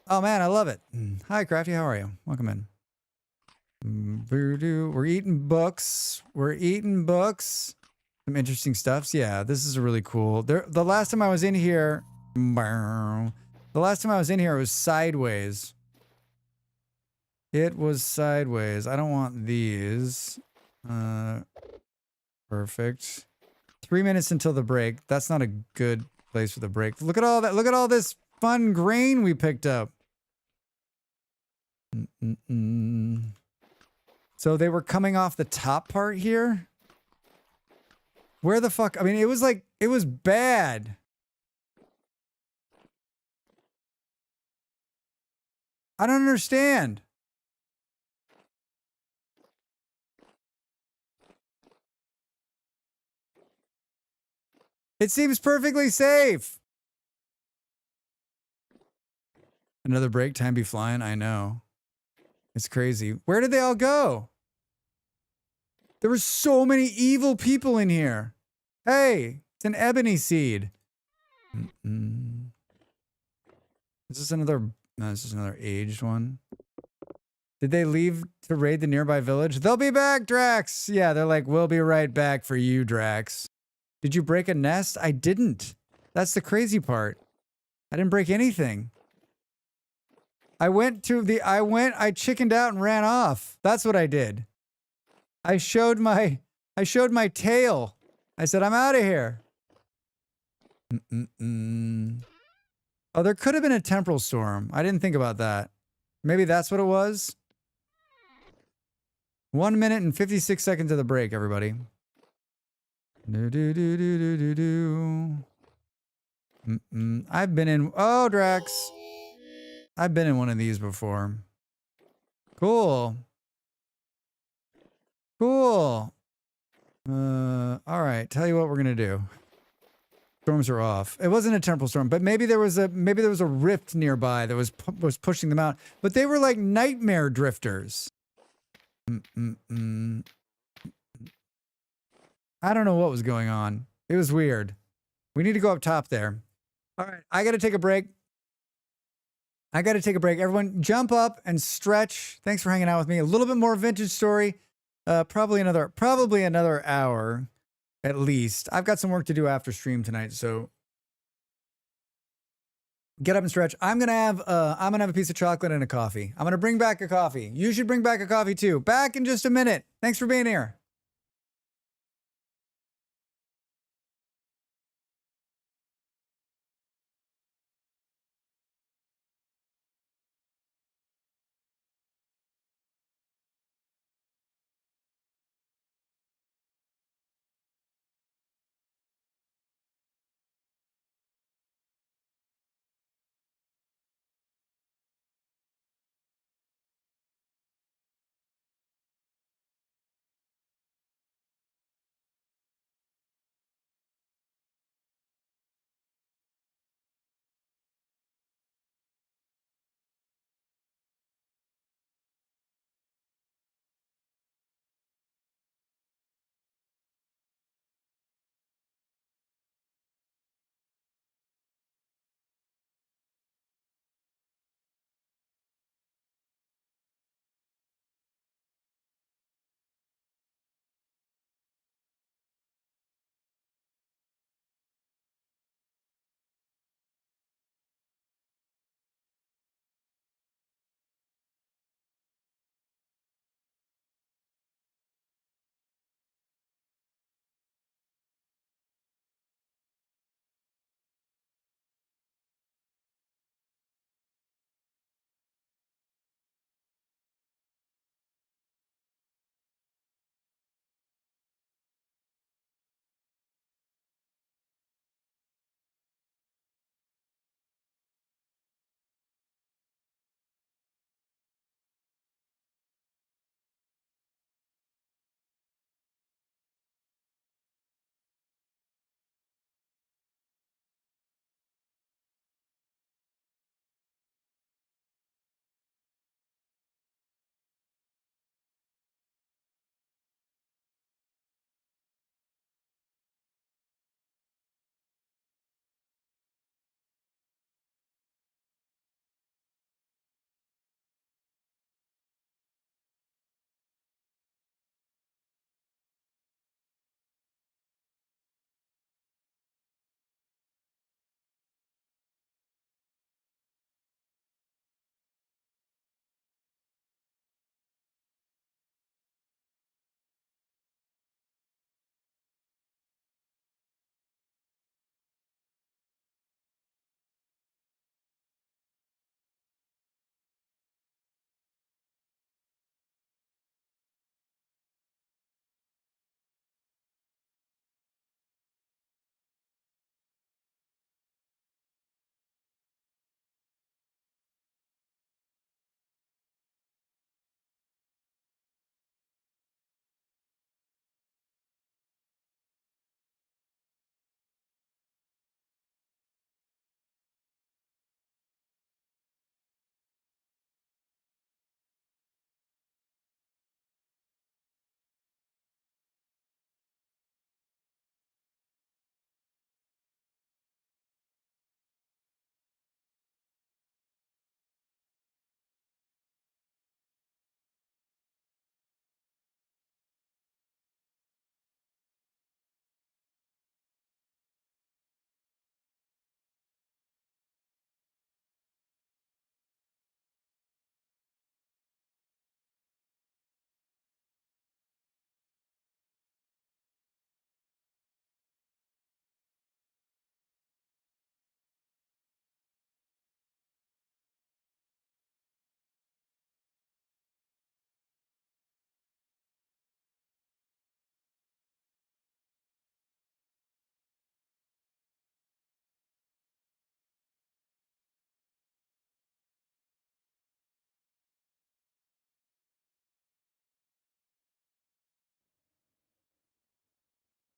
Oh man, I love it. Hi, Crafty. How are you? Welcome in. We're eating books. We're eating books. Some interesting stuffs. Yeah, this is really cool. The last time I was in here... The last time I was in here, it was sideways. It was sideways. I don't want these. Perfect. 3 minutes until the break. That's not a good place for the break. Look at all that. Look at all this fun grain we picked up. So they were coming off the top part here? Where the fuck? I mean, it was like, it was bad. I don't understand. It seems perfectly safe. Another break, time be flying. I know. It's crazy. Where did they all go? There were so many evil people in here. Hey, it's an ebony seed. Is this another... No, this is another aged one. Did they leave to raid the nearby village? They'll be back, Drax! Yeah, they're like, we'll be right back for you, Drax. Did you break a nest? I didn't. That's the crazy part. I didn't break anything. I chickened out and ran off. That's what I did. I showed my tail. I said, I'm out of here. Oh, there could have been a temporal storm. I didn't think about that. Maybe that's what it was. 1 minute and 56 seconds of the break, everybody. I've been in... Oh, Drax. I've been in one of these before. Cool. Cool. All right. Tell you what we're gonna do. Storms are off. It wasn't a temporal storm, but maybe there was a rift nearby that was pushing them out. But they were like nightmare drifters. I don't know what was going on. It was weird. We need to go up top there. All right, I got to take a break. Everyone jump up and stretch. Thanks for hanging out with me. A little bit more vintage story. Probably another hour at least. I've got some work to do after stream tonight, so get up and stretch. I'm gonna have a piece of chocolate and a coffee. I'm gonna bring back a coffee. You should bring back a coffee too. Back in just a minute. Thanks for being here.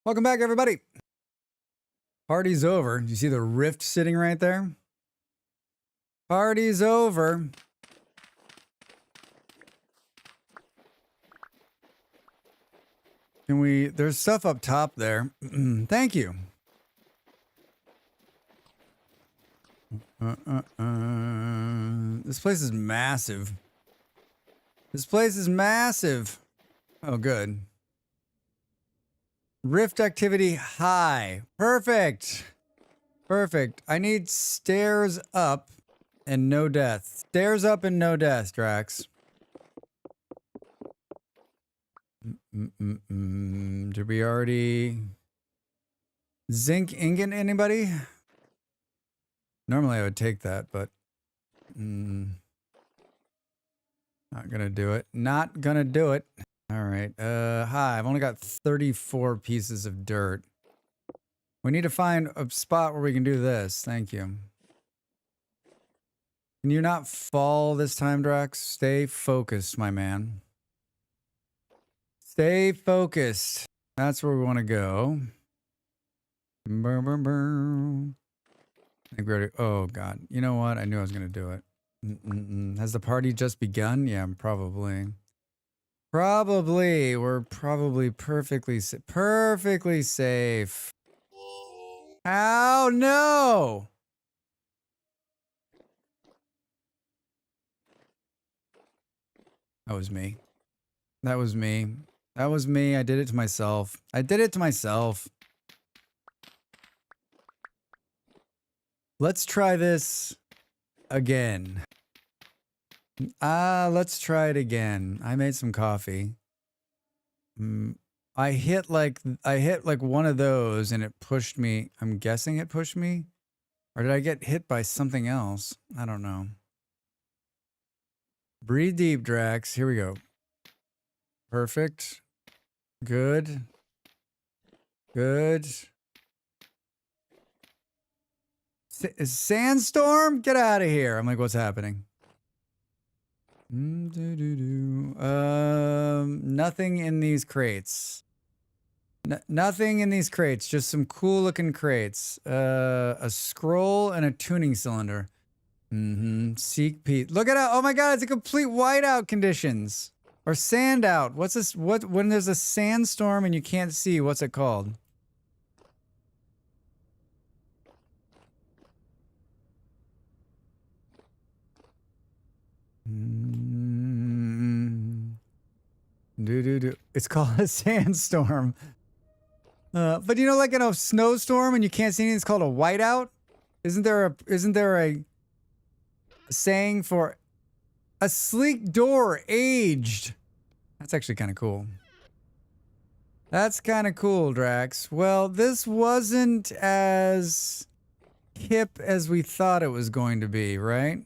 Welcome back, everybody. Party's over. You see the rift sitting right there? Party's over. Can we... There's stuff up top there. Thank you. This place is massive. This place is massive. Oh, good. Rift activity high. Perfect. Perfect. I need stairs up and no death. Stairs up and no death, Drax. Did we already... Zinc ingot, anybody? Normally I would take that, but... not gonna do it. Not gonna do it. All right. Hi. I've only got 34 pieces of dirt. We need to find a spot where we can do this. Thank you. Can you not fall this time, Drax? Stay focused, my man. Stay focused. That's where we want to go. Burr, burr, burr. I think we already... Oh, God. You know what? I knew I was going to do it. Has the party just begun? Yeah, probably. Probably. We're probably perfectly safe. Oh, no! That was me. That was me. That was me. I did it to myself. I did it to myself. Let's try this again. Let's try it again. I made some coffee. I hit like one of those and it pushed me. I'm guessing it pushed me. Or did I get hit by something else? I don't know. Breathe deep, Drax. Here we go. Perfect. Good. Good. Sandstorm? Get out of here. I'm like, what's happening? Nothing in these crates. Nothing in these crates. Just some cool looking crates. A scroll and a tuning cylinder. Seek peace. Look at that. Oh my God, it's a complete whiteout conditions. Or sand out. What's this? What when there's a sandstorm and you can't see, what's it called? It's called a sandstorm. But you know, like in a snowstorm and you can't see anything, it's called a whiteout. Isn't there a saying for a sleek door aged? That's actually kind of cool. That's kind of cool, Drax. Well, this wasn't as hip as we thought it was going to be, right?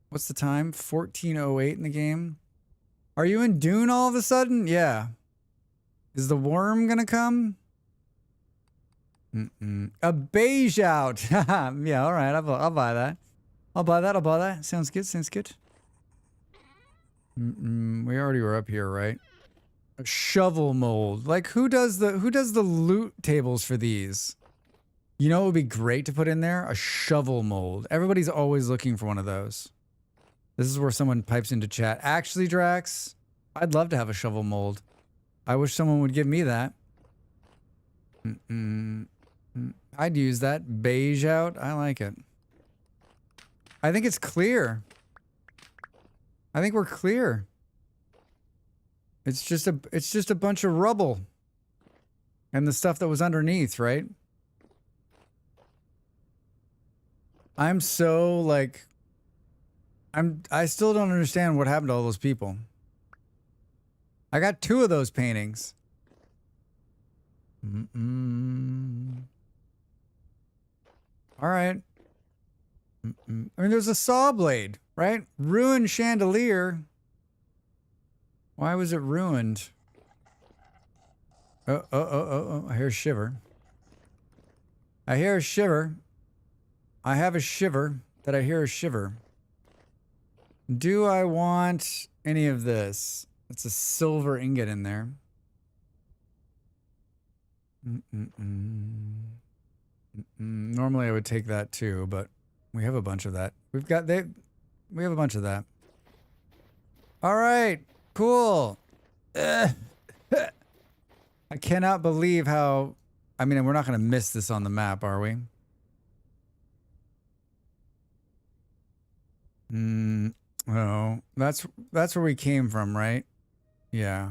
What's the time? 14:08 in the game. Are you in Dune all of a sudden? Yeah. Is the worm gonna come? A beige out. Yeah, all right. I'll buy that. I'll buy that. Sounds good. We already were up here, right? A shovel mold. Like who does the loot tables for these? You know what would be great to put in there? A shovel mold. Everybody's always looking for one of those. This is where someone pipes into chat. Actually, Drax, I'd love to have a shovel mold. I wish someone would give me that. I'd use that. Beige out. I like it. I think it's clear. I think we're clear. It's just a bunch of rubble. And the stuff that was underneath, right? I'm so like I still don't understand what happened to all those people. I got 2 of those paintings. All right. I mean, there's a saw blade, right? Ruined chandelier. Why was it ruined? Oh. I hear a shiver. I hear a shiver. I have a shiver that I hear a shiver. Do I want any of this? It's a silver ingot in there. Normally I would take that too, but we have a bunch of that. We have a bunch of that. All right, cool. I cannot believe how, I mean, we're not going to miss this on the map, are we? Oh, that's where we came from, right? Yeah.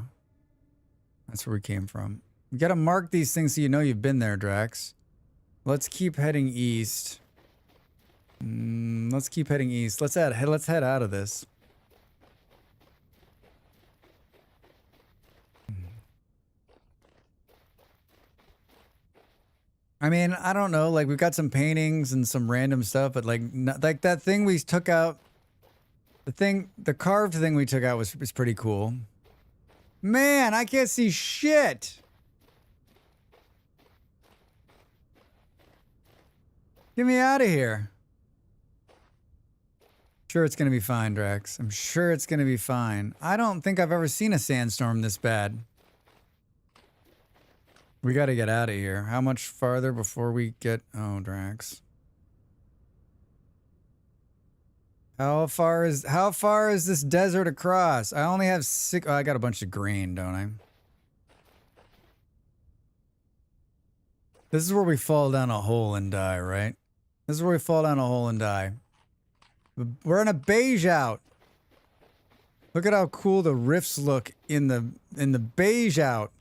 That's where we came from. You got to mark these things so you know you've been there, Drax. Let's keep heading east. Let's keep heading east. Let's head out of this. I mean, I don't know. Like, we've got some paintings and some random stuff, but like that thing we took out. The carved thing we took out was pretty cool. Man, I can't see shit. Get me out of here. Sure, it's gonna be fine, Drax. I'm sure it's gonna be fine. I don't think I've ever seen a sandstorm this bad. We gotta get out of here. How much farther before we get... Oh, Drax. How far is this desert across? I only have 6... Oh, I got a bunch of grain, don't I? This is where we fall down a hole and die, right? This is where we fall down a hole and die. We're in a beige out. Look at how cool the rifts look in the beige out.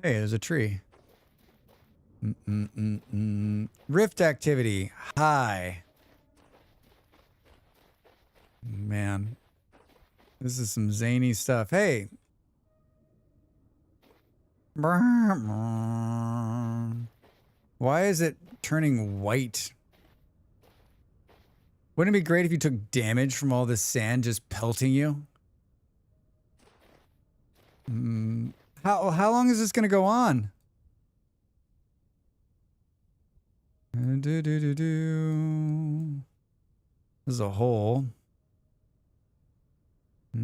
Hey, there's a tree. Rift activity high. Man, this is some zany stuff. Hey. Why is it turning white? Wouldn't it be great if you took damage from all this sand just pelting you? How long is this gonna go on? There's a hole. I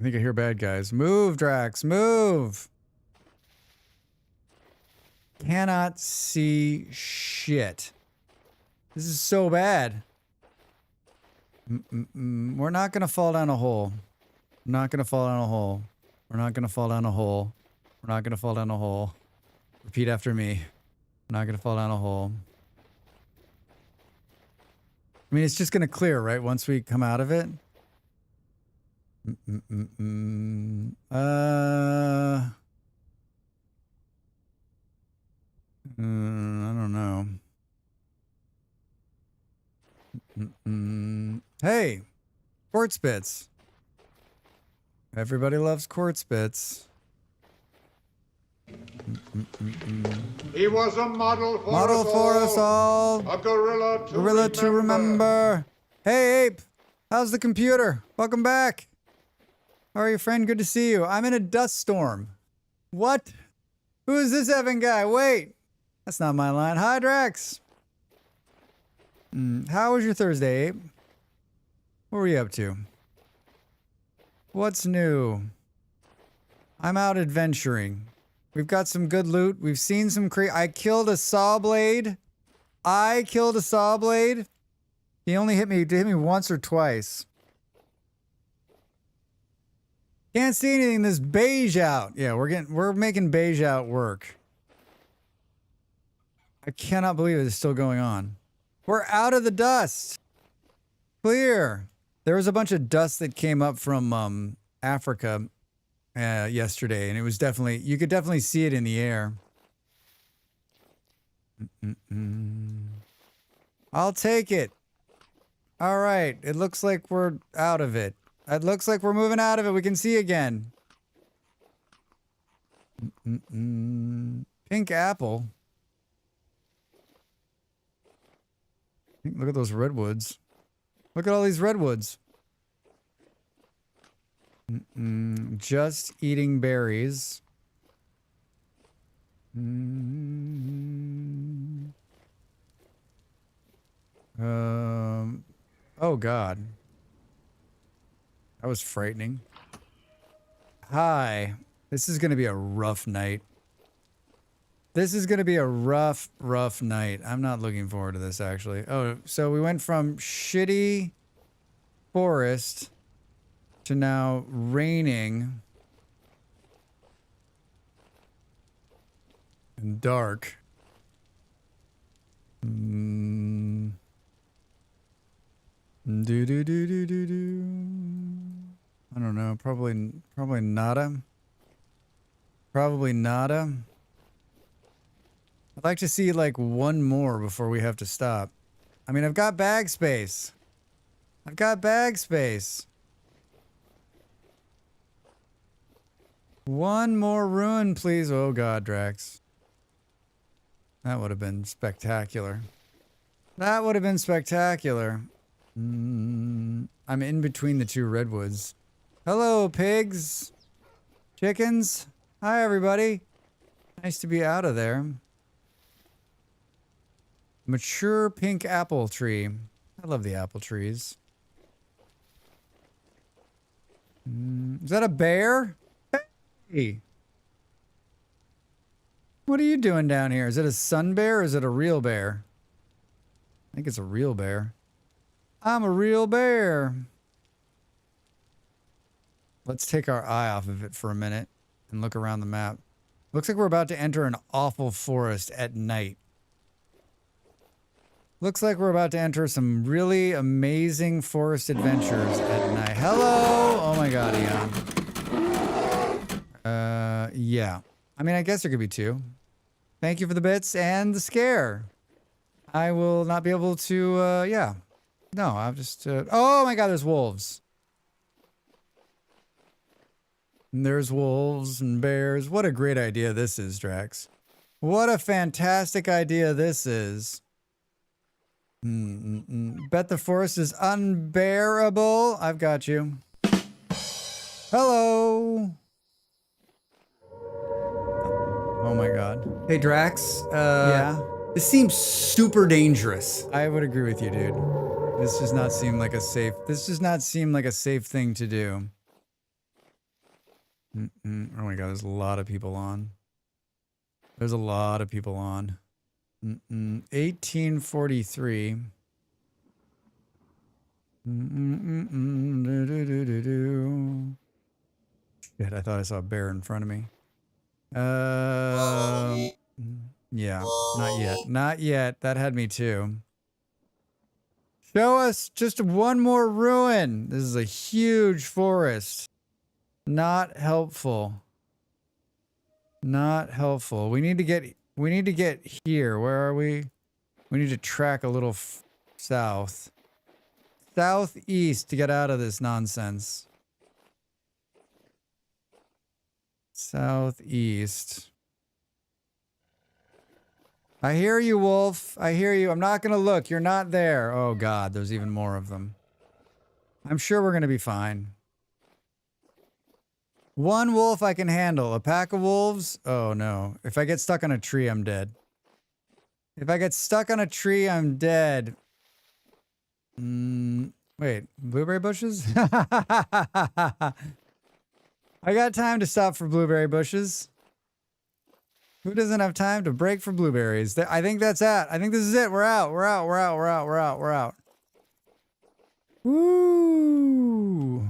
think I hear bad guys. Move, Drax, move! Cannot see shit. This is so bad. We're not gonna fall down a hole. We're not gonna fall down a hole. We're not gonna fall down a hole. We're not gonna fall down a hole. Repeat after me. We're not gonna fall down a hole. I mean, it's just gonna clear, right? Once we come out of it. I don't know. Hey, quartz bits. Everybody loves quartz bits. He was a model for us all. A gorilla to remember. Hey, Ape. How's the computer? Welcome back. How are you, friend? Good to see you. I'm in a dust storm. What? Who is this Evan guy? Wait. That's not my line. Hi, Drax. How was your Thursday, Ape? What were you up to? What's new? I'm out adventuring. We've got some good loot. We've seen some I killed a saw blade. He only hit me once or twice. Can't see anything. This beige out. Yeah, we're making beige out work. I cannot believe it's still going on. We're out of the dust. Clear. There was a bunch of dust that came up from Africa yesterday, and it was definitely, you could definitely see it in the air. I'll take it. All right. It looks like we're out of it. It looks like we're moving out of it. We can see again. Pink apple. Look at those redwoods. Look at all these redwoods. Just eating berries. Oh God. That was frightening. Hi. This is going to be a rough night. This is going to be a rough night. I'm not looking forward to this, actually. Oh, so we went from shitty forest to now raining and dark. Do do do do do do. I don't know. Probably nada. Probably nada. I'd like to see like one more before we have to stop. I mean, I've got bag space. I've got bag space. One more ruin, please. Oh God, Drax. That would have been spectacular. That would have been spectacular. I'm in between the two redwoods. Hello, pigs. Chickens. Hi, everybody. Nice to be out of there. Mature pink apple tree. I love the apple trees. Is that a bear? Hey. What are you doing down here? Is it a sun bear or is it a real bear? I think it's a real bear. I'm a real bear. Let's take our eye off of it for a minute and look around the map. Looks like we're about to enter an awful forest at night. Looks like we're about to enter some really amazing forest adventures at night. Hello! Oh my God, Eon. Yeah. I mean, I guess there could be two. Thank you for the bits and the scare. I will not be able to, yeah. No, I'll just, oh my God, there's wolves. And there's wolves and bears. What a great idea this is, Drax. What a fantastic idea this is. Bet the forest is unbearable. I've got you. Hello. Oh my God. Hey, Drax. Yeah? This seems super dangerous. I would agree with you, dude. This does not seem like a safe thing to do. Oh my God, there's a lot of people on. There's a lot of people on. 1843. Shit, I thought I saw a bear in front of me. Yeah, not yet. Not yet. That had me too. Show us just one more ruin. This is a huge forest. Not helpful. Not helpful. We need to get here. Where are we? We need to track a little south. Southeast to get out of this nonsense. Southeast. I hear you, wolf. I hear you. I'm not going to look. You're not there. Oh, God. There's even more of them. I'm sure we're going to be fine. One wolf I can handle. A pack of wolves? Oh, no. If I get stuck on a tree, I'm dead. If I get stuck on a tree, I'm dead. Wait. Blueberry bushes? I got time to stop for blueberry bushes. Who doesn't have time to break for blueberries? I think that's it. I think this is it. We're out. We're out. We're out. We're out. We're out. We're out. Woo!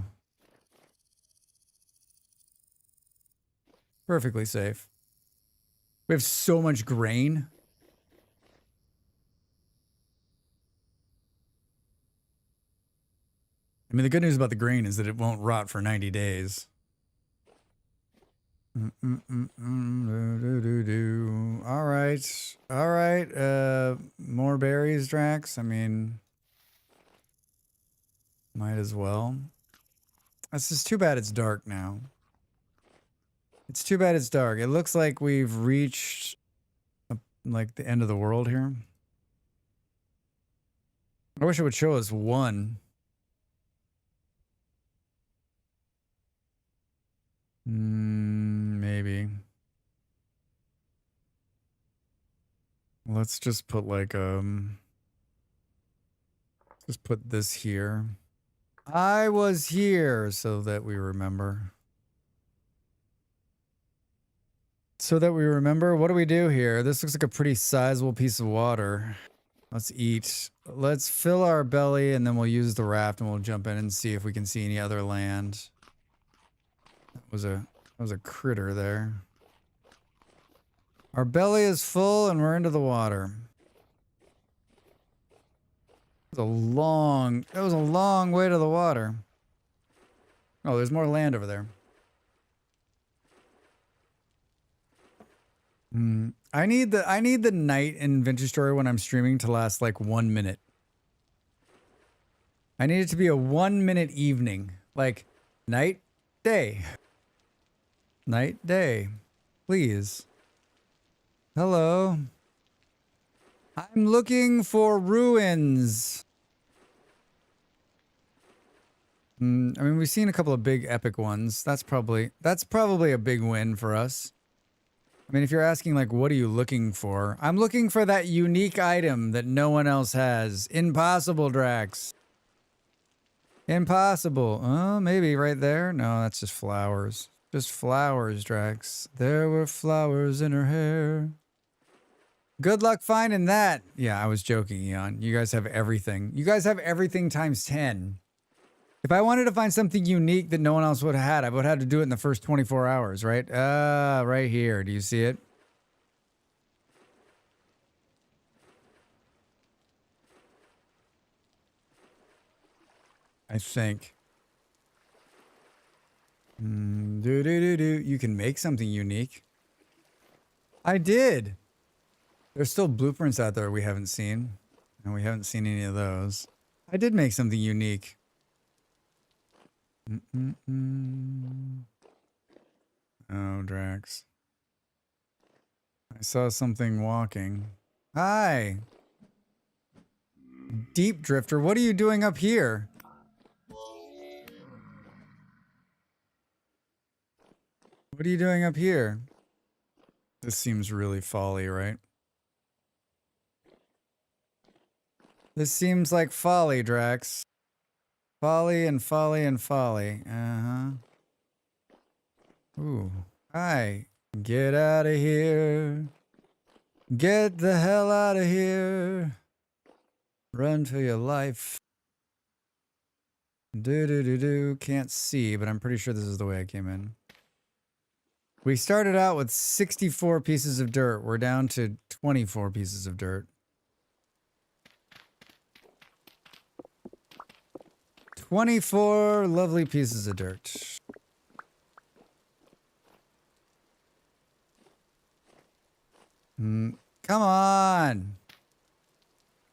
Perfectly safe. We have so much grain. I mean, the good news about the grain is that it won't rot for 90 days. All right. All right. More berries, Drax. I mean, might as well. It's just too bad it's dark now. It's too bad it's dark. It looks like we've reached like the end of the world here. I wish it would show us one. Maybe. Let's just put like just put this here. I was here so that we remember. so that we remember. What do we do here? This looks like a pretty sizable piece of water. Let's eat. Let's fill our belly, and then we'll use the raft, and we'll jump in and see if we can see any other land. That was a critter there. Our belly is full, and we're into the water. That was a long way to the water. Oh, there's more land over there. I need the night in Vintage Story when I'm streaming to last like 1 minute. I need it to be a 1 minute evening. Like night, day. Night, day. Please. Hello. I'm looking for ruins. I mean, we've seen a couple of big epic ones. That's probably a big win for us. I mean, if you're asking, like, what are you looking for? I'm looking for that unique item that no one else has. Impossible, Drax. Impossible. Oh, maybe right there? No, that's just flowers. Just flowers, Drax. There were flowers in her hair. Good luck finding that. Yeah, I was joking, Eon. You guys have everything. You guys have everything times 10. If I wanted to find something unique that no one else would have had, I would have to do it in the first 24 hours, right? Right here. Do you see it? I think. You can make something unique. I did. There's still blueprints out there we haven't seen. And we haven't seen any of those. I did make something unique. Oh, Drax. I saw something walking. Hi. Deep Drifter, what are you doing up here? What are you doing up here? This seems really folly, right? This seems like folly, Drax. Folly and folly and folly. Uh-huh. Ooh. Hi. Get out of here. Get the hell out of here. Run for your life. Do. Can't see, but I'm pretty sure this is the way I came in. We started out with 64 pieces of dirt. We're down to 24 pieces of dirt. 24 lovely pieces of dirt. Come on.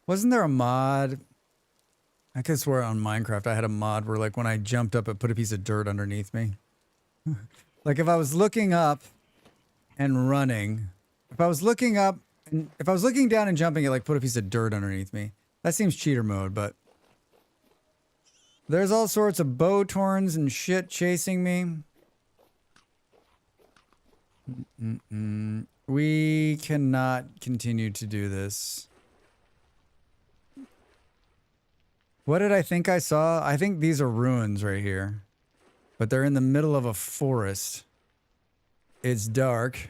Wasn't there a mod? I could swear on Minecraft I had a mod where, like, when I jumped up, it put a piece of dirt underneath me. Like, if I was looking up and running, if I was looking down and jumping, it, like, put a piece of dirt underneath me. That seems cheater mode, but there's all sorts of bow torns and shit chasing me. We cannot continue to do this. What did I think I saw? I think these are ruins right here. But they're in the middle of a forest. It's dark.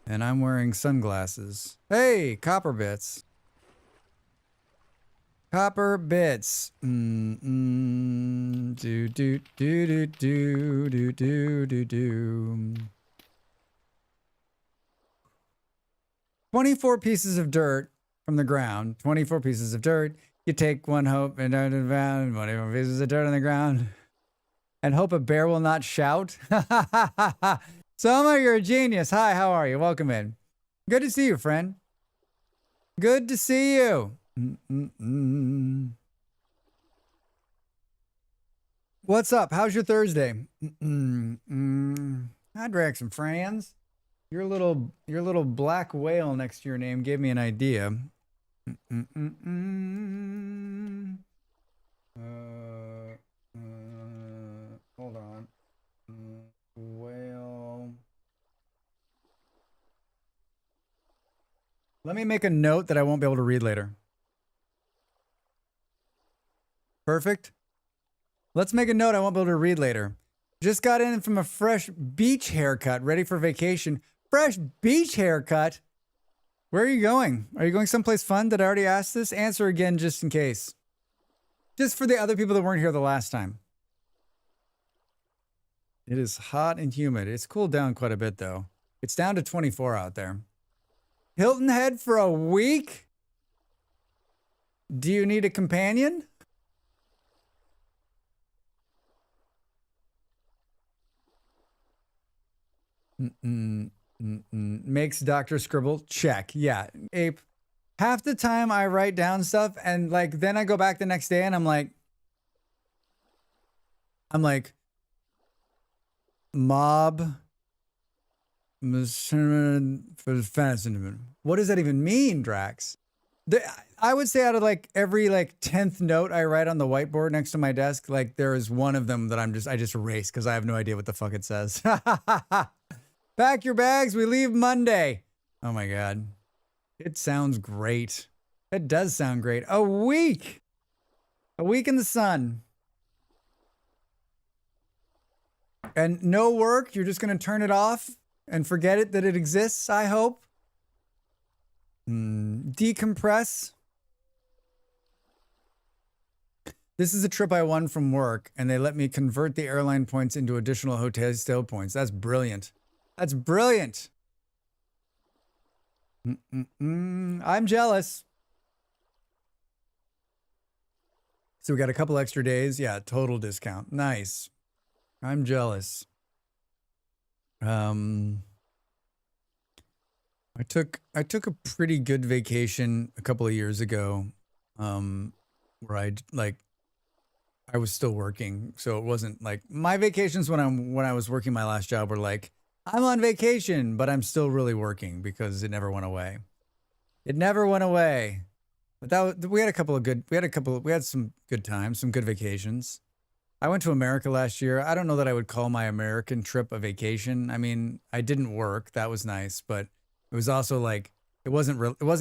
And I'm wearing sunglasses. Hey, copper bits. Copper bits. Do. 24 pieces of dirt from the ground. 24 pieces of dirt. You take one hope and turn it around. 24 pieces of dirt on the ground. And hope a bear will not shout. Soma, you're a genius. Hi, how are you? Welcome in. Good to see you, friend. Good to see you. What's up? How's your Thursday? Hi, Drax and friends. Your little black whale next to your name gave me an idea. Hold on. Whale. Let me make a note that I won't be able to read later. Perfect. Let's make a note I won't be able to read later. Just got in from a fresh beach haircut, ready for vacation. fresh beach haircut. Where are you going? Are you going someplace fun? Did I already ask this? Answer again just in case. Just for the other people that weren't here the last time. It is hot and humid. It's cooled down quite a bit, though. It's down to 24 out there. Hilton Head for a week? Do you need a companion? Makes Dr. Scribble. Check. Yeah. Ape. Half the time I write down stuff and like then I go back the next day and I'm like mob for fantasy. What does that even mean, Drax? I would say out of like every like 10th note I write on the whiteboard next to my desk, like there is one of them that I just erase because I have no idea what the fuck it says. Pack your bags, we leave Monday. Oh my God. It sounds great. It does sound great. A week in the sun. And no work. You're just going to turn it off and forget it that it exists, I hope. Decompress. This is a trip I won from work, and they let me convert the airline points into additional hotel stay points. That's brilliant. That's brilliant. I'm jealous. So we got a couple extra days. Yeah, total discount. Nice. I'm jealous. I took a pretty good vacation a couple of years ago, where I was still working, so it wasn't like my vacations when I was working my last job were like I'm on vacation, but I'm still really working because it never went away. It never went away. But we had some good times, some good vacations. I went to America last year. I don't know that I would call my American trip a vacation. I mean, I didn't work. That was nice, but it was also like it wasn't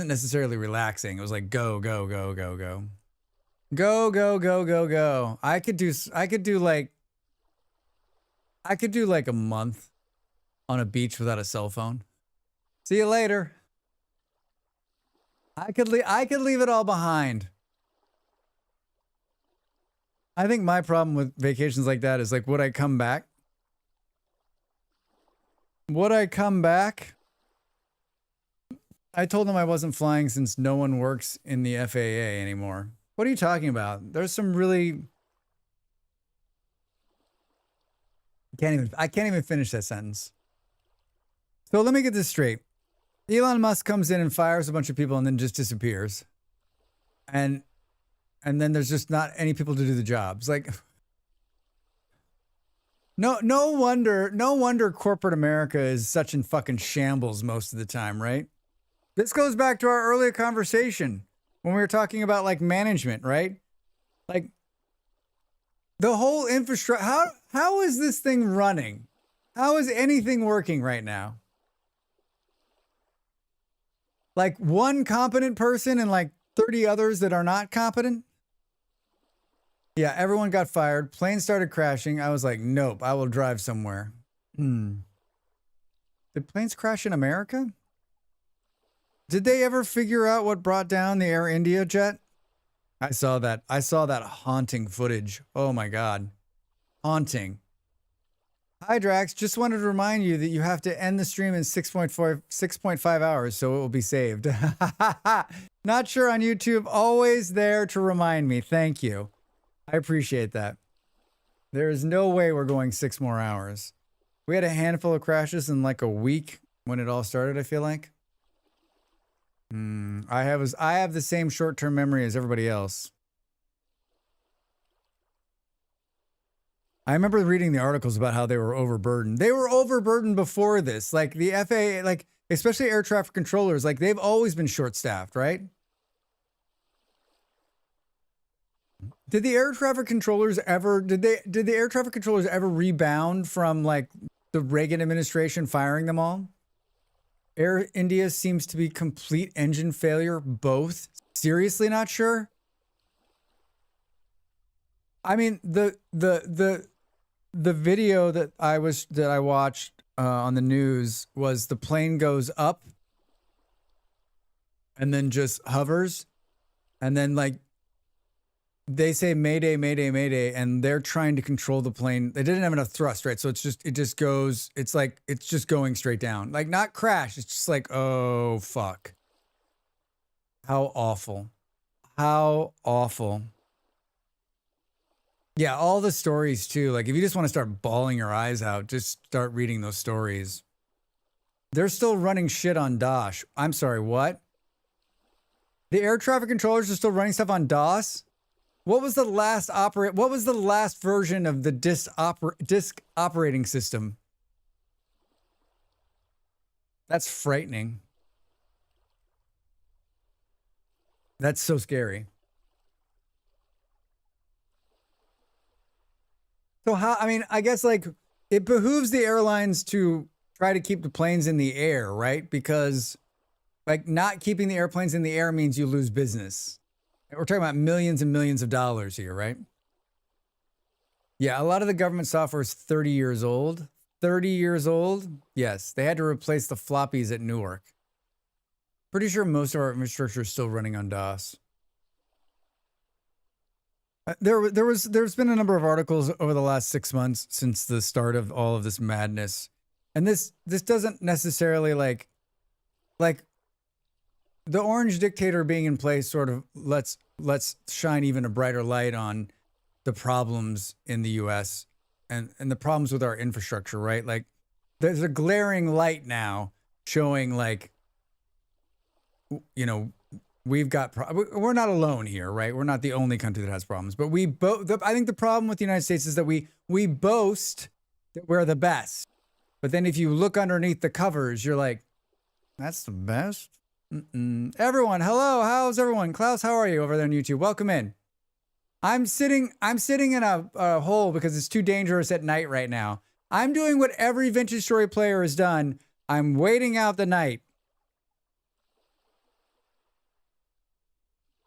necessarily relaxing. It was like go, go, go, go, go. Go, go, go, go, go. I could do like a month on a beach without a cell phone. See you later. I could leave it all behind. I think my problem with vacations like that is like, would I come back? Would I come back? I told them I wasn't flying since no one works in the FAA anymore. What are you talking about? There's some really... I can't even finish that sentence. So let me get this straight. Elon Musk comes in and fires a bunch of people and then just disappears. And then there's just not any people to do the jobs. Like, no wonder corporate America is such in fucking shambles most of the time, right? This goes back to our earlier conversation when we were talking about like management, right? Like the whole infrastructure. How is this thing running? How is anything working right now? Like one competent person and like 30 others that are not competent? Yeah, everyone got fired. Planes started crashing. I was like, nope, I will drive somewhere. Did planes crash in America? Did they ever figure out what brought down the Air India jet? I saw that haunting footage. Oh my God. Haunting. Hi, Drax. Just wanted to remind you that you have to end the stream in 6.5 hours, so it will be saved. Not sure on YouTube. Always there to remind me. Thank you. I appreciate that. There is no way we're going 6 more hours. We had a handful of crashes in like a week when it all started, I feel like. I have the same short-term memory as everybody else. I remember reading the articles about how they were overburdened. They were overburdened before this. Like the FAA, like especially air traffic controllers, like they've always been short-staffed, right? Did the air traffic controllers ever rebound from like the Reagan administration firing them all? Air India seems to be complete engine failure, both. Seriously not sure? I mean, the video that I watched on the news was the plane goes up and then just hovers, and then like they say Mayday, Mayday, Mayday, and they're trying to control the plane. They didn't have enough thrust, right? So it just goes. It's like it's just going straight down, like not crash. It's just like, oh fuck, how awful, how awful. Yeah, all the stories too. Like if you just want to start bawling your eyes out, just start reading those stories. They're still running shit on DOS. I'm sorry, what? The air traffic controllers are still running stuff on DOS? What was the last version of the disk operating system? That's frightening. That's so scary. So how, I mean, I guess like it behooves the airlines to try to keep the planes in the air, right? Because like not keeping the airplanes in the air means you lose business. We're talking about millions and millions of dollars here, right? Yeah, a lot of the government software is 30 years old. 30 years old? Yes, they had to replace the floppies at Newark. Pretty sure most of our infrastructure is still running on DOS. There's been a number of articles over the last 6 months since the start of all of this madness. And this doesn't necessarily like the orange dictator being in place sort of let's shine even a brighter light on the problems in the US and the problems with our infrastructure, right? Like there's a glaring light now showing like, you know, we're not alone here, right? We're not the only country that has problems, but I think the problem with the United States is that we boast that we're the best. But then if you look underneath the covers, you're like, that's the best? Everyone, hello, how's everyone? Klaus, how are you over there on YouTube? Welcome in. I'm sitting in a hole because it's too dangerous at night right now. I'm doing what every Vintage Story player has done. I'm waiting out the night.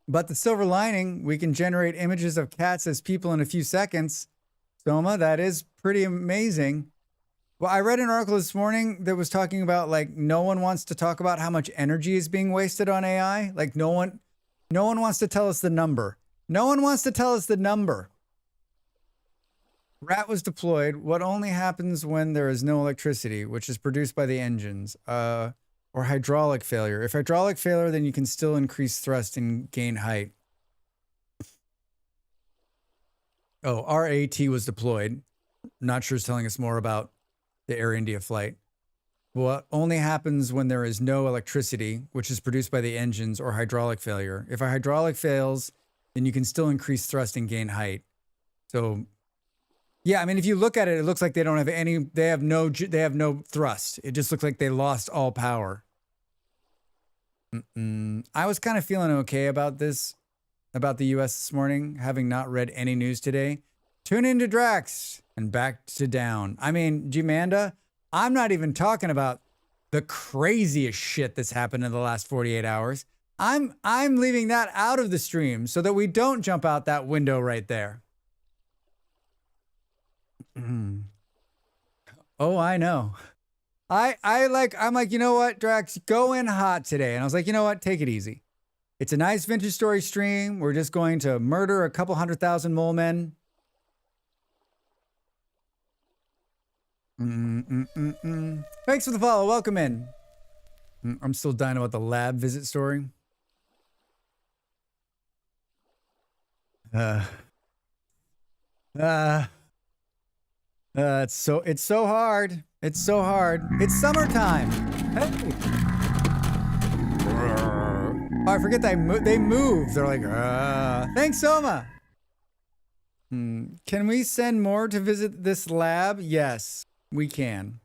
But the silver lining, we can generate images of cats as people in a few seconds. Soma, that is pretty amazing. Well, I read an article this morning that was talking about like no one wants to talk about how much energy is being wasted on AI. Like no one wants to tell us the number. No one wants to tell us the number. Rat was deployed. What only happens when there is no electricity, which is produced by the engines, or hydraulic failure. If hydraulic failure, then you can still increase thrust and gain height. Oh, RAT was deployed. Not sure it's telling us more about the Air India flight. What only happens when there is no electricity, which is produced by the engines, or hydraulic failure. If a hydraulic fails, then you can still increase thrust and gain height. So, yeah, I mean, if you look at it, it looks like they don't have any. They have no thrust. It just looks like they lost all power. I was kind of feeling okay about this, about the U.S. this morning, having not read any news today. Tune into Drax and back to down. I mean, Gmanda, I'm not even talking about the craziest shit that's happened in the last 48 hours. I'm leaving that out of the stream so that we don't jump out that window right there. Oh, I know. I'm like, you know what, Drax, go in hot today. And I was like, you know what, take it easy. It's a nice Vintage Story stream. We're just going to murder a couple 100,000 mole men. Thanks for the follow. Welcome in. I'm still dying about the lab visit story. It's so hard. It's so hard. It's summertime. Hey. Oh, I forget they move. They're like, thanks, Soma. Can we send more to visit this lab? Yes, we can.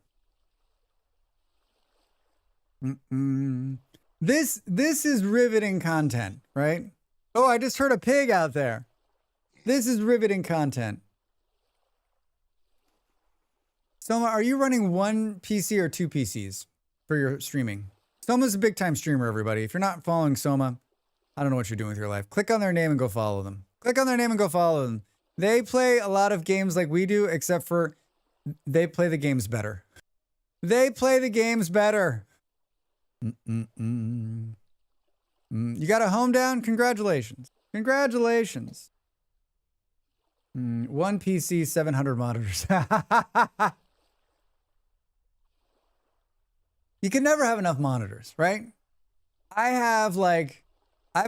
This is riveting content, right? Oh, I just heard a pig out there. This is riveting content. Soma, are you running one PC or two PCs for your streaming? Soma's a big time streamer, everybody. If you're not following Soma, I don't know what you're doing with your life. Click on their name and go follow them. Click on their name and go follow them. They play a lot of games like we do, except for they play the games better. They play the games better. You got a home down? Congratulations. Congratulations. One PC, 700 monitors. You can never have enough monitors, right? I've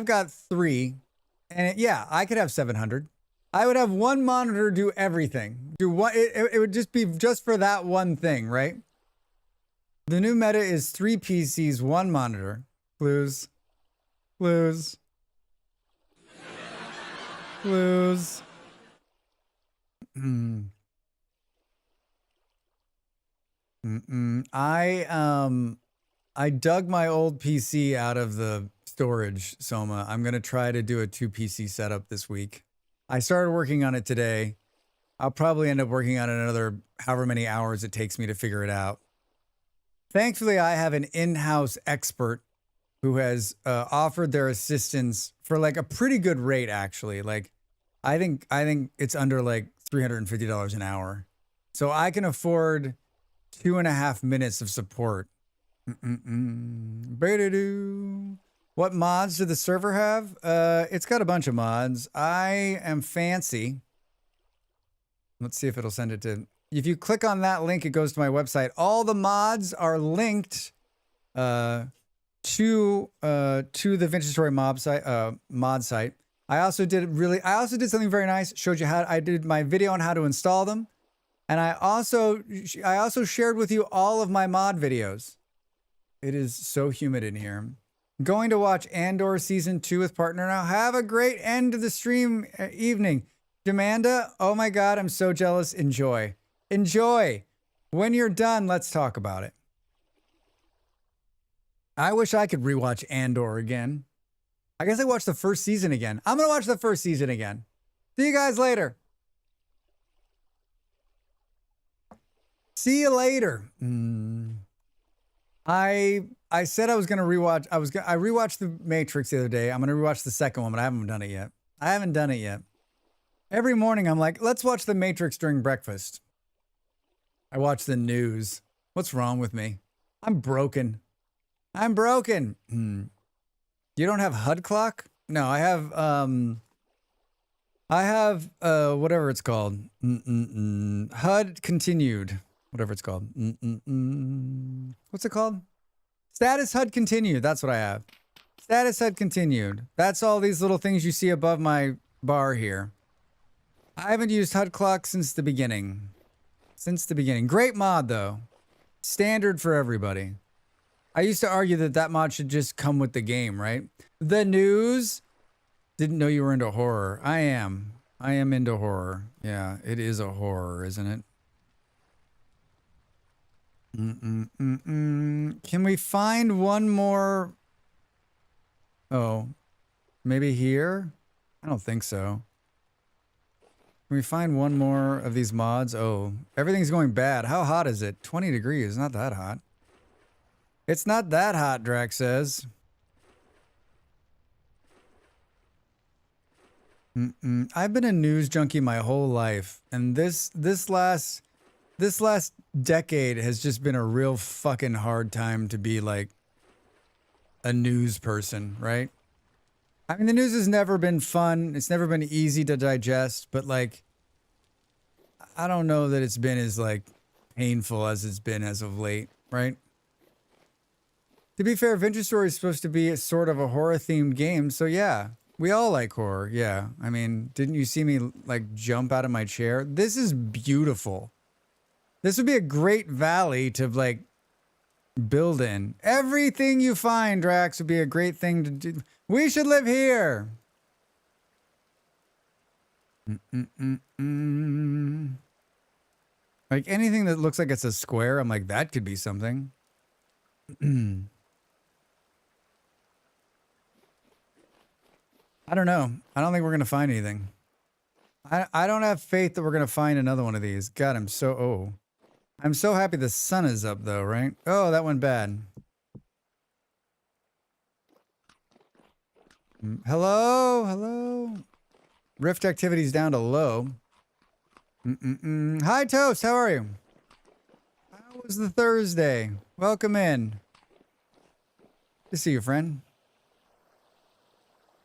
got 3, and yeah, I could have 700. I would have one monitor do everything. It would just be just for that one thing, right? The new meta is 3 PCs, 1 monitor. Blues. Blues. Blues. I dug my old PC out of the storage, Soma. I'm gonna try to do a 2 PC setup this week. I started working on it today. I'll probably end up working on it another however many hours it takes me to figure it out. Thankfully, I have an in-house expert who has offered their assistance for like a pretty good rate, actually. Like, I think it's under like $350 an hour. So I can afford 2.5 minutes of support. What mods do the server have? It's got a bunch of mods. I am fancy. Let's see if it'll send it to... If you click on that link, it goes to my website. All the mods are linked to the Vintage Story mod site. I also did something very nice. Showed you how I did my video on how to install them. And I also shared with you all of my mod videos. It is so humid in here. Going to watch Andor Season 2 with partner now. Have a great end of the stream evening. Demanda, oh my God, I'm so jealous. Enjoy. Enjoy. When you're done, let's talk about it. I wish I could rewatch Andor again. I guess I watched the first season again. I'm going to watch the first season again. See you guys later. See you later. I said I was going to rewatch. I rewatched The Matrix the other day. I'm going to rewatch the second one, but I haven't done it yet. Every morning I'm like, let's watch The Matrix during breakfast. I watch the news. What's wrong with me? I'm broken. You don't have HUD clock? No, I have whatever it's called. HUD continued. Whatever it's called. What's it called? Status HUD continued. That's what I have. Status HUD continued. That's all these little things you see above my bar here. I haven't used HUD clock since the beginning. Great mod, though. Standard for everybody. I used to argue that mod should just come with the game, right? The news. Didn't know you were into horror. I am into horror. Yeah, it is a horror, isn't it? Can we find one more? Oh, maybe here? I don't think so. Can we find one more of these mods? Oh, everything's going bad. How hot is it? 20 degrees. Not that hot. It's not that hot, Drax says. I've been a news junkie my whole life, and this last decade has just been a real fucking hard time to be like a news person, right? I mean, the news has never been fun. It's never been easy to digest, but like, I don't know that it's been as like painful as it's been as of late, right? To be fair, Vintage Story is supposed to be a sort of a horror themed game. So yeah, we all like horror. Yeah. I mean, didn't you see me like jump out of my chair? This is beautiful. This would be a great valley to like build in. Everything you find, Drax, would be a great thing to do. We should live here. Like anything that looks like it's a square, I'm like, that could be something. I don't know. I don't think we're going to find anything. I don't have faith that we're going to find another one of these. God, I'm so happy the sun is up though, right? Oh, that went bad. Hello? Rift activity's down to low. Hi, Toast. How are you? It was the Thursday. Welcome in. Good to see you, friend.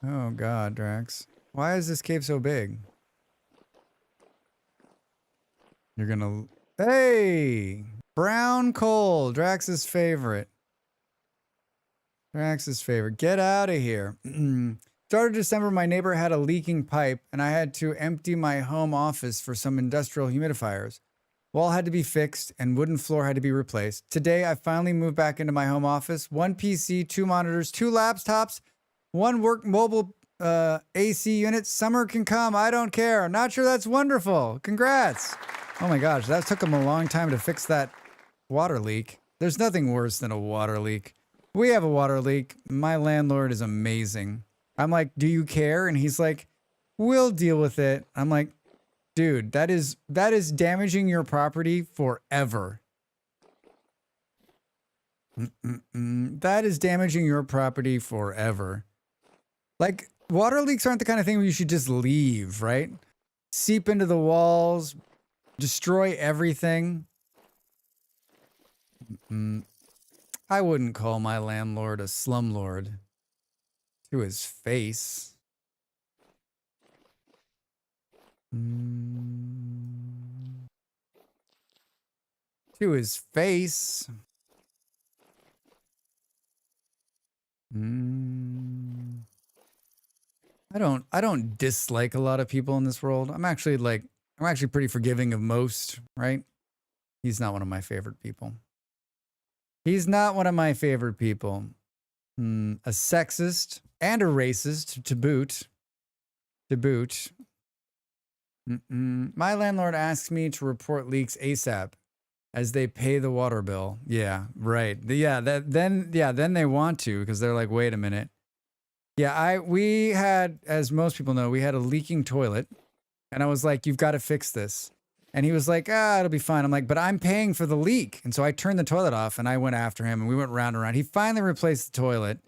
Oh God, Drax. Why is this cave so big? You're gonna... Hey! Brown coal. Drax's favorite. Drax's favorite. Get out of here. Started December, my neighbor had a leaking pipe, and I had to empty my home office for some industrial humidifiers. Wall had to be fixed, and wooden floor had to be replaced. Today, I finally moved back into my home office. 1 PC, 2 monitors, 2 laptops, 1 work mobile AC unit. Summer can come. I don't care. I'm not sure that's wonderful. Congrats. Oh my gosh, that took him a long time to fix that water leak. There's nothing worse than a water leak. We have a water leak. My landlord is amazing. I'm like, do you care? And he's like, we'll deal with it. I'm like, dude, that is damaging your property forever. That is damaging your property forever. Like, water leaks aren't the kind of thing where you should just leave, right? Seep into the walls, destroy everything. I wouldn't call my landlord a slumlord to his face. To his face. I don't dislike a lot of people in this world. I'm actually pretty forgiving of most, right? He's not one of my favorite people. He's not one of my favorite people. A sexist and a racist to boot. My landlord asks me to report leaks ASAP as they pay the water bill. Yeah, right. Then they want to, because they're like, wait a minute. Yeah, we had, as most people know, we had a leaking toilet, and I was like, you've got to fix this. And he was like, it'll be fine. I'm like, but I'm paying for the leak. And so I turned the toilet off and I went after him and we went round and round. He finally replaced the toilet.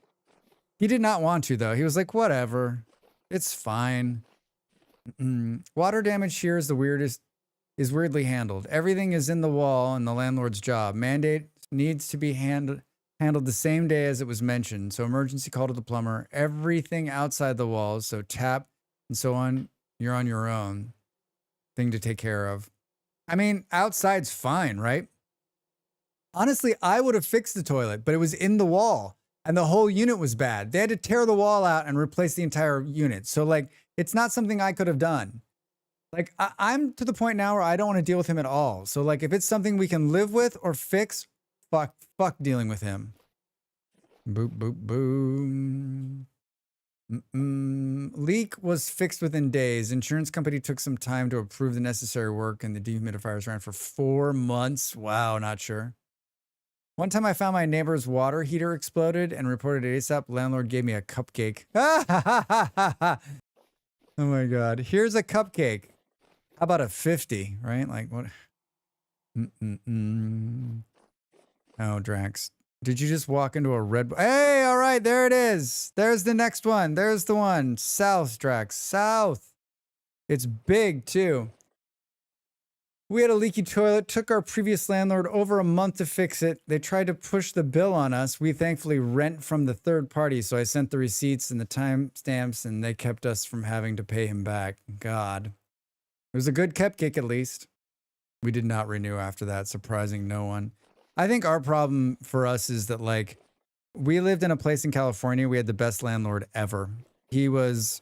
He did not want to, though. He was like, whatever. It's fine. Water damage here is is weirdly handled. Everything is in the wall and the landlord's job. Mandate needs to be handled the same day as it was mentioned. So emergency call to the plumber. Everything outside the walls, so tap and so on, you're on your own. Thing to take care of. I mean, outside's fine, right? Honestly, I would have fixed the toilet, but it was in the wall and the whole unit was bad. They had to tear the wall out and replace the entire unit. So like, it's not something I could have done. Like I'm to the point now where I don't want to deal with him at all. So like, if it's something we can live with or fix, fuck dealing with him. Boop, boop, boom. Leak was fixed within days. Insurance company took some time to approve the necessary work and the dehumidifiers ran for 4 months. Wow, not sure. One time I found my neighbor's water heater exploded and reported it ASAP. Landlord gave me a cupcake. Oh my God. Here's a cupcake. How about a 50, right? Like what? Oh, Drax. Did you just walk into a red... Hey, all right, there it is. There's the next one. There's the one. South, Drax. South. It's big, too. We had a leaky toilet. Took our previous landlord over a month to fix it. They tried to push the bill on us. We thankfully rent from the third party, so I sent the receipts and the time stamps, and they kept us from having to pay him back. God. It was a good cupcake, at least. We did not renew after that, surprising no one. I think our problem for us is that, like, we lived in a place in California. We had the best landlord ever. He owned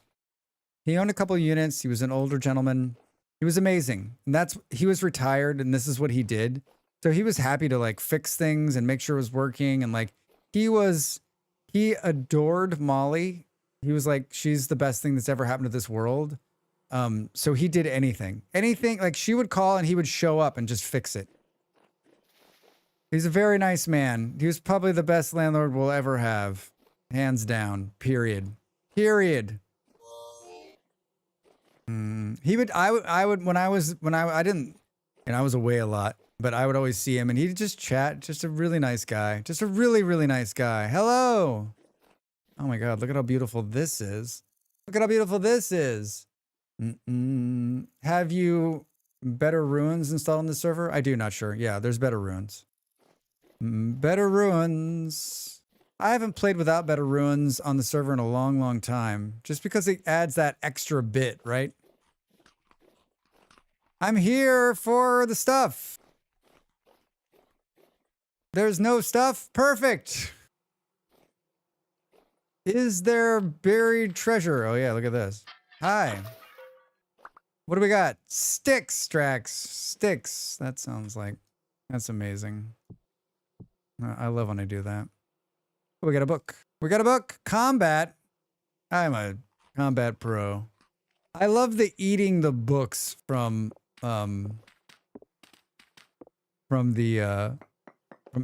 a couple of units. He was an older gentleman. He was amazing. And he was retired and this is what he did. So he was happy to like fix things and make sure it was working. And like, he adored Molly. He was like, she's the best thing that's ever happened to this world. So he did anything, like she would call and he would show up and just fix it. He's a very nice man. He was probably the best landlord we'll ever have. Hands down. Period. I was away a lot, but I would always see him and he'd just chat. Just a really nice guy. Just a really, really nice guy. Hello. Oh my God. Look at how beautiful this is. Have you better runes installed on the server? I do, not sure. Yeah, there's better runes. Better Ruins. I haven't played without Better Ruins on the server in a long, long time. Just because it adds that extra bit, right? I'm here for the stuff. There's no stuff? Perfect. Is there buried treasure? Oh yeah, look at this. Hi. What do we got? Sticks, Drax. Sticks. That sounds like... That's amazing. I love when I do that. Oh, we got a book. We got a book. Combat. I'm a combat pro. I love the eating the books from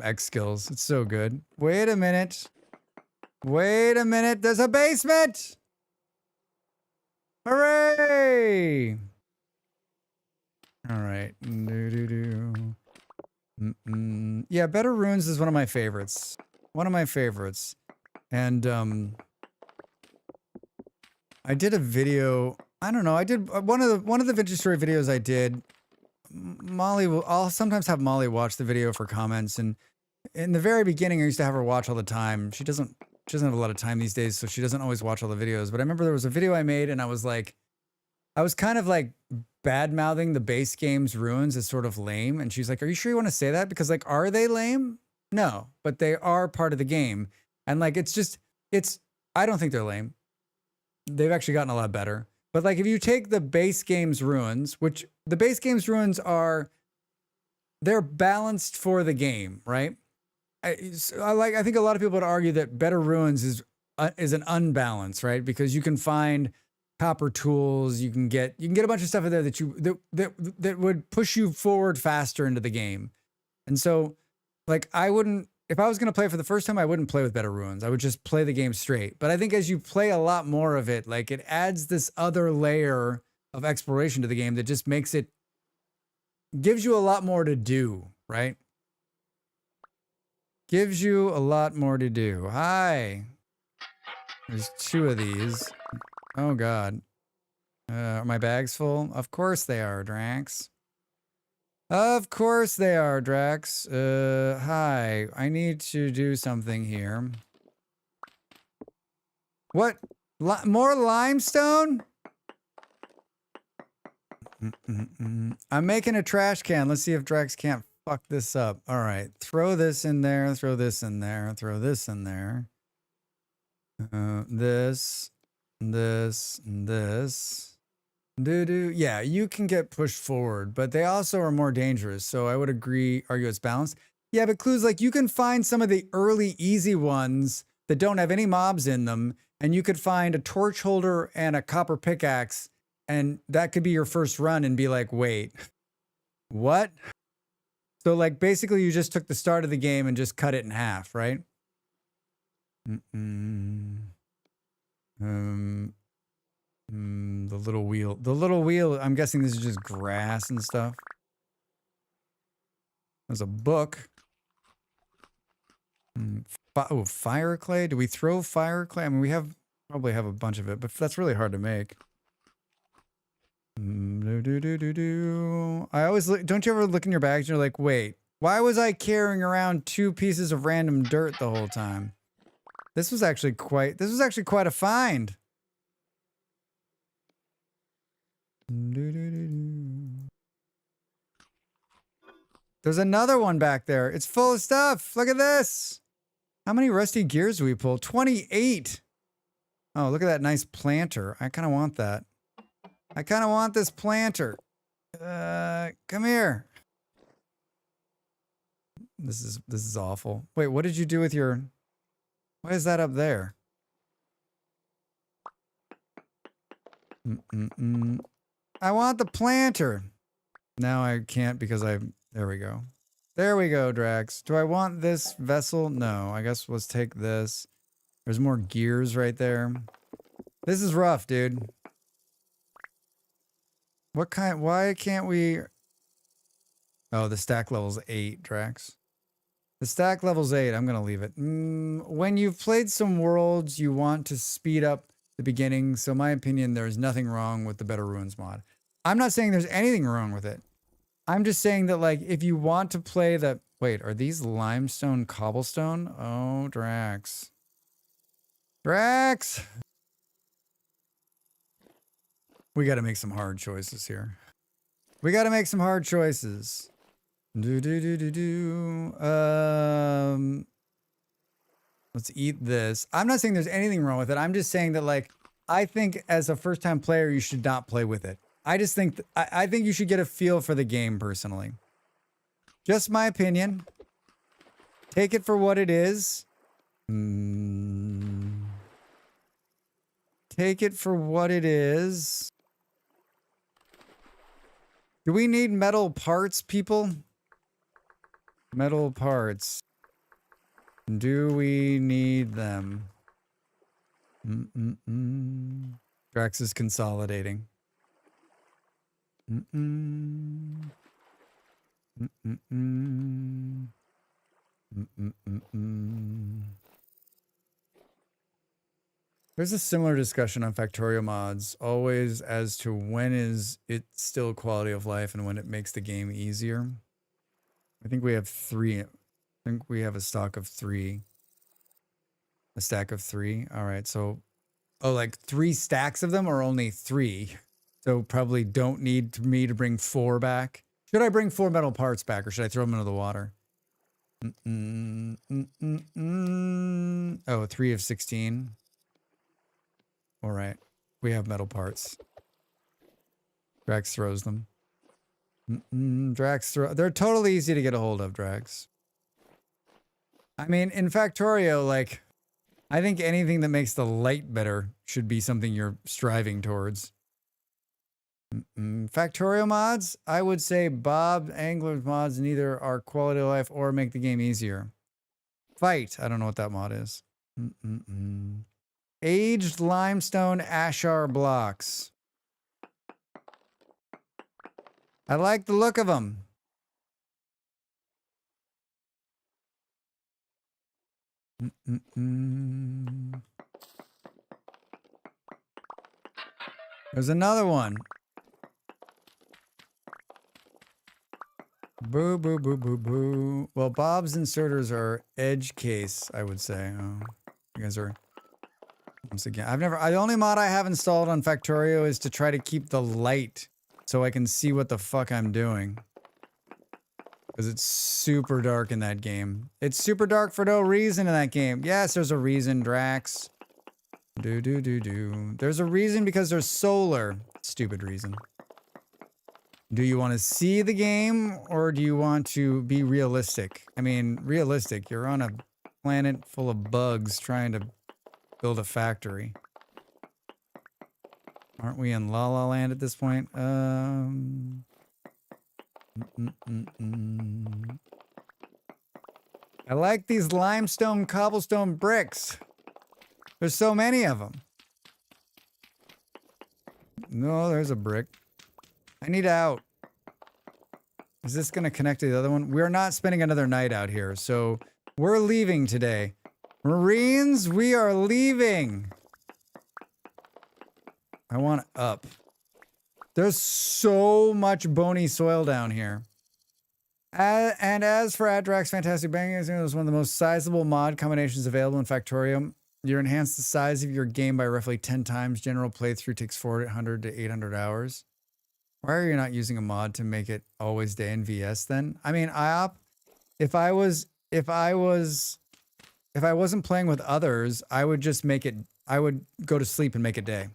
X Skills. It's so good. Wait a minute. Wait a minute. There's a basement. Hooray! All right. Yeah, Better Runes is one of my favorites. One of my favorites. And I did a video. I don't know. I did one of the Vintage Story videos I did. I'll sometimes have Molly watch the video for comments, and in the very beginning I used to have her watch all the time. She doesn't have a lot of time these days, so she doesn't always watch all the videos. But I remember there was a video I made and I was kind of like bad-mouthing the base game's ruins as sort of lame, and she's like, "Are you sure you want to say that? Because like, are they lame? No, but they are part of the game." And like, I don't think they're lame. They've actually gotten a lot better. But like, if you take the base game's ruins, which the base game's ruins they're balanced for the game, right? I think a lot of people would argue that Better Ruins is an unbalance, right? Because you can find copper tools, you can get a bunch of stuff in there that would push you forward faster into the game. And so, like, if I was going to play for the first time, I wouldn't play with Better Ruins. I would just play the game straight. But I think as you play a lot more of it, like, it adds this other layer of exploration to the game that just gives you a lot more to do, right? Gives you a lot more to do. Hi. There's 2 of these. Oh, God. Are my bags full? Of course they are, Drax. Of course they are, Drax. Hi. I need to do something here. What? More limestone? I'm making a trash can. Let's see if Drax can't fuck this up. All right. Throw this in there. Throw this in there. Throw this in there. This. Yeah, you can get pushed forward, but they also are more dangerous. So I would argue it's balanced. Yeah, but clues, like, you can find some of the early easy ones that don't have any mobs in them, and you could find a torch holder and a copper pickaxe, and that could be your first run and be like, wait, what? So like, basically you just took the start of the game and just cut it in half, right? The little wheel, I'm guessing this is just grass and stuff. There's a book. Fire clay. Do we throw fire clay? I mean, we probably have a bunch of it, but that's really hard to make. I always look, don't you ever look in your bags and you're like, wait, why was I carrying around 2 pieces of random dirt the whole time? This was actually quite a find. There's another one back there. It's full of stuff. Look at this. How many rusty gears do we pull? 28. Oh, look at that nice planter. I kind of want that. I kind of want this planter. Come here. This is awful. Wait, what did you do with your... Why is that up there? I want the planter. Now I can't because there we go. There we go, Drax. Do I want this vessel? No, I guess let's take this. There's more gears right there. This is rough, dude. Why can't we... Oh, the stack level's 8, Drax. The stack level's 8. I'm going to leave it. When you've played some worlds, you want to speed up the beginning. So my opinion, there's nothing wrong with the Better Ruins mod. I'm not saying there's anything wrong with it. I'm just saying that, like, if you want to play the Wait, are these limestone cobblestone? Oh, Drax. Drax! We got to make some hard choices here. We got to make some hard choices. Let's eat this. I'm not saying there's anything wrong with it. I'm just saying that, like, I think as a first-time player, you should not play with it. I just think I think you should get a feel for the game personally. Just my opinion. Take it for what it is. Take it for what it is. Do we need metal parts, people? Metal parts. Do we need them? Drax is consolidating. There's a similar discussion on Factorio mods, always as to when is it still quality of life and when it makes the game easier. I think we have 3. I think we have a stock of 3. A stack of 3. All right, so, oh, like 3 stacks of them or only 3? So probably don't need me to bring 4 back. Should I bring 4 metal parts back or should I throw them into the water? Oh, 3 of 16. All right, we have metal parts. Drax throws them. They're totally easy to get a hold of, Drax. I mean, in Factorio, like, I think anything that makes the light better should be something you're striving towards. Factorio mods, I would say Bob Angler's mods neither are quality of life or make the game easier. Fight, I don't know what that mod is. Aged limestone ashar blocks. I like the look of them. There's another one. Boo, boo, boo, boo, boo. Well, Bob's inserters are edge case, I would say. Oh, you guys are... Once again, the only mod I have installed on Factorio is to try to keep the light so I can see what the fuck I'm doing. Because it's super dark in that game. It's super dark for no reason in that game. Yes, there's a reason, Drax. There's a reason because there's solar. Stupid reason. Do you want to see the game or do you want to be realistic? I mean, realistic. You're on a planet full of bugs trying to build a factory. Aren't we in La La Land at this point? I like these limestone cobblestone bricks. There's so many of them. No, there's a brick. I need out. Is this going to connect to the other one? We're not spending another night out here, so we're leaving today. Marines, we are leaving. I want up. There's so much bony soil down here. And as for Adrax Fantastic Bangers, it was one of the most sizable mod combinations available in Factorio. You enhance the size of your game by roughly 10 times. General playthrough takes 400 to 800 hours. Why are you not using a mod to make it always day in VS then? I mean, IOP, if I wasn't playing with others, I would just make it, I would go to sleep and make it day.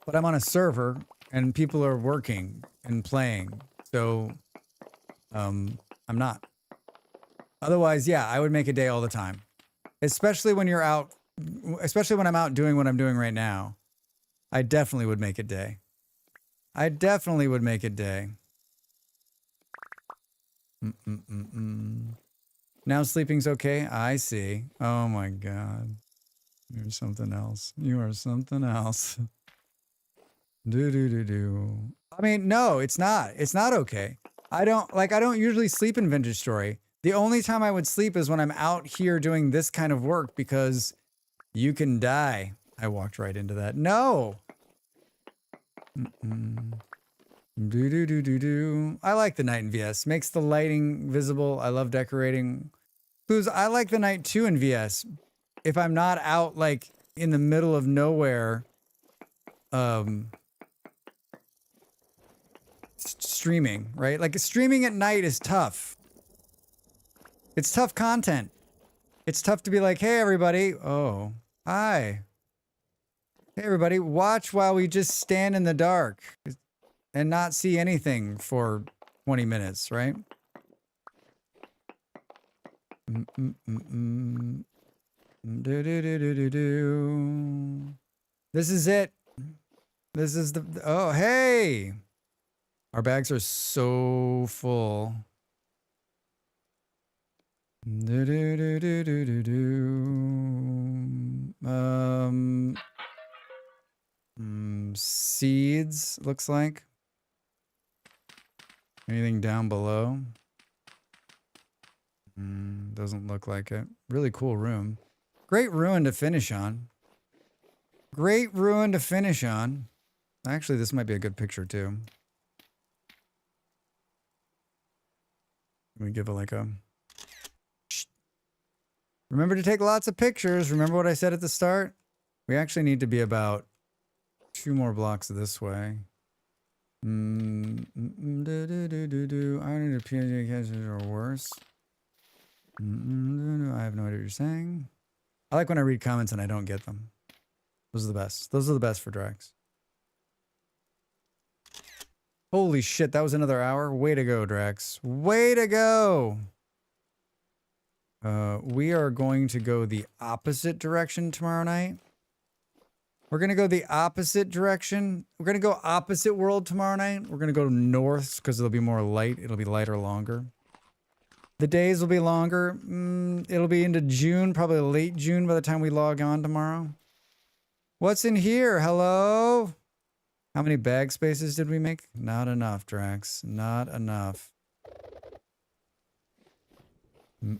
But I'm on a server and people are working and playing. So, I'm not. Otherwise, yeah, I would make a day all the time. Especially when you're out, especially when I'm out doing what I'm doing right now. I definitely would make it day. I definitely would make it day. Now sleeping's okay? I see. Oh my God. You're something else. You are something else. I mean, no, it's not. It's not okay. I don't usually sleep in Vintage Story. The only time I would sleep is when I'm out here doing this kind of work because you can die. I walked right into that. No. Do do do do do. I like the night in VS. Makes the lighting visible. I love decorating. Who's I like the night too in VS. If I'm not out like in the middle of nowhere, streaming, right? Like streaming at night is tough. It's tough content. It's tough to be like, hey everybody. Oh, hi. Hey everybody, watch while we just stand in the dark and not see anything for 20 minutes, right? Do, do, do, do, do, do. This is it. This is the... Oh, hey! Our bags are so full. Do, do, do, do, do, do, do. Seeds, looks like. Anything down below? Doesn't look like it. Really cool room. Great ruin to finish on. Great ruin to finish on. Actually, this might be a good picture too. Let me give it like a... Remember to take lots of pictures. Remember what I said at the start? We actually need to be about 2 more blocks this way. I don't need a PNG cases or worse. I have no idea what you're saying. I like when I read comments and I don't get them. Those are the best. Those are the best for Drax. Holy shit, that was another hour. Way to go, Drax. Way to go! We are going to go the opposite direction tomorrow night. We're going to go the opposite direction. We're going to go opposite world tomorrow night. We're going to go north because it'll be more light. It'll be lighter longer. The days will be longer. It'll be into June, probably late June by the time we log on tomorrow. What's in here? Hello? How many bag spaces did we make? Not enough, Drax. Not enough. Do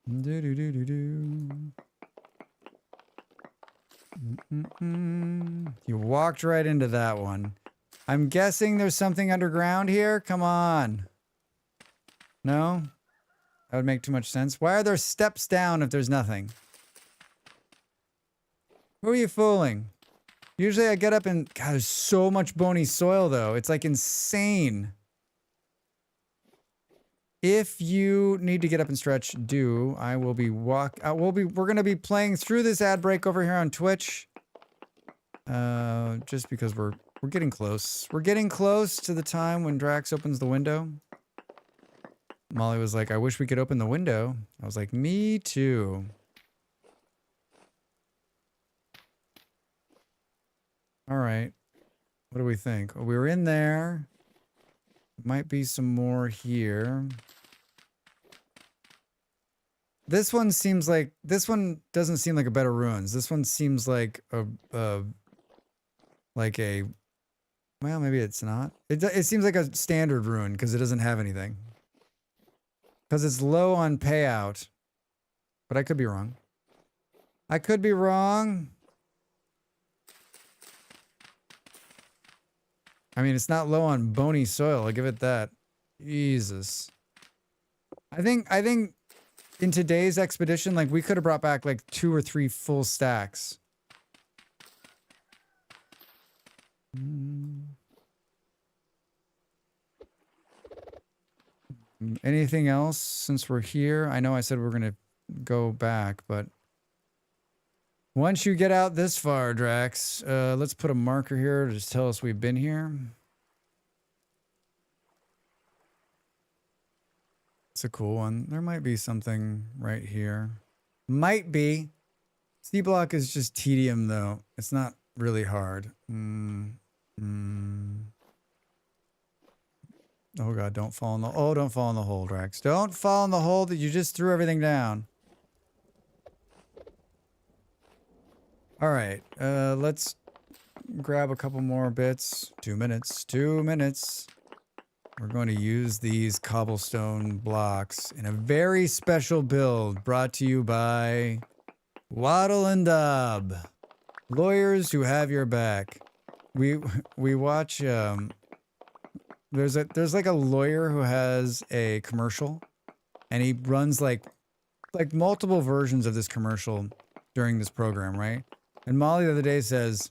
do do do do. You walked right into that one. I'm guessing there's something underground here. Come on. No? That would make too much sense. Why are there steps down if there's nothing? Who are you fooling? Usually I get up and... God, there's so much bony soil though. It's like insane. If you need to get up and stretch, do. I will be we're going to be playing through this ad break over here on Twitch. Just because we're getting close. We're getting close to the time when Drax opens the window. Molly was like, I wish we could open the window. I was like, me too. All right. What do we think? We were in there. Might be some more here. This one seems like... This one doesn't seem like a Bed of Ruins. This one seems like a... like a... Well, maybe it's not. It seems like a standard ruin because it doesn't have anything. Because it's low on payout. But I could be wrong. I could be wrong. I mean, it's not low on bony soil. I'll give it that. Jesus. I think in today's expedition, like we could have brought back like 2 or 3 full stacks. Anything else since we're here? I know I said we're going to go back, but once you get out this far, Drax, let's put a marker here to just tell us we've been here. It's a cool one. There might be something right here. Might be. C-block is just tedium, though. It's not really hard. Oh, God, don't fall in the... Oh, don't fall in the hole, Drax. Don't fall in the hole that you just threw everything down. All right, let's grab a couple more bits. 2 minutes, 2 minutes. We're going to use these cobblestone blocks in a very special build brought to you by Waddle and Dub. Lawyers who have your back. we watch there's like a lawyer who has a commercial, and he runs like multiple versions of this commercial during this program, right? And Molly the other day says,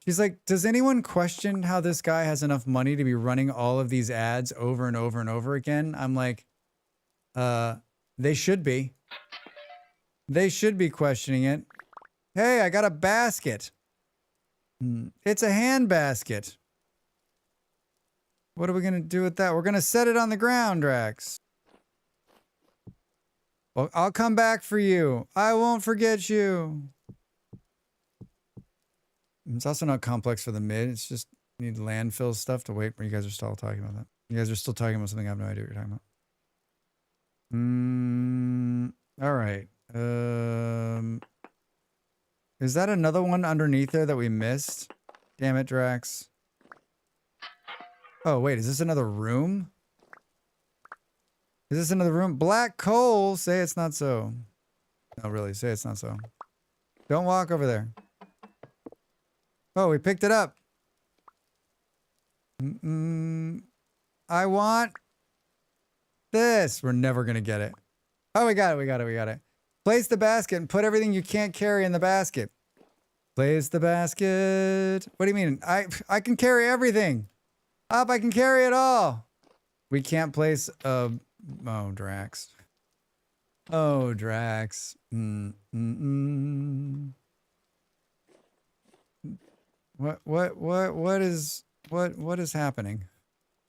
she's like, does anyone question how this guy has enough money to be running all of these ads over and over and over again? I'm like, they should be. They should be questioning it. Hey, I got a basket. It's a hand basket. What are we going to do with that? We're going to set it on the ground, Drax. Well, I'll come back for you. I won't forget you. It's also not complex for the mid. It's just need landfill stuff to wait. But you guys are still talking about that. You guys are still talking about something I have no idea what you're talking about. All right. Is that another one underneath there that we missed? Damn it, Drax. Oh, wait. Is this another room? Is this another room? Black coal. Say it's not so. No, really. Say it's not so. Don't walk over there. Oh, we picked it up. I want this. We're never going to get it. Oh, we got it. We got it. We got it. Place the basket and put everything you can't carry in the basket. Place the basket. What do you mean? I can carry everything. Up, I can carry it all. We can't place a... Oh, Drax. Oh, Drax. What is happening?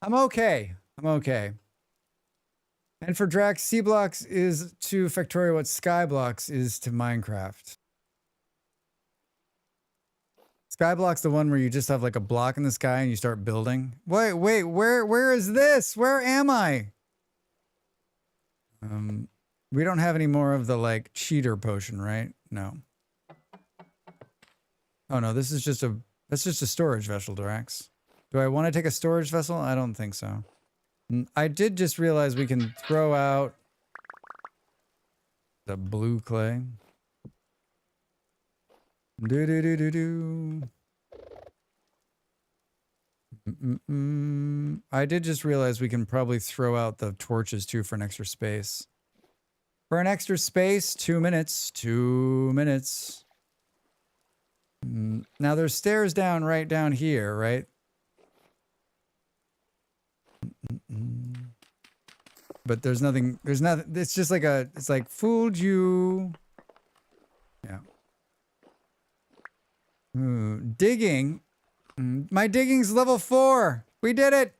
I'm okay. I'm okay. And for Drax, C blocks is to Factorio what Skyblocks is to Minecraft. Skyblock's the one where you just have like a block in the sky and you start building. Wait, where is this? Where am I? We don't have any more of the like cheater potion, right? No. Oh no, this is just a storage vessel, Drax. Do I want to take a storage vessel? I don't think so. I did just realize we can throw out the blue clay. I did just realize we can probably throw out the torches too for an extra space. For an extra space, 2 minutes. 2 minutes. Now there's stairs down right down here, right? But there's nothing, it's just like it's like fooled you. Yeah. Ooh, digging. My digging's level 4. We did it.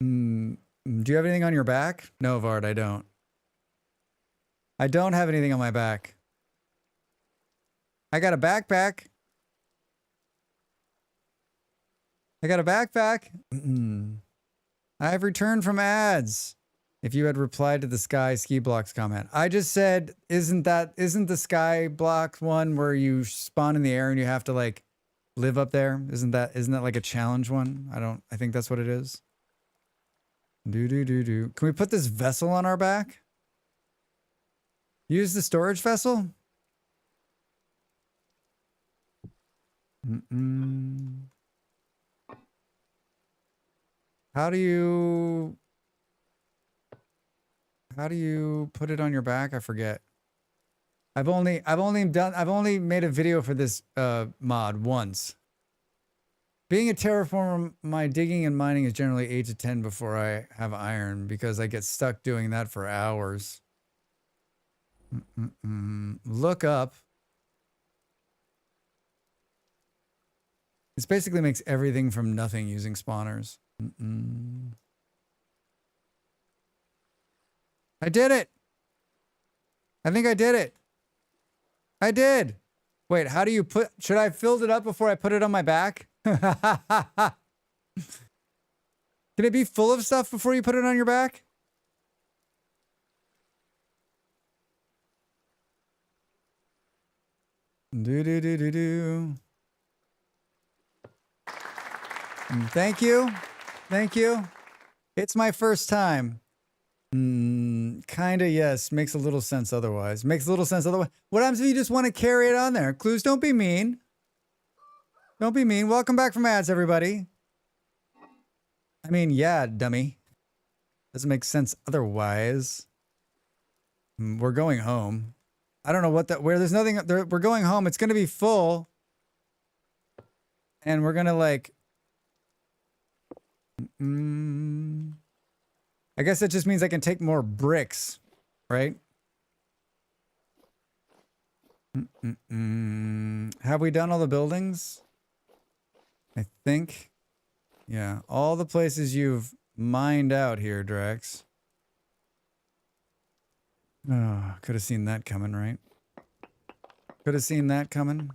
Do you have anything on your back? No, Vard, I don't. I don't have anything on my back. I got a backpack. I got a backpack. I've returned from ads. If you had replied to the Sky Ski Blocks comment. I just said, isn't the Sky Blocks one where you spawn in the air and you have to like live up there? Isn't that like a challenge one? I think that's what it is. Can we put this vessel on our back? Use the storage vessel? How do you put it on your back? I forget. I've only made a video for this mod once. Being a terraformer, my digging and mining is generally 8 to 10 before I have iron because I get stuck doing that for hours. Look up. This basically makes everything from nothing using spawners. I did it. I think I did it. I did. Wait, how do you should I have filled it up before I put it on my back? Can it be full of stuff before you put it on your back? Thank you. Thank you. It's my first time. Kinda, yes. Makes a little sense otherwise. Makes a little sense otherwise. What happens if you just want to carry it on there? Clues, don't be mean. Don't be mean. Welcome back from ads, everybody. I mean, yeah, dummy. Doesn't make sense otherwise. We're going home. I don't know what that, where there's nothing, there, we're going home. It's going to be full. And we're going to like, I guess that just means I can take more bricks, right? Have we done all the buildings? I think. Yeah, all the places you've mined out here, Drax. Oh, could have seen that coming, right? Could have seen that coming.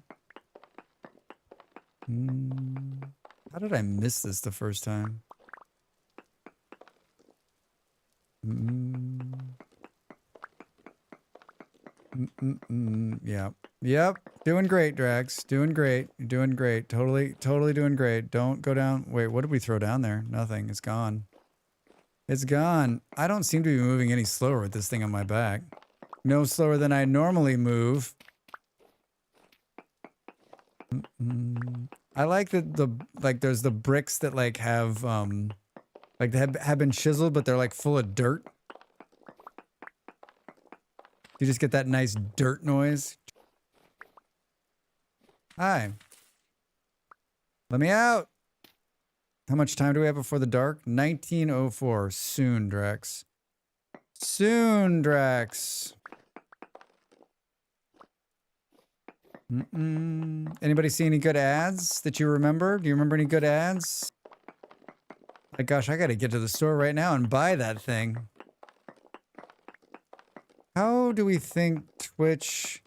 How did I miss this the first time? Yeah. Yep. Doing great, Drax. Doing great. You're doing great. Totally doing great. Don't go down. Wait, what did we throw down there? Nothing. It's gone. It's gone. I don't seem to be moving any slower with this thing on my back. No slower than I normally move. I like that like there's the bricks that like have like they have been chiseled, but they're like full of dirt. You just get that nice dirt noise. Hi. Let me out. How much time do we have before the dark? 19:04. Soon, Drax. Soon, Drax. Anybody see any good ads that you remember? Do you remember any good ads? My gosh, I gotta get to the store right now and buy that thing. How do we think Twitch?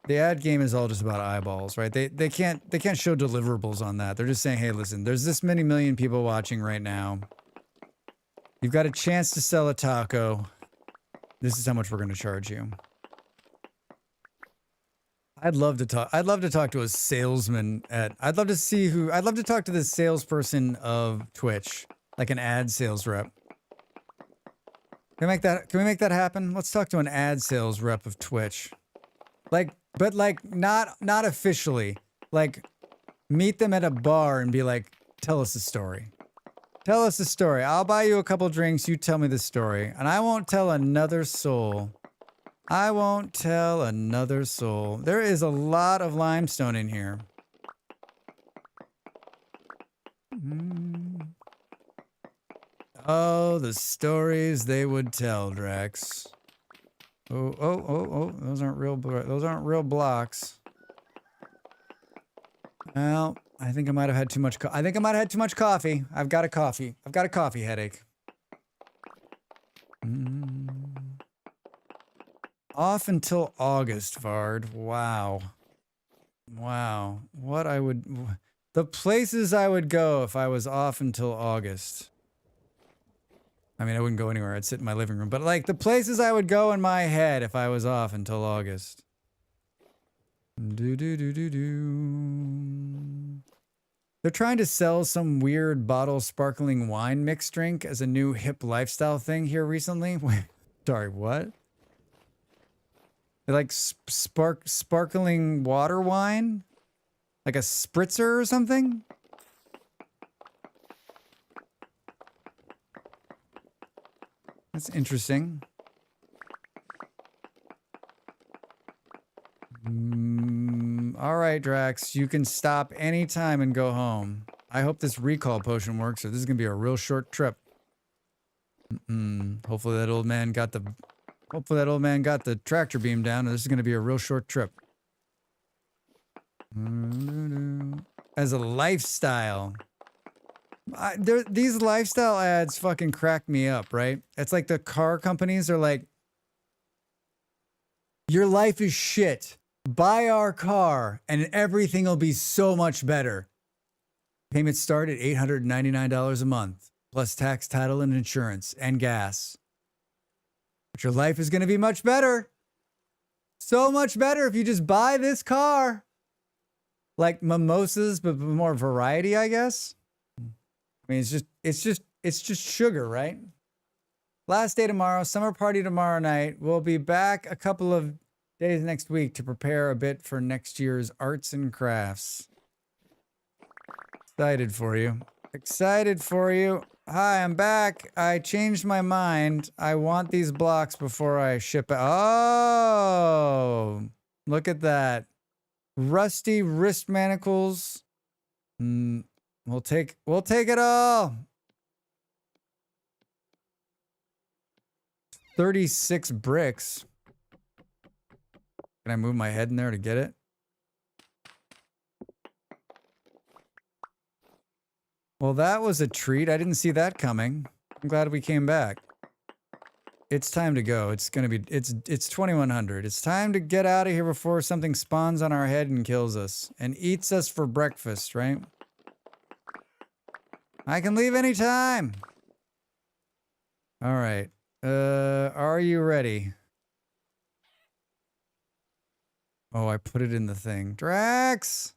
The ad game is all just about eyeballs, right? They can't show deliverables on that. They're just saying, hey, listen, there's this many million people watching right now. You've got a chance to sell a taco. This is how much we're going to charge you. I'd love to talk to a salesman I'd love to talk to the salesperson of Twitch, like an ad sales rep. Can we make that happen? Let's talk to an ad sales rep of Twitch. But not officially. Like, meet them at a bar and be like, tell us a story. Tell us a story. I'll buy you a couple drinks. You tell me the story. And I won't tell another soul. I won't tell another soul. There is a lot of limestone in here. Oh, the stories they would tell, Drax. Oh, those aren't real blocks. Well, I think I might have had too much coffee. I've got a coffee headache. Off until August, Vard. Wow. The places I would go if I was off until August. I mean, I wouldn't go anywhere. I'd sit in my living room. But like the places I would go in my head if I was off until August. They're trying to sell some weird bottle sparkling wine mixed drink as a new hip lifestyle thing here recently. Sorry, what? They're like sparkling water wine? Like a spritzer or something? That's interesting. All right, Drax, you can stop anytime and go home. I hope this recall potion works, or this is gonna be a real short trip. Hopefully that old man got the tractor beam down, or this is gonna be a real short trip. As a lifestyle. These lifestyle ads fucking crack me up, right? It's like the car companies are like, your life is shit. Buy our car and everything will be so much better. Payments start at $899 a month, plus tax, title, and insurance, and gas. But your life is going to be much better. So much better if you just buy this car. Like mimosas, but more variety, I guess. I mean, it's just sugar, right? Last day tomorrow, summer party tomorrow night. We'll be back a couple of days next week to prepare a bit for next year's arts and crafts. Excited for you. Excited for you. Hi, I'm back. I changed my mind. I want these blocks before I ship it. Oh, look at that. Rusty wrist manacles. We'll take it all. 36 bricks. Can I move my head in there to get it? Well, that was a treat. I didn't see that coming. I'm glad we came back. It's time to go. It's 2100. It's time to get out of here before something spawns on our head and kills us and eats us for breakfast, right? I can leave anytime. All right. Are you ready? Oh, I put it in the thing. Drax!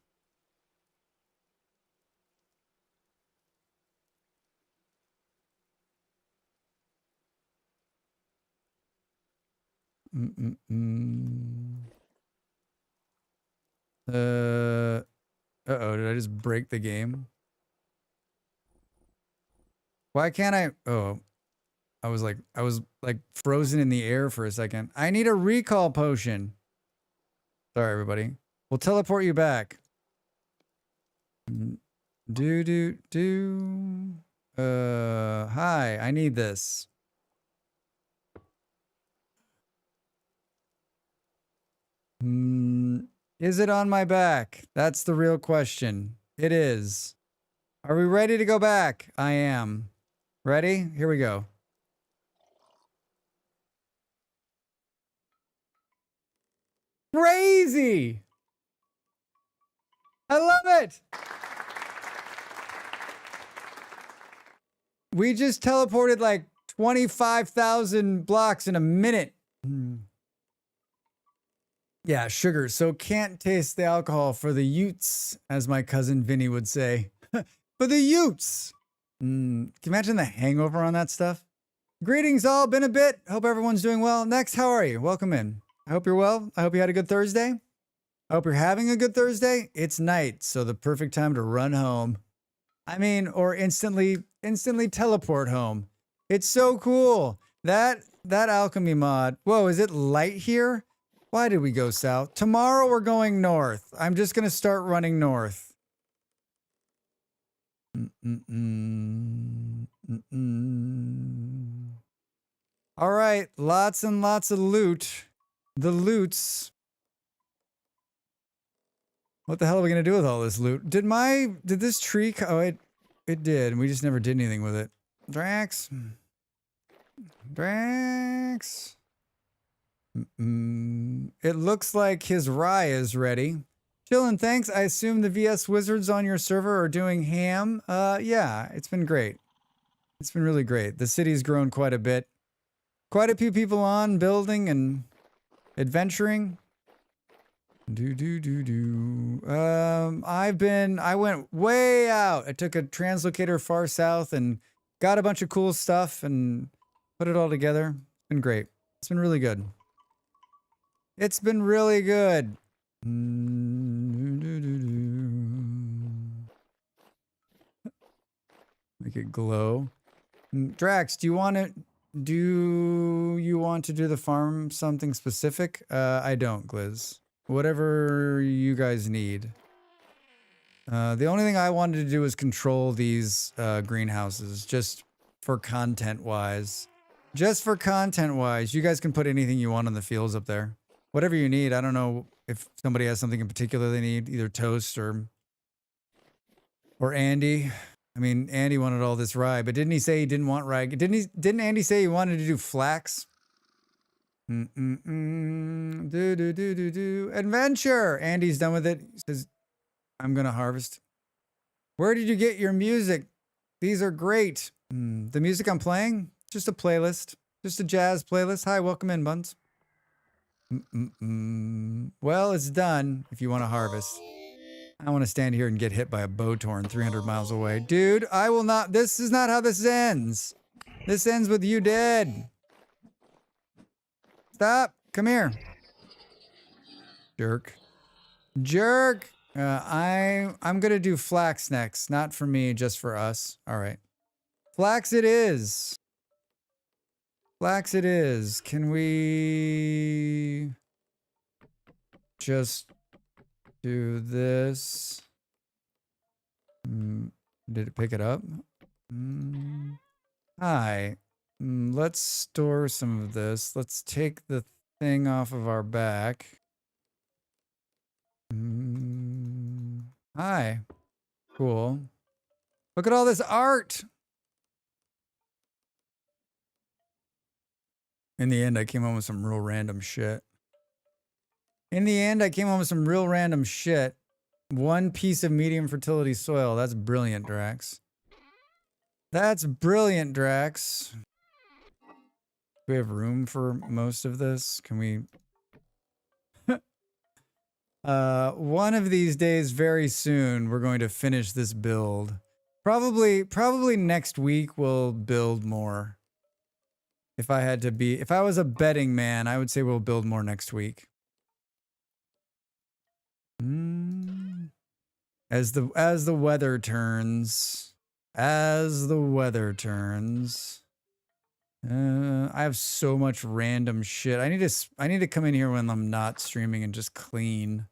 Uh-oh, did I just break the game? Why can't I? Oh, I was like frozen in the air for a second. I need a recall potion. Sorry, everybody. We'll teleport you back. Hi, I need this. Is it on my back? That's the real question. It is. Are we ready to go back? I am. Ready? Here we go. Crazy! I love it! We just teleported like 25,000 blocks in a minute. Yeah, sugar. So can't taste the alcohol for the Utes, as my cousin Vinny would say. For the Utes! Can you imagine the hangover on that stuff? Greetings all, been a bit. Hope everyone's doing well. Next, how are you? Welcome in. I hope you're well. I hope you had a good Thursday. I hope you're having a good Thursday. It's night, so the perfect time to run home. I mean, or instantly teleport home. It's so cool. That alchemy mod. Whoa, is it light here? Why did we go south? Tomorrow we're going north. I'm just going to start running north. All right, lots and lots of loot. The loots. What the hell are we going to do with all this loot? Did this tree... Oh, it did. We just never did anything with it. Drax. Drax. It looks like his rye is ready. Chillin', thanks. I assume the VS Wizards on your server are doing ham. Yeah, it's been great. It's been really great. The city's grown quite a bit. Quite a few people on, building and adventuring. I went way out. I took a translocator far south and got a bunch of cool stuff and put it all together. It's been great. It's been really good. It's been really good. Make it glow. Drax, do you want to do the farm something specific? I don't, Gliz. Whatever you guys need. The only thing I wanted to do was control these greenhouses, just for content-wise. Just for content-wise. You guys can put anything you want on the fields up there. Whatever you need. I don't know if somebody has something in particular they need, either toast or Andy. I mean, Andy wanted all this rye, but didn't he say he didn't want rye? Didn't Andy say he wanted to do flax? Adventure! Andy's done with it. He says, I'm gonna harvest. Where did you get your music? These are great. The music I'm playing? Just a playlist. Just a jazz playlist. Hi, welcome in, Buns. Well, it's done if you want to harvest. I want to stand here and get hit by a bow torn 300 miles away. Dude, I will not. This is not how this ends. This ends with you dead. Stop. Come here. Jerk. Jerk. I'm gonna do flax next. Not for me, just for us. All right. Flax it is. Flax it is. Can we just do this? Did it pick it up? Hi. Let's store some of this. Let's take the thing off of our back. Hi. Cool. Look at all this art. In the end, I came home with some real random shit. One piece of medium fertility soil. That's brilliant, Drax. That's brilliant, Drax. Do we have room for most of this? Can we... one of these days, very soon, we're going to finish this build. Probably next week we'll build more. If I was a betting man, I would say we'll build more next week. As the weather turns, I have so much random shit. I need to come in here when I'm not streaming and just clean.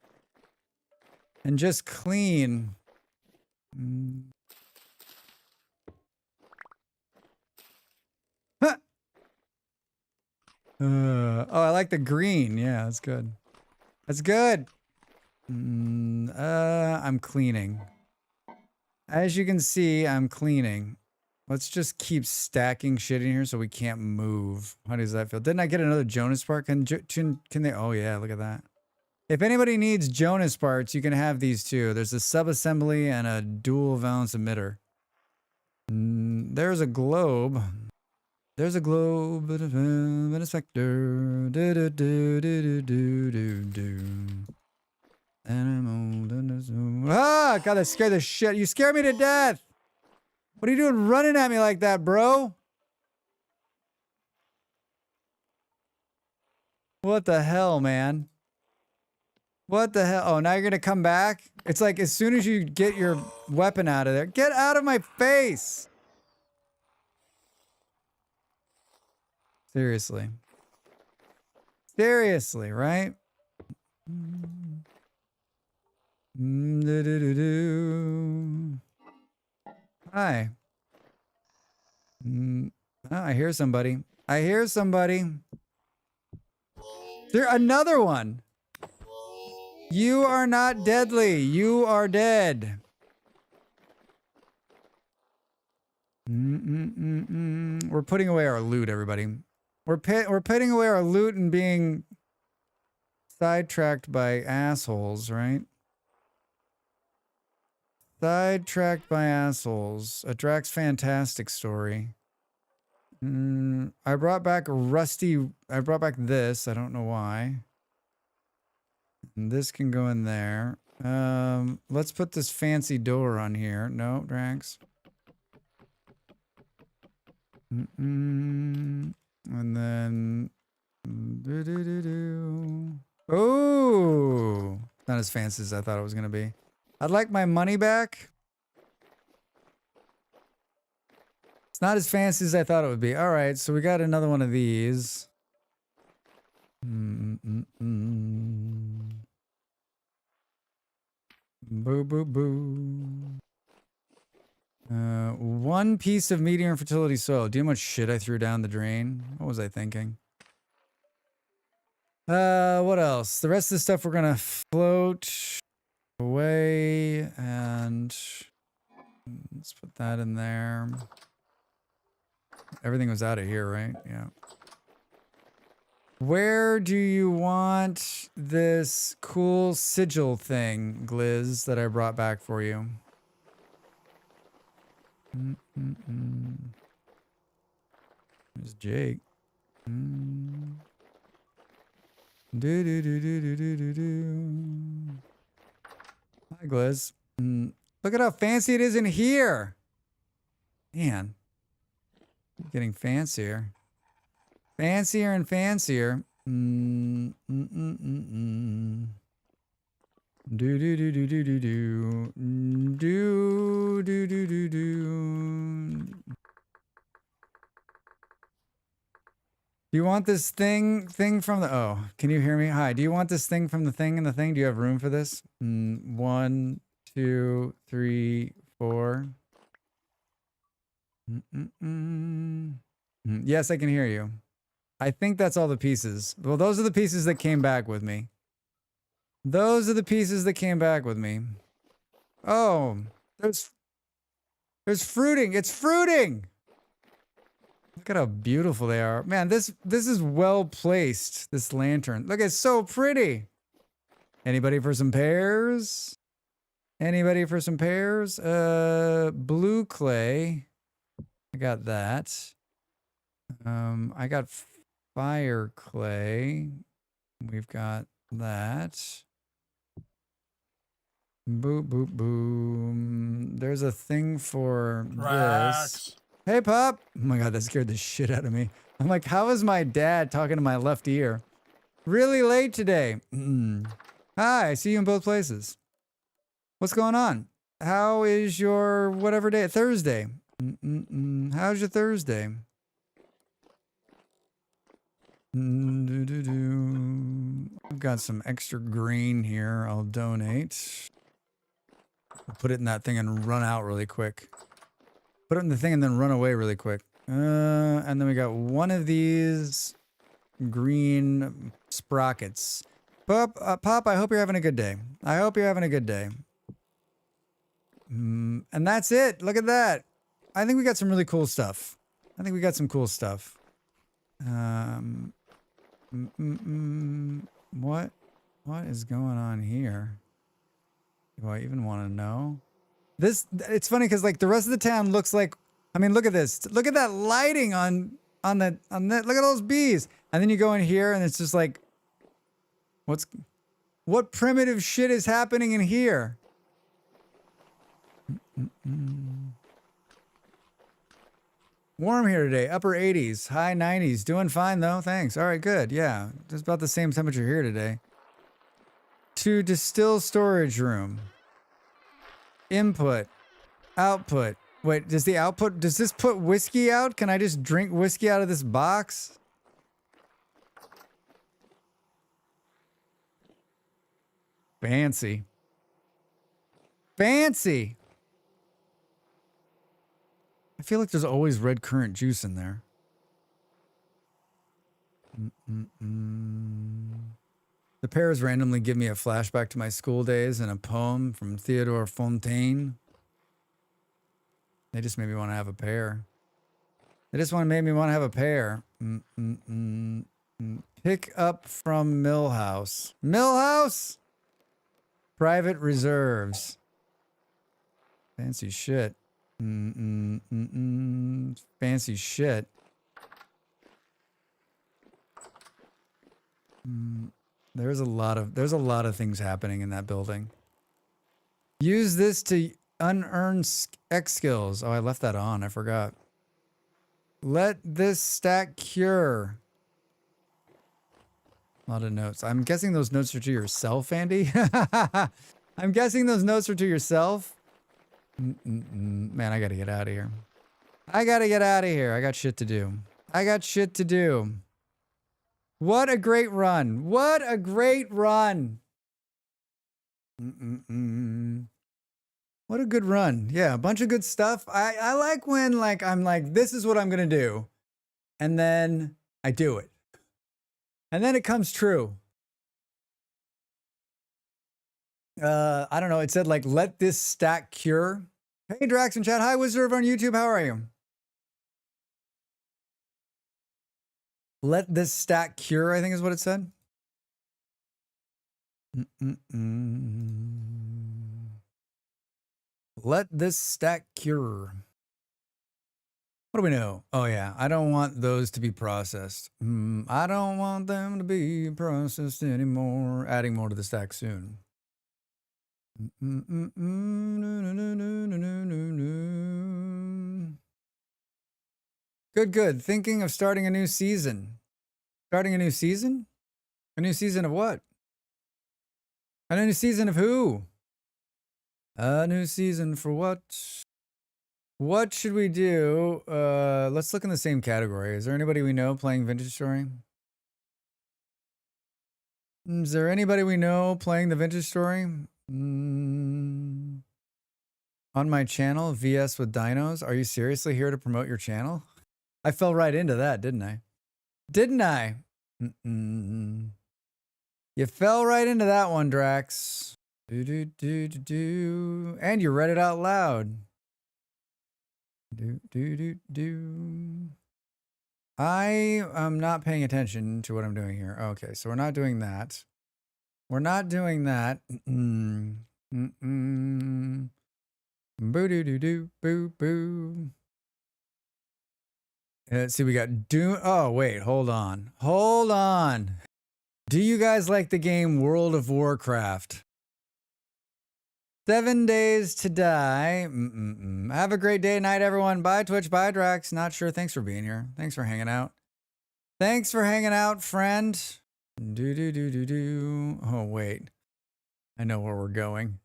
Huh. Oh, I like the green. Yeah, that's good. That's good. I'm cleaning. As you can see, I'm cleaning. Let's just keep stacking shit in here so we can't move. How does that feel? Didn't I get another Jonas part? Can they? Oh yeah, look at that. If anybody needs Jonas parts, you can have these too. There's a sub-assembly and a dual valence emitter. There's a globe. There's a globe and a specter. Ah, God, that scared the shit. You scared me to death. What are you doing running at me like that, bro? What the hell, man? What the hell? Oh, now you're gonna come back? It's like as soon as you get your weapon out of there, get out of my face! Seriously. Seriously, right? Hi. Oh, I hear somebody. I hear somebody. There, another one. You are not deadly. You are dead. We're putting away our loot, everybody. We're putting away our loot and being sidetracked by assholes, right? Sidetracked by assholes. A Drax Fantastic story. I brought back this. I don't know why. And this can go in there. Let's put this fancy door on here. No, Drax. And then... Oh! Not as fancy as I thought it was going to be. I'd like my money back. It's not as fancy as I thought it would be. All right, so we got another one of these. Boo, boo, boo. One piece of medium fertility soil. Do you know how much shit I threw down the drain? What was I thinking? What else? The rest of the stuff we're gonna float away, and let's put that in there. Everything was out of here, right? Yeah. Where do you want this cool sigil thing, Gliz, that I brought back for you? There's Jake. Hi, Gliz. Look at how fancy it is in here. Man. Getting fancier. Fancier and fancier. Do do do do do do do do do do do do. Do you want this thing from the? Oh, can you hear me? Hi. Do you want this thing from the thing and the thing? Do you have room for this? 1, 2, 3, 4. Yes, I can hear you. I think that's all the pieces. Well, those are the pieces that came back with me. Those are the pieces that came back with me. Oh, there's fruiting. It's fruiting. Look at how beautiful they are. Man, this is well placed, this lantern. Look, it's so pretty. Anybody for some pears? Anybody for some pears? Blue clay. I got that. I got fire clay. We've got that. Boop, boop, boom. There's a thing for this. Hey, Pop. Oh my God, that scared the shit out of me. I'm like, how is my dad talking to my left ear? Really late today. Hi, I see you in both places. What's going on? How is your whatever day? Thursday. How's your Thursday? I've got some extra green here. I'll donate. I'll put it in that thing and run out really quick. Put it in the thing and then run away really quick. And then we got one of these green sprockets. Pop, I hope you're having a good day. I hope you're having a good day. And that's it. Look at that. I think we got some really cool stuff. I think we got some cool stuff. What is going on here? Do I even want to know? It's funny because like the rest of the town looks like, I mean, look at this. Look at that lighting on that. Look at those bees. And then you go in here and it's just like, what primitive shit is happening in here? Warm here today, upper 80s, high 90s. Doing fine though, thanks. All right, good. Yeah, just about the same temperature here today. To distill storage room. Input, output. Wait, does this put whiskey out? Can I just drink whiskey out of this box? Fancy. Fancy. I feel like there's always red currant juice in there. The pears randomly give me a flashback to my school days and a poem from Theodore Fontaine. They just made me want to have a pear. They just made me want to have a pear. Pick up from Millhouse. Millhouse? Private reserves. Fancy shit. Fancy shit. There's a lot of things happening in that building. Use this to unearn X skills. Oh, I left that on. I forgot. Let this stack cure. A lot of notes. I'm guessing those notes are to yourself, Andy. I'm guessing those notes are to yourself. Man, I gotta get out of here. I gotta get out of here. I got shit to do. I got shit to do. What a great run. What a great run. What a good run. Yeah, a bunch of good stuff. I like when like I'm like, this is what I'm gonna do. And then I do it. And then it comes true. I don't know. It said like, let this stack cure. Hey, Drax and chat. Hi, Wizard over on YouTube. How are you? Let this stack cure, I think is what it said. Let this stack cure. What do we know? Oh, yeah. I don't want those to be processed. I don't want them to be processed anymore. Adding more to the stack soon. Good. Thinking of starting a new season. Starting a new season? A new season of what? A new season of who? A new season for what? What should we do? Let's look in the same category. Is there anybody we know playing Vintage Story? Is there anybody we know playing the Vintage Story? On my channel, VS with Dinos. Are you seriously here to promote your channel? I fell right into that, didn't I? Didn't I? You fell right into that one, Drax. And you read it out loud. I am not paying attention to what I'm doing here. Okay, so we're not doing that. We're not doing that. Boo-doo-doo-doo, boo-boo. Let's see, we got Doom. Oh, wait, hold on. Hold on. Do you guys like the game World of Warcraft? 7 Days to Die. Have a great day, night, everyone. Bye, Twitch. Bye, Drax. Not sure. Thanks for being here. Thanks for hanging out. Thanks for hanging out, friend. Oh, wait. I know where we're going.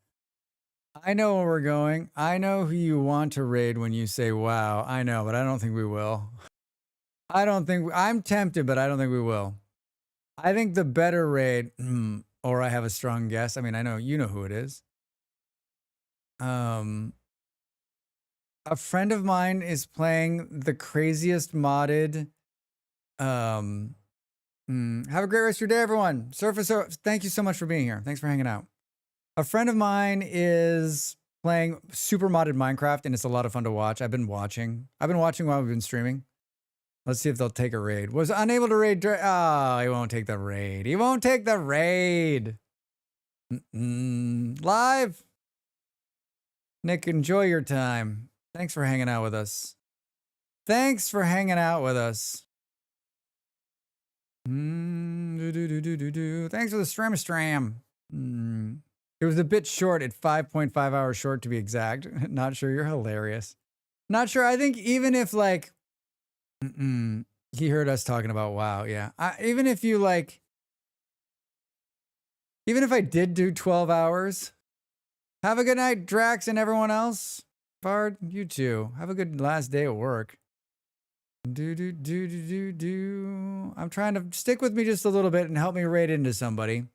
I know where we're going. I know who you want to raid when you say, wow. I know, but I don't think we will. I don't think... I'm tempted, but I don't think we will. I think the better raid... or I have a strong guess. I mean, I know you know who it is. A friend of mine is playing the craziest modded. Have a great rest of your day, everyone. Surface, thank you so much for being here. Thanks for hanging out. A friend of mine is playing super modded Minecraft, and it's a lot of fun to watch. I've been watching while we've been streaming. Let's see if they'll take a raid. Was unable to raid. Oh, he won't take the raid. He won't take the raid. Live. Nick, enjoy your time. Thanks for hanging out with us. Thanks for hanging out with us. Thanks for the stram. It was a bit short at 5.5 hours short to be exact. Not sure. You're hilarious. Not sure. I think even if like, he heard us talking about WoW. Yeah. Even if you like, even if I did do 12 hours, have a good night, Drax and everyone else. Bard, you too. Have a good last day at work. I'm trying to stick with me just a little bit and help me raid into somebody.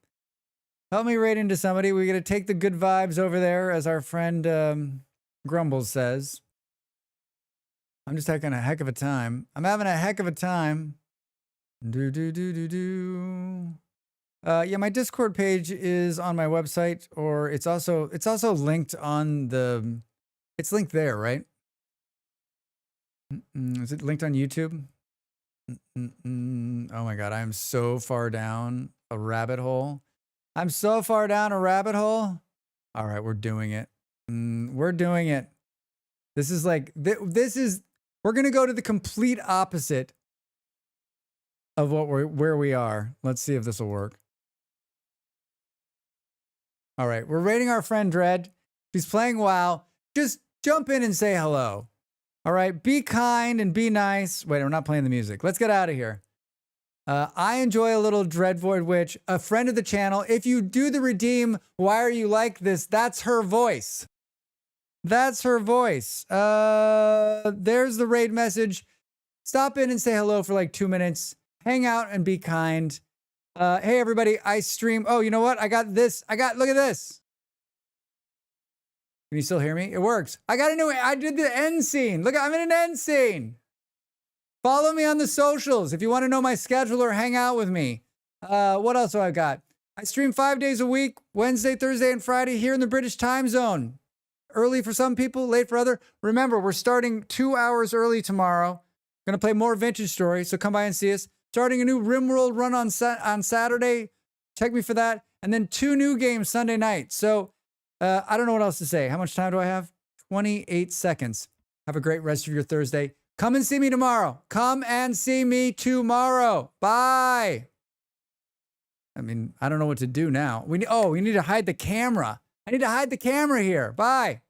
Help me raid into somebody. We got to take the good vibes over there, as our friend Grumbles says. I'm just having a heck of a time. I'm having a heck of a time. Yeah, my Discord page is on my website, or it's also linked on the. It's linked there, right? Is it linked on YouTube? Oh my God, I'm so far down a rabbit hole. I'm so far down a rabbit hole. All right, we're doing it. We're doing it. This is like, we're going to go to the complete opposite of where we are. Let's see if this will work. All right, we're raiding our friend Dread. She's playing WoW. Just jump in and say hello. All right, be kind and be nice. Wait, we're not playing the music. Let's get out of here. I enjoy a little Dread Void Witch, a friend of the channel. If you do the redeem, why are you like this? That's her voice. That's her voice. There's the raid message. Stop in and say hello for like 2 minutes. Hang out and be kind. Hey, everybody, I stream. Oh, you know what? I got this. Look at this. Can you still hear me? It works. I did the end scene. Look, I'm in an end scene. Follow me on the socials if you want to know my schedule or hang out with me. What else do I got? I stream 5 days a week, Wednesday, Thursday, and Friday here in the British time zone. Early for some people, late for others. Remember, we're starting 2 hours early tomorrow. Going to play more Vintage Story, so come by and see us. Starting a new RimWorld run on Saturday. Check me for that. And then 2 new games Sunday night. So I don't know what else to say. How much time do I have? 28 seconds. Have a great rest of your Thursday. Come and see me tomorrow. Come and see me tomorrow. Bye. I mean, I don't know what to do now. We need to hide the camera. I need to hide the camera here. Bye.